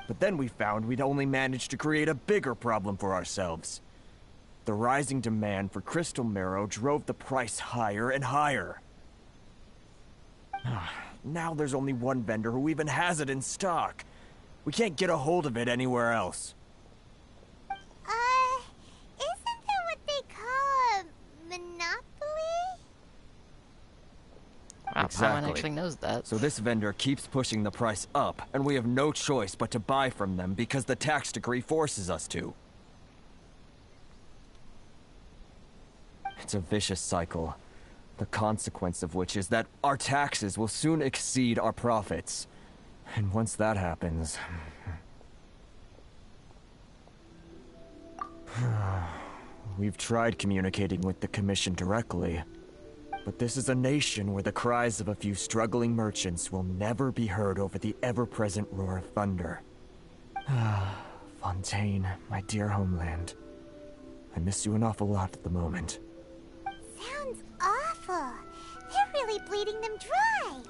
L: But then we found we'd only managed to create a bigger problem for ourselves. The rising demand for crystal marrow drove the price higher and higher. Now there's only one vendor who even has it in stock. We can't get a hold of it anywhere else.
C: Isn't that what they call a monopoly?
A: Wow,
L: Exactly.
A: Paimon actually knows that.
L: So this vendor keeps pushing the price up, and we have no choice but to buy from them because the tax decree forces us to. It's a vicious cycle, the consequence of which is that our taxes will soon exceed our profits. And once that happens... We've tried communicating with the Commission directly, but this is a nation where the cries of a few struggling merchants will never be heard over the ever-present roar of thunder. Fontaine, my dear homeland. I miss you an awful lot at the moment.
C: Sounds awful. They're really bleeding them dry.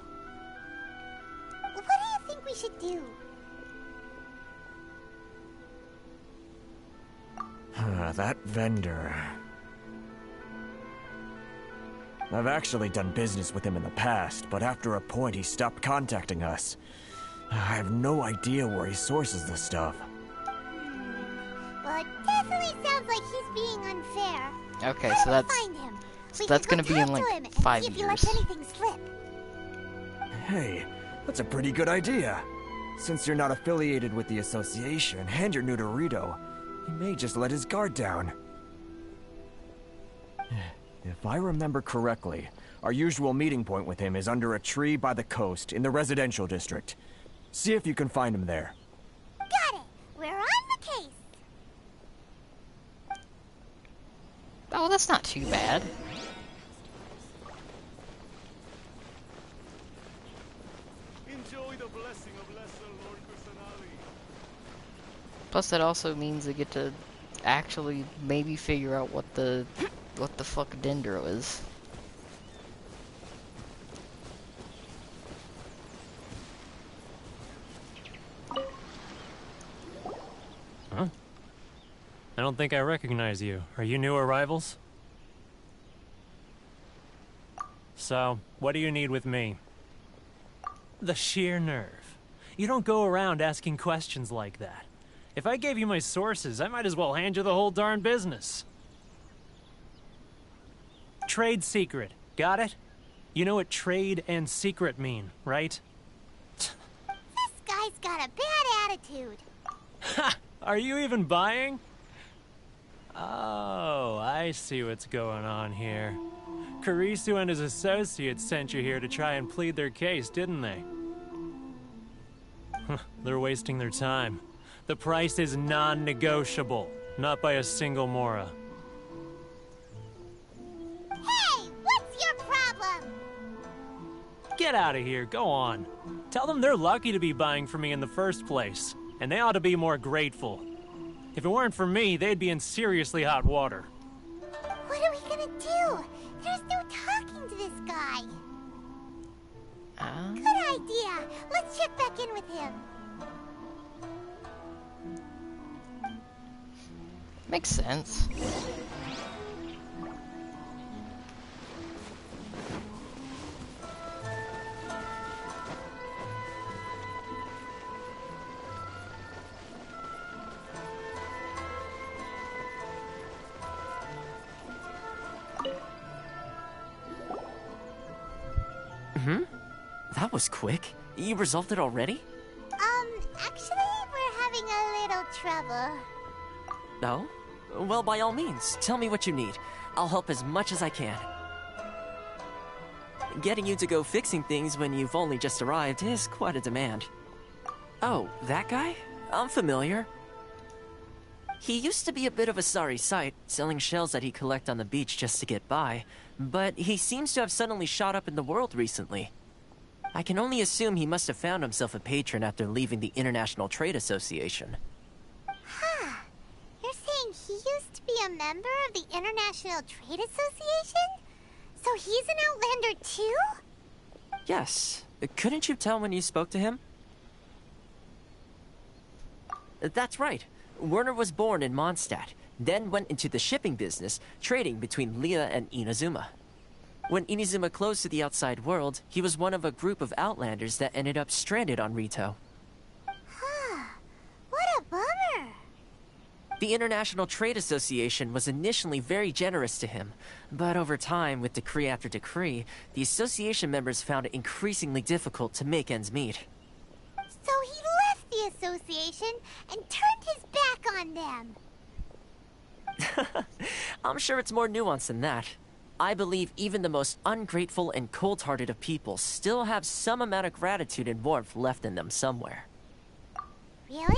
C: What do you think we should do?
L: That vendor... I've actually done business with him in the past, but after a point he stopped contacting us. I have no idea where he sources this stuff.
C: Well, it definitely sounds like he's being unfair.
A: Okay,
C: How
A: so
C: do we
A: that's
C: find him?
A: so
C: We
A: that's
C: can
A: gonna
C: go
A: be in
C: talk to
A: like
C: him and
A: 5
C: see if he
A: years.
C: lets anything slip.
L: Hey, that's a pretty good idea. Since you're not affiliated with the association and you're new to Rito, he may just let his guard down. If I remember correctly, our usual meeting point with him is under a tree by the coast in the residential district. See if you can find him there.
C: Got it. We're on the case.
A: Oh, that's not too bad.
O: Enjoy the blessing of Lesser Lord Kusanali.
A: Plus, that also means they get to actually maybe figure out what the fuck Dendro is.
Q: Huh? I don't think I recognize you. Are you new arrivals? So, what do you need with me? The sheer nerve. You don't go around asking questions like that. If I gave you my sources, I might as well hand you the whole darn business. Trade secret. Got it? You know what trade and secret mean, right?
C: This guy's got a bad attitude.
Q: Ha! Are you even buying? Oh, I see what's going on here. Karisu and his associates sent you here to try and plead their case, didn't they? They're wasting their time. The price is non-negotiable, not by a single Mora.
C: Hey, what's your problem?
Q: Get out of here, go on. Tell them they're lucky to be buying from me in the first place, and they ought to be more grateful. If it weren't for me, they'd be in seriously hot water.
C: What are we gonna do? There's no talking to this guy. Good idea. Let's check back in with him.
A: Makes sense.
K: That was quick. You resolved it already?
C: Actually, we're having a little trouble.
K: No? Well, by all means, tell me what you need. I'll help as much as I can. Getting you to go fixing things when you've only just arrived is quite a demand. Oh, that guy? I'm familiar. He used to be a bit of a sorry sight, selling shells that he'd collect on the beach just to get by, but he seems to have suddenly shot up in the world recently. I can only assume he must have found himself a patron after leaving the International Trade Association.
C: Huh. You're saying he used to be a member of the International Trade Association? So he's an Outlander too?
K: Yes. Couldn't you tell when you spoke to him? That's right. Werner was born in Mondstadt, then went into the shipping business, trading between Leah and Inazuma. When Inazuma closed to the outside world, he was one of a group of Outlanders that ended up stranded on Rito.
C: Huh. What a bummer.
K: The International Trade Association was initially very generous to him, but over time, with decree after decree, the association members found it increasingly difficult to make ends meet.
C: So he left the association and turned his back on them.
K: I'm sure it's more nuanced than that. I believe even the most ungrateful and cold-hearted of people still have some amount of gratitude and warmth left in them somewhere.
C: Really?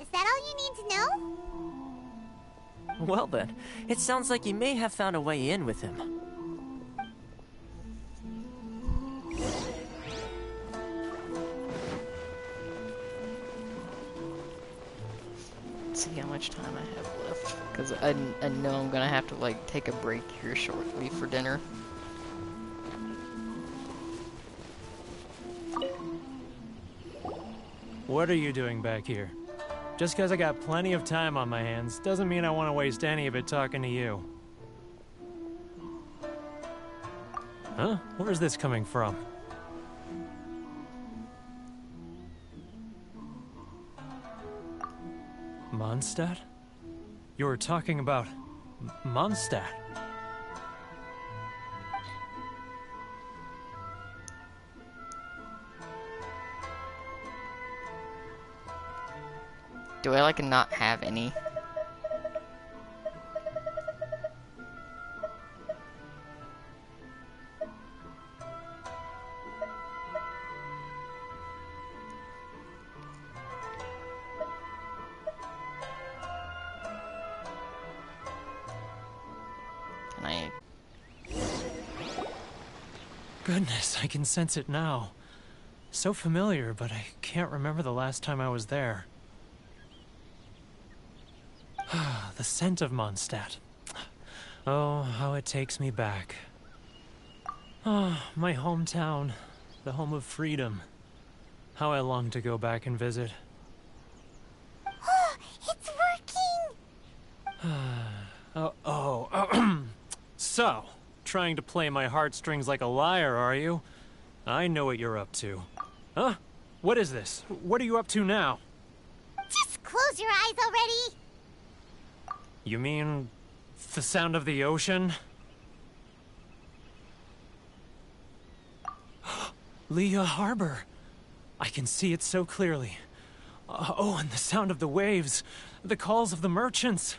C: Is that all you need to know?
K: Well then, it sounds like you may have found a way in with him.
A: Let's see how much time I have left, because I know I'm gonna have to like take a break here shortly for dinner.
Q: What are you doing back here? Just because I got plenty of time on my hands doesn't mean I want to waste any of it talking to you. Huh? Where's this coming from? Mondstadt? You were talking about Mondstadt.
A: Do I like not have any?
Q: Goodness, I can sense it now. So familiar, but I can't remember the last time I was there. The scent of Mondstadt. Oh, how it takes me back. Oh, my hometown, the home of freedom. How I long to go back and visit.
C: Oh, it's working!
Q: So, trying to play my heartstrings like a liar, are you? I know what you're up to. Huh? What is this? What are you up to now?
C: Just close your eyes already!
Q: You mean the sound of the ocean? Leah Harbor. I can see it so clearly. Oh, and the sound of the waves. The calls of the merchants.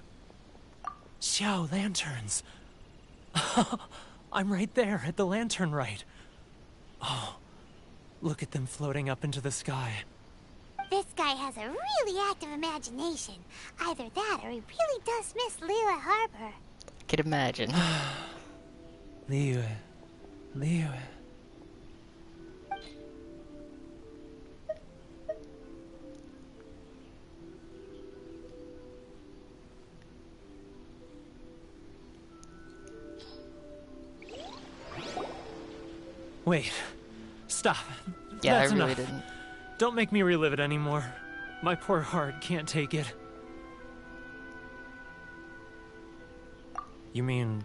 Q: Xiao lanterns. I'm right there at the lantern right. Oh, look at them floating up into the sky.
C: This guy has a really active imagination. Either that or he really does miss Liyue Harbor.
A: I could imagine.
Q: Liyue. Wait. Stop.
A: Yeah,
Q: That's
A: I really
Q: enough.
A: didn't.
Q: Don't make me relive it anymore. My poor heart can't take it. You mean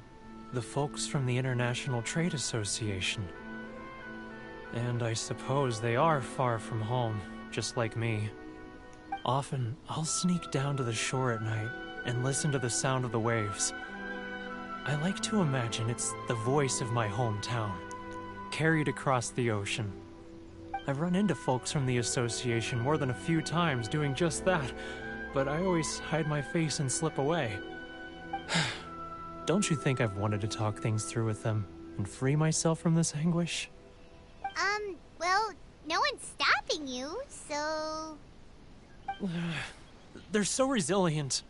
Q: the folks from the International Trade Association? And I suppose they are far from home, just like me. Often, I'll sneak down to the shore at night and listen to the sound of the waves. I like to imagine it's the voice of my hometown, carried across the ocean. I've run into folks from the association more than a few times doing just that, but I always hide my face and slip away. Don't you think I've wanted to talk things through with them and free myself from this anguish?
C: Well, no one's stopping you, so...
Q: They're so resilient.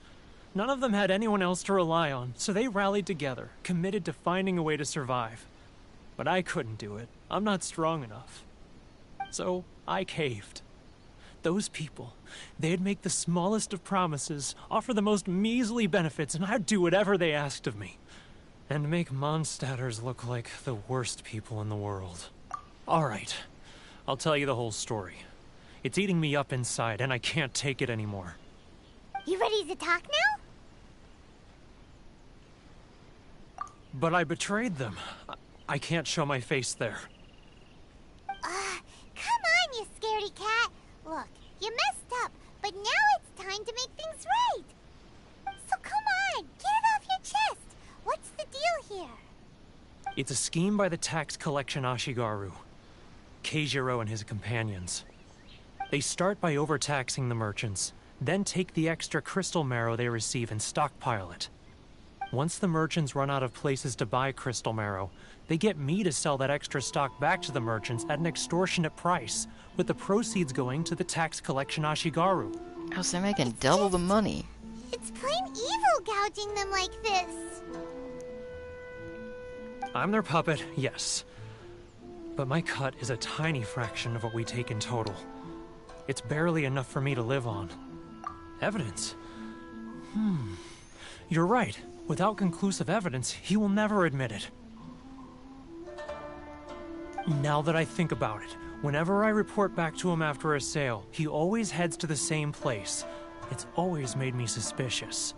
Q: None of them had anyone else to rely on, so they rallied together, committed to finding a way to survive. But I couldn't do it. I'm not strong enough. So I caved. Those people, they'd make the smallest of promises, offer the most measly benefits, and I'd do whatever they asked of me. And make Mondstadters look like the worst people in the world. All right, I'll tell you the whole story. It's eating me up inside, and I can't take it anymore.
C: You ready to talk now?
Q: But I betrayed them. I can't show my face there.
C: Come on, you scaredy cat. Look, you messed up, but now it's time to make things right. So come on, get it off your chest. What's the deal here?
Q: It's a scheme by the tax collection Ashigaru, Keijiro and his companions. They start by overtaxing the merchants, then take the extra crystal marrow they receive and stockpile it. Once the merchants run out of places to buy crystal marrow, they get me to sell that extra stock back to the merchants at an extortionate price, with the proceeds going to the tax collection Ashigaru.
A: Oh, so they're making double the money.
C: It's plain evil gouging them like this.
Q: I'm their puppet, yes. But my cut is a tiny fraction of what we take in total. It's barely enough for me to live on. Evidence? You're right. Without conclusive evidence, he will never admit it. Now that I think about it, whenever I report back to him after a sale, he always heads to the same place. It's always made me suspicious.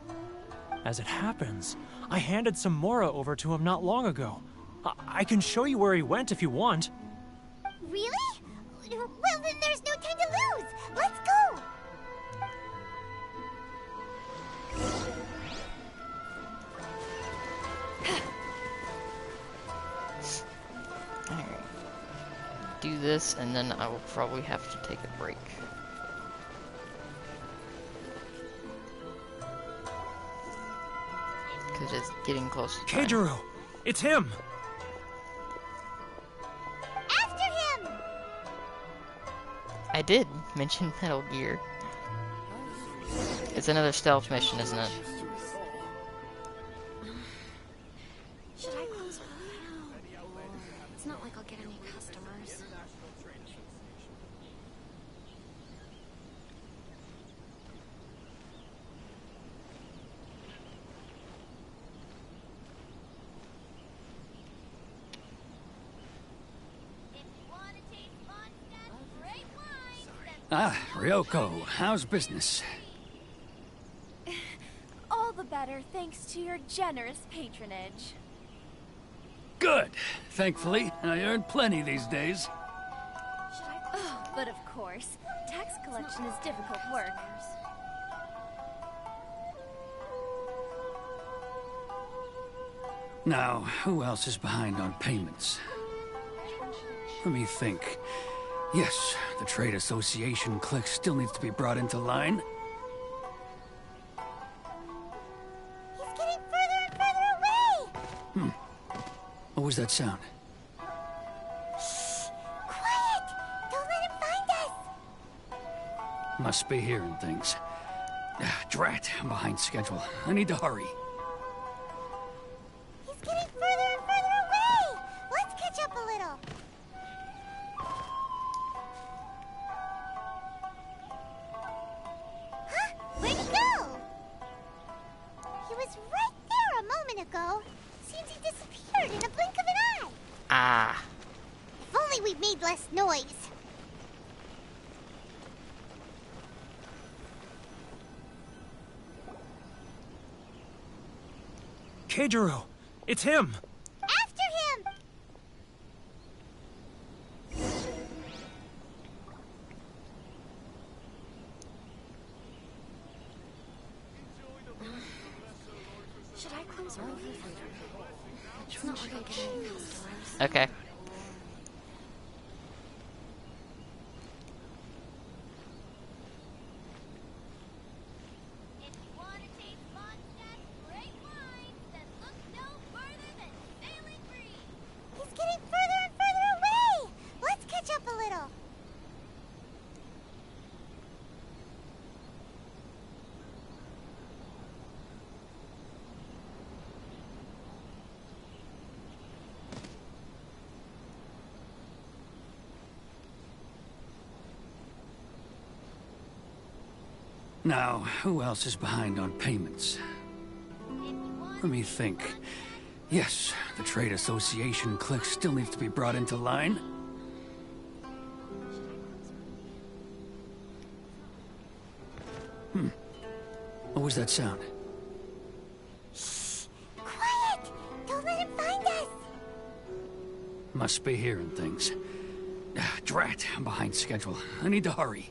Q: As it happens, I handed some Mora over to him not long ago. I can show you where he went if you want.
C: Really? Well, then there's no time to lose. Let's go.
A: Alright. Do this, and then I will probably have to take a break. Because it's getting close to time.
Q: Keijiro! It's him!
C: After him!
A: I did mention Metal Gear. It's another stealth mission, isn't it?
J: Should I close my eye? It's not like I'll get any Ah, Ryoko, how's business?
B: All the better thanks to your generous patronage.
J: Good. Thankfully, I earn plenty these days.
B: Oh, but of course, tax collection is difficult work.
J: Now, who else is behind on payments? Let me think. Yes, the Trade Association clique still needs to be brought into line.
C: He's getting further and further away!
J: What was that sound?
C: Shh! Quiet! Don't let him find us!
J: Must be hearing things. Drat, I'm behind schedule. I need to hurry.
C: He's getting further and further away! Let's catch up a little. Huh? Where'd he go? He was right there a moment ago. Seems he disappeared in a blink of an eye.
A: Ah.
C: If only we'd made less noise.
Q: Keijiro! It's him!
C: After him!
P: Should I close early? It's not like I can.
A: Okay.
C: He's getting further and further away! Let's catch up a little.
J: Now, who else is behind on payments? Let me think. Yes, the Trade Association clique still needs to be brought into line. What was that sound?
C: Shh! Quiet! Don't let him find us!
J: Must be hearing things. Drat, I'm behind schedule. I need to hurry.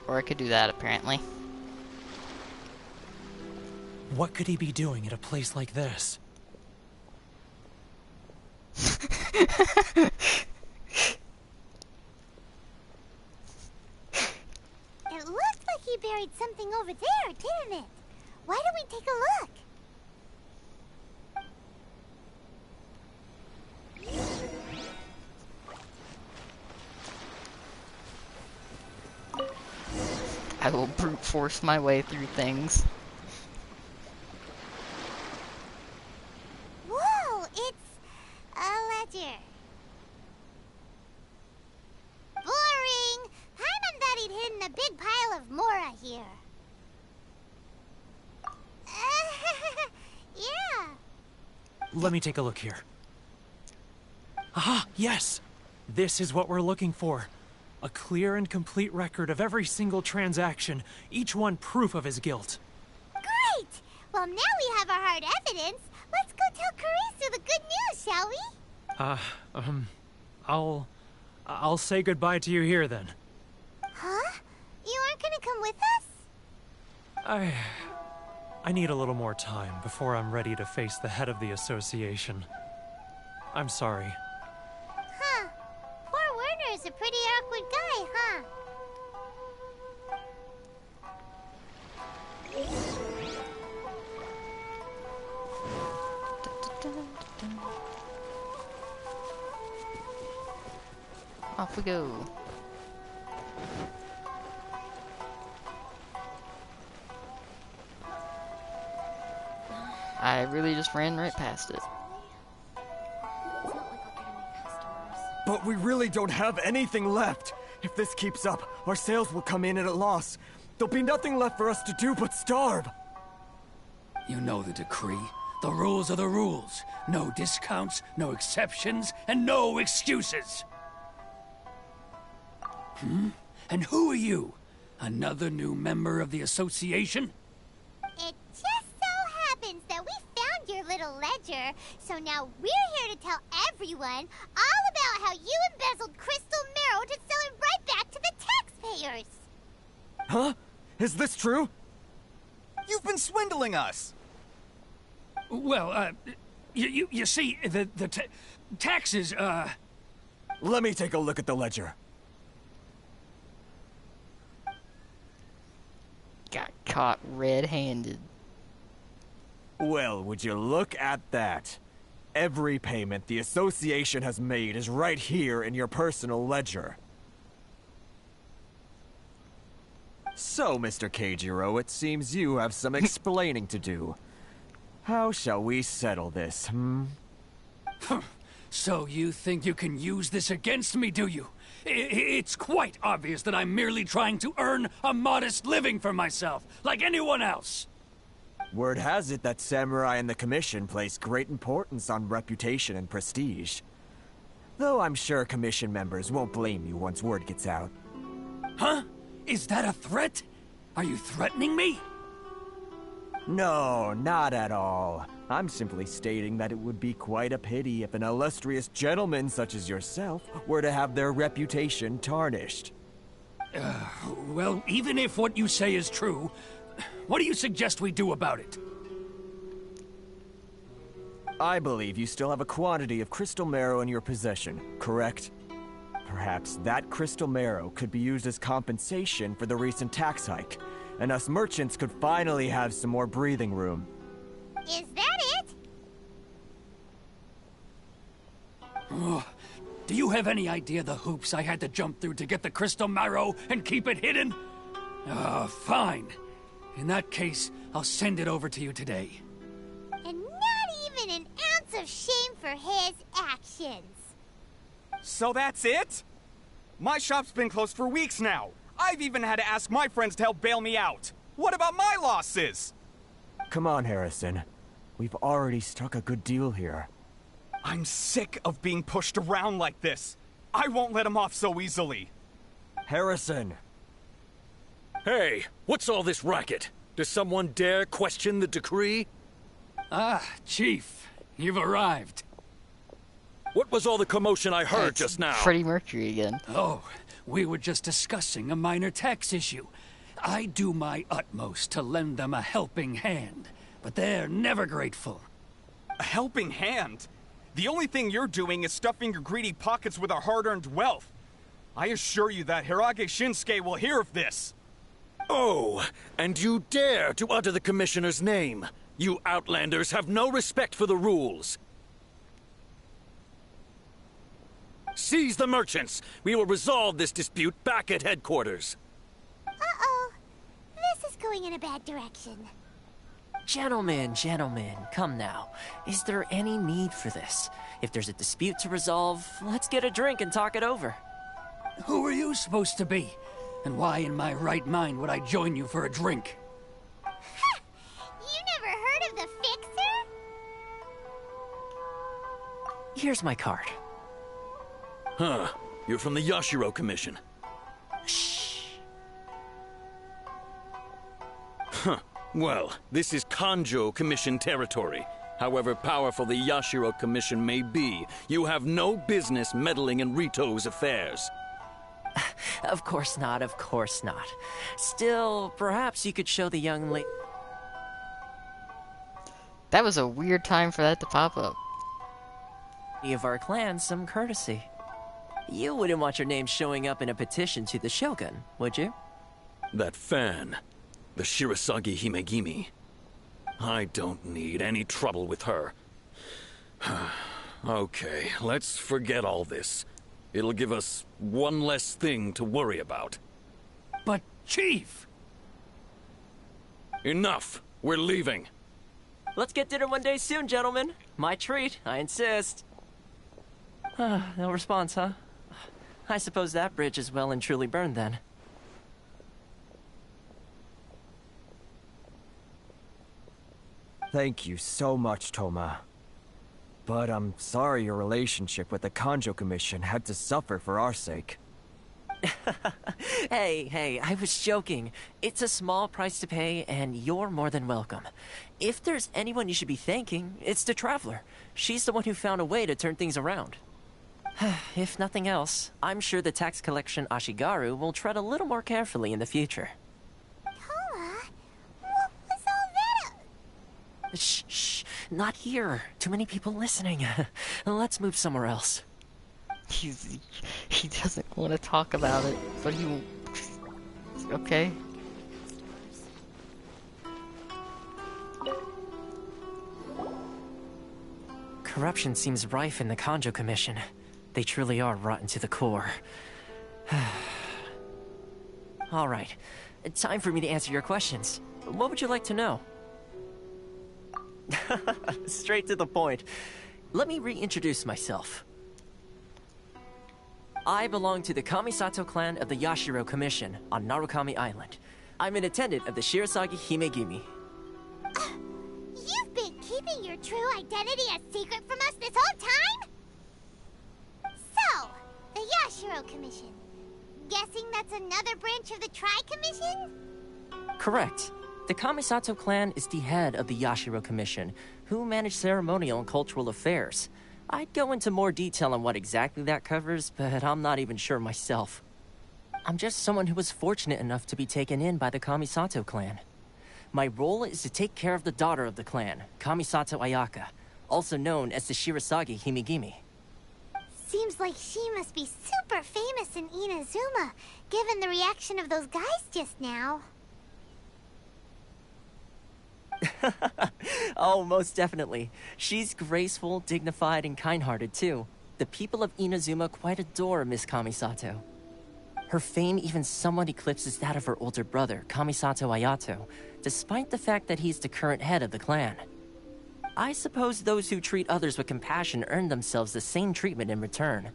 A: Or I could do that, apparently.
Q: What could he be doing at a place like this?
C: It looked like he buried something over there, didn't it? Why don't we take a look?
A: I will brute force my way through things.
C: Whoa! It's a ledger. Boring! Paimon thought he'd hidden a big pile of Mora here. Yeah.
Q: Let me take a look here. Aha! Yes! This is what we're looking for. A clear and complete record of every single transaction, each one proof of his guilt.
C: Great! Well, now we have our hard evidence. Let's go tell Karisu the good news, shall we?
Q: I'll say goodbye to you here then.
C: Huh? You aren't gonna come with us?
Q: I need a little more time before I'm ready to face the head of the association. I'm sorry.
C: Huh. Poor Werner's a pretty awkward guy, huh?
A: Off we go. I really just ran right past it.
L: But we really don't have anything left. If this keeps up, our sales will come in at a loss. There'll be nothing left for us to do but starve.
J: You know the decree. The rules are the rules. No discounts, no exceptions, and no excuses. And who are you? Another new member of the association?
C: It just so happens that we found your little ledger, so now we're here to tell everyone all about how you embezzled crystal marrow to sell it right back to the taxpayers.
L: Huh? Is this true?
M: You've been swindling us.
J: Well, you see, the taxes,
L: Let me take a look at the ledger.
A: Got caught red-handed.
L: Well, would you look at that? Every payment the association has made is right here in your personal ledger. So, Mr. Keijiro, it seems you have some explaining to do. How shall we settle this,
J: So you think you can use this against me, do you? It's quite obvious that I'm merely trying to earn a modest living for myself, like anyone else.
L: Word has it that samurai and the commission place great importance on reputation and prestige. Though I'm sure commission members won't blame you once word gets out.
J: Huh? Is that a threat? Are you threatening me?
L: No, not at all. I'm simply stating that it would be quite a pity if an illustrious gentleman such as yourself were to have their reputation tarnished.
J: Well, even if what you say is true, what do you suggest we do about it?
L: I believe you still have a quantity of crystal marrow in your possession, correct? Perhaps that crystal marrow could be used as compensation for the recent tax hike, and us merchants could finally have some more breathing room.
C: Is that it?
J: Oh, do you have any idea the hoops I had to jump through to get the crystal marrow and keep it hidden? Fine. In that case, I'll send it over to you today.
C: And not even an ounce of shame for his actions.
M: So that's it? My shop's been closed for weeks now. I've even had to ask my friends to help bail me out. What about my losses?
L: Come on, Harrison. We've already struck a good deal here.
M: I'm sick of being pushed around like this. I won't let him off so easily.
L: Harrison!
D: Hey, what's all this racket? Does someone dare question the decree?
J: Ah, Chief, you've arrived.
D: What was all the commotion I heard just now?
A: Freddie Mercury again.
J: Oh, we were just discussing a minor tax issue. I do my utmost to lend them a helping hand, but they're never grateful.
M: A helping hand? The only thing you're doing is stuffing your greedy pockets with our hard-earned wealth. I assure you that Hirage Shinsuke will hear of this.
D: Oh, and you dare to utter the Commissioner's name. You Outlanders have no respect for the rules. Seize the merchants. We will resolve this dispute back at headquarters.
C: Uh-oh. This is going in a bad direction.
K: Gentlemen, come now. Is there any need for this? If there's a dispute to resolve, let's get a drink and talk it over.
J: Who are you supposed to be? And why in my right mind would I join you for a drink?
C: You never heard of the Fixer?
K: Here's my card.
D: Huh. You're from the Yashiro Commission.
K: Shh.
D: Huh. Well, this is Kanjo Commission territory. However powerful the Yashiro Commission may be, you have no business meddling in Rito's affairs.
K: Of course not. Still, perhaps you could show the young lady...
A: That was a weird time for that to pop up.
K: ...of our clan some courtesy. You wouldn't want your name showing up in a petition to the Shogun, would you?
D: That fan, the Shirasagi Himegimi. I don't need any trouble with her. Okay, let's forget all this. It'll give us one less thing to worry about.
J: But, Chief!
D: Enough! We're leaving.
K: Let's get dinner one day soon, gentlemen. My treat, I insist. No response, huh? I suppose that bridge is well and truly burned then.
L: Thank you so much, Toma. But I'm sorry your relationship with the Kanjo Commission had to suffer for our sake.
K: Hey, I was joking. It's a small price to pay, and you're more than welcome. If there's anyone you should be thanking, it's the Traveler. She's the one who found a way to turn things around. If nothing else, I'm sure the tax collection Ashigaru will tread a little more carefully in the future.
C: Toma, what was all that?
K: Shh, not here. Too many people listening. Let's move somewhere else.
A: He doesn't want to talk about it, but he... Okay.
K: Corruption seems rife in the Kanjo Commission. They truly are rotten to the core. Alright, time for me to answer your questions. What would you like to know? Straight to the point. Let me reintroduce myself. I belong to the Kamisato clan of the Yashiro Commission on Narukami Island. I'm an attendant of the Shirasagi Himegimi.
C: You've been keeping your true identity a secret from us this whole time? So, the Yashiro Commission. Guessing that's another branch of the Tri-Commission?
K: Correct. The Kamisato clan is the head of the Yashiro Commission, who manage ceremonial and cultural affairs. I'd go into more detail on what exactly that covers, but I'm not even sure myself. I'm just someone who was fortunate enough to be taken in by the Kamisato clan. My role is to take care of the daughter of the clan, Kamisato Ayaka, also known as the Shirasagi Himegimi.
C: Seems like she must be super famous in Inazuma, given the reaction of those guys just now.
K: Oh, most definitely. She's graceful, dignified, and kind-hearted, too. The people of Inazuma quite adore Miss Kamisato. Her fame even somewhat eclipses that of her older brother, Kamisato Ayato, despite the fact that he's the current head of the clan. I suppose those who treat others with compassion earn themselves the same treatment in return.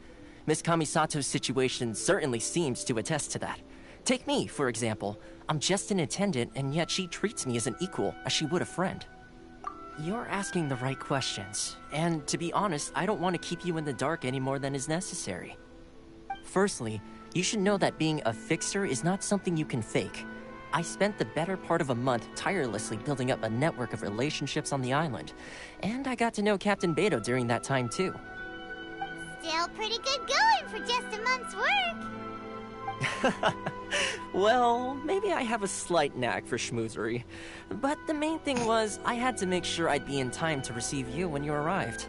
K: Miss Kamisato's situation certainly seems to attest to that. Take me, for example. I'm just an attendant, and yet she treats me as an equal, as she would a friend. You're asking the right questions, and to be honest, I don't want to keep you in the dark any more than is necessary. Firstly, you should know that being a fixer is not something you can fake. I spent the better part of a month tirelessly building up a network of relationships on the island, and I got to know Captain Beto during that time too.
C: Still pretty good going for just a month's work.
K: Well, maybe I have a slight knack for schmoozery. But the main thing was, I had to make sure I'd be in time to receive you when you arrived.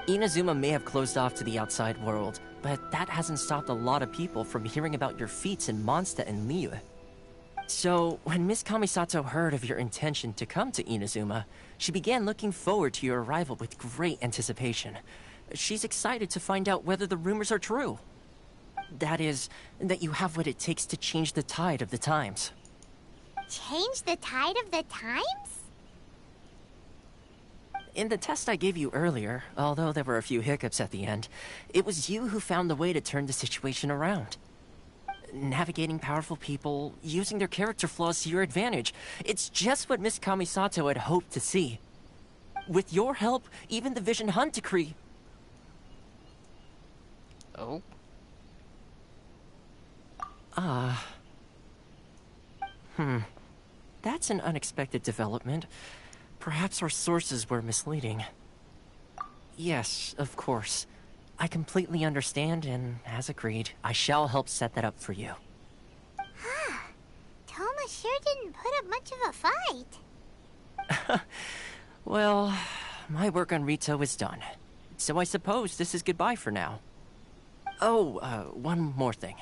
K: Inazuma may have closed off to the outside world, but that hasn't stopped a lot of people from hearing about your feats in Mondstadt and Liyue. So, when Miss Kamisato heard of your intention to come to Inazuma, she began looking forward to your arrival with great anticipation. She's excited to find out whether the rumors are true. That is, that you have what it takes to change the tide of the times.
C: Change the tide of the times?
K: In the test I gave you earlier, although there were a few hiccups at the end, it was you who found the way to turn the situation around. Navigating powerful people, using their character flaws to your advantage. It's just what Miss Kamisato had hoped to see. With your help, even the Vision Hunt Decree...
A: Oh?
K: That's an unexpected development. Perhaps our sources were misleading. Yes, of course. I completely understand, and as agreed, I shall help set that up for you.
C: Toma sure didn't put up much of a fight.
K: Well, my work on Rito is done. So I suppose this is goodbye for now. Oh, one more thing.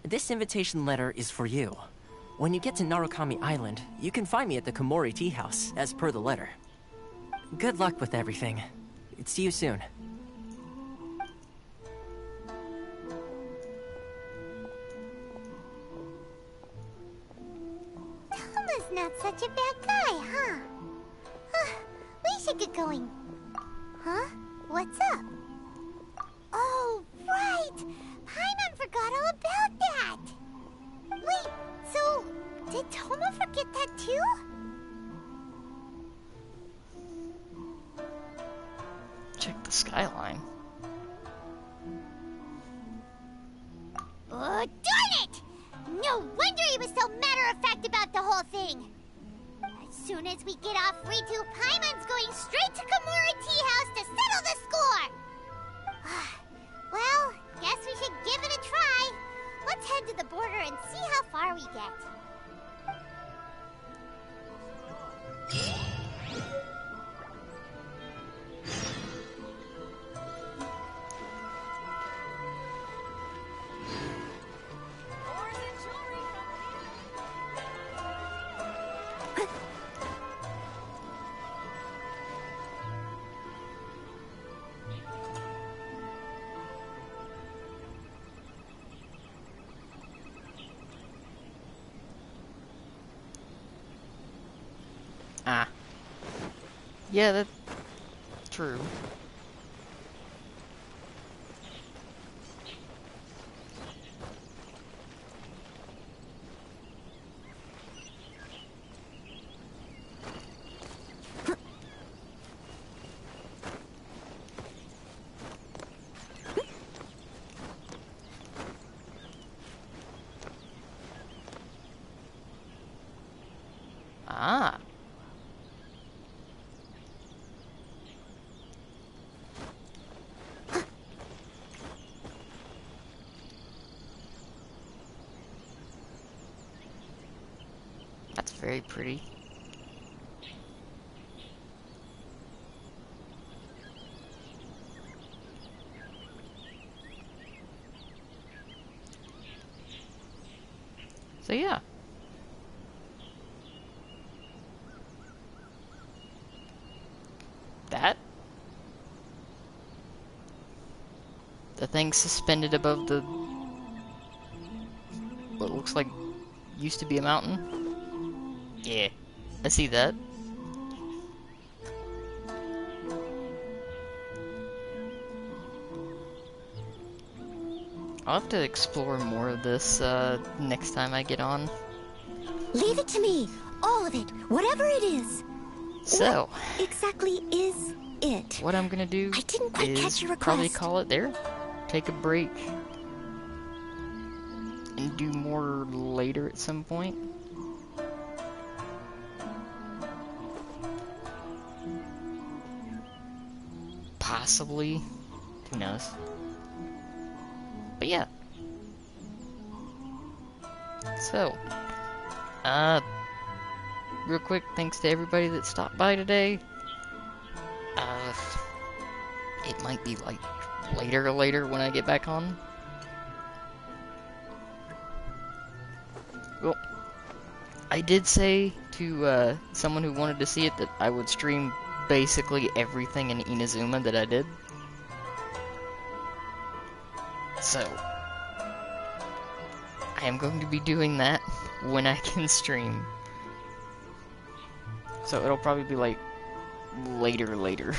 K: This invitation letter is for you. When you get to Narukami Island, you can find me at the Komori Tea House, as per the letter. Good luck with everything. See you soon.
C: Toma's not such a bad guy, huh? should get going. Huh? What's up? Oh, right! Paimon forgot all about that! Wait, so did Toma forget that too?
A: Check the skyline.
C: Oh, darn it! No wonder he was so matter-of-fact about the whole thing! As soon as we get off Ritu, Paimon's going straight to Kamura Tea House to settle the score! Well, guess we should give it a try. Let's head to the border and see how far we get.
A: Ah. Yeah, that's true. Ah. That's very pretty. So yeah. That? The thing suspended above the... what looks like used to be a mountain? Yeah, I see that. I'll have to explore more of this next time I get on.
C: Leave it to me. All of it. Whatever it is.
A: So,
C: what exactly is it?
A: What I'm gonna do
C: I didn't quite
A: is
C: catch your
A: probably
C: request.
A: call it there. Take a break. And do more later at some point. Possibly. Who knows? But yeah. So, real quick, thanks to everybody that stopped by today. It might be like later when I get back on. Well, I did say to someone who wanted to see it that I would stream basically everything in Inazuma that I did. So, I am going to be doing that when I can stream. So it'll probably be like later.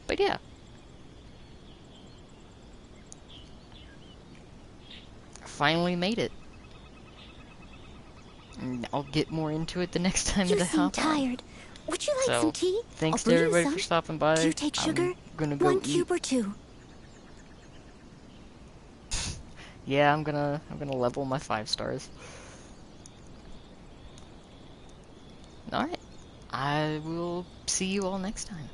A: But yeah. I finally made it. And I'll get more into it the next time that I hop on.
C: You seem tired. Would you like some tea?
A: Thanks
C: I'll
A: to
C: brew you
A: everybody
C: some.
A: for stopping by.
C: Do you take sugar?
A: I'm gonna go
C: 1
A: eat.
C: cube or 2?
A: Yeah, I'm gonna level my 5 stars. Alright. I will see you all next time.